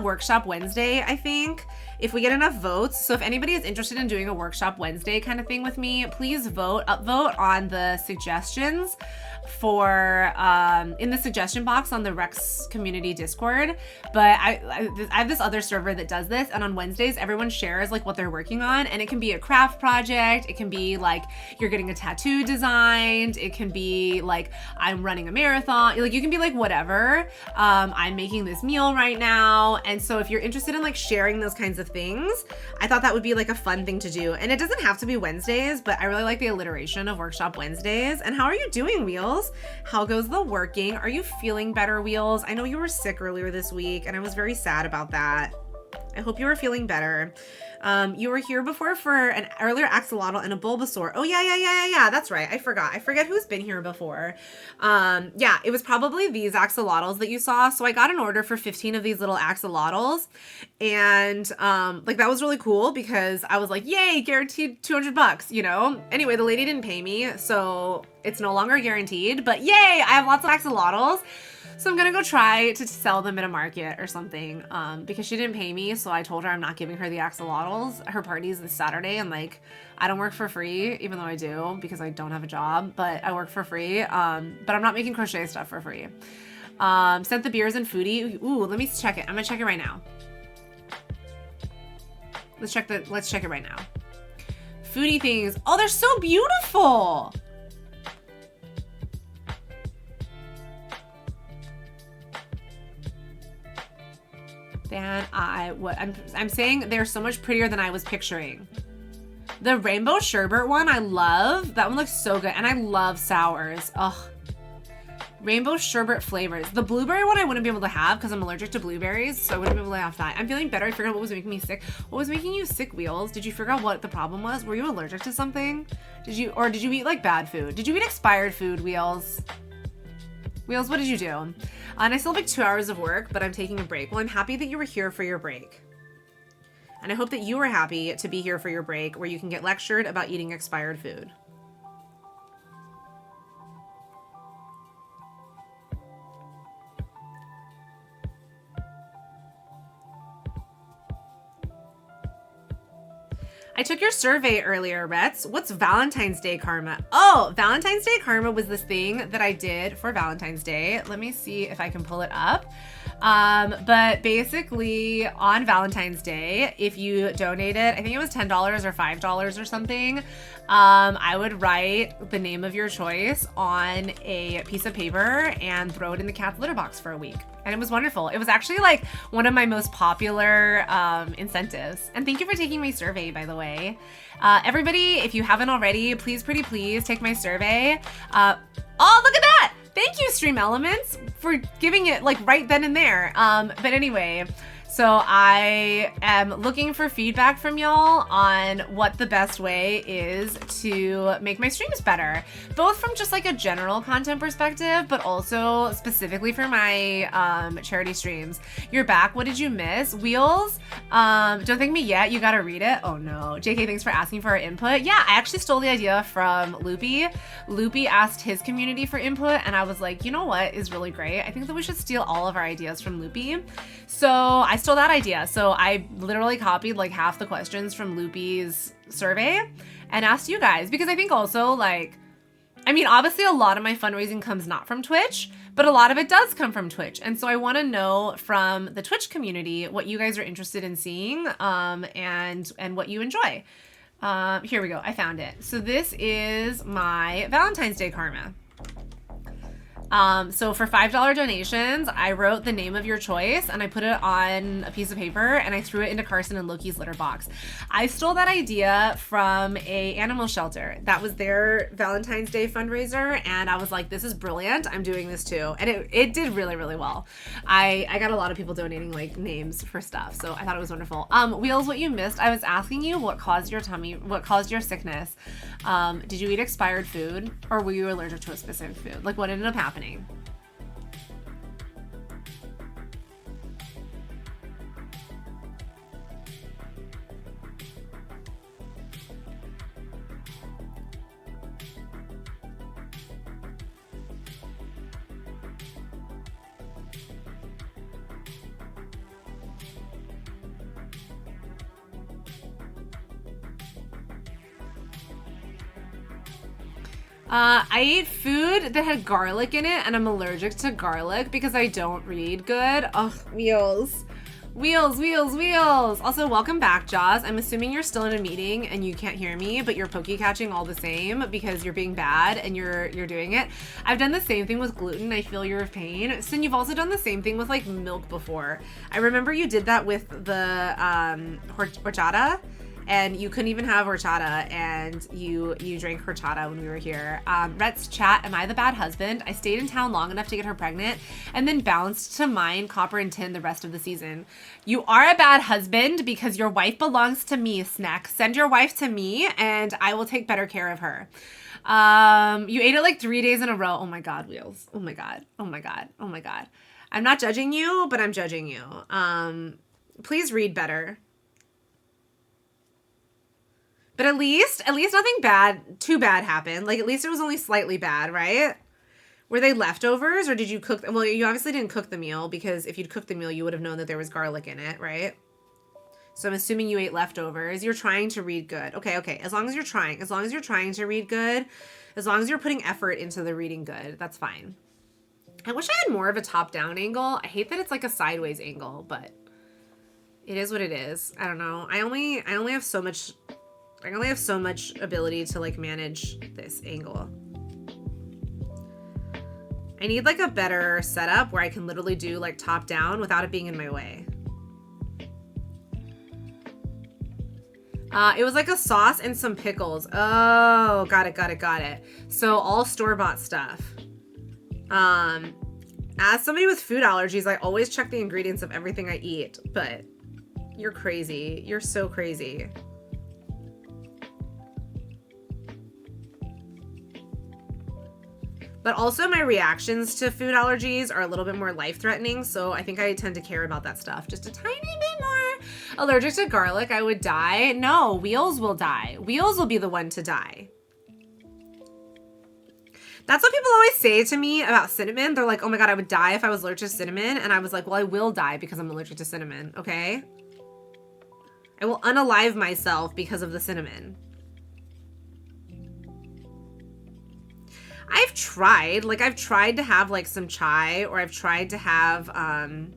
workshop Wednesday, I think, if we get enough votes. So if anybody is interested in doing a workshop Wednesday kind of thing with me, please upvote on the suggestions for in the suggestion box on the Rex community Discord. But I have this other server that does this, and on Wednesdays everyone shares like what they're working on, and it can be a craft project, it can be like you're getting a tattoo designed, it can be like I'm running a marathon, like you can be like whatever. I'm making this meal right now, and so if you're interested in like sharing those kinds of things, I thought that would be like a fun thing to do. And it doesn't have to be Wednesdays, but I really like the alliteration of workshop Wednesdays. And how are you doing, Wheels? How goes the working? Are you feeling better, Wheels? I know you were sick earlier this week, and I was very sad about that. I hope you are feeling better. You were here before for an earlier axolotl and a Bulbasaur. Oh yeah, that's right. I forget who's been here before. Yeah, it was probably these axolotls that you saw. So I got an order for 15 of these little axolotls, and like that was really cool because I was like, yay, guaranteed $200, you know? Anyway, the lady didn't pay me, so it's no longer guaranteed, but yay, I have lots of axolotls. So I'm gonna go try to sell them at a market or something, because she didn't pay me. So I told her I'm not giving her the axolotls. Her party's this Saturday, and like, I don't work for free, even though I do because I don't have a job, but I work for free. But I'm not making crochet stuff for free. Sent the beers and foodie. Ooh, let me check it. I'm gonna check it right now. Let's check it right now. Foodie things. Oh, they're so beautiful. I'm saying they're so much prettier than I was picturing. The rainbow sherbet one, I love. That one looks so good. And I love sours. Ugh. Rainbow sherbet flavors. The blueberry one I wouldn't be able to have because I'm allergic to blueberries, so I wouldn't be able to have that. I'm feeling better. I figured out what was making me sick. What was making you sick, Wheels? Did you figure out what the problem was? Were you allergic to something? Did you eat like bad food? Did you eat expired food, Wheels? Wheels, what did you do? And I still have like 2 hours of work, but I'm taking a break. Well, I'm happy that you were here for your break. And I hope that you were happy to be here for your break where you can get lectured about eating expired food. I took your survey earlier, Rets. What's Valentine's Day karma? Oh, Valentine's Day karma was this thing that I did for Valentine's Day. Let me see if I can pull it up. But basically on Valentine's Day, if you donated, I think it was $10 or $5 or something, I would write the name of your choice on a piece of paper and throw it in the cat's litter box for a week. And it was wonderful. It was actually like one of my most popular incentives. And thank you for taking my survey, by the way. Everybody, if you haven't already, please, pretty please take my survey. Oh, look at that. Thank you, Stream Elements, for giving it like right then and there. But anyway, so I am looking for feedback from y'all on what the best way is to make my streams better, both from just like a general content perspective, but also specifically for my charity streams. You're back. What did you miss? Wheels? Don't thank me yet. You gotta read it. Oh no. JK, thanks for asking for our input. Yeah, I actually stole the idea from Loopy. Loopy asked his community for input, and I was like, you know what is really great? I think that we should steal all of our ideas from Loopy. So I stole that idea. So I literally copied like half the questions from Loopy's survey and asked you guys, because I think also like, I mean, obviously a lot of my fundraising comes not from Twitch, but a lot of it does come from Twitch. And so I want to know from the Twitch community what you guys are interested in seeing, and what you enjoy. Here we go. I found it. So this is my Valentine's Day karma. So for $5 donations, I wrote the name of your choice and I put it on a piece of paper and I threw it into Carson and Loki's litter box. I stole that idea from a animal shelter. That was their Valentine's Day fundraiser, and I was like, this is brilliant. I'm doing this too. And it did really, really well. I got a lot of people donating like names for stuff, so I thought it was wonderful. Wheels, what you missed, I was asking you what caused your sickness. Did you eat expired food, or were you allergic to a specific food? Like, what ended up happening? I ate food that had garlic in it, and I'm allergic to garlic because I don't read good. Oh, Wheels. Wheels, Wheels, Wheels. Also, welcome back, Jaws. I'm assuming you're still in a meeting and you can't hear me, but you're pokey catching all the same because you're being bad and you're doing it. I've done the same thing with gluten. I feel your pain. Sin, you've also done the same thing with like milk before. I remember you did that with the horchata. And you couldn't even have horchata, and you drank horchata when we were here. Rhett's chat, am I the bad husband? I stayed in town long enough to get her pregnant and then bounced to mine, copper, and tin the rest of the season. You are a bad husband because your wife belongs to me, Snack. Send your wife to me and I will take better care of her. You ate it like 3 days in a row. Oh my God, Wheels. Oh my God. Oh my God. Oh my God. I'm not judging you, but I'm judging you. Please read better. But at least nothing too bad happened. Like, at least it was only slightly bad, right? Were they leftovers, or did you cook? Well, you obviously didn't cook the meal, because if you'd cooked the meal, you would have known that there was garlic in it, right? So I'm assuming you ate leftovers. You're trying to read good. Okay. As long as you're trying to read good, as long as you're putting effort into the reading good, that's fine. I wish I had more of a top-down angle. I hate that it's like a sideways angle, but it is what it is. I don't know. I only have so much ability to like manage this angle. I need like a better setup where I can literally do like top down without it being in my way. It was like a sauce and some pickles. Oh, got it. So all store-bought stuff. As somebody with food allergies, I always check the ingredients of everything I eat, but you're crazy. You're so crazy. But also my reactions to food allergies are a little bit more life-threatening, so I think I tend to care about that stuff just a tiny bit more. Allergic to garlic, I would die. No, Wheels will die. Wheels will be the one to die. That's what people always say to me about cinnamon. They're like, oh my God, I would die if I was allergic to cinnamon. And I was like, well, I will die because I'm allergic to cinnamon, okay? I will unalive myself because of the cinnamon. I've tried to have like some chai, or I've tried to have, I've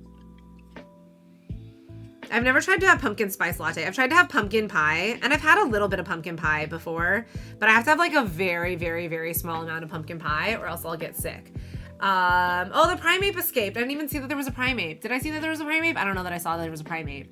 never tried to have pumpkin spice latte. I've tried to have pumpkin pie, and I've had a little bit of pumpkin pie before, but I have to have like a very, very, very small amount of pumpkin pie or else I'll get sick. Oh, the primate escaped. I didn't even see that there was a primate. Did I see that there was a primate? I don't know that I saw that there was a primate.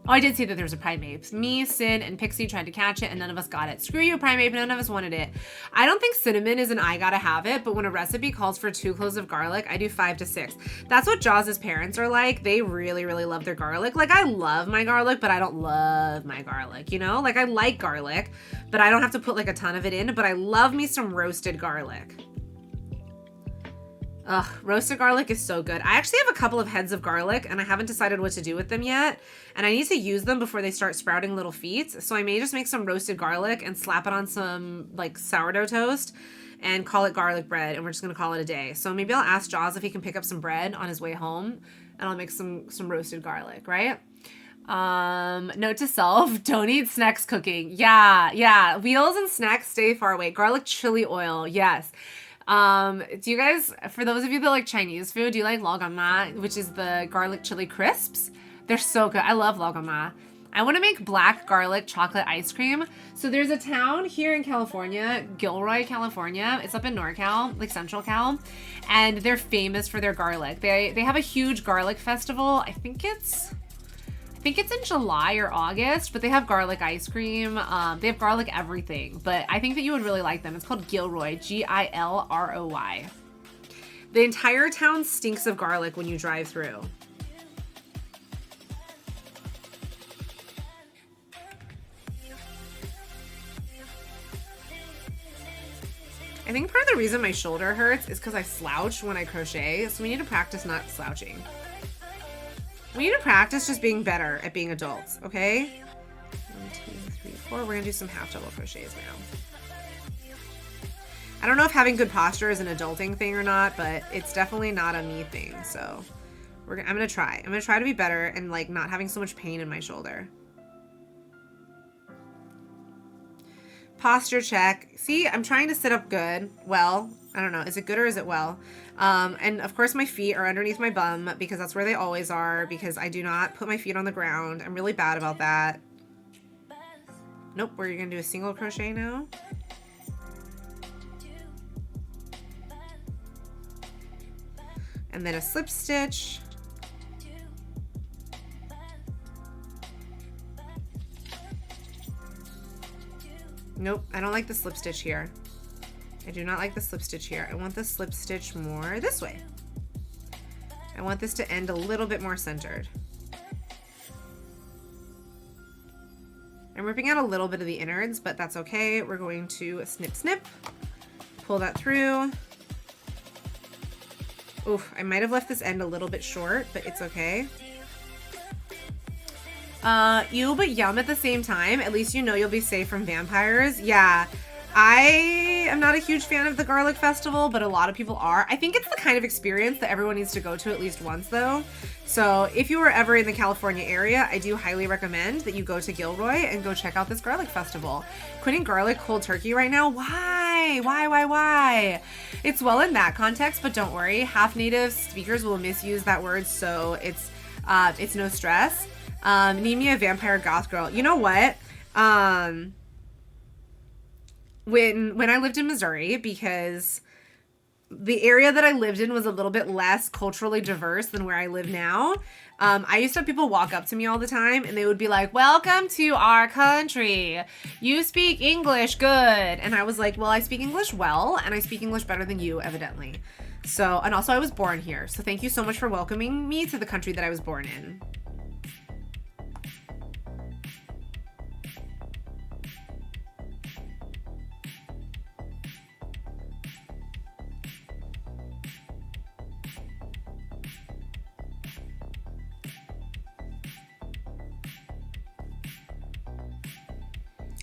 Oh, I did see that there was a primate. Me, Sin, and Pixie tried to catch it, and none of us got it. Screw you, primate. None of us wanted it. I don't think cinnamon is an I gotta have it, but when a recipe calls for 2 cloves of garlic, I do 5 to 6. That's what Jaws' parents are like. They really, really love their garlic. Like, I love my garlic, but I don't love my garlic, you know? Like, I like garlic, but I don't have to put, like, a ton of it in, but I love me some roasted garlic. Ugh, roasted garlic is so good. I actually have a couple of heads of garlic and I haven't decided what to do with them yet. And I need to use them before they start sprouting little feet. So I may just make some roasted garlic and slap it on some like sourdough toast and call it garlic bread. And we're just going to call it a day. So maybe I'll ask Jaws if he can pick up some bread on his way home and I'll make some roasted garlic, right? Note to self, don't eat snacks cooking. Yeah. Wheels and snacks stay far away. Garlic chili oil. Yes. Do you guys, for those of you that like Chinese food, do you like logama, which is the garlic chili crisps? They're so good. I love logama. I want to make black garlic chocolate ice cream. So there's a town here in California, Gilroy, California. It's up in NorCal, like Central Cal, and they're famous for their garlic. They have a huge garlic festival. I think it's in July or August, but they have garlic ice cream. They have garlic everything, but I think that you would really like them. It's called Gilroy, Gilroy. The entire town stinks of garlic when you drive through. I think part of the reason my shoulder hurts is because I slouch when I crochet, so we need to practice not slouching. We need to practice just being better at being adults, okay? 1, 2, 3, 4. We're gonna do some half double crochets now. I don't know if having good posture is an adulting thing or not, but it's definitely not a me thing. So I'm gonna try. I'm gonna try to be better and like not having so much pain in my shoulder. Posture check. See, I'm trying to sit up good. Well, I don't know. Is it good or is it well? And of course my feet are underneath my bum because that's where they always are, because I do not put my feet on the ground. I'm really bad about that. Nope, we're gonna do a single crochet now. And then a slip stitch. Nope, I don't like the slip stitch here. I do not like the slip stitch here. I want the slip stitch more this way. I want this to end a little bit more centered. I'm ripping out a little bit of the innards, but that's okay. We're going to snip, snip, pull that through. Oof, I might have left this end a little bit short, but it's okay. Ew, but yum at the same time. At least you know you'll be safe from vampires. Yeah, I am not a huge fan of the garlic festival, but a lot of people are. I think it's the kind of experience that everyone needs to go to at least once though. So if you were ever in the California area, I do highly recommend that you go to Gilroy and go check out this garlic festival. Quitting garlic cold turkey right now? Why? It's well in that context, but don't worry. Half native speakers will misuse that word, so it's no stress. Need me a vampire goth girl. You know what? When I lived in Missouri, because the area that I lived in was a little bit less culturally diverse than where I live now, I used to have people walk up to me all the time and they would be like, "Welcome to our country. You speak English good." And I was like, well, I speak English well, and I speak English better than you, evidently. So, and also I was born here. So thank you so much for welcoming me to the country that I was born in.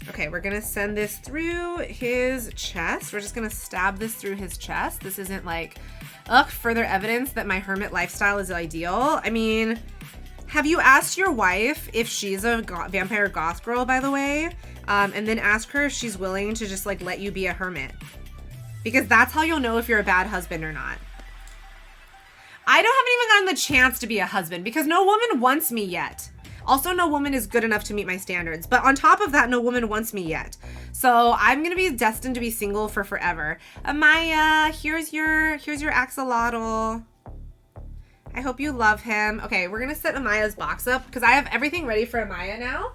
Okay, we're gonna send this through his chest. We're just gonna stab this through his chest. This isn't like, ugh, further evidence that my hermit lifestyle is ideal. I mean, have you asked your wife if she's a vampire goth girl, by the way? And then ask her if she's willing to just like let you be a hermit. Because that's how you'll know if you're a bad husband or not. I haven't even gotten the chance to be a husband because no woman wants me yet. Also, no woman is good enough to meet my standards. But on top of that, no woman wants me yet. So I'm going to be destined to be single for forever. Amaya, here's your axolotl. I hope you love him. Okay, we're gonna set Amaya's box up because I have everything ready for Amaya now.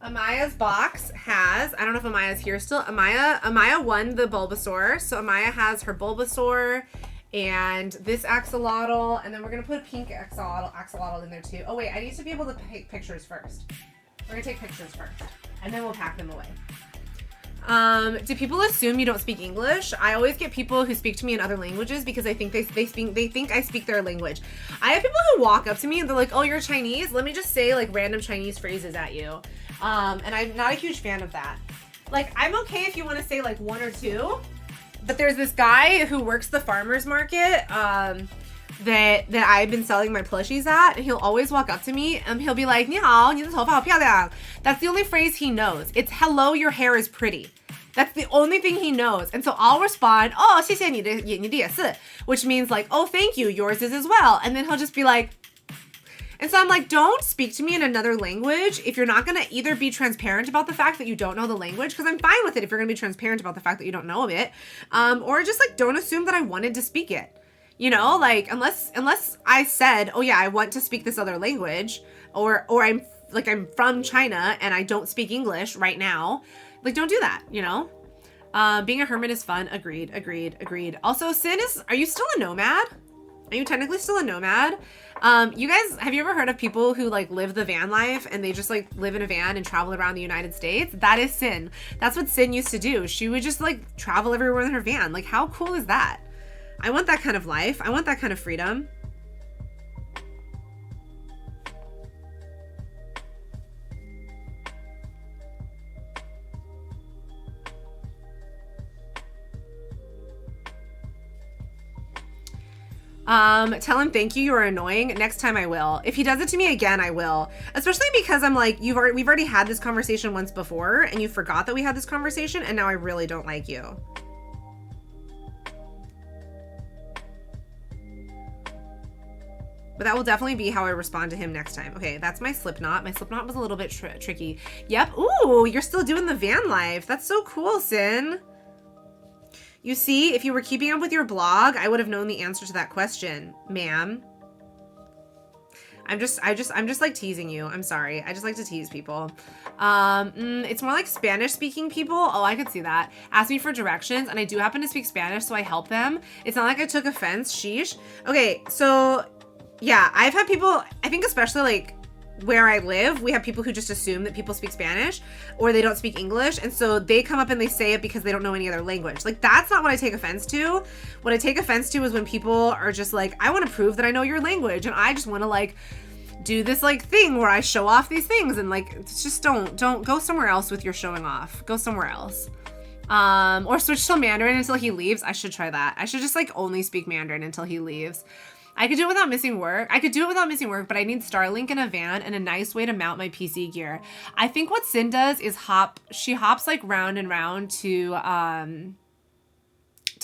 Amaya's box has, I don't know if Amaya's here still. Amaya won the Bulbasaur. So Amaya has her Bulbasaur and this axolotl, and then we're gonna put a pink axolotl in there too. Oh wait, I need to be able to take pictures first. We're gonna take pictures first, and then we'll pack them away. Do people assume you don't speak English? I always get people who speak to me in other languages because I think they think I speak their language. I have people who walk up to me and they're like, "Oh, you're Chinese? Let me just say like random Chinese phrases at you." And I'm not a huge fan of that. Like, I'm okay if you want to say like one or two, but there's this guy who works the farmer's market that I've been selling my plushies at, and he'll always walk up to me and he'll be like, 你好,你的头发好漂亮. That's the only phrase he knows. It's hello, your hair is pretty. That's the only thing he knows. And so I'll respond, 哦,谢谢你的也是, which means like, oh, thank you, yours is as well. And then he'll just be like, and so I'm like, don't speak to me in another language if you're not going to either be transparent about the fact that you don't know the language, because I'm fine with it if you're going to be transparent about the fact that you don't know it, or just like don't assume that I wanted to speak it. You know, like unless I said, oh yeah, I want to speak this other language, or I'm from China and I don't speak English right now, like don't do that, you know? Being a hermit is fun. Agreed. Also, Sin are you still a nomad? Are you technically still a nomad? You guys, have you ever heard of people who like live the van life and they just like live in a van and travel around the United States? That is Sin. That's what Sin used to do. She would just like travel everywhere in her van. Like how cool is that? I want that kind of life. I want that kind of freedom. Tell him thank you, you're annoying. Next time I will. If he does it to me again, I will. Especially because I'm like, we've already had this conversation once before and you forgot that we had this conversation and now I really don't like you. But that will definitely be how I respond to him next time. Okay, that's my slip knot. My slip knot was a little bit tricky. Yep. Ooh, you're still doing the van life. That's so cool, Sin. You see, if you were keeping up with your blog, I would have known the answer to that question, ma'am. I'm just like teasing you. I'm sorry. I just like to tease people. It's more like Spanish speaking people. Oh, I could see that. Ask me for directions, and I do happen to speak Spanish, so I help them. It's not like I took offense. Sheesh. Okay, so yeah, I've had people, I think especially like where I live, we have people who just assume that people speak Spanish or they don't speak English. And so they come up and they say it because they don't know any other language. Like, that's not what I take offense to. What I take offense to is when people are just like, I want to prove that I know your language. And I just want to like do this like thing where I show off these things. And like, it's just don't go somewhere else with your showing off. Go somewhere else. Or switch to Mandarin until he leaves. I should try that. I should just like only speak Mandarin until he leaves. I could do it without missing work. But I need Starlink in a van and a nice way to mount my PC gear. I think what Sin does is she hops like round and round to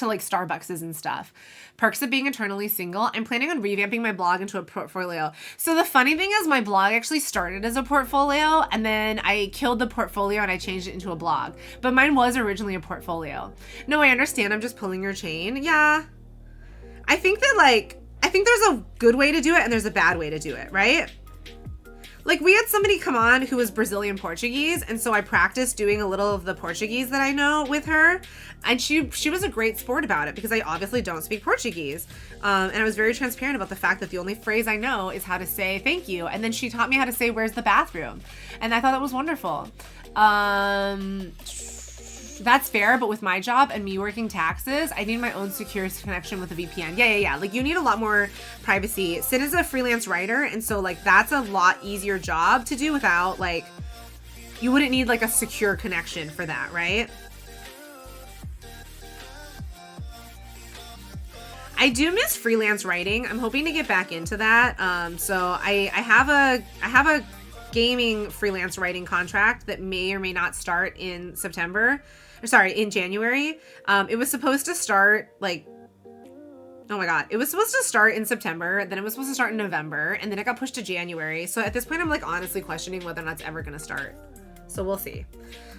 like Starbuckses and stuff. Perks of being eternally single. I'm planning on revamping my blog into a portfolio. So the funny thing is my blog actually started as a portfolio and then I killed the portfolio and I changed it into a blog. But mine was originally a portfolio. No, I understand. I'm just pulling your chain. Yeah. I think there's a good way to do it and there's a bad way to do it, right? Like, we had somebody come on who was Brazilian Portuguese, and so I practiced doing a little of the Portuguese that I know with her, and she was a great sport about it because I obviously don't speak Portuguese, and I was very transparent about the fact that the only phrase I know is how to say thank you, and then she taught me how to say where's the bathroom, and I thought that was wonderful. That's fair, but with my job and me working taxes, I need my own secure connection with a VPN. Yeah. Like, you need a lot more privacy. Sid is a freelance writer, and so, like, that's a lot easier job to do without, like, you wouldn't need, like, a secure connection for that, right? I do miss freelance writing. I'm hoping to get back into that. So I have a gaming freelance writing contract that may or may not start in in January. It was supposed to start it was supposed to start in September, then it was supposed to start in November, and then it got pushed to January. So at this point, I'm like honestly questioning whether or not it's ever gonna start. So we'll see.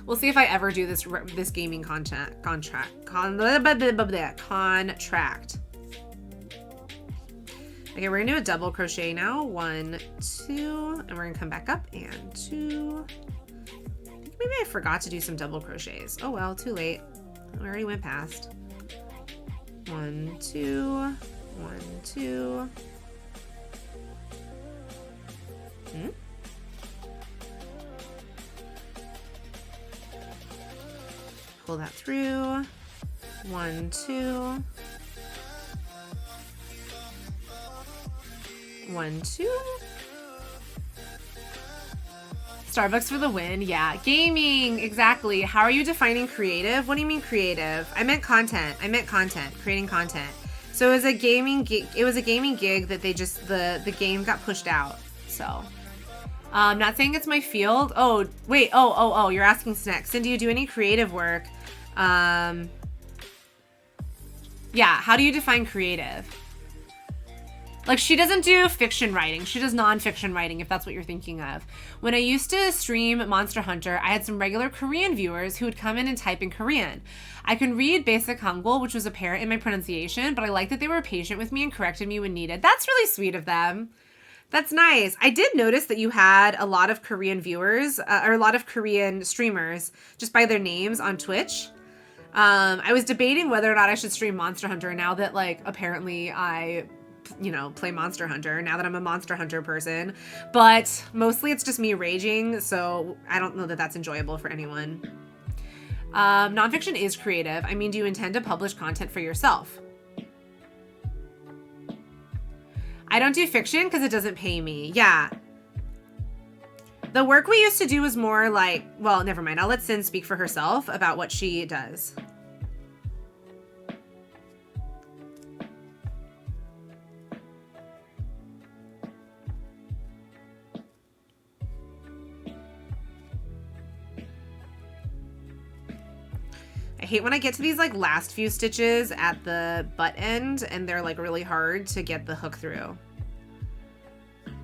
We'll see if I ever do this gaming contract. Okay, we're gonna do a double crochet now. 1, 2, and we're gonna come back up and 2. Maybe I forgot to do some double crochets. Oh well, too late. I already went past. 1, 2, 1, 2. Pull that through. 1, 2. 1, 2. Starbucks for the win. Yeah, gaming. Exactly. How are you defining creative? What do you mean creative? I meant content. Creating content. So it was a gaming gig. It was a gaming gig that they just the game got pushed out. So, not saying it's my field. Oh wait. Oh. You're asking Sneck. Sin, do you do any creative work? Yeah. How do you define creative? Like, she doesn't do fiction writing. She does non-fiction writing, if that's what you're thinking of. When I used to stream Monster Hunter, I had some regular Korean viewers who would come in and type in Korean. I can read basic Hangul, which was apparent in my pronunciation, but I liked that they were patient with me and corrected me when needed. That's really sweet of them. That's nice. I did notice that you had a lot of Korean viewers, or a lot of Korean streamers, just by their names on Twitch. I was debating whether or not I should stream Monster Hunter now that, like, apparently I... play Monster Hunter now that I'm a Monster Hunter person, but mostly it's just me raging, so I don't know that that's enjoyable for anyone. Nonfiction is creative. I mean, do you intend to publish content for yourself? I don't do fiction because it doesn't pay me. Yeah. The work we used to do was more like, well, never mind. I'll let Sin speak for herself about what she does. I hate when I get to these like last few stitches at the butt end and they're like really hard to get the hook through.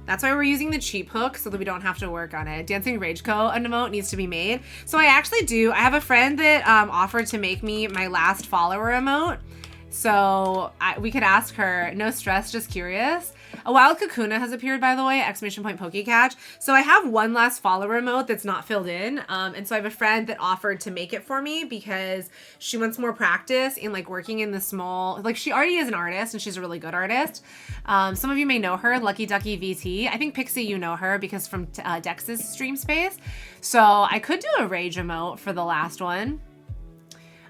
That's why we're using the cheap hook so that we don't have to work on it. Dancing Rage Co. emote needs to be made. So I actually do. I have a friend that offered to make me my last follower emote. So we could ask her. No stress, just curious. A wild Kakuna has appeared, by the way, ! Pokecatch. So I have one last follower emote that's not filled in. And so I have a friend that offered to make it for me because she wants more practice in like working in the small, like she already is an artist and she's a really good artist. Some of you may know her, Lucky Ducky VT. I think Pixie, you know her because from Dex's stream space. So I could do a rage emote for the last one.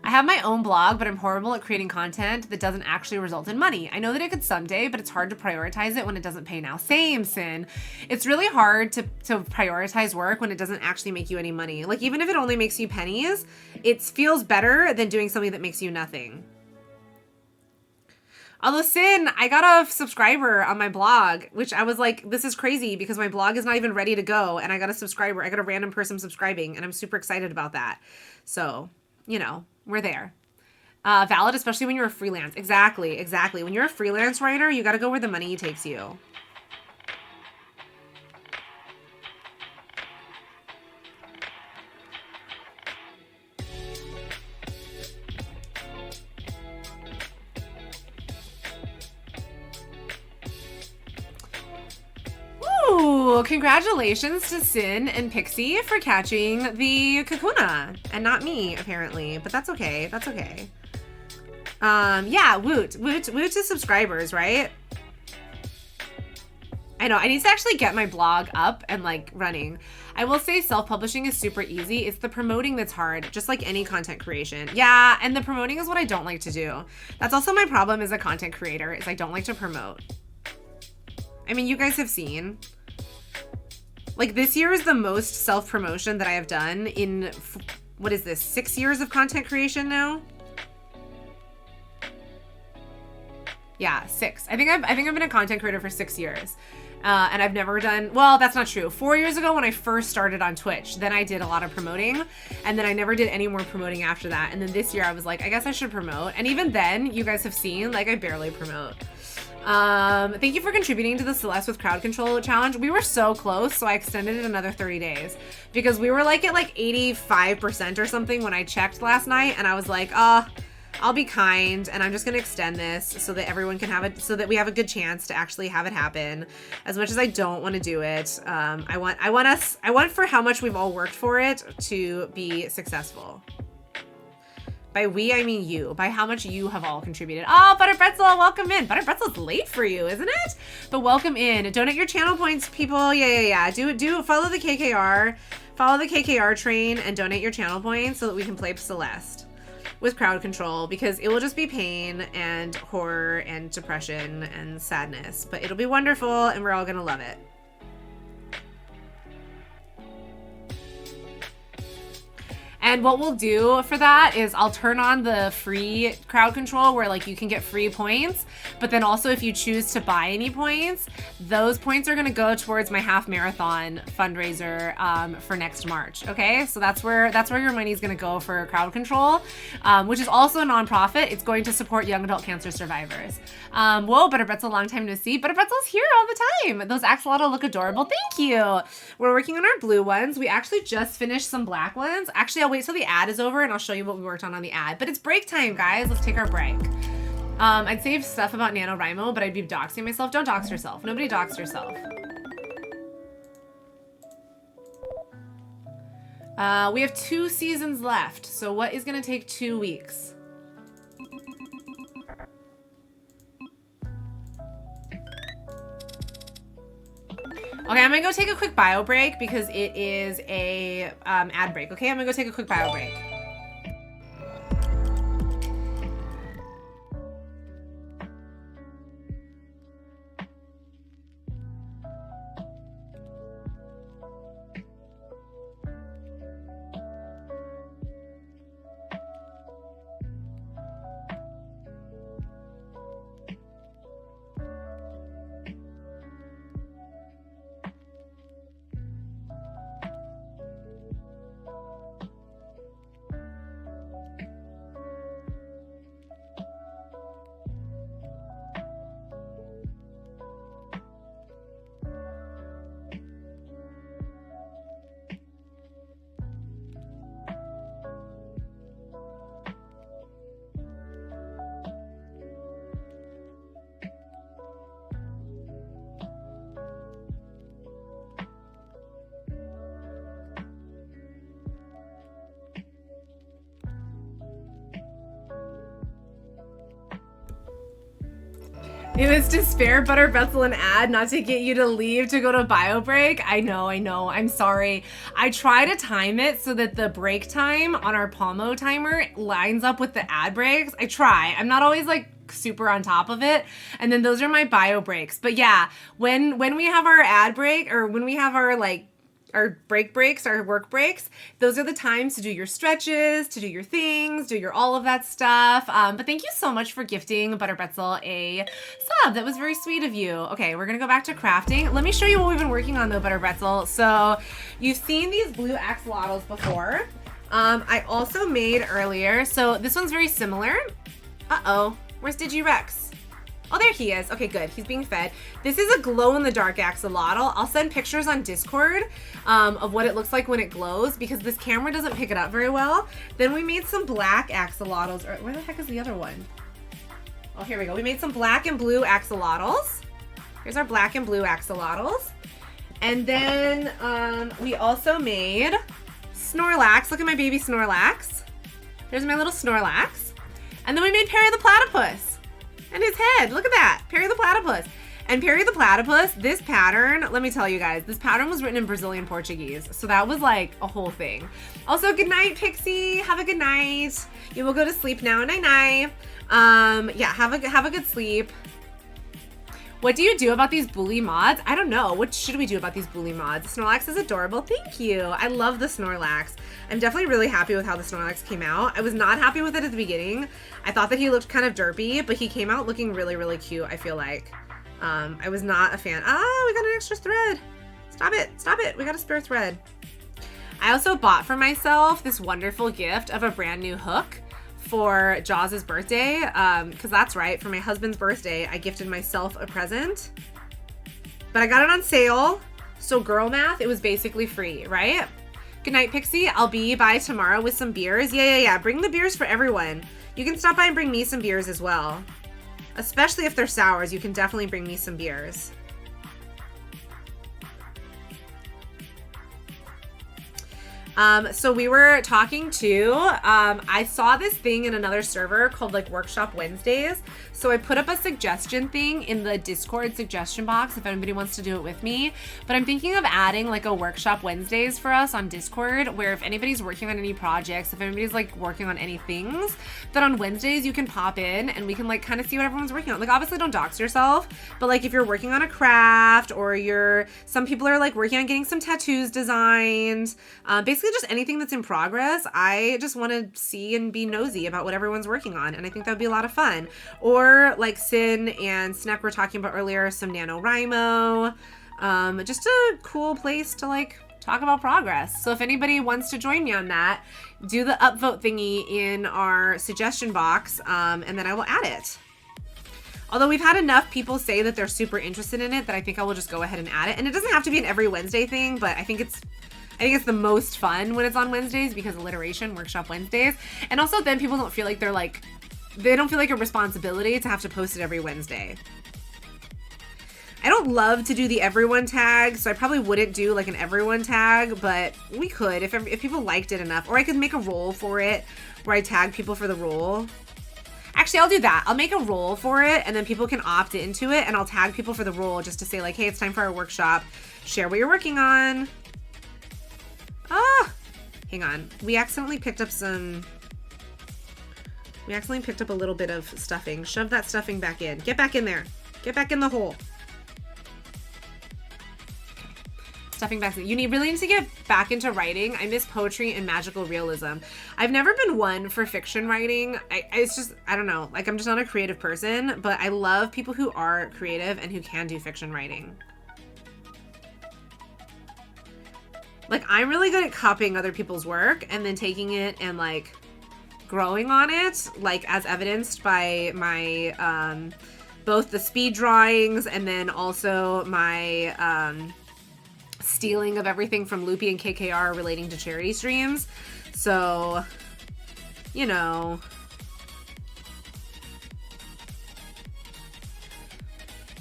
I have my own blog, but I'm horrible at creating content that doesn't actually result in money. I know that it could someday, but it's hard to prioritize it when it doesn't pay now. Same, Sin. It's really hard to prioritize work when it doesn't actually make you any money. Like, even if it only makes you pennies, it feels better than doing something that makes you nothing. Although, Sin, I got a subscriber on my blog, which I was like, this is crazy because my blog is not even ready to go, and I got a subscriber. I got a random person subscribing, and I'm super excited about that. So, you know, we're there. Valid, especially when you're a freelance. Exactly. When you're a freelance writer, you got to go where the money takes you. Ooh, congratulations to Sin and Pixie for catching the Kakuna. And not me, apparently. But that's okay. That's okay. Yeah, woot to subscribers, right? I know, I need to actually get my blog up and like running. I will say self-publishing is super easy. It's the promoting that's hard, just like any content creation. Yeah, and the promoting is what I don't like to do. That's also my problem as a content creator, is I don't like to promote. I mean, you guys have seen. Like, this year is the most self-promotion that I have done in, what is this, 6 years of content creation now? Yeah, 6. I think I've been a content creator for 6 years. And I've never done, well, that's not true. 4 years ago when I first started on Twitch, then I did a lot of promoting, and then I never did any more promoting after that. And then this year I was like, I guess I should promote. And even then, you guys have seen, like, I barely promote. Thank you for contributing to the Celeste with Crowd Control challenge. We were so close, so I extended it another 30 days because we were like at like 85% or something when I checked last night, and I was like, I'll be kind, and I'm just gonna extend this so that everyone can have it, so that we have a good chance to actually have it happen. As much as I don't want to do it, I want for how much we've all worked for it to be successful. By we, I mean you. By how much you have all contributed. Oh, Butter Pretzel, welcome in. Butter Pretzel's late for you, isn't it? But welcome in. Donate your channel points, people. Yeah. Do follow the KKR. Follow the KKR train and donate your channel points so that we can play Celeste with crowd control, because it will just be pain and horror and depression and sadness. But it'll be wonderful, and we're all gonna love it. And what we'll do for that is I'll turn on the free crowd control where like you can get free points, but then also if you choose to buy any points, those points are gonna go towards my half marathon fundraiser for next March. Okay, so that's where your money is gonna go for crowd control, which is also a nonprofit. It's going to support young adult cancer survivors. Whoa, Butter Pretzel, long time no see. Butter Pretzel's here all the time. Those axolotl look adorable. Thank you. We're working on our blue ones. We actually just finished some black ones. Actually, I'll wait till the ad is over and I'll show you what we worked on the ad. But it's break time, guys. Let's take our break. I'd save stuff about NaNoWriMo, but I'd be doxing myself. Don't dox yourself. Nobody dox yourself. We have 2 seasons left. So what is going to take 2 weeks? Okay, I'm gonna go take a quick bio break because it is a ad break. Okay, I'm gonna go take a quick bio break. It was to spare Butter Pretzel an ad, not to get you to leave to go to bio break. I know. I'm sorry. I try to time it so that the break time on our Palmo timer lines up with the ad breaks. I try. I'm not always like super on top of it. And then those are my bio breaks. But yeah, when we have our ad break, or when we have our like our breaks, our work breaks, those are the times to do your stretches, to do your things, do your all of that stuff. But thank you so much for gifting Butter Pretzel a sub. That was very sweet of you. Okay, we're gonna go back to crafting. Let me show you what we've been working on though, Butter Pretzel. So you've seen these blue axolotls before. I also made earlier, so this one's very similar. Uh-oh, where's Digirex? Oh, there he is. Okay, good. He's being fed. This is a glow-in-the-dark axolotl. I'll send pictures on Discord of what it looks like when it glows, because this camera doesn't pick it up very well. Then we made some black axolotls. Or where the heck is the other one? Oh, here we go. We made some black and blue axolotls. Here's our black and blue axolotls. And then we also made Snorlax. Look at my baby Snorlax. There's my little Snorlax. And then we made Perry the Platypus. And his head, look at that, Perry the Platypus. And Perry the Platypus, this pattern, let me tell you guys, this pattern was written in Brazilian Portuguese. So that was like a whole thing. Also, good night, Pixie. Have a good night. You will go to sleep now. Night-night. Yeah, have a good sleep. What do you do about these bully mods? I don't know. What should we do about these bully mods? Snorlax is adorable. Thank you. I love the Snorlax. I'm definitely really happy with how the Snorlax came out. I was not happy with it at the beginning. I thought that he looked kind of derpy, but he came out looking really, really cute, I feel like. I was not a fan. Oh, we got an extra thread. Stop it. Stop it. We got a spare thread. I also bought for myself this wonderful gift of a brand new hook for Jaws's birthday, because that's right, for my husband's birthday, I gifted myself a present, but I got it on sale, so girl math, it was basically free, right? Good night, Pixie. I'll be by tomorrow with some beers. Yeah. Bring the beers for everyone. You can stop by and bring me some beers as well. Especially if they're sours, you can definitely bring me some beers. So we were talking to, I saw this thing in another server called like Workshop Wednesdays. So I put up a suggestion thing in the Discord suggestion box if anybody wants to do it with me. But I'm thinking of adding like a Workshop Wednesdays for us on Discord, where if anybody's working on any projects, if anybody's like working on any things, that on Wednesdays you can pop in and we can like kind of see what everyone's working on. Like obviously don't dox yourself, but like if you're working on a craft or some people are like working on getting some tattoos designed, basically just anything that's in progress. I just want to see and be nosy about what everyone's working on, and I think that would be a lot of fun. Or like Sin and Snack were talking about earlier, some NaNoWriMo, just a cool place to like talk about progress. So if anybody wants to join me on that, do the upvote thingy in our suggestion box, and then I will add it. Although we've had enough people say that they're super interested in it that I think I will just go ahead and add it. And it doesn't have to be an every Wednesday thing, but I think it's the most fun when it's on Wednesdays because alliteration, Workshop Wednesdays. And also then people don't feel like they don't feel like a responsibility to have to post it every Wednesday. I don't love to do the everyone tag, so I probably wouldn't do like an everyone tag, but we could if people liked it enough. Or I could make a role for it where I tag people for the role. Actually, I'll do that. I'll make a role for it and then people can opt into it and I'll tag people for the role just to say like, hey, it's time for our workshop. Share what you're working on. Hang on. We accidentally picked up a little bit of stuffing. Shove that stuffing back in. Get back in there. Get back in the hole. Stuffing back in. You really need to get back into writing. I miss poetry and magical realism. I've never been one for fiction writing. It's just, I don't know. Like, I'm just not a creative person, but I love people who are creative and who can do fiction writing. Like, I'm really good at copying other people's work and then taking it and, like, growing on it, like, as evidenced by my, both the speed drawings and then also my, stealing of everything from Loopy and KKR relating to charity streams. So, you know.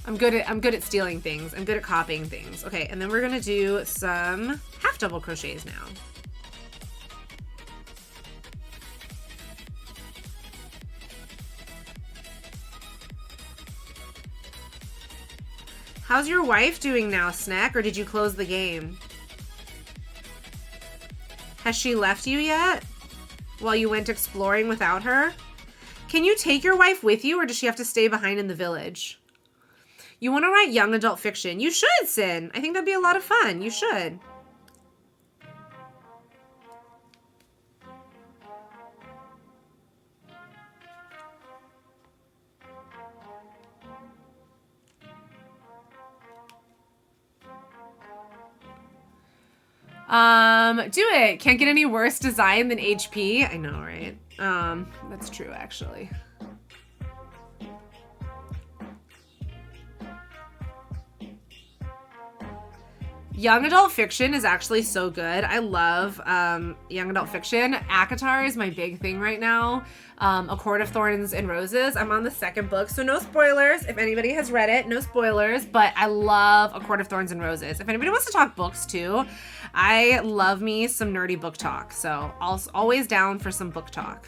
I'm good at stealing things. I'm good at copying things. Okay, and then we're gonna do some half double crochets now. How's your wife doing now, Snack, or did you close the game? Has she left you yet? While you went exploring without her? Can you take your wife with you, or does she have to stay behind in the village? You want to write young adult fiction? You should, Sin. I think that'd be a lot of fun. You should. Do it. Can't get any worse design than HP. I know, right? That's true, actually. Young adult fiction is actually so good. I love young adult fiction. ACOTAR is my big thing right now. A Court of Thorns and Roses. I'm on the second book, so no spoilers. If anybody has read it, no spoilers. But I love A Court of Thorns and Roses. If anybody wants to talk books too, I love me some nerdy book talk. So I'll always down for some book talk.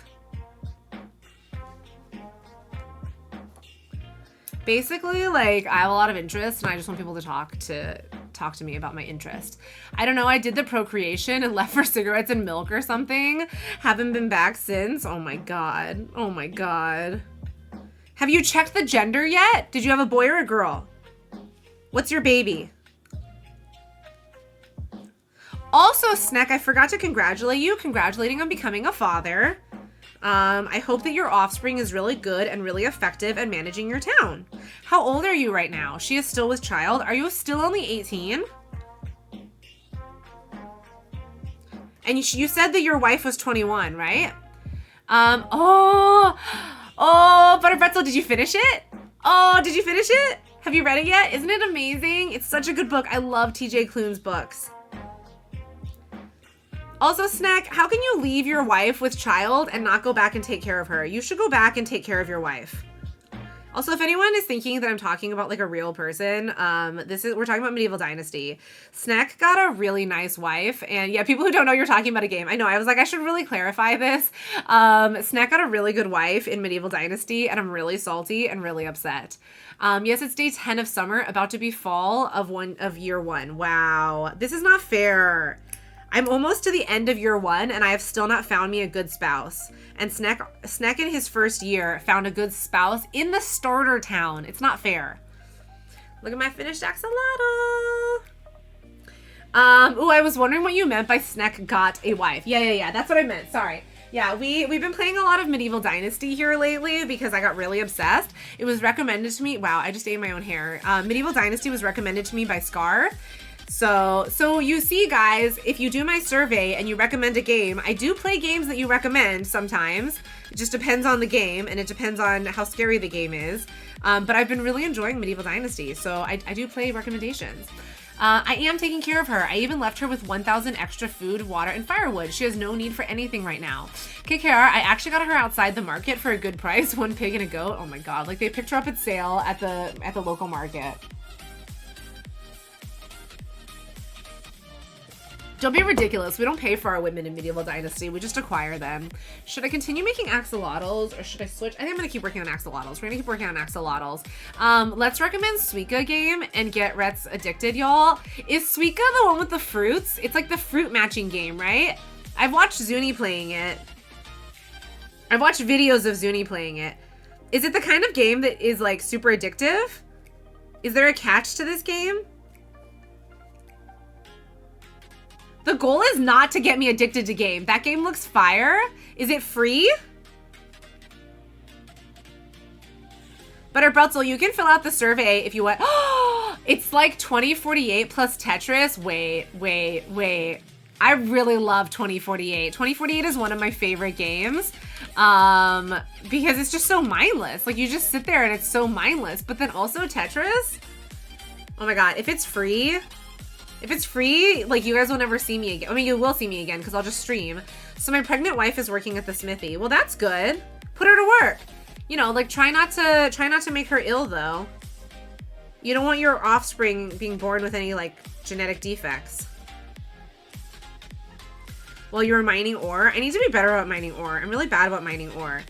Basically, like, I have a lot of interest and I just want people to talk to me about my interest. I don't know, I did the procreation and left for cigarettes and milk or something. Haven't been back since. Oh my god. Oh my god. Have you checked the gender yet? Did you have a boy or a girl? What's your baby? Also, Snack, I forgot to congratulate you. Congratulating on becoming a father. I hope that your offspring is really good and really effective at managing your town. How old are you right now? She is still with child. Are you still only 18? And you said that your wife was 21, right? Oh, Butterpretzel, did you finish it? Oh, did you finish it? Have you read it yet? Isn't it amazing? It's such a good book. I love TJ Klune's books. Also, Snack, how can you leave your wife with child and not go back and take care of her? You should go back and take care of your wife. Also, if anyone is thinking that I'm talking about like a real person, we're talking about Medieval Dynasty. Snack got a really nice wife, and yeah, people who don't know, you're talking about a game. I know, I was like, I should really clarify this. Snack got a really good wife in Medieval Dynasty, and I'm really salty and really upset. Yes, it's day 10 of summer, about to be fall of year 1. Wow, this is not fair. I'm almost to the end of year 1, and I have still not found me a good spouse. And Snack in his first year found a good spouse in the starter town. It's not fair. Look at my finished axolotl. I was wondering what you meant by Snack got a wife. Yeah. That's what I meant. Sorry. Yeah, we've been playing a lot of Medieval Dynasty here lately because I got really obsessed. It was recommended to me. Wow, I just ate my own hair. Medieval Dynasty was recommended to me by Scar. So you see, guys, if you do my survey and you recommend a game, I do play games that you recommend sometimes. It just depends on the game, and it depends on how scary the game is. But I've been really enjoying Medieval Dynasty, so I do play recommendations. I am taking care of her. I even left her with 1,000 extra food, water, and firewood. She has no need for anything right now. KKR, I actually got her outside the market for a good price. 1 pig and a goat. Oh my god, like they picked her up at sale at the local market. Don't be ridiculous. We don't pay for our women in Medieval Dynasty. We just acquire them. Should I continue making axolotls or should I switch? I think I'm going to keep working on axolotls. We're going to keep working on axolotls. Let's recommend Suika game and get Rets addicted, y'all. Is Suika the one with the fruits? It's like the fruit matching game, right? I've watched Zuni playing it. I've watched videos of Zuni playing it. Is it the kind of game that is like super addictive? Is there a catch to this game? The goal is not to get me addicted to game. That game looks fire. Is it free? Butterbretzel, you can fill out the survey if you want. Oh, it's like 2048 plus Tetris. Wait. I really love 2048. 2048 is one of my favorite games because it's just so mindless. Like you just sit there and it's so mindless. But then also Tetris. Oh my God, if it's free, like you guys will never see me again. I mean, you will see me again because I'll just stream. So my pregnant wife is working at the smithy. Well, that's good. Put her to work. You know, like try not to make her ill though. You don't want your offspring being born with any like genetic defects. Well, you're mining ore. I need to be better about mining ore. I'm really bad about mining ore.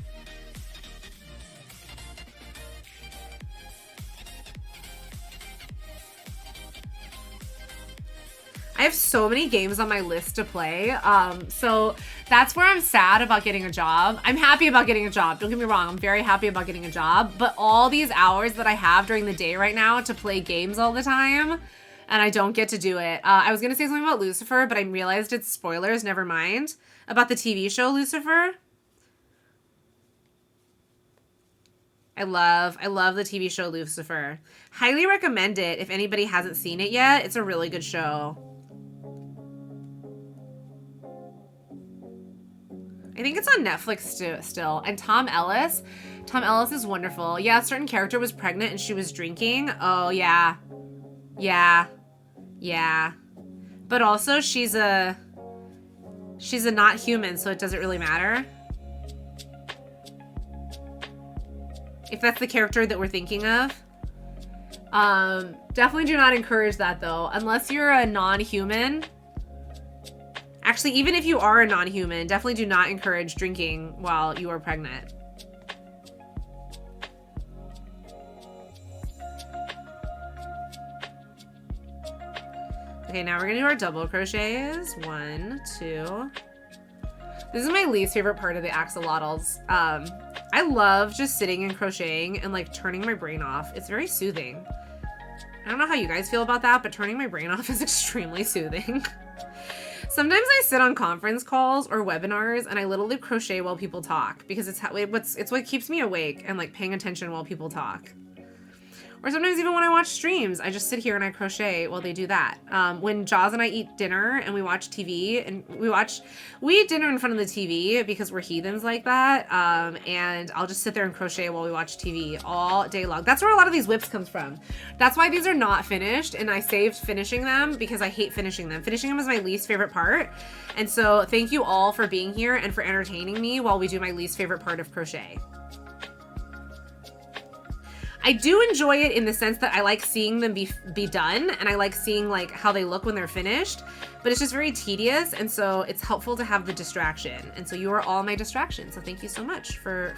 I have so many games on my list to play. So that's where I'm sad about getting a job. I'm happy about getting a job. Don't get me wrong. I'm very happy about getting a job. But all these hours that I have during the day right now to play games all the time, and I don't get to do it. I was going to say something about Lucifer, but I realized it's spoilers. Never mind. About the TV show Lucifer. I love the TV show Lucifer. Highly recommend it if anybody hasn't seen it yet. It's a really good show. I think it's on Netflix still. And Tom Ellis is wonderful. Yeah, a certain character was pregnant and she was drinking. Oh, yeah. But also she's a not human, so it doesn't really matter. If that's the character that we're thinking of. Definitely do not encourage that though. Unless you're a non-human. Actually, even if you are a non-human, definitely do not encourage drinking while you are pregnant. Okay, now we're gonna do our double crochets. 1, 2. This is my least favorite part of the axolotls. I love just sitting and crocheting and like turning my brain off. It's very soothing. I don't know how you guys feel about that, but turning my brain off is extremely soothing. Sometimes I sit on conference calls or webinars and I literally crochet while people talk because it's what keeps me awake and like paying attention while people talk. Or sometimes even when I watch streams, I just sit here and I crochet while they do that. When Jaws and I eat dinner and we watch TV and we eat dinner in front of the TV because we're heathens like that. And I'll just sit there and crochet while we watch TV all day long. That's where a lot of these whips comes from. That's why these are not finished, and I saved finishing them because I hate finishing them. Finishing them is my least favorite part. And so thank you all for being here and for entertaining me while we do my least favorite part of crochet. I do enjoy it in the sense that I like seeing them be done, and I like seeing like how they look when they're finished, but it's just very tedious, and so it's helpful to have the distraction. And so you are all my distraction. So thank you so much for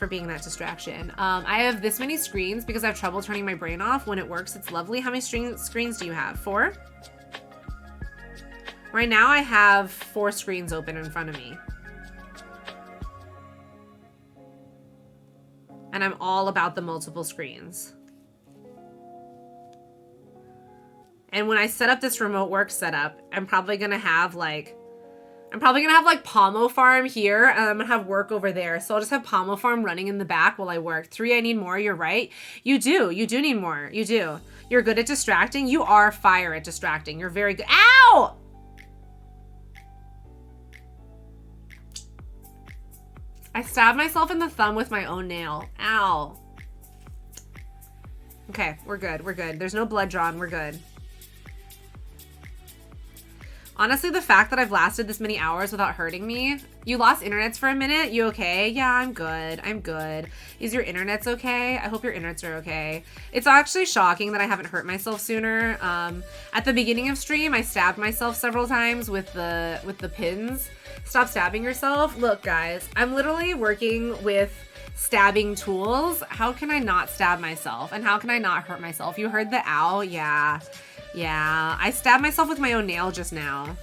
being that distraction. I have this many screens because I have trouble turning my brain off. When it works, it's lovely. How many screens do you have? 4? Right now I have 4 screens open in front of me. And I'm all about the multiple screens. And when I set up this remote work setup, I'm probably gonna have like Pomo Farm here, and I'm gonna have work over there. So I'll just have Pomo Farm running in the back while I work. 3, I need more, you're right. You do need more, you do. You're good at distracting. You are fire at distracting. You're very good. Ow! I stabbed myself in the thumb with my own nail. Ow. Okay, we're good. We're good. There's no blood drawn. We're good. Honestly, the fact that I've lasted this many hours without hurting me. You lost internets for a minute? You okay? Yeah, I'm good. I'm good. Is your internets okay? I hope your internets are okay. It's actually shocking that I haven't hurt myself sooner. At the beginning of stream, I stabbed myself several times with the pins. Stop stabbing yourself. Look, guys, I'm literally working with stabbing tools. How can I not stab myself? And how can I not hurt myself? You heard the ow? Yeah. Yeah. I stabbed myself with my own nail just now.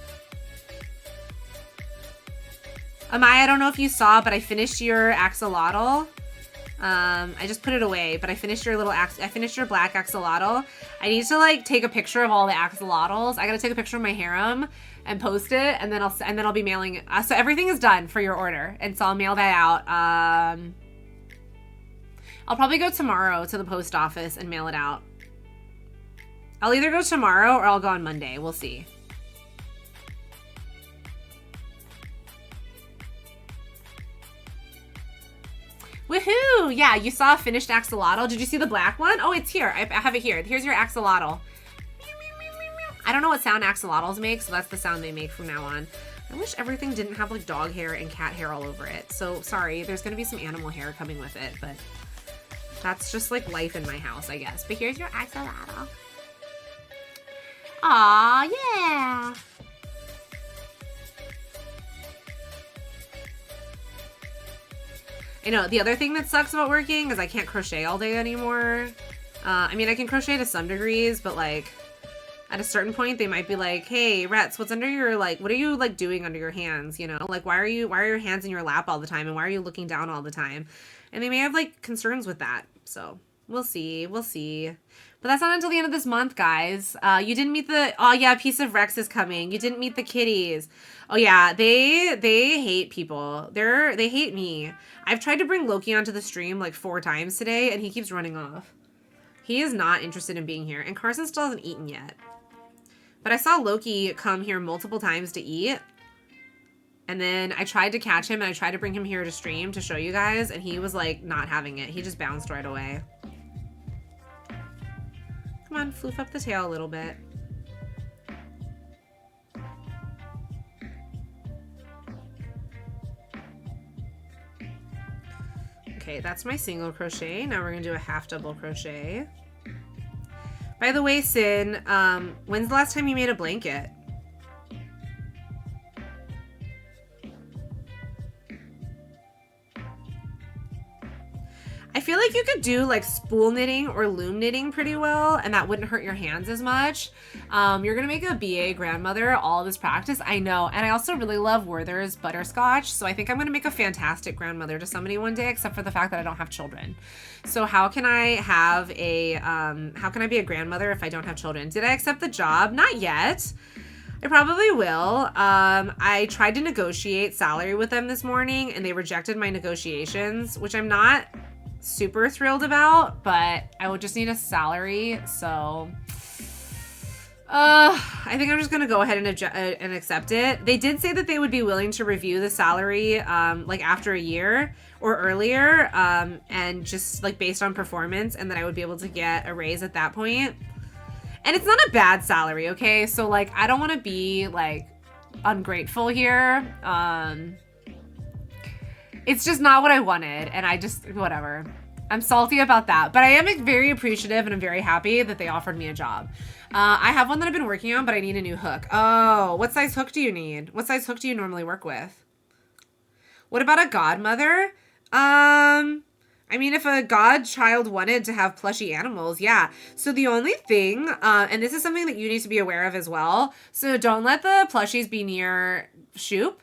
Amaya, I don't know if you saw, but I finished your axolotl. I just put it away, but I finished your I finished your black axolotl. I need to like take a picture of all the axolotls. I gotta take a picture of my harem and post it, and then I'll be mailing it. So everything is done for your order, and so I'll mail that out. I'll probably go tomorrow to the post office and mail it out. I'll either go tomorrow or I'll go on Monday. We'll see. Woohoo! Yeah, you saw a finished axolotl. Did you see the black one? Oh, it's here. I have it here. Here's your axolotl. I don't know what sound axolotls make, so that's the sound they make from now on. I wish everything didn't have like dog hair and cat hair all over it. So sorry, there's gonna be some animal hair coming with it, but that's just like life in my house, I guess. But here's your axolotl. Aw, yeah. I know, the other thing that sucks about working is I can't crochet all day anymore. I mean, I can crochet to some degrees, but like, at a certain point, they might be like, hey, Rets, what's under your, like, what are you, like, doing under your hands, you know? Like, why are your hands in your lap all the time, and why are you looking down all the time? And they may have, like, concerns with that, so we'll see. We'll see. But that's not until the end of this month, guys. You didn't meet the, oh, yeah, Piece of Rex is coming. You didn't meet the kitties. Oh, yeah, they hate people. They hate me. I've tried to bring Loki onto the stream, like, 4 times today, and he keeps running off. He is not interested in being here, and Carson still hasn't eaten yet. But I saw Loki come here multiple times to eat. And then I tried to catch him and I tried to bring him here to stream to show you guys. And he was like not having it. He just bounced right away. Come on, floof up the tail a little bit. Okay, that's my single crochet. Now we're gonna do a half double crochet. By the way, Sin, when's the last time you made a blanket? I feel like you could do like spool knitting or loom knitting pretty well, and that wouldn't hurt your hands as much. You're gonna make a BA grandmother all this practice, I know. And I also really love Werther's butterscotch, so I think I'm gonna make a fantastic grandmother to somebody one day, except for the fact that I don't have children. So how can I have a, how can I be a grandmother if I don't have children? Did I accept the job? Not yet. I probably will. I tried to negotiate salary with them this morning, and they rejected my negotiations, which I'm not super thrilled about, but I would just need a salary. So I think I'm just gonna go ahead and accept it. They did say that they would be willing to review the salary like after a year or earlier, and just like based on performance, and then I would be able to get a raise at that point. And it's not a bad salary, okay? So like I don't want to be like ungrateful here. It's just not what I wanted, and I just, whatever. I'm salty about that, but I am very appreciative and I'm very happy that they offered me a job. I have one that I've been working on, but I need a new hook. Oh, what size hook do you need? What size hook do you normally work with? What about a godmother? I mean, if a godchild wanted to have plushy animals, yeah. So the only thing, and this is something that you need to be aware of as well, so don't let the plushies be near Shoop,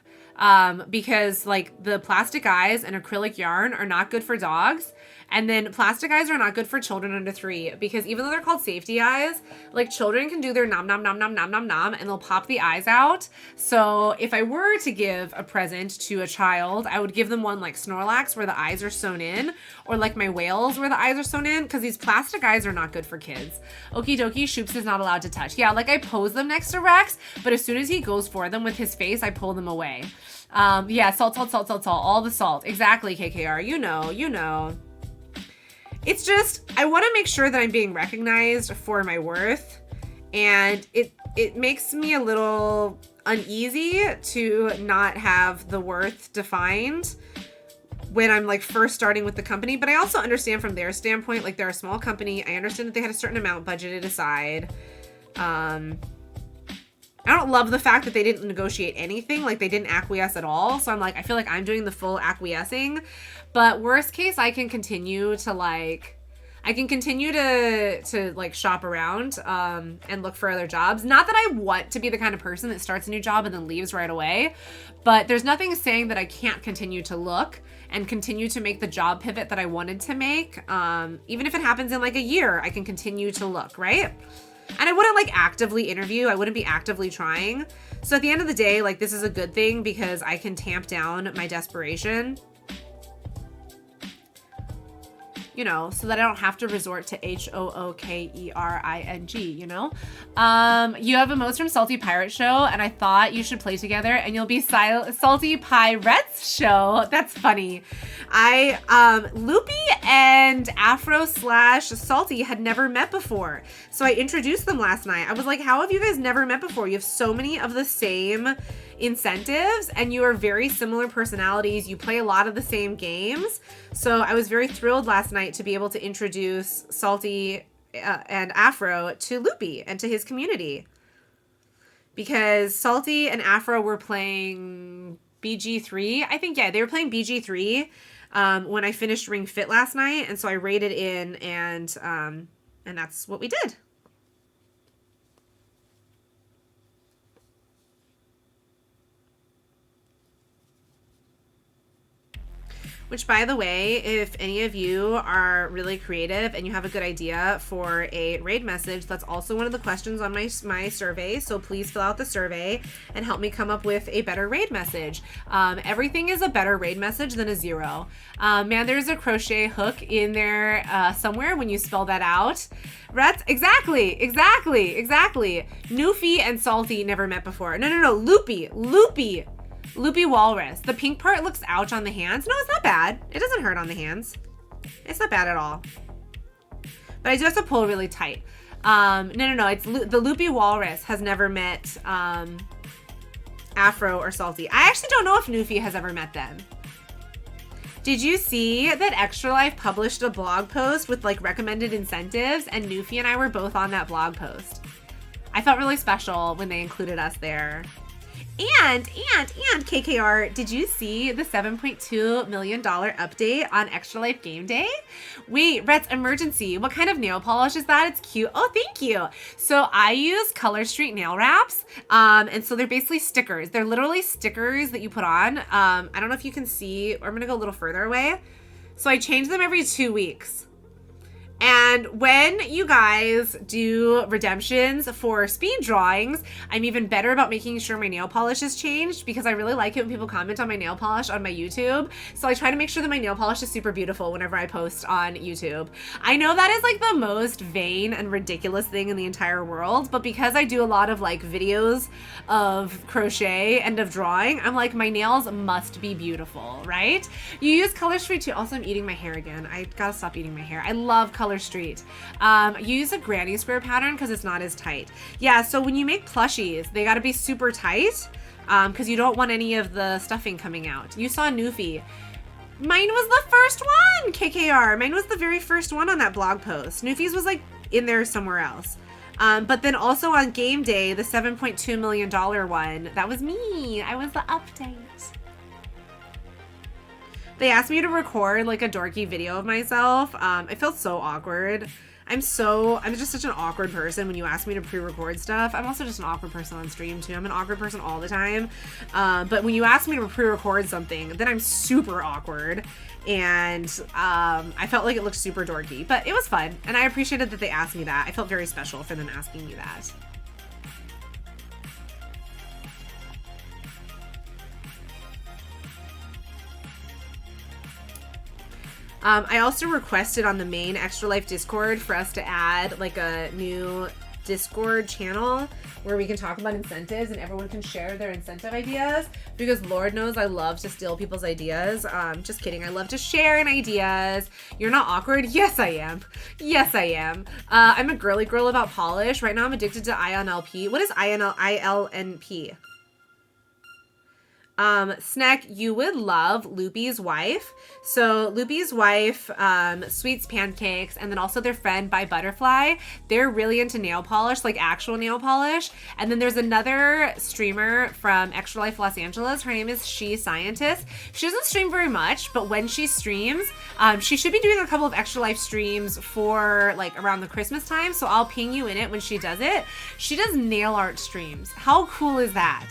because like the plastic eyes and acrylic yarn are not good for dogs. And then plastic eyes are not good for children under 3, because even though they're called safety eyes, like children can do their nom nom nom nom nom nom nom and they'll pop the eyes out. So if I were to give a present to a child, I would give them one like Snorlax where the eyes are sewn in, or like my whales where the eyes are sewn in, because these plastic eyes are not good for kids. Okie dokie, Shoops is not allowed to touch. Yeah, like I pose them next to Rex, but as soon as he goes for them with his face, I pull them away. Yeah, salt, all the salt. Exactly, KKR, you know. It's just, I want to make sure that I'm being recognized for my worth, and it makes me a little uneasy to not have the worth defined when I'm like first starting with the company. But I also understand from their standpoint, like they're a small company. I understand that they had a certain amount budgeted aside. I don't love the fact that they didn't negotiate anything, like they didn't acquiesce at all. So I'm like, I feel like I'm doing the full acquiescing. But worst case, I can continue to like shop around and look for other jobs. Not that I want to be the kind of person that starts a new job and then leaves right away, but there's nothing saying that I can't continue to look and continue to make the job pivot that I wanted to make. Even if it happens in like a year, I can continue to look, right? And I wouldn't like actively interview. I wouldn't be actively trying. So at the end of the day, like this is a good thing because I can tamp down my desperation, you know, so that I don't have to resort to HOOKERING, you know? You have emotes from Salty Pirate Show, and I thought you should play together, and you'll be Salty Pirates Show. That's funny. Loopy and Afro/Salty had never met before, so I introduced them last night. I was like, how have you guys never met before? You have so many of the same incentives, and you are very similar personalities. You play a lot of the same games. So I was very thrilled last night to be able to introduce Salty and Afro to Loopy and to his community, because Salty and Afro were playing BG3. I think, yeah, they were playing BG3 when I finished Ring Fit last night, and so I raided in, and that's what we did. Which, by the way, if any of you are really creative and you have a good idea for a raid message, that's also one of the questions on my survey. So please fill out the survey and help me come up with a better raid message. Everything is a better raid message than a 0. Man, there's a crochet hook in there somewhere when you spell that out. Rats, exactly. Newfie and Salty never met before. No, Loopy Walrus. The pink part looks ouch on the hands. No, it's not bad. It doesn't hurt on the hands. It's not bad at all. But I do have to pull really tight. No. It's the Loopy Walrus has never met Afro or Salty. I actually don't know if Newfie has ever met them. Did you see that Extra Life published a blog post with like recommended incentives, and Newfie and I were both on that blog post? I felt really special when they included us there. And KKR, did you see the $7.2 million update on Extra Life Game Day? Wait, Rhett's emergency. What kind of nail polish is that? It's cute. Oh, thank you. So I use Color Street nail wraps. And so they're basically stickers. They're literally stickers that you put on. I don't know if you can see, or I'm going to go a little further away. So I change them every 2 weeks. And when you guys do redemptions for speed drawings, I'm even better about making sure my nail polish is changed because I really like it when people comment on my nail polish on my YouTube. So I try to make sure that my nail polish is super beautiful whenever I post on YouTube. I know that is like the most vain and ridiculous thing in the entire world, but because I do a lot of like videos of crochet and of drawing, I'm like, my nails must be beautiful, right? You use Color Street too. Also, I'm eating my hair again. I gotta stop eating my hair. I love Color Street. Use a granny square pattern because it's not as tight. Yeah, so when you make plushies, they got to be super tight because you don't want any of the stuffing coming out. You saw Newfie. Mine was the first one, KKR. Mine was the very first one on that blog post. Newfie's was like in there somewhere else. But then also on game day, the $7.2 million one, that was me. I was the update. They asked me to record like a dorky video of myself. I felt so awkward. I'm just such an awkward person when you ask me to pre-record stuff. I'm also just an awkward person on stream too. I'm an awkward person all the time. But when you ask me to pre-record something, then I'm super awkward. And I felt like it looked super dorky, but it was fun. And I appreciated that they asked me that. I felt very special for them asking me that. I also requested on the main Extra Life Discord for us to add like a new Discord channel where we can talk about incentives and everyone can share their incentive ideas, because Lord knows I love to steal people's ideas. Just kidding. I love to share ideas. You're not awkward? Yes, I am. Yes, I am. I'm a girly girl about polish. Right now I'm addicted to INLP. What is ILNP? Snack, you would love Loopy's wife. So Loopy's wife sweets pancakes, and then also their friend by Butterfly. They're really into nail polish, like actual nail polish. And then there's another streamer from Extra Life Los Angeles. Her name is She Scientist. She doesn't stream very much, but when she streams, she should be doing a couple of Extra Life streams for like around the Christmas time. So I'll ping you in it when she does it. She does nail art streams. How cool is that?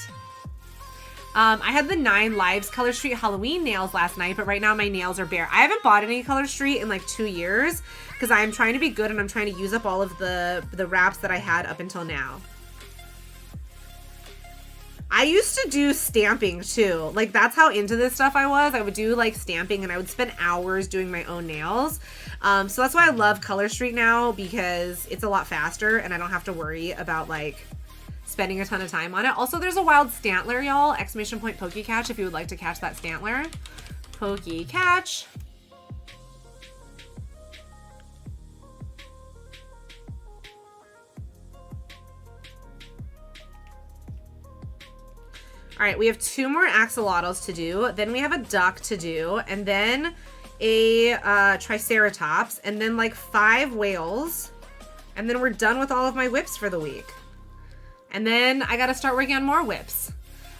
I had the 9 Lives Color Street Halloween nails last night, but right now my nails are bare. I haven't bought any Color Street in like 2 years because I'm trying to be good and I'm trying to use up all of the wraps that I had up until now. I used to do stamping too. Like that's how into this stuff I was. I would do like stamping and I would spend hours doing my own nails. So that's why I love Color Street now, because it's a lot faster and I don't have to worry about like spending a ton of time on it. Also, there's a wild Stantler, y'all. Exclamation point Pokey Catch if you would like to catch that Stantler. Pokey Catch. All right, we have 2 more axolotls to do. Then we have a duck to do, and then a triceratops, and then like 5 whales. And then we're done with all of my whips for the week. And then I gotta start working on more whips.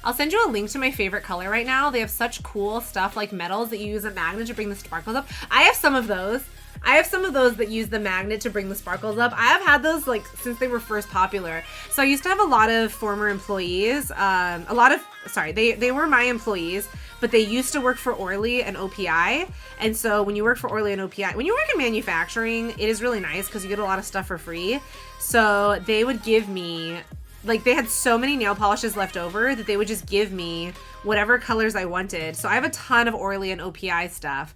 I'll send you a link to my favorite color right now. They have such cool stuff like metals that you use a magnet to bring the sparkles up. I have some of those. I have some of those that use the magnet to bring the sparkles up. I have had those like since they were first popular. So I used to have a lot of former employees. They were my employees, but they used to work for Orly and OPI. And so when you work for Orly and OPI, when you work in manufacturing, it is really nice because you get a lot of stuff for free. So they would give me, like they had so many nail polishes left over that they would just give me whatever colors I wanted. So I have a ton of Orly and OPI stuff,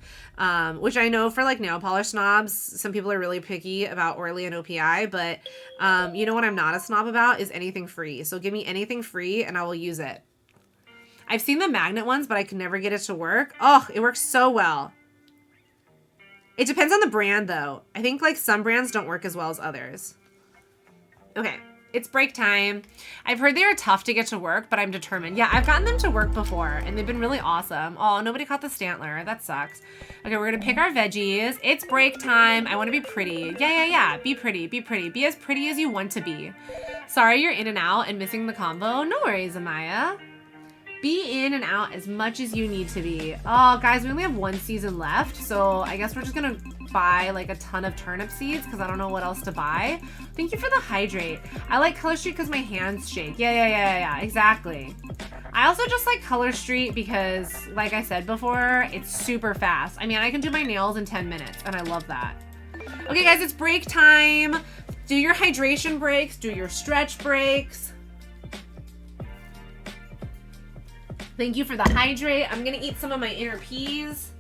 which I know for like nail polish snobs, some people are really picky about Orly and OPI, but you know what I'm not a snob about is anything free. So give me anything free and I will use it. I've seen the magnet ones, but I can never get it to work. Oh, it works so well. It depends on the brand though. I think like some brands don't work as well as others. Okay. It's break time. I've heard they are tough to get to work, but I'm determined. Yeah, I've gotten them to work before, and they've been really awesome. Oh, nobody caught the Stantler. That sucks. Okay, we're gonna pick our veggies. It's break time. I wanna be pretty. Yeah. Be pretty, be pretty. Be as pretty as you want to be. Sorry you're in and out and missing the combo. No worries, Amaya. Be in and out as much as you need to be. Oh, guys, we only have 1 season left, so I guess we're just gonna buy like a ton of turnip seeds because I don't know what else to buy. Thank you for the hydrate. I like Color Street because my hands shake. Yeah, exactly. I also just like Color Street because, like I said before, it's super fast. I mean, I can do my nails in 10 minutes, and I love that. Okay, guys, it's break time. Do your hydration breaks. Do your stretch breaks. Thank you for the hydrate. I'm gonna eat some of my inner peas.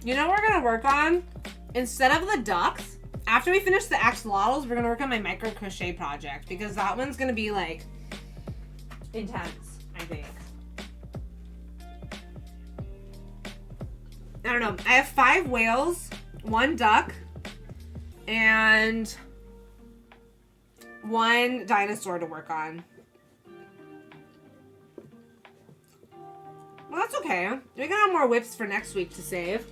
You know what we're gonna work on? Instead of the ducks, after we finish the axolotls, we're gonna work on my micro crochet project because that one's gonna be like intense, I think. I don't know. I have 5 whales, 1 duck, and 1 dinosaur to work on. Well, that's okay. We can have more whips for next week to save.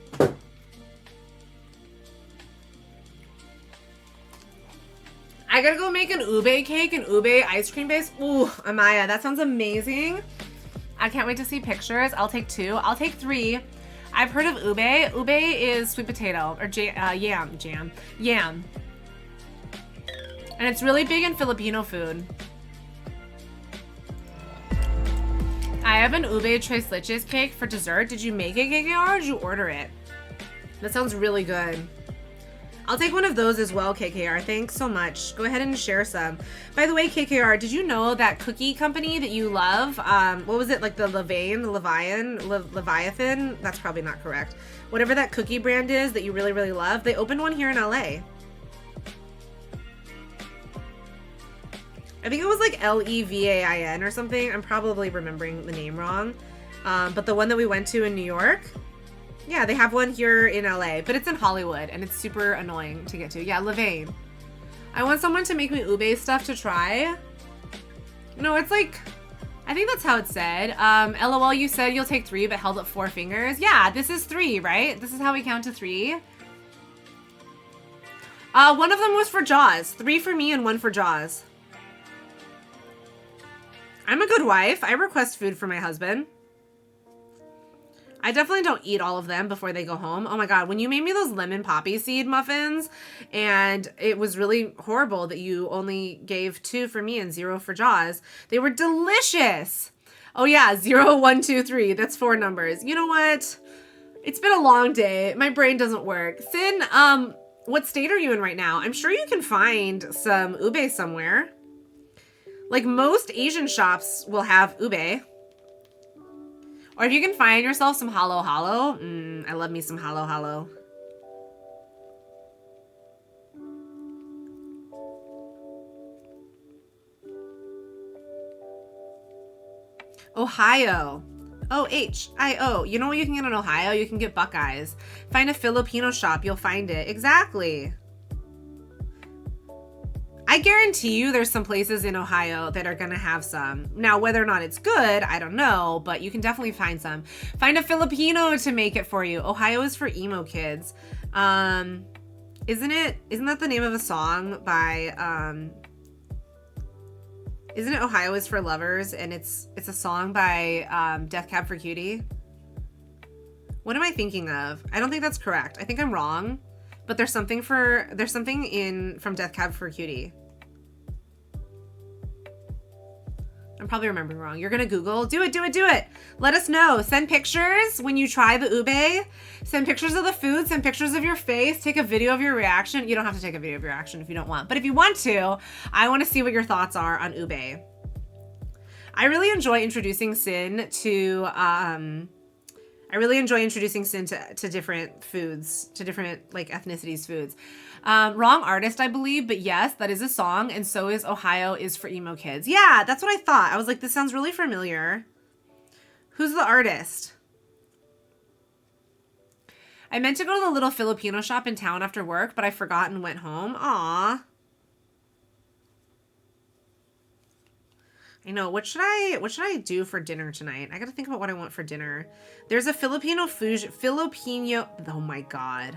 I gotta go make an ube cake and ube ice cream base. Ooh, Amaya, that sounds amazing. I can't wait to see pictures. I'll take 2. I'll take 3. I've heard of ube. Ube is sweet potato or yam. And it's really big in Filipino food. I have an ube tres leches cake for dessert. Did you make it, KKR, or did you order it? That sounds really good. I'll take one of those as well, KKR. Thanks so much. Go ahead and share some. By the way, KKR, did you know that cookie company that you love, what was it, like the Leviathan? That's probably not correct. Whatever that cookie brand is that you really, really love, they opened one here in LA. I think it was like Levain or something. I'm probably remembering the name wrong. But the one that we went to in New York, yeah, they have one here in LA, but it's in Hollywood and it's super annoying to get to. Yeah, Levain. I want someone to make me ube stuff to try. No, it's like, I think that's how it's said. LOL, you said you'll take 3 but held up 4 fingers. Yeah, this is 3, right? This is how we count to 3. One of them was for Jaws. 3 for me and 1 for Jaws. I'm a good wife. I request food for my husband. I definitely don't eat all of them before they go home. Oh my God, when you made me those lemon poppy seed muffins and it was really horrible that you only gave 2 for me and 0 for Jaws. They were delicious. Oh yeah, 0, 1, 2, 3. That's 4 numbers. You know what? It's been a long day. My brain doesn't work. Sin, what state are you in right now? I'm sure you can find some ube somewhere. Like most Asian shops will have ube. Or if you can find yourself some halo halo. I love me some halo halo. Ohio. O-H-I-O. You know what you can get in Ohio? You can get Buckeyes. Find a Filipino shop. You'll find it. Exactly. I guarantee you there's some places in Ohio that are gonna have some. Now, whether or not it's good, I don't know, but you can definitely find some. Find a Filipino to make it for you. Ohio is for emo kids. Isn't that the name of a song by, isn't it Ohio is for Lovers? And it's a song by Death Cab for Cutie. What am I thinking of? I don't think that's correct. I think I'm wrong. But there's something from Death Cab for Cutie. I'm probably remembering wrong. You're gonna Google. Do it. Let us know. Send pictures when you try the ube. Send pictures of the food. Send pictures of your face. Take a video of your reaction. You don't have to take a video of your reaction if you don't want. But if you want to, I want to see what your thoughts are on ube. I really enjoy introducing Sin to to different foods, to different like ethnicities foods. Wrong artist, I believe, but yes, that is a song, and so is Ohio is for emo kids. Yeah, that's what I thought. I was like, this sounds really familiar. Who's the artist? I meant to go to the little Filipino shop in town after work, but I forgot and went home. Aw. I know. What should I do for dinner tonight? I gotta think about what I want for dinner. There's a Filipino food. Oh my God.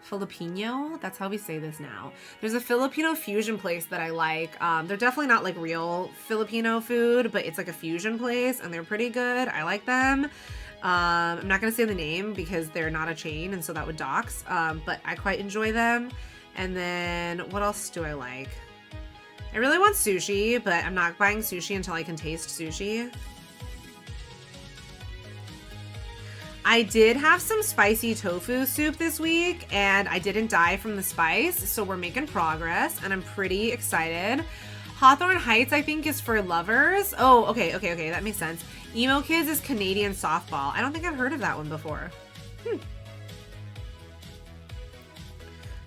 Filipino, that's how we say this now. There's a Filipino fusion place that I like. They're definitely not like real Filipino food, but it's like a fusion place and they're pretty good. I like them. I'm not gonna say the name because they're not a chain and so that would dox, but I quite enjoy them. And then what else do I like? I really want sushi, but I'm not buying sushi until I can taste sushi. I did have some spicy tofu soup this week and I didn't die from the spice, so we're making progress and I'm pretty excited. Hawthorne Heights, I think, is for lovers. Oh, okay, that makes sense. Emo Kids is Canadian softball. I don't think I've heard of that one before.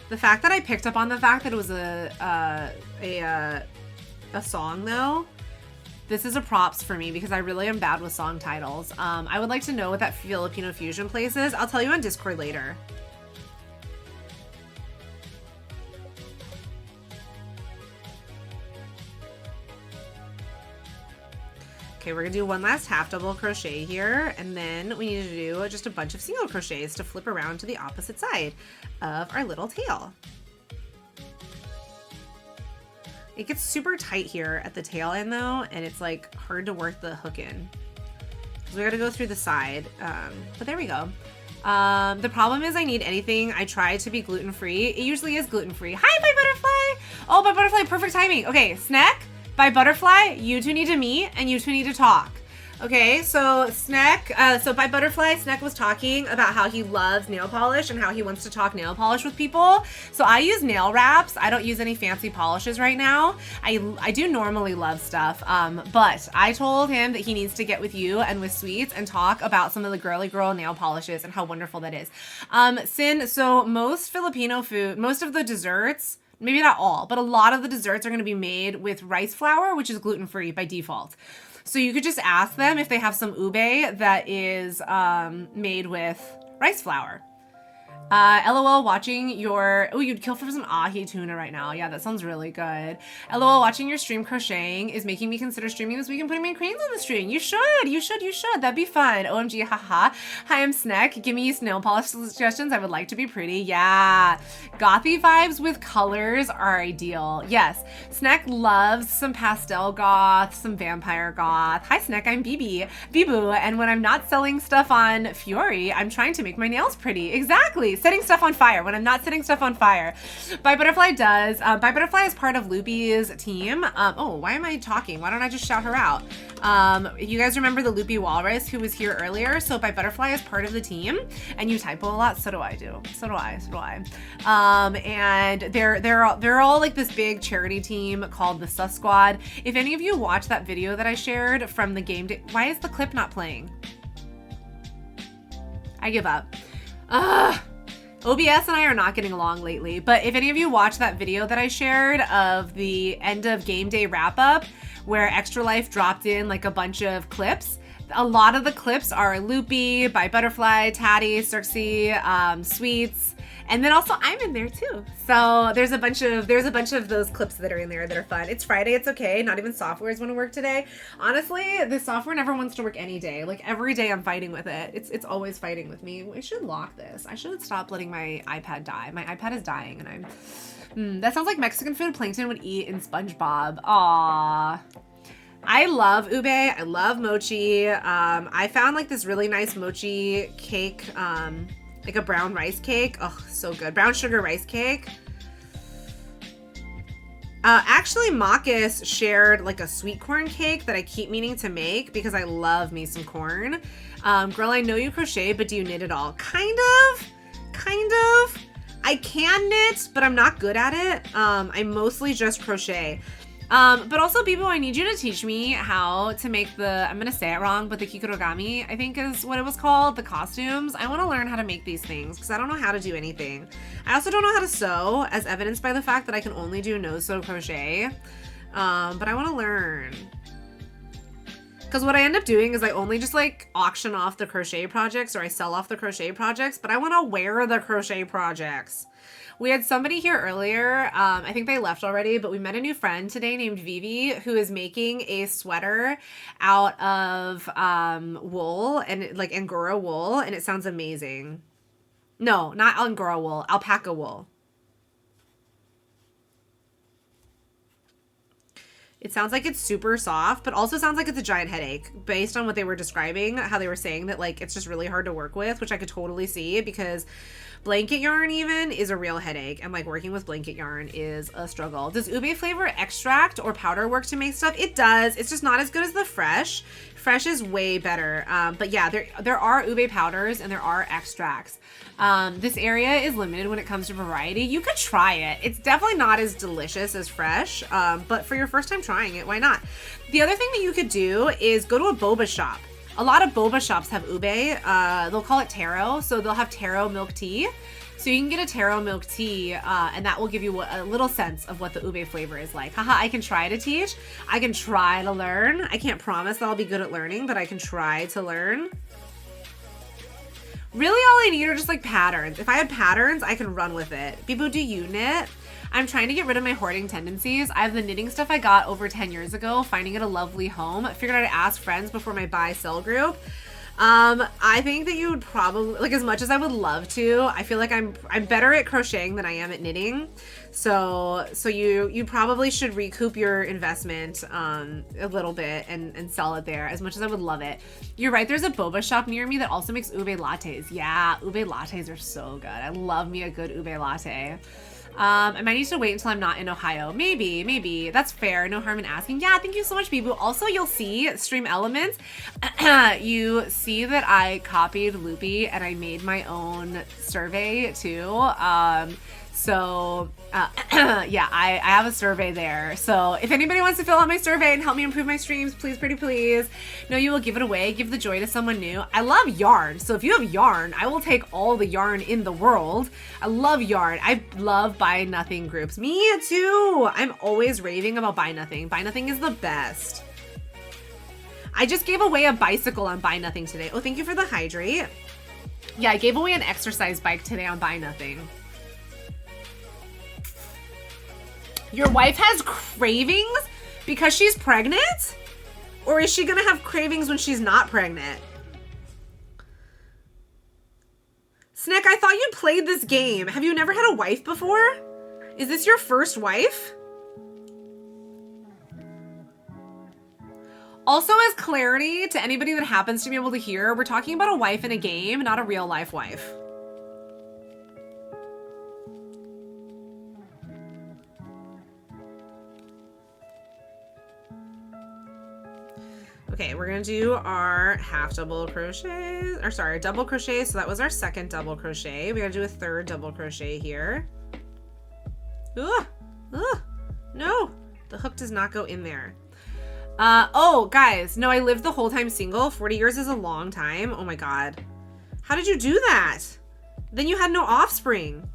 The fact that I picked up on the fact that it was a song though, this is a props for me because I really am bad with song titles. I would like to know what that Filipino fusion place is. I'll tell you on Discord later. Okay, we're gonna do one last half double crochet here, and then we need to do just a bunch of single crochets to flip around to the opposite side of our little tail. It gets super tight here at the tail end though, and it's like hard to work the hook in. So we gotta go through the side, but there we go. The problem is I need anything. I try to be gluten-free. It usually is gluten-free. Hi, By Butterfly! Oh, By Butterfly, perfect timing. Okay, Snack, By Butterfly, you two need to meet and you two need to talk. Okay, so By Butterfly, Snack was talking about how he loves nail polish and how he wants to talk nail polish with people. So I use nail wraps. I don't use any fancy polishes right now. I do normally love stuff, but I told him that he needs to get with you and with Sweets and talk about some of the girly girl nail polishes and how wonderful that is. So most Filipino food, most of the desserts, maybe not all, but a lot of the desserts are going to be made with rice flour, which is gluten-free by default. So you could just ask them if they have some ube that is made with rice flour. LOL watching your, oh, you'd kill for some ahi tuna right now. Yeah, that sounds really good. LOL watching your stream crocheting is making me consider streaming this week and putting my cranes on the stream. You should. That'd be fun. OMG, haha. Hi, I'm Snack. Give me nail polish suggestions. I would like to be pretty. Yeah. Gothy vibes with colors are ideal. Yes. Snack loves some pastel goth, some vampire goth. Hi, Snack. I'm Bibu. And when I'm not selling stuff on Fiori, I'm trying to make my nails pretty. Exactly. Setting stuff on fire when I'm not setting stuff on fire. By Butterfly does. By Butterfly is part of Loopy's team. Oh, why am I talking? Why don't I just shout her out? You guys remember the Loopy Walrus who was here earlier? So By Butterfly is part of the team, and you typo a lot. So do I. So do I. And they're all like this big charity team called the Sus Squad. If any of you watch that video that I shared from the game day, why is the clip not playing? I give up. OBS and I are not getting along lately, but if any of you watch that video that I shared of the end of game day wrap up where Extra Life dropped in like a bunch of clips, a lot of the clips are Loopy, By Butterfly, Tatty, Circe, Sweets, and then also I'm in there too. So there's a bunch of those clips that are in there that are fun. It's Friday, it's okay. Not even software is going to work today. Honestly, this software never wants to work any day. Like every day I'm fighting with it. It's always fighting with me. I should lock this. I should stop letting my iPad die. My iPad is dying and I'm... that sounds like Mexican food Plankton would eat in SpongeBob. Aww. I love ube. I love mochi. I found like this really nice mochi cake, like a brown rice cake. Oh, so good. Brown sugar rice cake. Actually, Marcus shared like a sweet corn cake that I keep meaning to make because I love me some corn. Girl, I know you crochet, but do you knit at all? Kind of. I can knit, but I'm not good at it. I mostly just crochet. But also, Bibo, I need you to teach me how to make the, I'm going to say it wrong, but the kikurogami, I think is what it was called, the costumes. I want to learn how to make these things because I don't know how to do anything. I also don't know how to sew, as evidenced by the fact that I can only do no-sew crochet. But I want to learn. Because what I end up doing is I only just like auction off the crochet projects or I sell off the crochet projects, but I want to wear the crochet projects. We had somebody here earlier, I think they left already, but we met a new friend today named Vivi who is making a sweater out of wool and like Angora wool, and it sounds amazing. No, not Angora wool, alpaca wool. It sounds like it's super soft, but also sounds like it's a giant headache based on what they were describing, how they were saying that like it's just really hard to work with, which I could totally see because blanket yarn even is a real headache, and like working with blanket yarn is a struggle. Does ube flavor extract or powder work to make stuff? It does. It's just not as good as the fresh. Fresh is way better. But yeah, there are ube powders and there are extracts. This area is limited when it comes to variety. You could try it. It's definitely not as delicious as fresh, but for your first time trying it, why not? The other thing that you could do is go to a boba shop. A lot of boba shops have ube. They'll call it taro, so they'll have taro milk tea. So you can get a taro milk tea, and that will give you a little sense of what the ube flavor is like. Haha, I can try to teach. I can try to learn. I can't promise that I'll be good at learning, but I can try to learn. Really all I need are just like patterns. If I had patterns, I can run with it. Bibu, do you knit? I'm trying to get rid of my hoarding tendencies. I have the knitting stuff I got over 10 years ago, finding it a lovely home. I figured I'd ask friends before my buy-sell group. I think that you would probably, like, as much as I would love to, I feel like I'm better at crocheting than I am at knitting. So you probably should recoup your investment a little bit and sell it there, as much as I would love it. You're right, there's a boba shop near me that also makes ube lattes. Yeah, ube lattes are so good. I love me a good ube latte. I might need to wait until I'm not in Ohio. Maybe. That's fair. No harm in asking. Yeah, thank you so much, Bibu. Also, you'll see Stream Elements. You see that I copied Loopy and I made my own survey too. Yeah, I have a survey there. So if anybody wants to fill out my survey and help me improve my streams, please, pretty please. No, you will give it away. Give the joy to someone new. I love yarn. So if you have yarn, I will take all the yarn in the world. I love yarn. I love Buy Nothing groups. Me too. I'm always raving about Buy Nothing. Buy Nothing is the best. I just gave away a bicycle on Buy Nothing today. Oh, thank you for the hydrate. Yeah, I gave away an exercise bike today on Buy Nothing. Your wife has cravings because she's pregnant? Or is she gonna have cravings when she's not pregnant? Snick, I thought you played this game. Have you never had a wife before? Is this your first wife? Also, as clarity to anybody that happens to be able to hear, we're talking about a wife in a game, not a real life wife. Okay, we're gonna do our half double crochet, or sorry, double crochet. So that was our second double crochet. We gotta do a third double crochet here. Ugh, no, the hook does not go in there. Oh, guys, no, I lived the whole time single. 40 years is a long time. Oh my God. How did you do that? Then you had no offspring.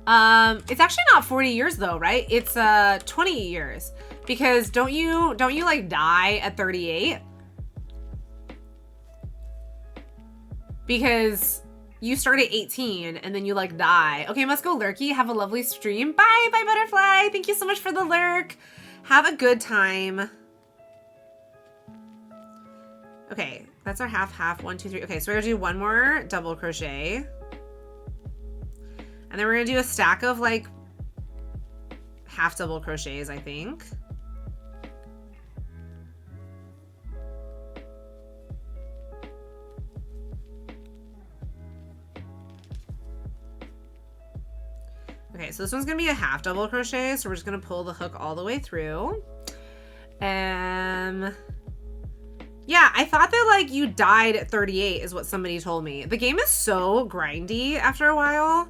It's actually not 40 years though, right? It's 20 years. Because don't you like die at 38? Because you start at 18 and then you like die. Okay, must go lurky. Have a lovely stream. Bye, butterfly. Thank you so much for the lurk. Have a good time. Okay, that's our half, 1, 2, 3. Okay, so we're gonna do one more double crochet. And then we're gonna do a stack of like half double crochets, I think. Okay, so this one's gonna be a half double crochet, so we're just gonna pull the hook all the way through. Yeah, I thought that like you died at 38 is what somebody told me. The game is so grindy after a while.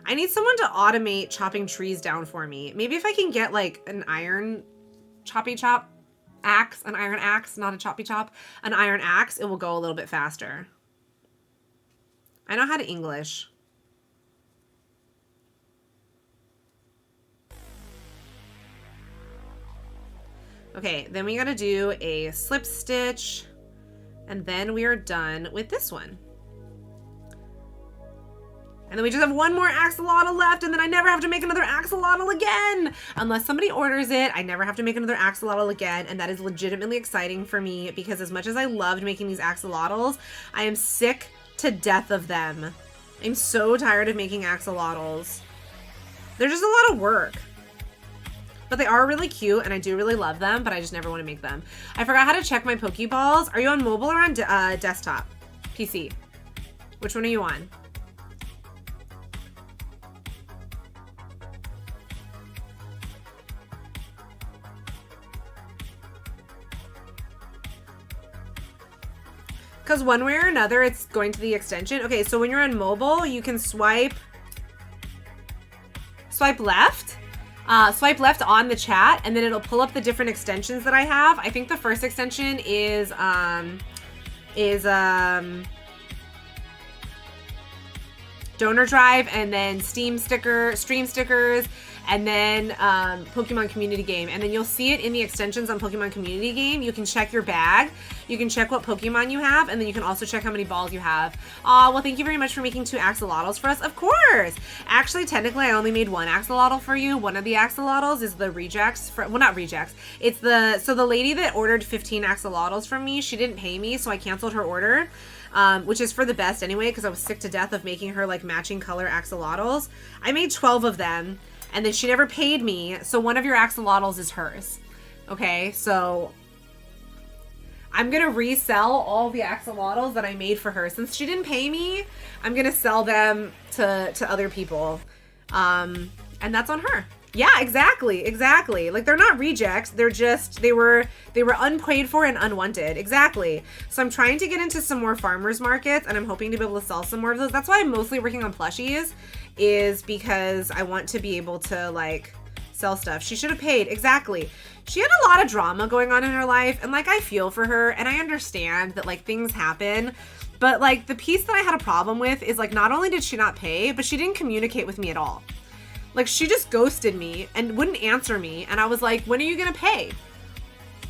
I need someone to automate chopping trees down for me. Maybe if I can get like an iron choppy chop axe, an iron axe, not a choppy chop, an iron axe, it will go a little bit faster. I know how to English. Okay, then we gotta do a slip stitch, and then we are done with this one. And then we just have one more axolotl left, and then I never have to make another axolotl again! Unless somebody orders it, I never have to make another axolotl again, and that is legitimately exciting for me, because as much as I loved making these axolotls, I am sick to death of them. I'm so tired of making axolotls. They're just a lot of work. But they are really cute, and I do really love them, but I just never want to make them. I forgot how to check my Pokeballs. Are you on mobile or on desktop? PC. Which one are you on? Because one way or another, it's going to the extension. Okay, so when you're on mobile, you can swipe left. Swipe left on the chat, and then it'll pull up the different extensions that I have. I think the first extension is Donor Drive, and then stream stickers, and then Pokemon Community Game. And then you'll see it in the extensions on Pokemon Community Game. You can check your bag. You can check what Pokemon you have, and then you can also check how many balls you have. Aw, well, thank you very much for making 2 axolotls for us. Of course! Actually, technically, I only made 1 axolotl for you. One of the axolotls is the rejects. Well, not rejects. It's so the lady that ordered 15 axolotls from me, she didn't pay me, so I canceled her order. Which is for the best anyway, because I was sick to death of making her like matching color axolotls. I made 12 of them, and then she never paid me, so one of your axolotls is hers. Okay, so I'm gonna resell all the axolotls that I made for her. Since she didn't pay me, I'm gonna sell them to other people. And that's on her. Yeah, exactly. Like, they're not rejects. They're just, they were unpaid for and unwanted. Exactly. So I'm trying to get into some more farmers markets, and I'm hoping to be able to sell some more of those. That's why I'm mostly working on plushies, is because I want to be able to, like, sell stuff. She should have paid. Exactly. She had a lot of drama going on in her life, and, like, I feel for her, and I understand that, like, things happen. But, like, the piece that I had a problem with is, like, not only did she not pay, but she didn't communicate with me at all. Like, she just ghosted me and wouldn't answer me. And I was like, when are you gonna pay?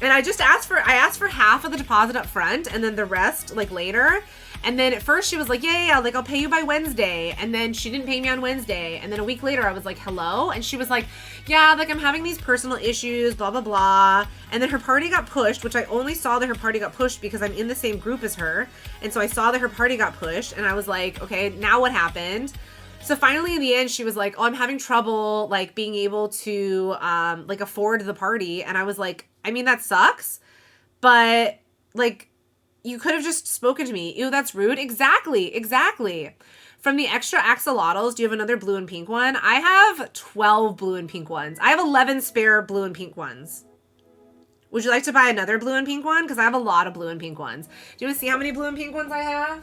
And I asked for half of the deposit up front, and then the rest, like, later. And then at first she was like, yeah, like, I'll pay you by Wednesday. And then she didn't pay me on Wednesday. And then a week later I was like, hello? And she was like, yeah, like, I'm having these personal issues, blah, blah, blah. And then her party got pushed, which I only saw that her party got pushed because I'm in the same group as her. And so I saw that her party got pushed, and I was like, okay, now what happened? So finally, in the end, she was like, oh, I'm having trouble, like, being able to, like, afford the party. And I was like, I mean, that sucks. But, like, you could have just spoken to me. Ew, that's rude. Exactly. From the extra axolotls, do you have another blue and pink one? I have 12 blue and pink ones. I have 11 spare blue and pink ones. Would you like to buy another blue and pink one? Because I have a lot of blue and pink ones. Do you want to see how many blue and pink ones I have?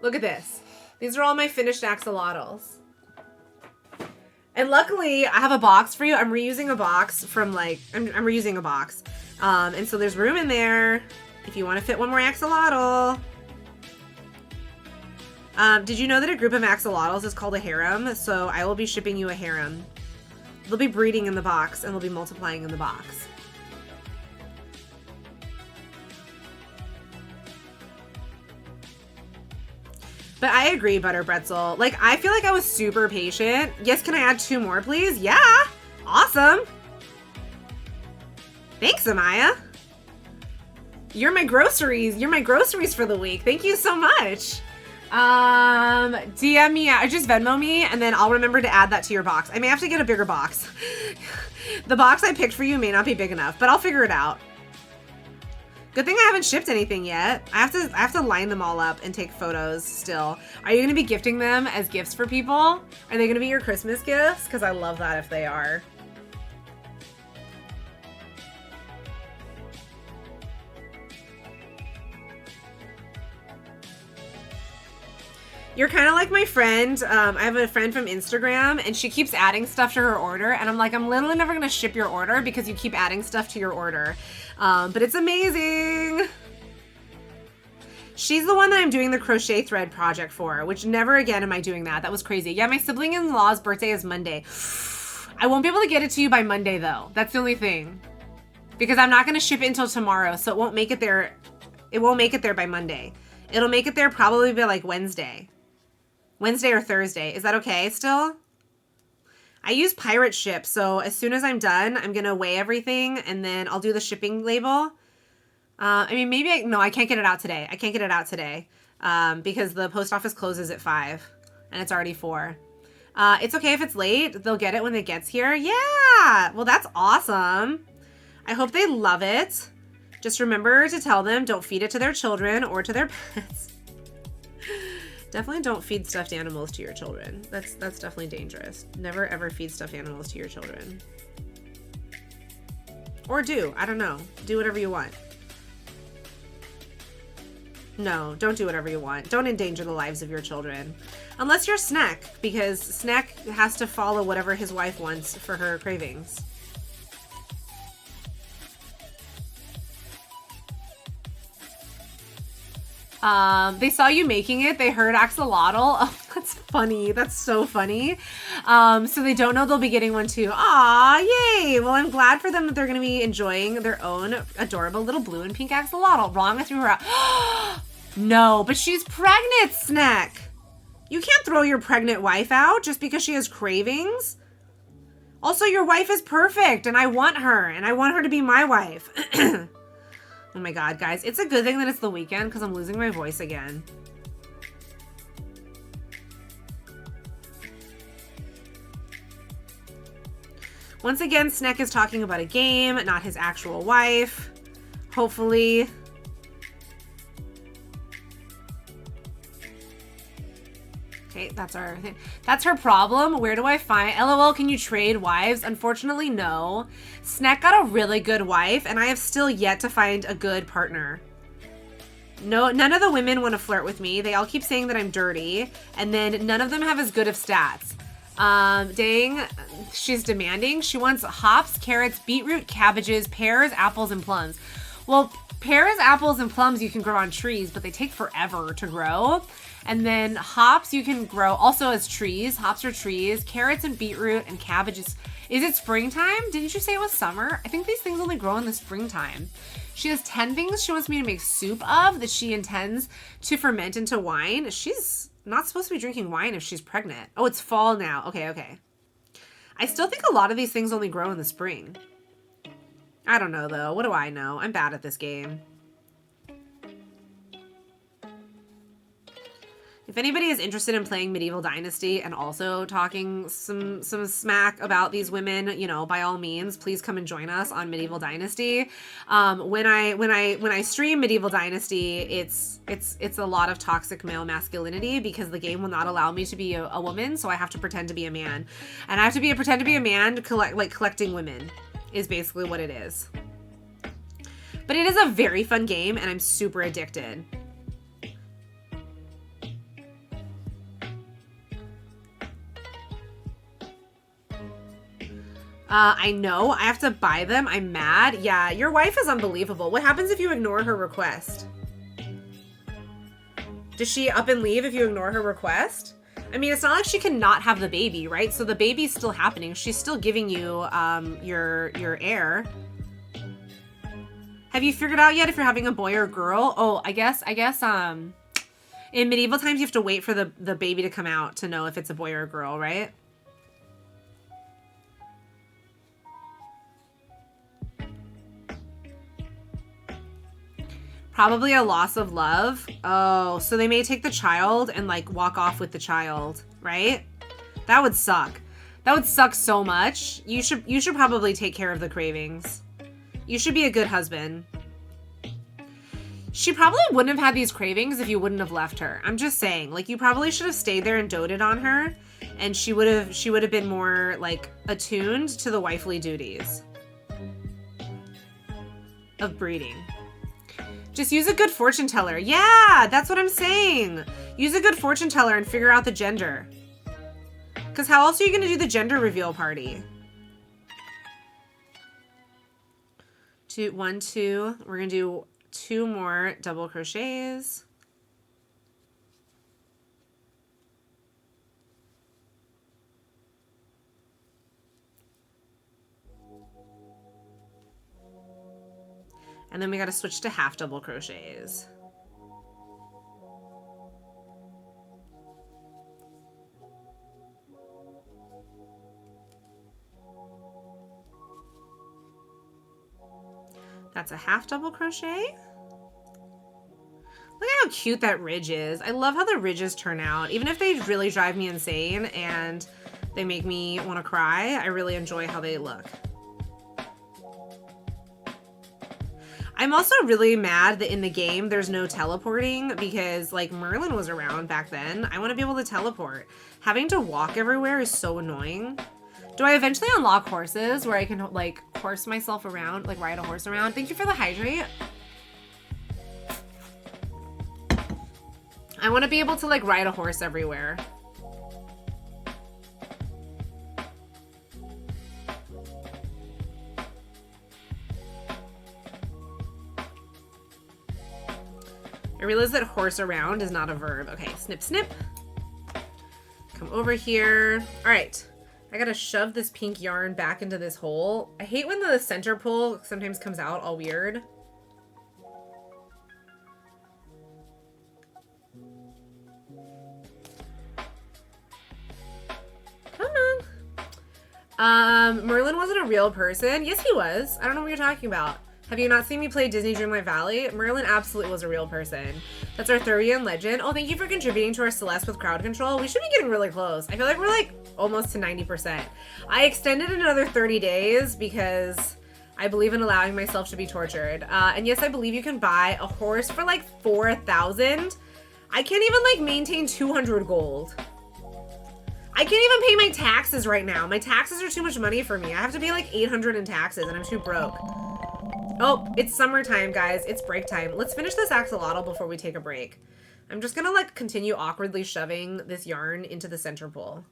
Look at this. These are all my finished axolotls. And luckily, I have a box for you. I'm reusing a box from, like, I'm reusing a box. And so there's room in there if you want to fit one more axolotl. Did you know that a group of axolotls is called a harem? So I will be shipping you a harem. They'll be breeding in the box, and they'll be multiplying in the box. But I agree, Butter Pretzel. Like, I feel like I was super patient. Yes, can I add 2 more, please? Yeah. Awesome. Thanks, Amaya. You're my groceries. You're my groceries for the week. Thank you so much. DM me, or just Venmo me, and then I'll remember to add that to your box. I may have to get a bigger box. The box I picked for you may not be big enough, but I'll figure it out. Good thing I haven't shipped anything yet. I have to line them all up and take photos still. Are you gonna be gifting them as gifts for people? Are they gonna be your Christmas gifts? Because I love that if they are. You're kind of like my friend. I have a friend from Instagram, and she keeps adding stuff to her order, and I'm like, I'm literally never gonna ship your order because you keep adding stuff to your order. But it's amazing. She's the one that I'm doing the crochet thread project for, which never again am I doing that. That was crazy. Yeah, my sibling-in-law's birthday is Monday. I won't be able to get it to you by Monday, though. That's the only thing. Because I'm not gonna ship it until tomorrow, so it won't make it there. It won't make it there by Monday. It'll make it there probably by, like, Wednesday or Thursday. Is that okay still? I use Pirate Ship, so as soon as I'm done, I'm going to weigh everything, and then I'll do the shipping label. I mean, maybe no, I can't get it out today. because the post office closes at 5 and it's already 4. It's okay if it's late. They'll get it when it gets here. Yeah. Well, that's awesome. I hope they love it. Just remember to tell them don't feed it to their children or to their pets. Definitely don't feed stuffed animals to your children. That's definitely dangerous. Never ever feed stuffed animals to your children. Or do. I don't know. Do whatever you want. No, don't do whatever you want. Don't endanger the lives of your children. Unless you're Snack, because Snack has to follow whatever his wife wants for her cravings. They saw you making it. They heard axolotl. Oh, that's funny. That's so funny. So they don't know they'll be getting one too. Aw, yay. Well, I'm glad for them that they're going to be enjoying their own adorable little blue and pink axolotl. Wrong, I threw her out. No, but she's pregnant, Snack. You can't throw your pregnant wife out just because she has cravings. Also, your wife is perfect and I want her to be my wife. Oh my God, guys. It's a good thing that it's the weekend because I'm losing my voice again. Once again, Snack is talking about a game, not his actual wife. Hopefully. Okay, that's her problem. Where do I find... LOL, can you trade wives? Unfortunately, no. Snack got a really good wife, and I have still yet to find a good partner. No, none of the women want to flirt with me. They all keep saying that I'm dirty, and then none of them have as good of stats. Dang, she's demanding. She wants hops, carrots, beetroot, cabbages, pears, apples, and plums. Well, pears, apples, and plums you can grow on trees, but they take forever to grow. And then hops you can grow also as trees. Hops are trees. Carrots and beetroot and cabbages. Is it springtime? Didn't you say it was summer? I think these things only grow in the springtime. She has 10 things she wants me to make soup of that she intends to ferment into wine. She's not supposed to be drinking wine if she's pregnant. Oh, it's fall now. Okay. I still think a lot of these things only grow in the spring. I don't know, though. What do I know? I'm bad at this game. If anybody is interested in playing Medieval Dynasty and also talking some smack about these women, you know, by all means, please come and join us on Medieval Dynasty. When I stream Medieval Dynasty, it's a lot of toxic male masculinity because the game will not allow me to be a woman, so I have to pretend to be a man, and I have to pretend to be a man collecting women is basically what it is. But it is a very fun game, and I'm super addicted. I know. I have to buy them. I'm mad. Yeah, your wife is unbelievable. What happens if you ignore her request? Does she up and leave if you ignore her request? I mean, it's not like she cannot have the baby, right? So the baby's still happening. She's still giving you your heir. Have you figured out yet if you're having a boy or girl? Oh, I guess in medieval times you have to wait for the baby to come out to know if it's a boy or a girl, right? Probably a loss of love. Oh, so they may take the child and like walk off with the child, right? That would suck. That would suck so much. You should probably take care of the cravings. You should be a good husband. She probably wouldn't have had these cravings if you wouldn't have left her. I'm just saying, like you probably should have stayed there and doted on her, and she would have been more like attuned to the wifely duties of breeding. Just use a good fortune teller. Yeah, that's what I'm saying. Use a good fortune teller and figure out the gender. Because how else are you going to do the gender reveal party? 2, 1, 2. We're going to do 2 more double crochets. And then we got to switch to half double crochets. That's a half double crochet. Look at how cute that ridge is. I love how the ridges turn out. Even if they really drive me insane and they make me want to cry, I really enjoy how they look. I'm also really mad that in the game there's no teleporting because like Merlin was around back then. I want to be able to teleport. Having to walk everywhere is so annoying. Do I eventually unlock horses where I can like horse myself around, like ride a horse around? Thank you for the hydrate. I want to be able to like ride a horse everywhere. I realize that horse around is not a verb. Okay, snip, snip. Come over here. All right, I gotta shove this pink yarn back into this hole. I hate when the center pull sometimes comes out all weird. Come on. Merlin wasn't a real person. Yes, he was. I don't know what you're talking about. Have you not seen me play Disney Dreamlight Valley? Merlin absolutely was a real person. That's our 30th legend. Oh, thank you for contributing to our Celeste with crowd control. We should be getting really close. I feel like we're like almost to 90%. I extended another 30 days because I believe in allowing myself to be tortured. And yes, I believe you can buy a horse for like 4,000. I can't even like maintain 200 gold. I can't even pay my taxes right now. My taxes are too much money for me. I have to pay like 800 in taxes and I'm too broke. Oh, it's summertime, guys. It's break time. Let's finish this axolotl before we take a break. I'm just gonna like continue awkwardly shoving this yarn into the center pull.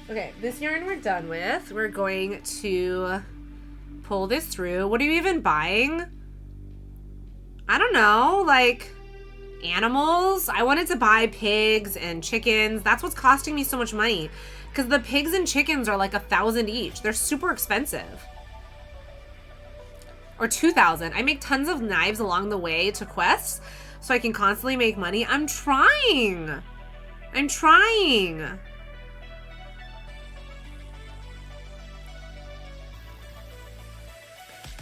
Okay, this yarn we're done with. We're going to pull this through. What are you even buying? I don't know, like animals. I wanted to buy pigs and chickens. That's what's costing me so much money because the pigs and chickens are like 1,000 each. They're super expensive. Or 2,000. I make tons of knives along the way to quests so I can constantly make money. I'm trying. I'm trying.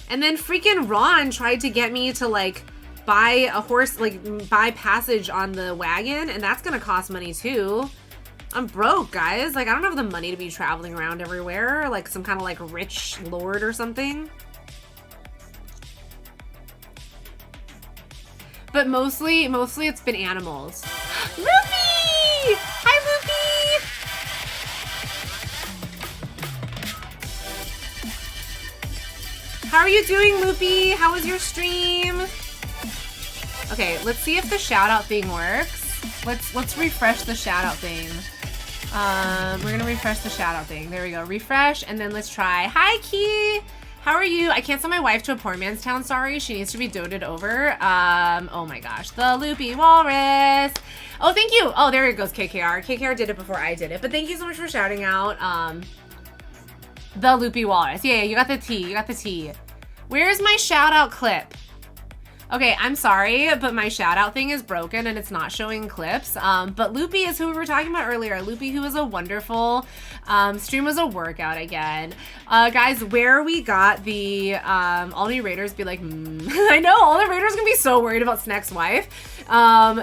And then freaking Ron tried to get me to like buy a horse, like buy passage on the wagon, and that's gonna cost money too. I'm broke, guys. Like I don't have the money to be traveling around everywhere like some kind of like rich lord or something. But mostly it's been animals. Loopy! Hi, Loopy! How are you doing, Loopy? How was your stream? Okay, let's see if the shout out thing works. Let's refresh the shout out thing. We're gonna refresh the shout out thing. There we go. Refresh, and then let's try. Hi, Key! How are you? I can't send my wife to a poor man's town, sorry. She needs to be doted over. Oh my gosh. The Loopy Walrus. Oh, thank you. Oh, there it goes, KKR. KKR did it before I did it. But thank you so much for shouting out the Loopy Walrus. Yeah, you got the T. You got the T. Where's my shout out clip? Okay, I'm sorry, but my shout out thing is broken and it's not showing clips. But Loopy is who we were talking about earlier. Loopy, who was a wonderful stream, was a workout again. Guys, where we got the all new raiders be like, I know all the raiders gonna be so worried about Sneck's wife.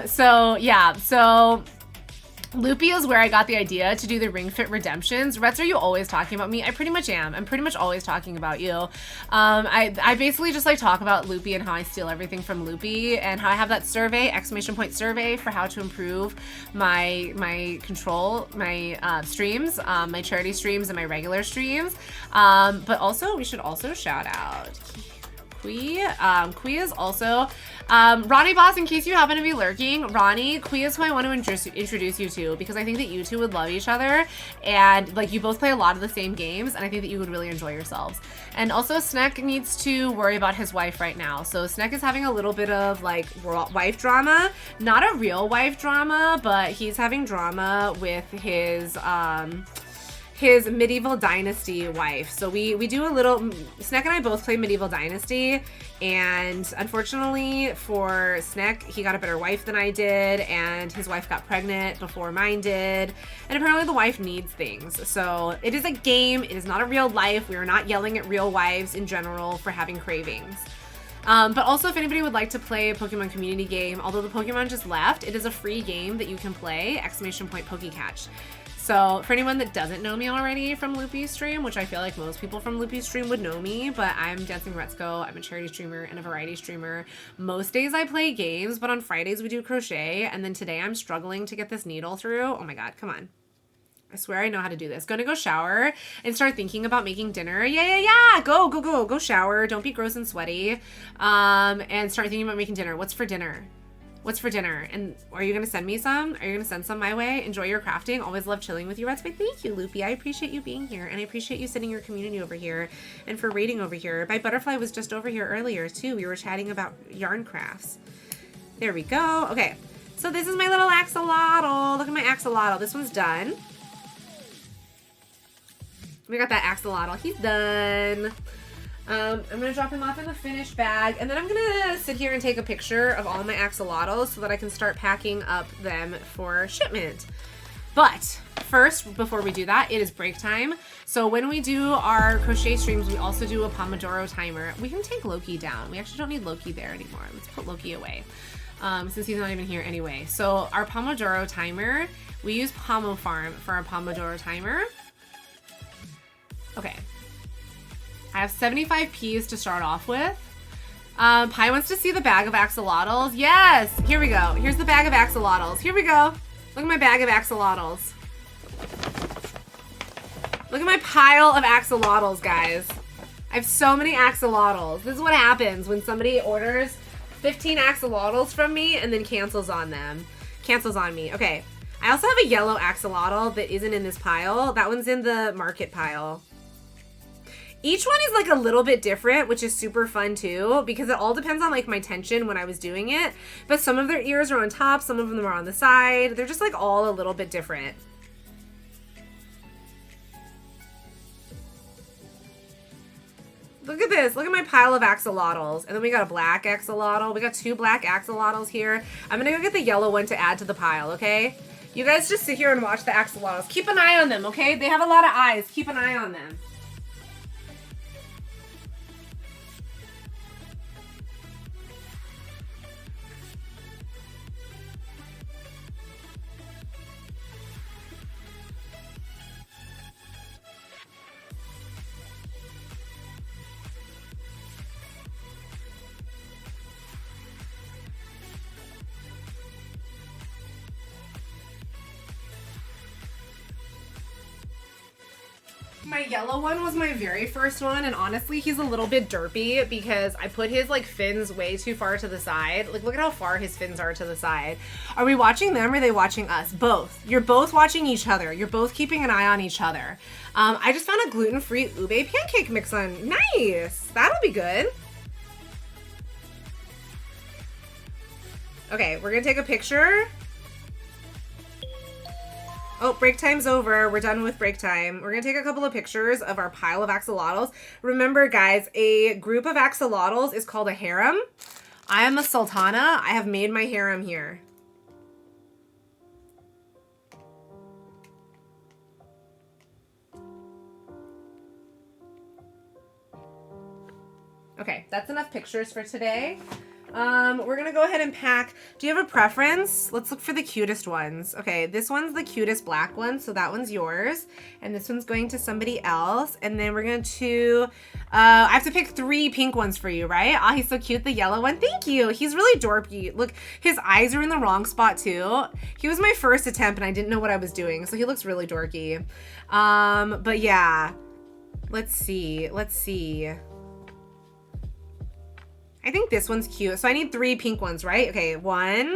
So yeah, so Loopy is where I got the idea to do the Ring Fit redemptions. Rets, are you always talking about me? I pretty much am. I'm pretty much always talking about you. I basically just like talk about Loopy and how I steal everything from Loopy and how I have that survey, exclamation point survey, for how to improve my control, my streams, my charity streams and my regular streams. But also, we should also shout out Kui. Kui is also Ronnie Boss, in case you happen to be lurking. Ronnie, Kui is who I want to introduce you to because I think that you two would love each other and like you both play a lot of the same games and I think that you would really enjoy yourselves. And also Sneck needs to worry about his wife right now. So Sneck is having a little bit of like wife drama, not a real wife drama, but he's having drama with his Medieval Dynasty wife. So we do a little, Sneck and I both play Medieval Dynasty, and unfortunately for Sneck, he got a better wife than I did, and his wife got pregnant before mine did, and apparently the wife needs things. So it is a game, it is not a real life. We are not yelling at real wives in general for having cravings. But also, if anybody would like to play a Pokemon community game, although the Pokemon just left, it is a free game that you can play, !PokeCatch. So for anyone that doesn't know me already from Loopy Stream, which I feel like most people from Loopy Stream would know me, but I'm Dancing Retzko, I'm a charity streamer and a variety streamer. Most days I play games, but on Fridays we do crochet, and then today I'm struggling to get this needle through. Oh my god, come on. I swear I know how to do this. Gonna go shower and start thinking about making dinner. Yeah. Go shower. Don't be gross and sweaty. And start thinking about making dinner. What's for dinner? What's for dinner? And are you gonna send me some? Are you gonna send some my way? Enjoy your crafting. Always love chilling with you, Reds. But thank you, Loopy. I appreciate you being here, and I appreciate you sending your community over here and for raiding over here. My butterfly was just over here earlier too. We were chatting about yarn crafts. There we go. Okay, so this is my little axolotl. Look at my axolotl. This one's done. We got that axolotl. He's done. I'm gonna drop him off in the finished bag, and then I'm gonna sit here and take a picture of all my axolotls so that I can start packing up them for shipment. But first, before we do that, it is break time. So when we do our crochet streams, we also do a Pomodoro timer. We can take Loki down. We actually don't need Loki there anymore. Let's put Loki away, since he's not even here anyway. So our Pomodoro timer, we use Pomo Farm for our Pomodoro timer. Okay. I have 75 Ps to start off with. Pi wants to see the bag of axolotls. Yes! Here we go. Here's the bag of axolotls. Here we go. Look at my bag of axolotls. Look at my pile of axolotls, guys. I have so many axolotls. This is what happens when somebody orders 15 axolotls from me and then cancels on them. Cancels on me. Okay. I also have a yellow axolotl that isn't in this pile. That one's in the market pile. Each one is like a little bit different, which is super fun too, because it all depends on like my tension when I was doing it. But some of their ears are on top, some of them are on the side. They're just like all a little bit different. Look at this. Look at my pile of axolotls. And then we got a black axolotl. We got 2 black axolotls here. I'm gonna go get the yellow one to add to the pile, okay? You guys just sit here and watch the axolotls. Keep an eye on them, okay? They have a lot of eyes. Keep an eye on them. My yellow one was my very first one, and honestly, he's a little bit derpy because I put his like fins way too far to the side. Like, look at how far his fins are to the side. Are we watching them or are they watching us? Both. You're both watching each other. You're both keeping an eye on each other. I just found a gluten-free ube pancake mix on. Nice. That'll be good. Okay, we're gonna take a picture. Oh, break time's over. We're done with break time. We're gonna take a couple of pictures of our pile of axolotls. Remember, guys, a group of axolotls is called a harem. I am a sultana. I have made my harem here. Okay, that's enough pictures for today. We're gonna go ahead and pack. Do you have a preference? Let's look for the cutest ones. Okay, this one's the cutest black one, so that one's yours. And this one's going to somebody else. And then we're going to, I have to pick 3 pink ones for you, right? Ah, he's so cute, the yellow one. Thank you. He's really dorky. Look, his eyes are in the wrong spot too. He was my first attempt and I didn't know what I was doing, so he looks really dorky. But yeah, let's see. I think this one's cute. So I need 3 pink ones, right? Okay, 1.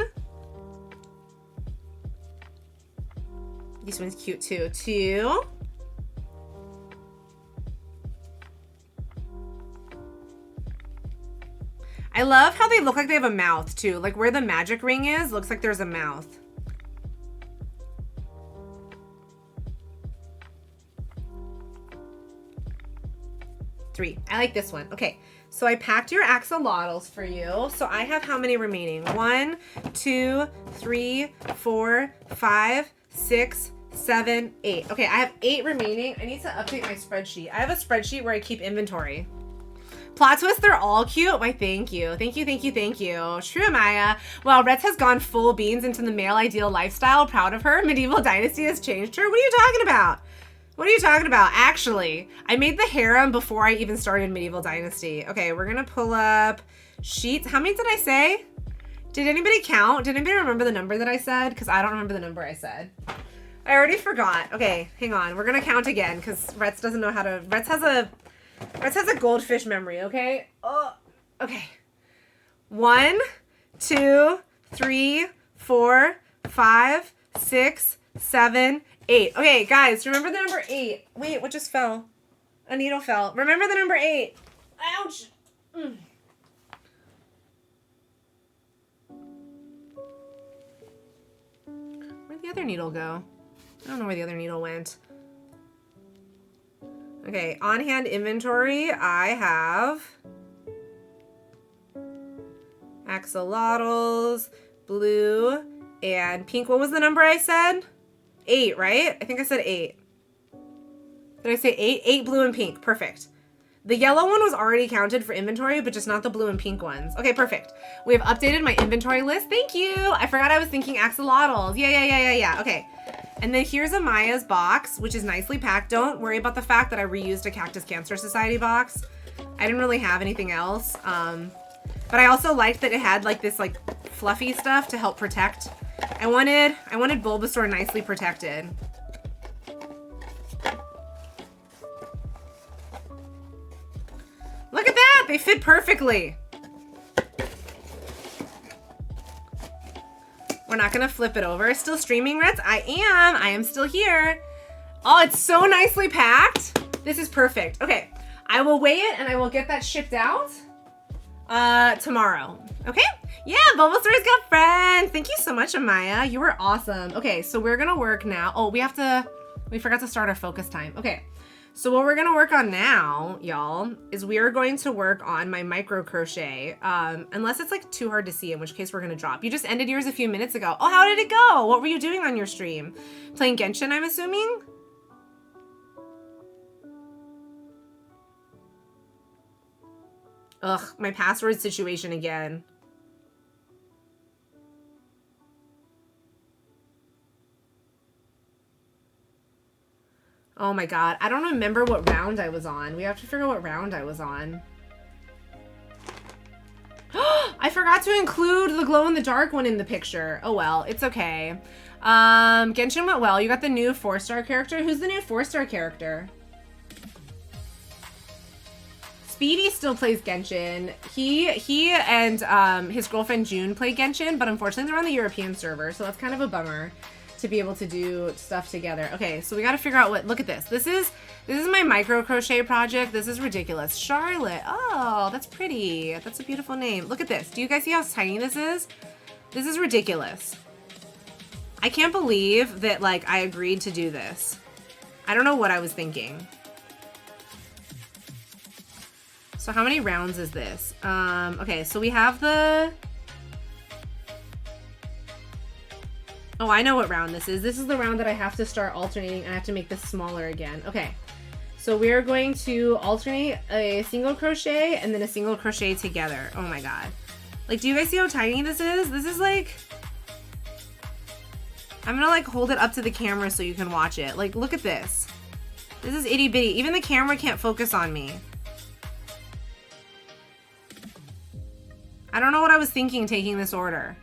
This one's cute too. 2. I love how they look like they have a mouth too. Like where the magic ring is, looks like there's a mouth. 3. I like this one. Okay. So I packed your axolotls for you. So I have how many remaining? 1, 2, 3, 4, 5, 6, 7, 8. Okay, I have 8 remaining. I need to update my spreadsheet. I have a spreadsheet where I keep inventory. Plot twist, they're all cute. Why, thank you. Thank you, thank you, thank you. True, Maya. Well, Reds has gone full beans into the male ideal lifestyle. Proud of her. Medieval Dynasty has changed her. What are you talking about? What are you talking about? Actually, I made the harem before I even started Medieval Dynasty. Okay, we're gonna pull up sheets. How many did I say? Did anybody count? Did anybody remember the number that I said? Because I don't remember the number I said. I already forgot. Okay, hang on. We're gonna count again because Reds doesn't know how to. Reds has a goldfish memory. Okay. Oh. Okay. 1, 2, 3, 4, 5, 6, 7, 8. Okay, guys, remember the number 8. Wait, what just fell? A needle fell. Remember the number 8. Ouch. Where'd the other needle go? I don't know where the other needle went. Okay, on hand inventory, I have axolotls, blue, and pink. What was the number I said? 8, right? I think I said 8. Did I say 8? 8 blue and pink. Perfect. The yellow one was already counted for inventory, but just not the blue and pink ones. Okay, perfect. We have updated my inventory list. Thank you. I forgot I was thinking axolotls. Yeah. Okay. And then here's Amaya's box, which is nicely packed. Don't worry about the fact that I reused a Cactus Cancer Society box. I didn't really have anything else. But I also liked that it had like this like fluffy stuff to help protect. I wanted Bulbasaur nicely protected. Look at that! They fit perfectly. We're not gonna flip it over. Still streaming, Reds? I am still here. Oh, it's so nicely packed. This is perfect. Okay, I will weigh it and I will get that shipped out tomorrow. Okay? Yeah, Bulbasaur's got friends. Thank you so much, Amaya. You were awesome. Okay, so we're gonna work now. Oh, we forgot to start our focus time. Okay. So what we're gonna work on now, y'all, is we are going to work on my micro crochet, unless it's like too hard to see, in which case we're gonna drop. You just ended yours a few minutes ago. Oh, how did it go? What were you doing on your stream? Playing Genshin, I'm assuming? Ugh, my password situation again. Oh my god, I don't remember what round I was on. We have to figure out what round I was on. I forgot to include the glow-in-the-dark one in the picture. Oh well, it's okay. Genshin went well. You got the new 4-star character. Who's the new 4-star character? Speedy still plays Genshin. He and his girlfriend June play Genshin, but unfortunately they're on the European server, so that's kind of a bummer to be able to do stuff together. Okay, so we got to figure out what. Look at this. This is my micro crochet project. This is ridiculous. Charlotte. Oh, that's pretty. That's a beautiful name. Look at this. Do you guys see how tiny this is? This is ridiculous. I can't believe that like I agreed to do this. I don't know what I was thinking. So how many rounds is this? Okay, so we have the... Oh, I know what round this is. This is the round that I have to start alternating. I have to make this smaller again. Okay, so we're going to alternate a single crochet and then a single crochet together. Oh my god. Like, do you guys see how tiny this is? This is like... I'm gonna like hold it up to the camera so you can watch it. Like, look at this. This is itty bitty. Even the camera can't focus on me. I don't know what I was thinking taking this order.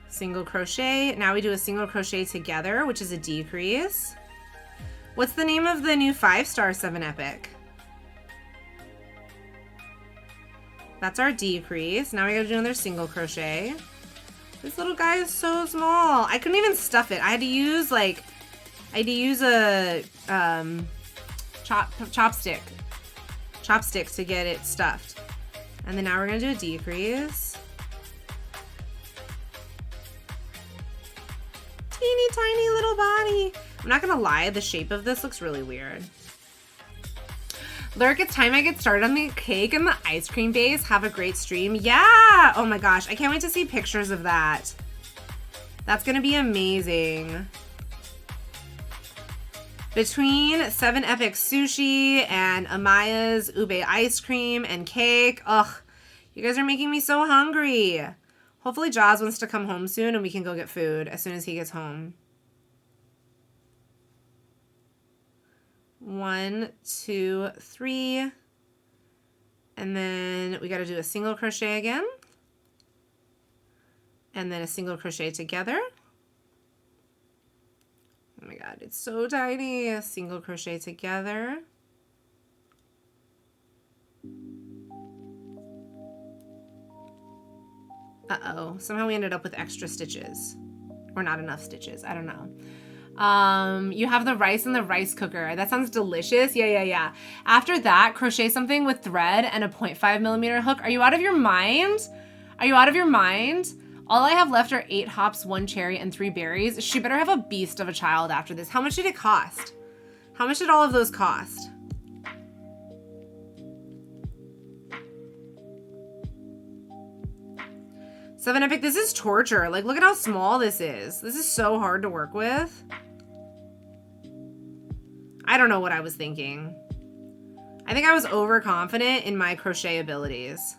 Single crochet. Now we do a single crochet together, which is a decrease. What's the name of the new 5-star 7 epic? That's our decrease. Now we gotta do another single crochet. This little guy is so small. I couldn't even stuff it. I had to use like... I had to use a chopstick to get it stuffed. And then now we're gonna do a decrease. Teeny tiny little body. I'm not gonna lie, the shape of this looks really weird. Lurk, it's time I get started on the cake and the ice cream base. Have a great stream. Yeah! Oh my gosh, I can't wait to see pictures of that. That's gonna be amazing. Between 7 Epic Sushi and Amaya's ube ice cream and cake, ugh, you guys are making me so hungry. Hopefully Jaws wants to come home soon and we can go get food as soon as he gets home. 1, 2, 3. And then we got to do a single crochet again. And then a single crochet together. Oh my god, it's so tiny. A single crochet together. Uh-oh, somehow we ended up with extra stitches. Or not enough stitches, I don't know. You have the rice in the rice cooker. That sounds delicious. Yeah. After that, crochet something with thread and a 0.5mm hook. Are you out of your mind? Are you out of your mind? All I have left are 8 hops, 1 cherry, and 3 berries. She better have a beast of a child after this. How much did it cost? How much did all of those cost? Seven Epic, this is torture. Like, look at how small this is. This is so hard to work with. I don't know what I was thinking. I think I was overconfident in my crochet abilities.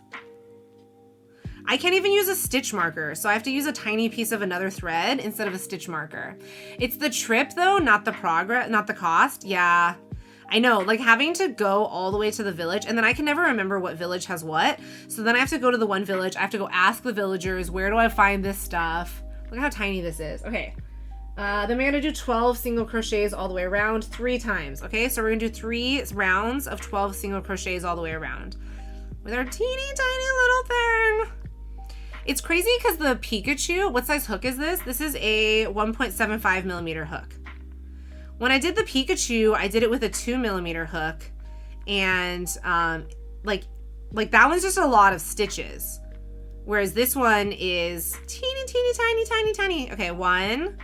I can't even use a stitch marker, so I have to use a tiny piece of another thread instead of a stitch marker. It's the trip though, not the progress, not the cost. Yeah, I know, like having to go all the way to the village, and then I can never remember what village has what. So then I have to go to the one village. I have to go ask the villagers, where do I find this stuff? Look how tiny this is. Okay. Then we're gonna do 12 single crochets all the way around 3 times. Okay, so we're gonna do 3 rounds of 12 single crochets all the way around with our teeny tiny little thing. It's crazy because the Pikachu, what size hook is this? This is a 1.75mm hook. When I did the Pikachu, I did it with a 2mm hook, and like that one's just a lot of stitches, whereas this one is teeny tiny. Okay, 1,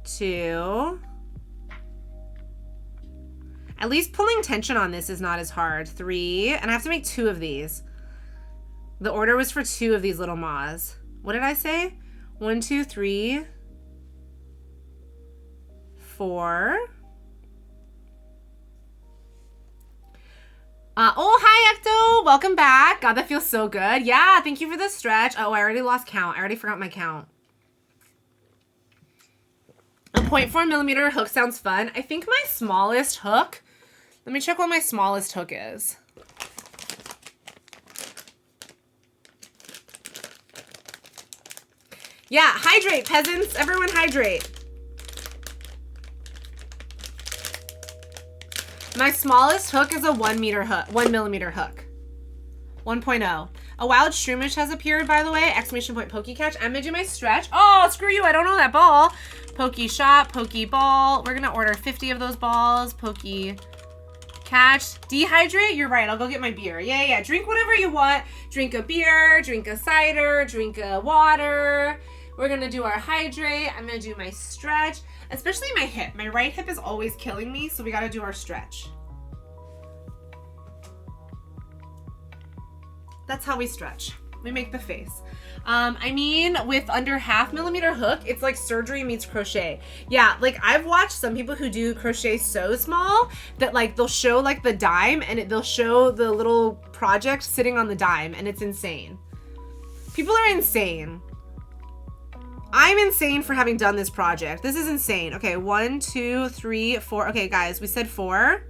2. At least pulling tension on this is not as hard. 3, and I have to make 2 of these. The order was for 2 of these little moths. What did I say? 1, 2, 3, 4. Oh, hi, Ecto. Welcome back. God, that feels so good. Yeah, thank you for the stretch. Oh, I already lost count. I already forgot my count. A 0.4mm hook sounds fun. I think my smallest hook, let me check what my smallest hook is. Yeah, hydrate, peasants. Everyone hydrate. My smallest hook is a 1mm hook. 1.0. A wild shroomish has appeared, by the way. Exclamation point pokey catch. I'm gonna do my stretch. Oh, screw you. I don't know that ball. Pokey shot, pokey ball. We're gonna order 50 of those balls. Pokey catch. Dehydrate? You're right. I'll go get my beer. Yeah. Drink whatever you want. Drink a beer, drink a cider, drink a water. We're gonna do our hydrate. I'm gonna do my stretch, especially my hip. My right hip is always killing me, so we gotta do our stretch. That's how we stretch. We make the face. I mean, with under 0.5mm hook, it's like surgery meets crochet. Yeah, like I've watched some people who do crochet so small that like they'll show like the dime and they'll show the little project sitting on the dime, and it's insane. People are insane. I'm insane for having done this project. This is insane. Okay, 1, 2, 3, 4. Okay, guys, we said 4.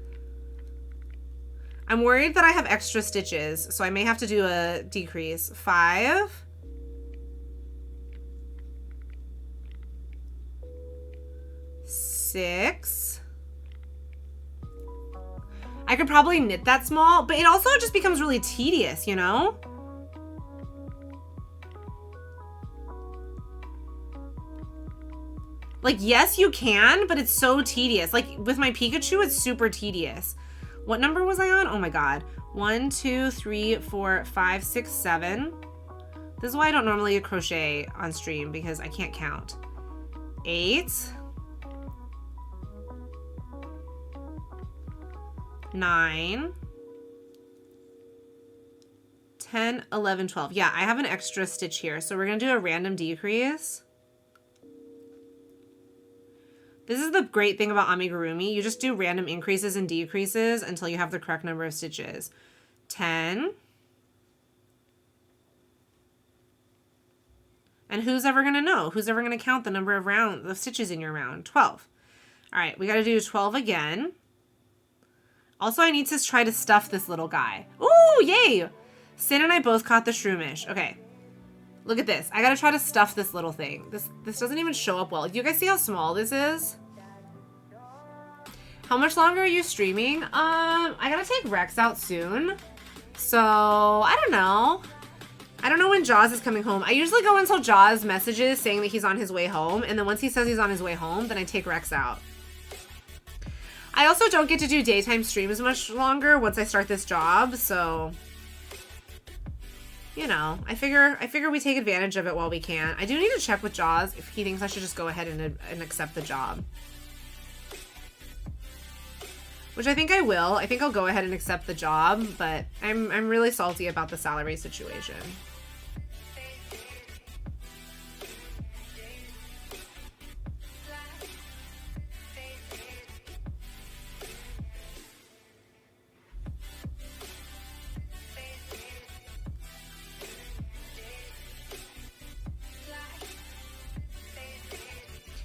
I'm worried that I have extra stitches, so I may have to do a decrease. 5. 6. I could probably knit that small, but it also just becomes really tedious, you know? Like, yes, you can, but it's so tedious. Like, with my Pikachu, it's super tedious. What number was I on? Oh my god. 1, 2, 3, 4, 5, 6, 7. This is why I don't normally crochet on stream, because I can't count. 8. 9. 10, 11, 12. Yeah, I have an extra stitch here. So we're going to do a random decrease. This is the great thing about amigurumi. You just do random increases and decreases until you have the correct number of stitches. 10. And who's ever going to know? Who's ever going to count the number of stitches in your round? 12. All right, we got to do 12 again. Also, I need to try to stuff this little guy. Ooh, yay! Sin and I both caught the shroomish. Okay. Look at this. I got to try to stuff this little thing. This doesn't even show up well. Do you guys see how small this is? How much longer are you streaming? I got to take Rex out soon. So, I don't know. I don't know when Jaws is coming home. I usually go until Jaws messages saying that he's on his way home. And then once he says he's on his way home, then I take Rex out. I also don't get to do daytime streams much longer once I start this job. So, you know, I figure we take advantage of it while we can. I do need to check with Jaws if he thinks I should just go ahead and accept the job. Which I think I will. I think I'll go ahead and accept the job, but I'm really salty about the salary situation.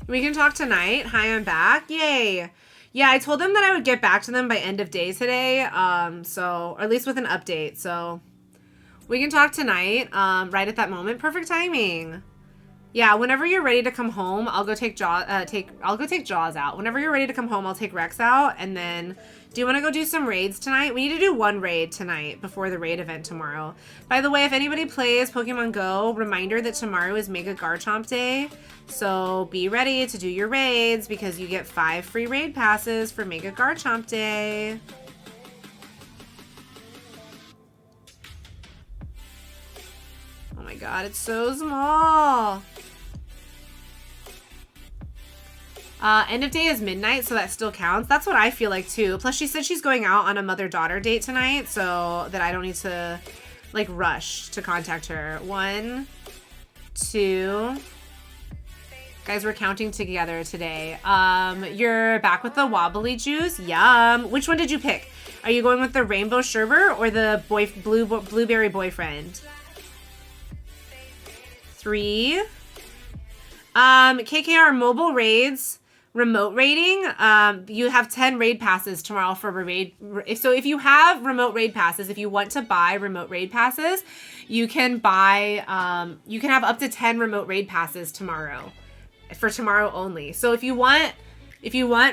We can talk tonight. Hi, I'm back. Yay. Yeah, I told them that I would get back to them by end of day today. Or at least with an update. So we can talk tonight, right at that moment. Perfect timing. Yeah, whenever you're ready to come home, I'll go take Jaws out. Whenever you're ready to come home, I'll take Rex out. And then, do you want to go do some raids tonight? We need to do one raid tonight before the raid event tomorrow. By the way, if anybody plays Pokemon Go, reminder that tomorrow is Mega Garchomp Day. So be ready to do your raids because you get 5 free raid passes for Mega Garchomp Day. Oh my god, it's so small. End of day is midnight, so that still counts. That's what I feel like too. Plus she said she's going out on a mother-daughter date tonight, so that I don't need to like rush to contact her. 1, 2. Guys, we're counting together today. You're back with the wobbly juice. Yum. Which one did you pick? Are you going with the rainbow sherbet or the blueberry boyfriend? 3. KKR mobile raids, remote raiding. You have 10 raid passes tomorrow for raid. So if you have remote raid passes, if you want to buy remote raid passes, you can buy, you can have up to 10 remote raid passes tomorrow. For tomorrow only. So if you want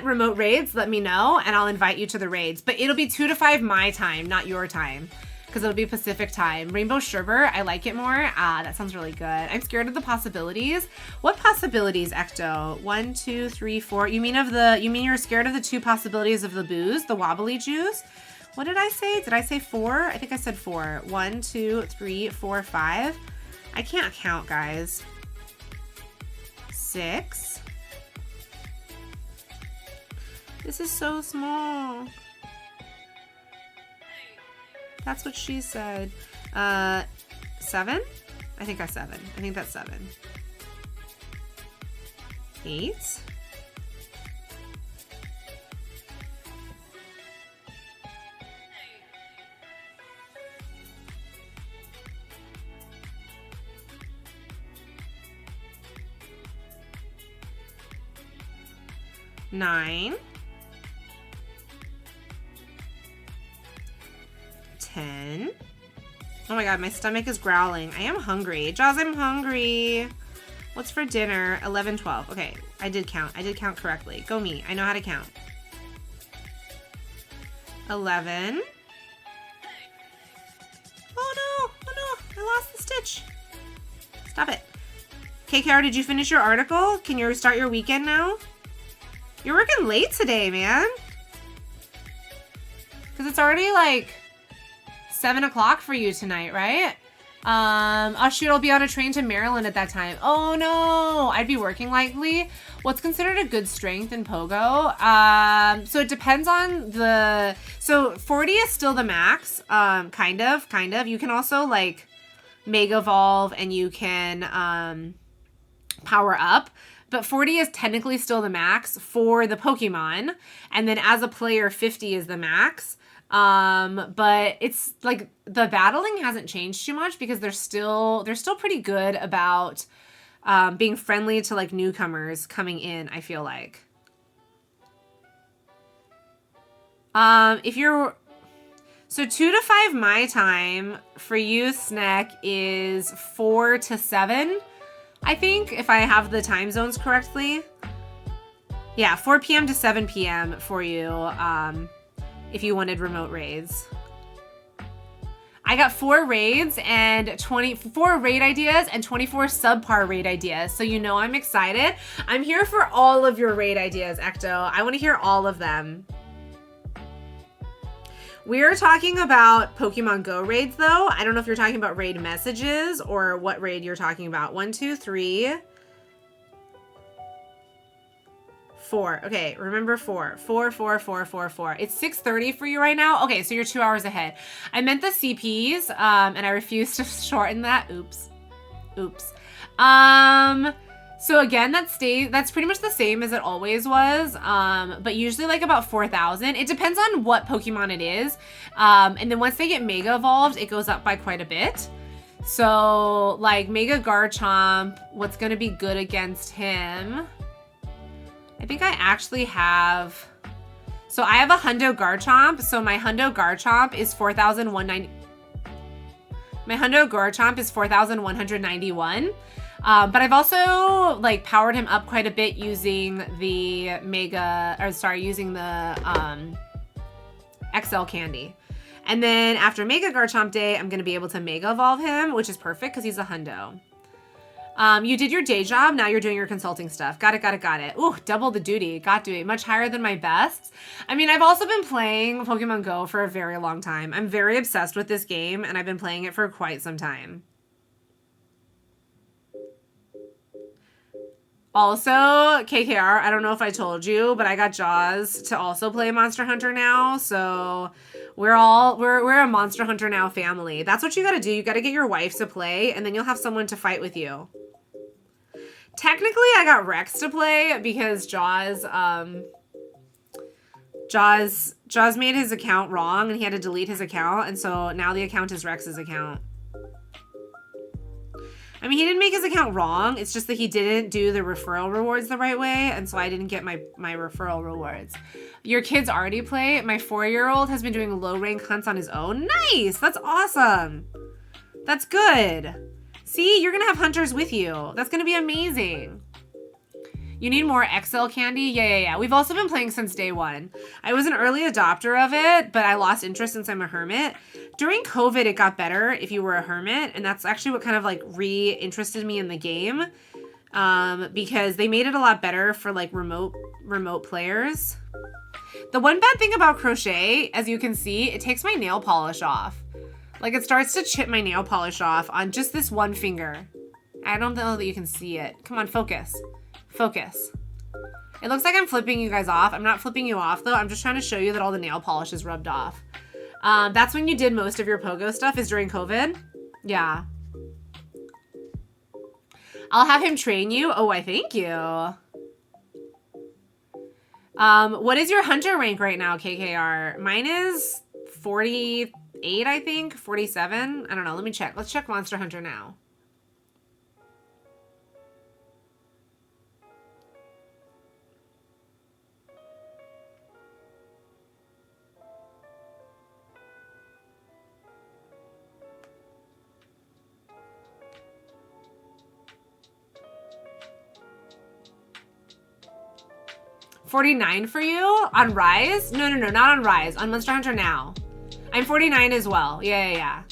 remote raids, let me know and I'll invite you to the raids. But it'll be 2 to 5 my time, not your time. Because it'll be Pacific time. Rainbow sherbet, I like it more. That sounds really good. I'm scared of the possibilities. What possibilities, Ecto? 1, 2, 3, 4. You mean you're scared of the 2 possibilities of the booze, the wobbly juice? What did I say? Did I say 4? I think I said 4. 1, 2, 3, 4, 5. I can't count, guys. 6. This is so small. That's what she said. 7? I think that's 7. I think that's 7. 8. 9. 10. Oh my god, my stomach is growling. I am hungry. Jaws, I'm hungry. What's for dinner? 11, 12. Okay, I did count. I did count correctly. Go me. I know how to count. 11. Oh no! Oh no! I lost the stitch. Stop it. KKR, did you finish your article? Can you start your weekend now? You're working late today, man. Because it's already like 7 o'clock for you tonight, right? Oh shoot, I'll be on a train to Maryland at that time. Oh no, I'd be working likely. What's considered a good strength in Pogo? So it depends on the, so 40 is still the max, kind of. You can also like Mega Evolve and you can power up, but 40 is technically still the max for the Pokemon. And then as a player, 50 is the max. But it's like the battling hasn't changed too much because they're still pretty good about being friendly to like newcomers coming in, I feel like. If you're so 2 to 5 my time for you, Snack, is 4 to 7, I think, if I have the time zones correctly. Yeah, 4 p.m. to 7 p.m. for you. If you wanted remote raids. I got 4 raids and 24 raid ideas and 24 subpar raid ideas. So you know I'm excited. I'm here for all of your raid ideas, Ecto. I want to hear all of them. We're talking about Pokemon Go raids though. I don't know if you're talking about raid messages or what raid you're talking about. 1, 2, 3. 4. Okay, remember 4. 4, 4, 4, 4, 4. It's 6:30 for you right now. Okay, so you're 2 hours ahead. I meant the CPs, and I refused to shorten that. Oops. So again, that's pretty much the same as it always was, but usually like about 4,000. It depends on what Pokemon it is, and then once they get Mega Evolved, it goes up by quite a bit. So like Mega Garchomp, what's gonna be good against him? I think I actually have, so I have a Hundo Garchomp. So my Hundo Garchomp is 4,190. My Hundo Garchomp is 4,191. But I've also like powered him up quite a bit using the using the XL candy. And then after Mega Garchomp Day, I'm gonna be able to Mega Evolve him, which is perfect because he's a Hundo. You did your day job, now you're doing your consulting stuff. Got it. Ooh, double the duty. Got to it. Much higher than my best. I mean, I've also been playing Pokemon Go for a very long time. I'm very obsessed with this game, and I've been playing it for quite some time. Also, KKR, I don't know if I told you, but I got Jaws to also play Monster Hunter now, so we're a Monster Hunter Now family. That's what you gotta do. You gotta get your wife to play, and then you'll have someone to fight with you. Technically, I got Rex to play because Jaws made his account wrong, and he had to delete his account, and so now the account is Rex's account. I mean, he didn't make his account wrong. It's just that he didn't do the referral rewards the right way, and so I didn't get my referral rewards. Your kids already play. My 4-year-old has been doing low rank hunts on his own. Nice! That's awesome. That's good. See, you're gonna have hunters with you. That's gonna be amazing. You need more XL candy? Yeah. We've also been playing since day one. I was an early adopter of it, but I lost interest since I'm a hermit. During COVID, it got better if you were a hermit, and that's actually what kind of like re-interested me in the game, because they made it a lot better for like remote players. The one bad thing about crochet, as you can see, it takes my nail polish off. Like it starts to chip my nail polish off on just this one finger. I don't know that you can see it. Come on, focus. Focus. It looks like I'm flipping you guys off. I'm not flipping you off though. I'm just trying to show you that all the nail polish is rubbed off. That's when you did most of your Pogo stuff, is during COVID. Yeah. I'll have him train you. Oh, I thank you. What is your hunter rank right now, KKR? Mine is 48, I think. 47. I don't know. Let me check. Let's check Monster Hunter now. $49 for you on Rise? No, not on Rise. On Monster Hunter Now. I'm 49 as well. Yeah.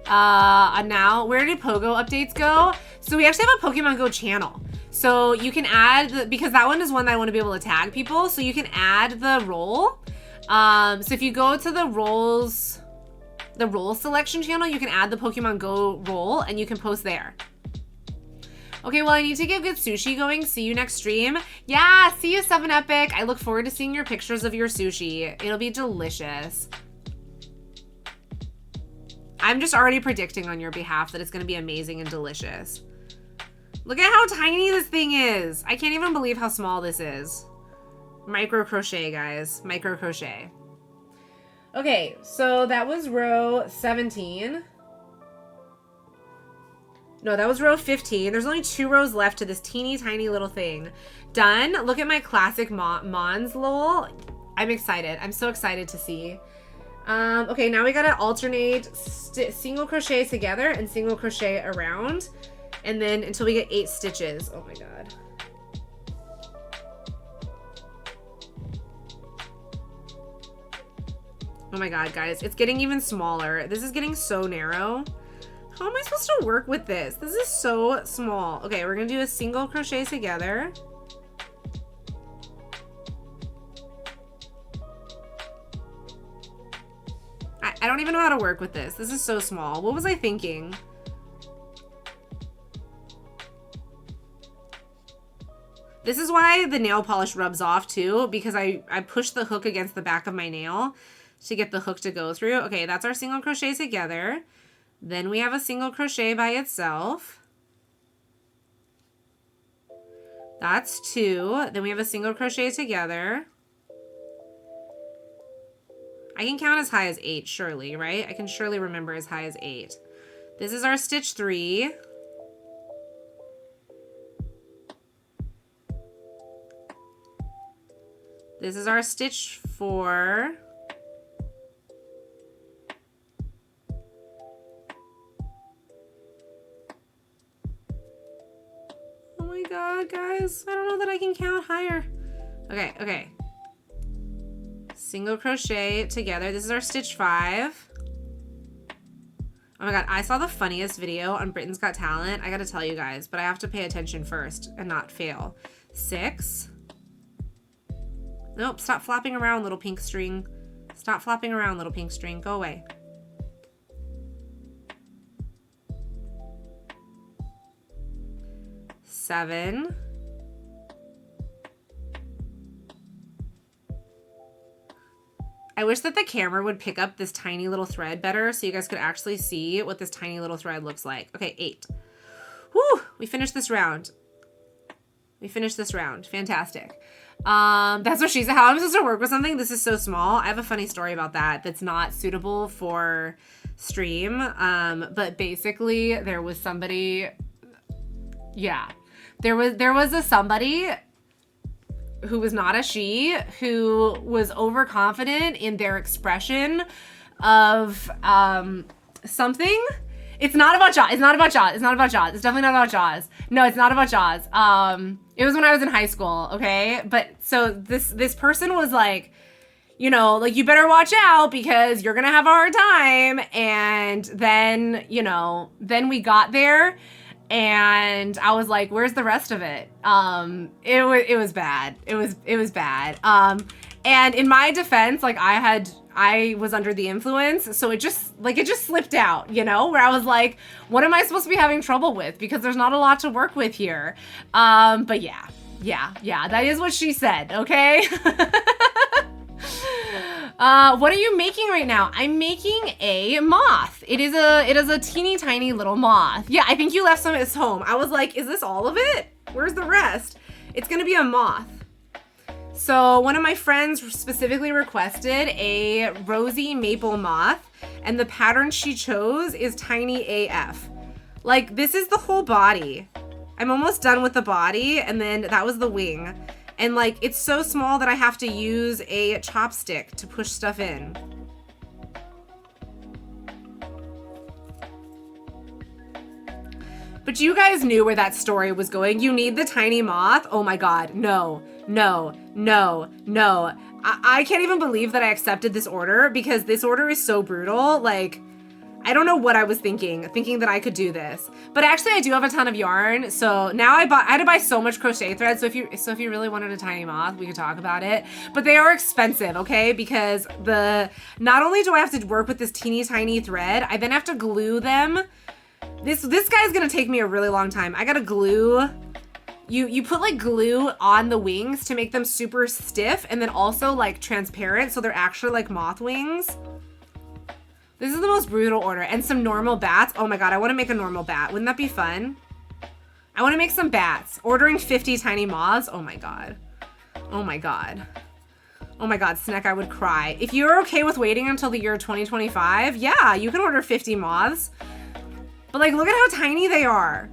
Now, where did Pogo updates go? So we actually have a Pokemon Go channel. So you can add, because that one is one that I want to be able to tag people. So you can add the role. So if you go to the roles, the roll selection channel, you can add the Pokemon Go roll and you can post there. Okay, well, I need to get good sushi going. See you next stream. Yeah, see you, 7Epic. I look forward to seeing your pictures of your sushi. It'll be delicious. I'm just already predicting on your behalf that it's going to be amazing and delicious. Look at how tiny this thing is. I can't even believe how small this is. Micro crochet, guys. Micro crochet. Okay, so that was row 17. No, that was row 15. There's only 2 rows left to this teeny tiny little thing. Done. Look at my classic Mons lol. I'm excited. I'm so excited to see. Okay, now we gotta alternate single crochet together and single crochet around. And then until we get 8 stitches. Oh my god. Oh my god, guys. It's getting even smaller. This is getting so narrow. How am I supposed to work with this? This is so small. Okay, we're gonna do a single crochet together. I don't even know how to work with this. This is so small. What was I thinking? This is why the nail polish rubs off too, because I push the hook against the back of my nail to get the hook to go through. Okay, that's our single crochet together. Then we have a single crochet by itself. That's 2. Then we have a single crochet together. I can count as high as 8, surely, right? I can surely remember as high as 8. This is our stitch 3. This is our stitch 4. Oh my god, guys. I don't know that I can count higher. Okay, okay. Single crochet together. This is our stitch 5. Oh my god, I saw the funniest video on Britain's Got Talent. I gotta tell you guys, but I have to pay attention first and not fail. 6. Nope, stop flopping around, little pink string. Stop flopping around, little pink string. Go away. 7. I wish that the camera would pick up this tiny little thread better so you guys could actually see what this tiny little thread looks like. Okay, 8. Whew, we finished this round. We finished this round. Fantastic. That's what she said. How I'm supposed to work with something? This is so small. I have a funny story about that that's not suitable for stream. But basically there was somebody, yeah, there was a somebody who was not a she, who was overconfident in their expression of something. It's not about Jaws. It's not about Jaws. It's not about Jaws. It's definitely not about Jaws. No, it's not about Jaws. It was when I was in high school, okay? But so this person was like, you know, like, you better watch out because you're gonna have a hard time. And then, you know, then we got there and I was like, where's the rest of it? It was bad. It was bad. And in my defense, like, I was under the influence, so it just slipped out, you know, where I was like, what am I supposed to be having trouble with? Because there's not a lot to work with here. But yeah, that is what she said, okay? What are you making right now? I'm making a moth. It is a teeny tiny little moth. Yeah, I think you left some of this home. I was like, is this all of it? Where's the rest? It's gonna be a moth. So one of my friends specifically requested a rosy maple moth, and the pattern she chose is tiny AF. Like, this is the whole body. I'm almost done with the body, and then that was the wing. And like, it's so small that I have to use a chopstick to push stuff in. But you guys knew where that story was going. You need the tiny moth. Oh my God, no. I can't even believe that I accepted this order because this order is so brutal. Like, I don't know what I was thinking that I could do this. But actually I do have a ton of yarn. So now I had to buy so much crochet thread. So if you really wanted a tiny moth, we could talk about it. But they are expensive, okay? Because not only do I have to work with this teeny tiny thread, I then have to glue them. This guy's gonna take me a really long time. I gotta glue. You put like glue on the wings to make them super stiff and then also like transparent so they're actually like moth wings. This is the most brutal order. And some normal bats. Oh my god, I want to make a normal bat. Wouldn't that be fun? I want to make some bats. Ordering 50 tiny moths. Oh my god. Oh my god. Oh my god, Snack, I would cry. If you're okay with waiting until the year 2025, yeah, you can order 50 moths. But like, look at how tiny they are.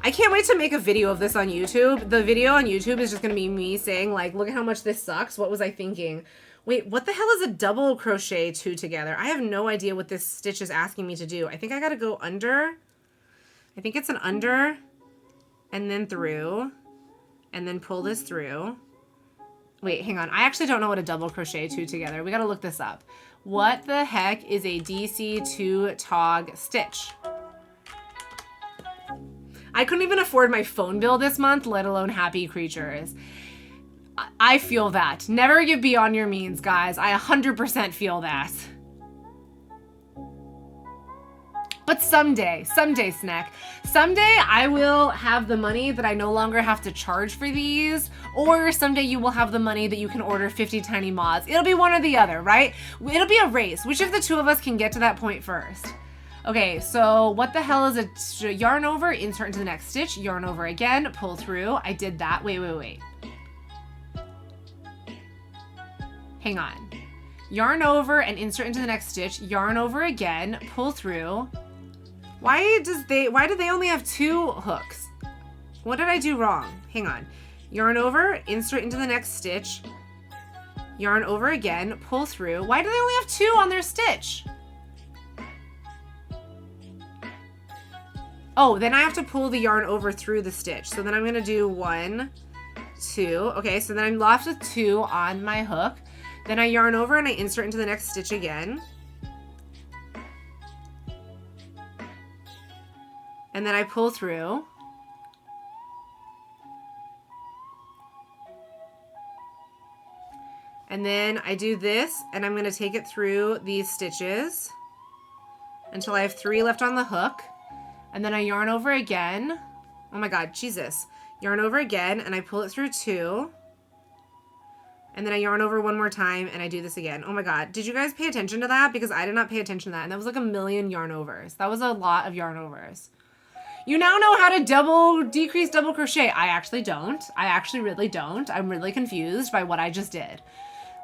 I can't wait to make a video of this on YouTube. The video on YouTube is just going to be me saying like, look at how much this sucks. What was I thinking? Wait, what the hell is a double crochet 2 together? I have no idea what this stitch is asking me to do. I think I gotta go under. I think it's an under and then through and then pull this through. Wait, hang on. I actually don't know what a double crochet 2 together. We gotta look this up. What the heck is a DC2 tog stitch? I couldn't even afford my phone bill this month, let alone happy creatures. I feel that. Never give beyond your means, guys. I 100% feel that. But someday, Snack, someday I will have the money that I no longer have to charge for these, or someday you will have the money that you can order 50 tiny moths. It'll be one or the other, right? It'll be a race. Which of the two of us can get to that point first? Okay, so what the hell is a yarn over, insert into the next stitch, yarn over again, pull through. I did that. Wait. Hang on. Yarn over and insert into the next stitch, yarn over again, pull through. Why do they only have 2 hooks? What did I do wrong? Hang on. Yarn over, insert into the next stitch, yarn over again, pull through. Why do they only have 2 on their stitch? Oh, then I have to pull the yarn over through the stitch. So then I'm gonna do 1, 2. Okay, so then I'm left with 2 on my hook. Then I yarn over and I insert into the next stitch again. And then I pull through. And then I do this and I'm gonna take it through these stitches until I have 3 left on the hook. And then I yarn over again. Oh my god, Jesus. Yarn over again and I pull it through 2. And then I yarn over 1 more time and I do this again. Oh my god, did you guys pay attention to that? Because I did not pay attention to that. And that was like a million yarn overs. That was a lot of yarn overs. You now know how to decrease double crochet. I actually don't. I actually really don't. I'm really confused by what I just did.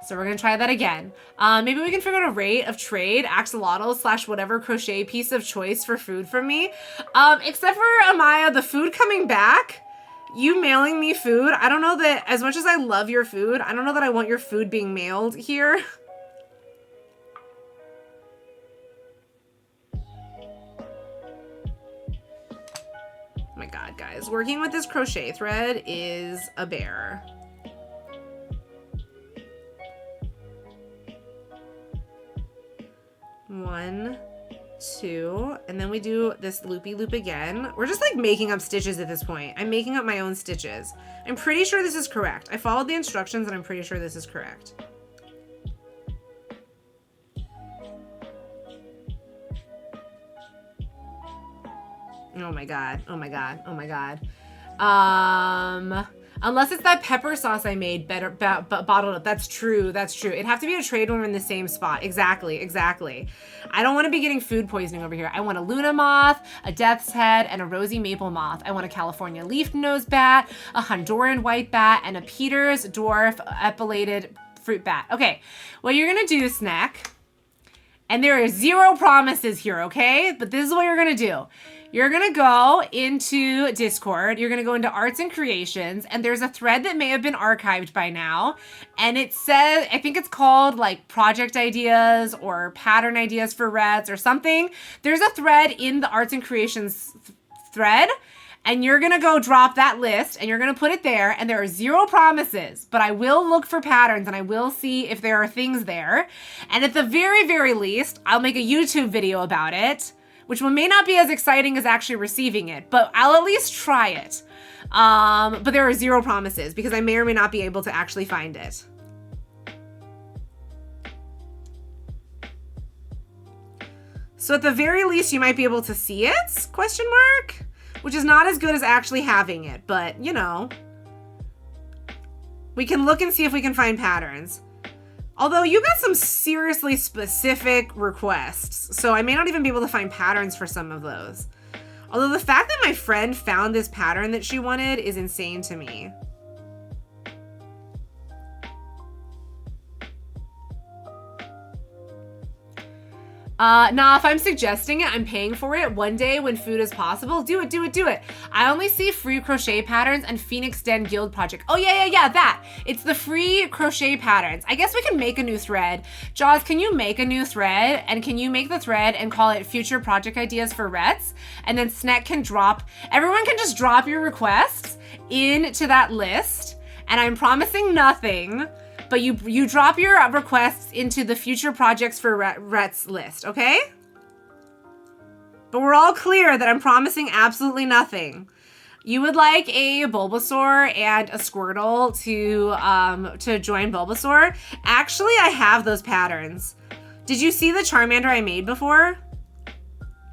So we're gonna try that again. Maybe we can figure out a rate of trade, axolotl / whatever crochet piece of choice for food from me. Except for Amaya, the food coming back, you mailing me food. I don't know that, as much as I love your food, I don't know that I want your food being mailed here. Oh my god, guys. Working with this crochet thread is a bear. One, 2, and then we do this loopy loop again. We're just like making up stitches at this point. I'm making up my own stitches. I'm pretty sure this is correct. I followed the instructions and I'm pretty sure this is correct. Oh my god. Oh my god. Oh my god. Unless it's that pepper sauce I made bottled up. That's true. That's true. It'd have to be a trade when we're in the same spot. Exactly. Exactly. I don't want to be getting food poisoning over here. I want a Luna moth, a death's head, and a rosy maple moth. I want a California leaf nose bat, a Honduran white bat, and a Peter's dwarf epilated fruit bat. Okay. What you're going to do, Snack, and there are 0 promises here, okay? But this is what you're going to do. You're gonna go into Discord, you're gonna go into Arts and Creations, and there's a thread that may have been archived by now, and it says, I think it's called like project ideas or pattern ideas for Reds or something. There's a thread in the Arts and Creations thread, and you're gonna go drop that list and you're gonna put it there, and there are 0 promises, but I will look for patterns and I will see if there are things there. And at the very, very least, I'll make a YouTube video about it, which may not be as exciting as actually receiving it, but I'll at least try it. But there are 0 promises because I may or may not be able to actually find it. So at the very least, you might be able to see it, question mark, which is not as good as actually having it, but you know, we can look and see if we can find patterns. Although you got some seriously specific requests, so I may not even be able to find patterns for some of those. Although the fact that my friend found this pattern that she wanted is insane to me. Nah, if I'm suggesting it, I'm paying for it one day when food is possible. Do it, do it, do it. I only see free crochet patterns and Phoenix Den Guild project. Oh yeah, that. It's the free crochet patterns. I guess we can make a new thread. Jaws, can you make a new thread? And can you make the thread and call it future project ideas for Rets? And then Snek can everyone can just drop your requests into that list. And I'm promising nothing, but you drop your requests into the future projects for Rets list, okay? But we're all clear that I'm promising absolutely nothing. You would like a Bulbasaur and a Squirtle to join Bulbasaur. Actually, I have those patterns. Did you see the Charmander I made before?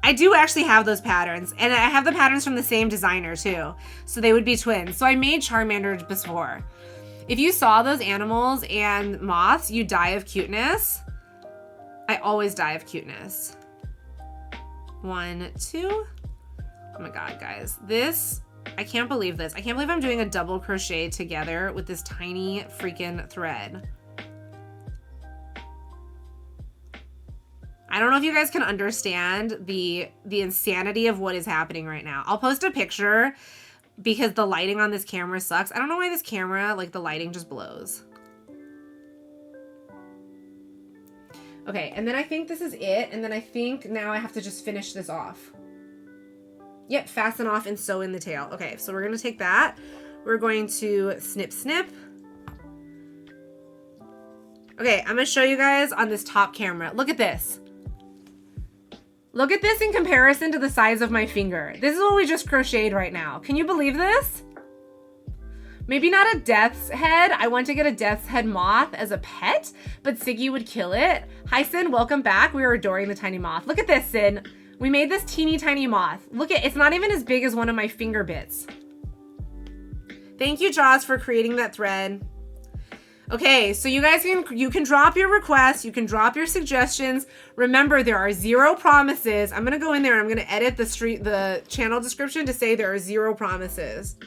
I do actually have those patterns, and I have the patterns from the same designer too. So they would be twins. So I made Charmander before. If you saw those animals and moths, you die of cuteness. I always die of cuteness. 1, 2. Oh my God, guys. I can't believe this. I can't believe I'm doing a double crochet together with this tiny freaking thread. I don't know if you guys can understand the insanity of what is happening right now. I'll post a picture because the lighting on this camera sucks. I don't know why this camera, like the lighting just blows. Okay, and then I think this is it. And then I think now I have to just finish this off. Yep, fasten off and sew in the tail. Okay, so we're gonna take that. We're going to snip, snip. Okay, I'm gonna show you guys on this top camera. Look at this. Look at this in comparison to the size of my finger. This is what we just crocheted right now. Can you believe this? Maybe not a death's head. I want to get a death's head moth as a pet, but Siggy would kill it. Hi, Sin, welcome back. We were adoring the tiny moth. Look at this, Sin. We made this teeny tiny moth. Look at, it's not even as big as one of my finger bits. Thank you, Jaws, for creating that thread. Okay, so you guys can drop your requests, you can drop your suggestions. Remember, there are 0 promises. I'm gonna go in there and I'm gonna edit the channel description to say there are 0 promises.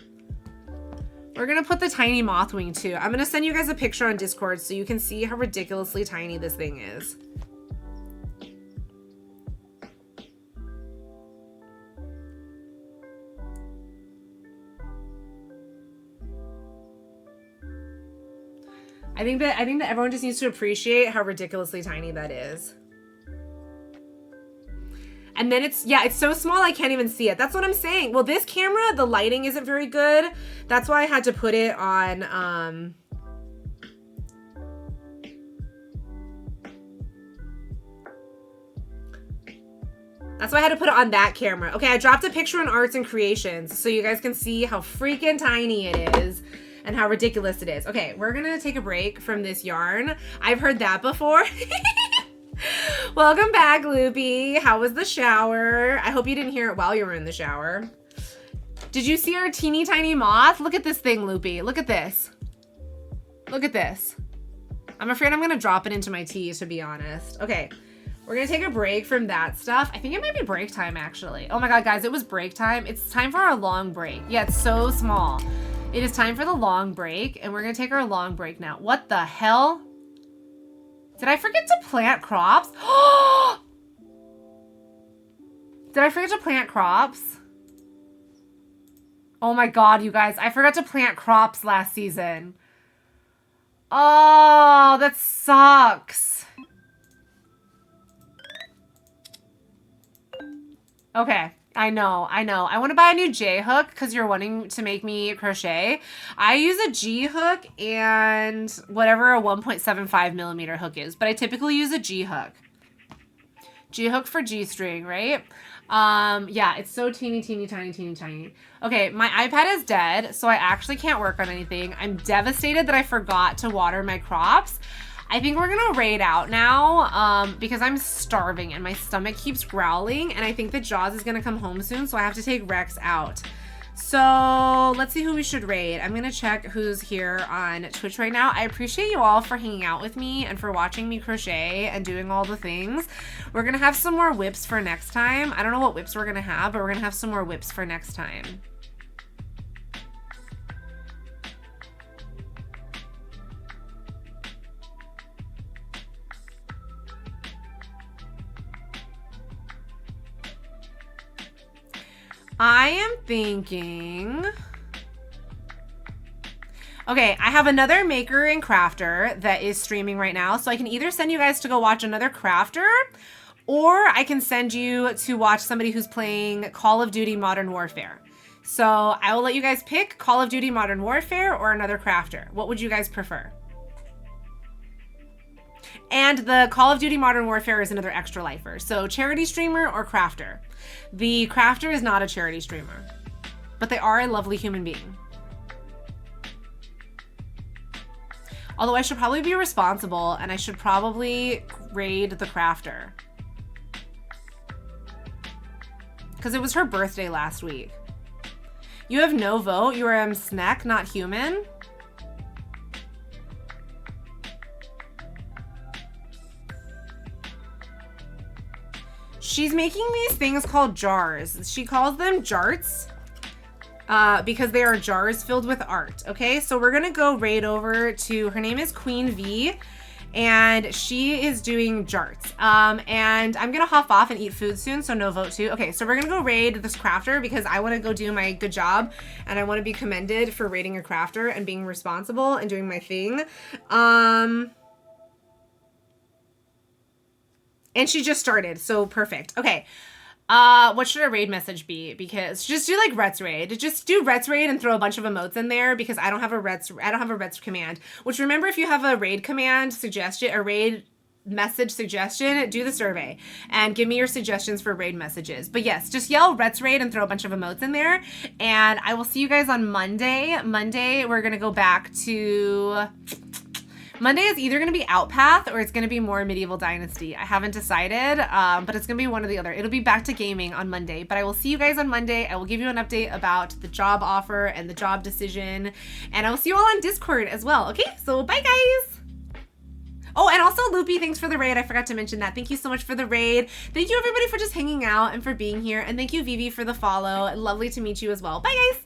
We're gonna put the tiny moth wing too. I'm gonna send you guys a picture on Discord so you can see how ridiculously tiny this thing is. I think that everyone just needs to appreciate how ridiculously tiny that is. And then it's so small I can't even see it. That's what I'm saying. Well, this camera, the lighting isn't very good. That's why I had to put it on, that's why I had to put it on that camera. Okay, I dropped a picture on Arts and Creations so you guys can see how freaking tiny it is and how ridiculous it is. Okay, we're gonna take a break from this yarn. I've heard that before. Welcome back, Loopy. How was the shower? I hope you didn't hear it while you were in the shower. Did you see our teeny tiny moth? Look at this thing, Loopy. Look at this. Look at this. I'm afraid I'm gonna drop it into my tea, to be honest. Okay, we're gonna take a break from that stuff. I think it might be break time, actually. Oh my God, guys, it was break time. It's time for our long break. Yeah, it's so small. It is time for the long break, and we're gonna take our long break now. What the hell? Did I forget to plant crops? Did I forget to plant crops? Oh my God, you guys, I forgot to plant crops last season. Oh, that sucks. Okay, I know. I want to buy a new J hook because you're wanting to make me crochet. I use a G hook and whatever a 1.75 millimeter hook is, but I typically use a G hook. G hook for G string, right? Yeah, it's so teeny, teeny, tiny, teeny, tiny. Okay, my iPad is dead, so I actually can't work on anything. I'm devastated that I forgot to water my crops. I think we're gonna raid out now because I'm starving and my stomach keeps growling, and I think that Jaws is gonna come home soon, so I have to take Rex out. So let's see who we should raid. I'm gonna check who's here on Twitch right now. I appreciate you all for hanging out with me and for watching me crochet and doing all the things. We're gonna have some more whips for next time. I don't know what whips we're gonna have, but we're gonna have some more whips for next time. I am thinking, okay, I have another maker and crafter that is streaming right now. So I can either send you guys to go watch another crafter, or I can send you to watch somebody who's playing Call of Duty Modern Warfare. So I will let you guys pick Call of Duty Modern Warfare or another crafter. What would you guys prefer? And the Call of Duty Modern Warfare is another extra lifer. So charity streamer or crafter. The crafter is not a charity streamer, but they are a lovely human being. Although I should probably be responsible and I should probably raid the crafter. Because it was her birthday last week. You have no vote. You are snack, not human. She's making these things called jars. She calls them jarts because they are jars filled with art. Okay, so we're gonna go raid over to, her name is Queen V, and she is doing jarts. And I'm gonna hop off and eat food soon, so no vote too. Okay, so we're gonna go raid this crafter because I wanna go do my good job and I wanna be commended for raiding a crafter and being responsible and doing my thing. And she just started, so perfect. Okay, what should a raid message be? Because just do like Ret's raid. Just do Ret's raid and throw a bunch of emotes in there because I don't have a Ret's command. Which, remember, if you have a raid command suggestion, a raid message suggestion, do the survey and give me your suggestions for raid messages. But yes, just yell Ret's raid and throw a bunch of emotes in there. And I will see you guys on Monday. Monday, we're gonna go back to... Monday is either going to be Outpath or it's going to be more Medieval Dynasty. I haven't decided, but it's going to be one or the other. It'll be back to gaming on Monday, but I will see you guys on Monday. I will give you an update about the job offer and the job decision, and I will see you all on Discord as well. Okay, so bye guys. Oh, and also Loopy, thanks for the raid. I forgot to mention that. Thank you so much for the raid. Thank you everybody for just hanging out and for being here, and thank you Vivi for the follow. Lovely to meet you as well. Bye guys.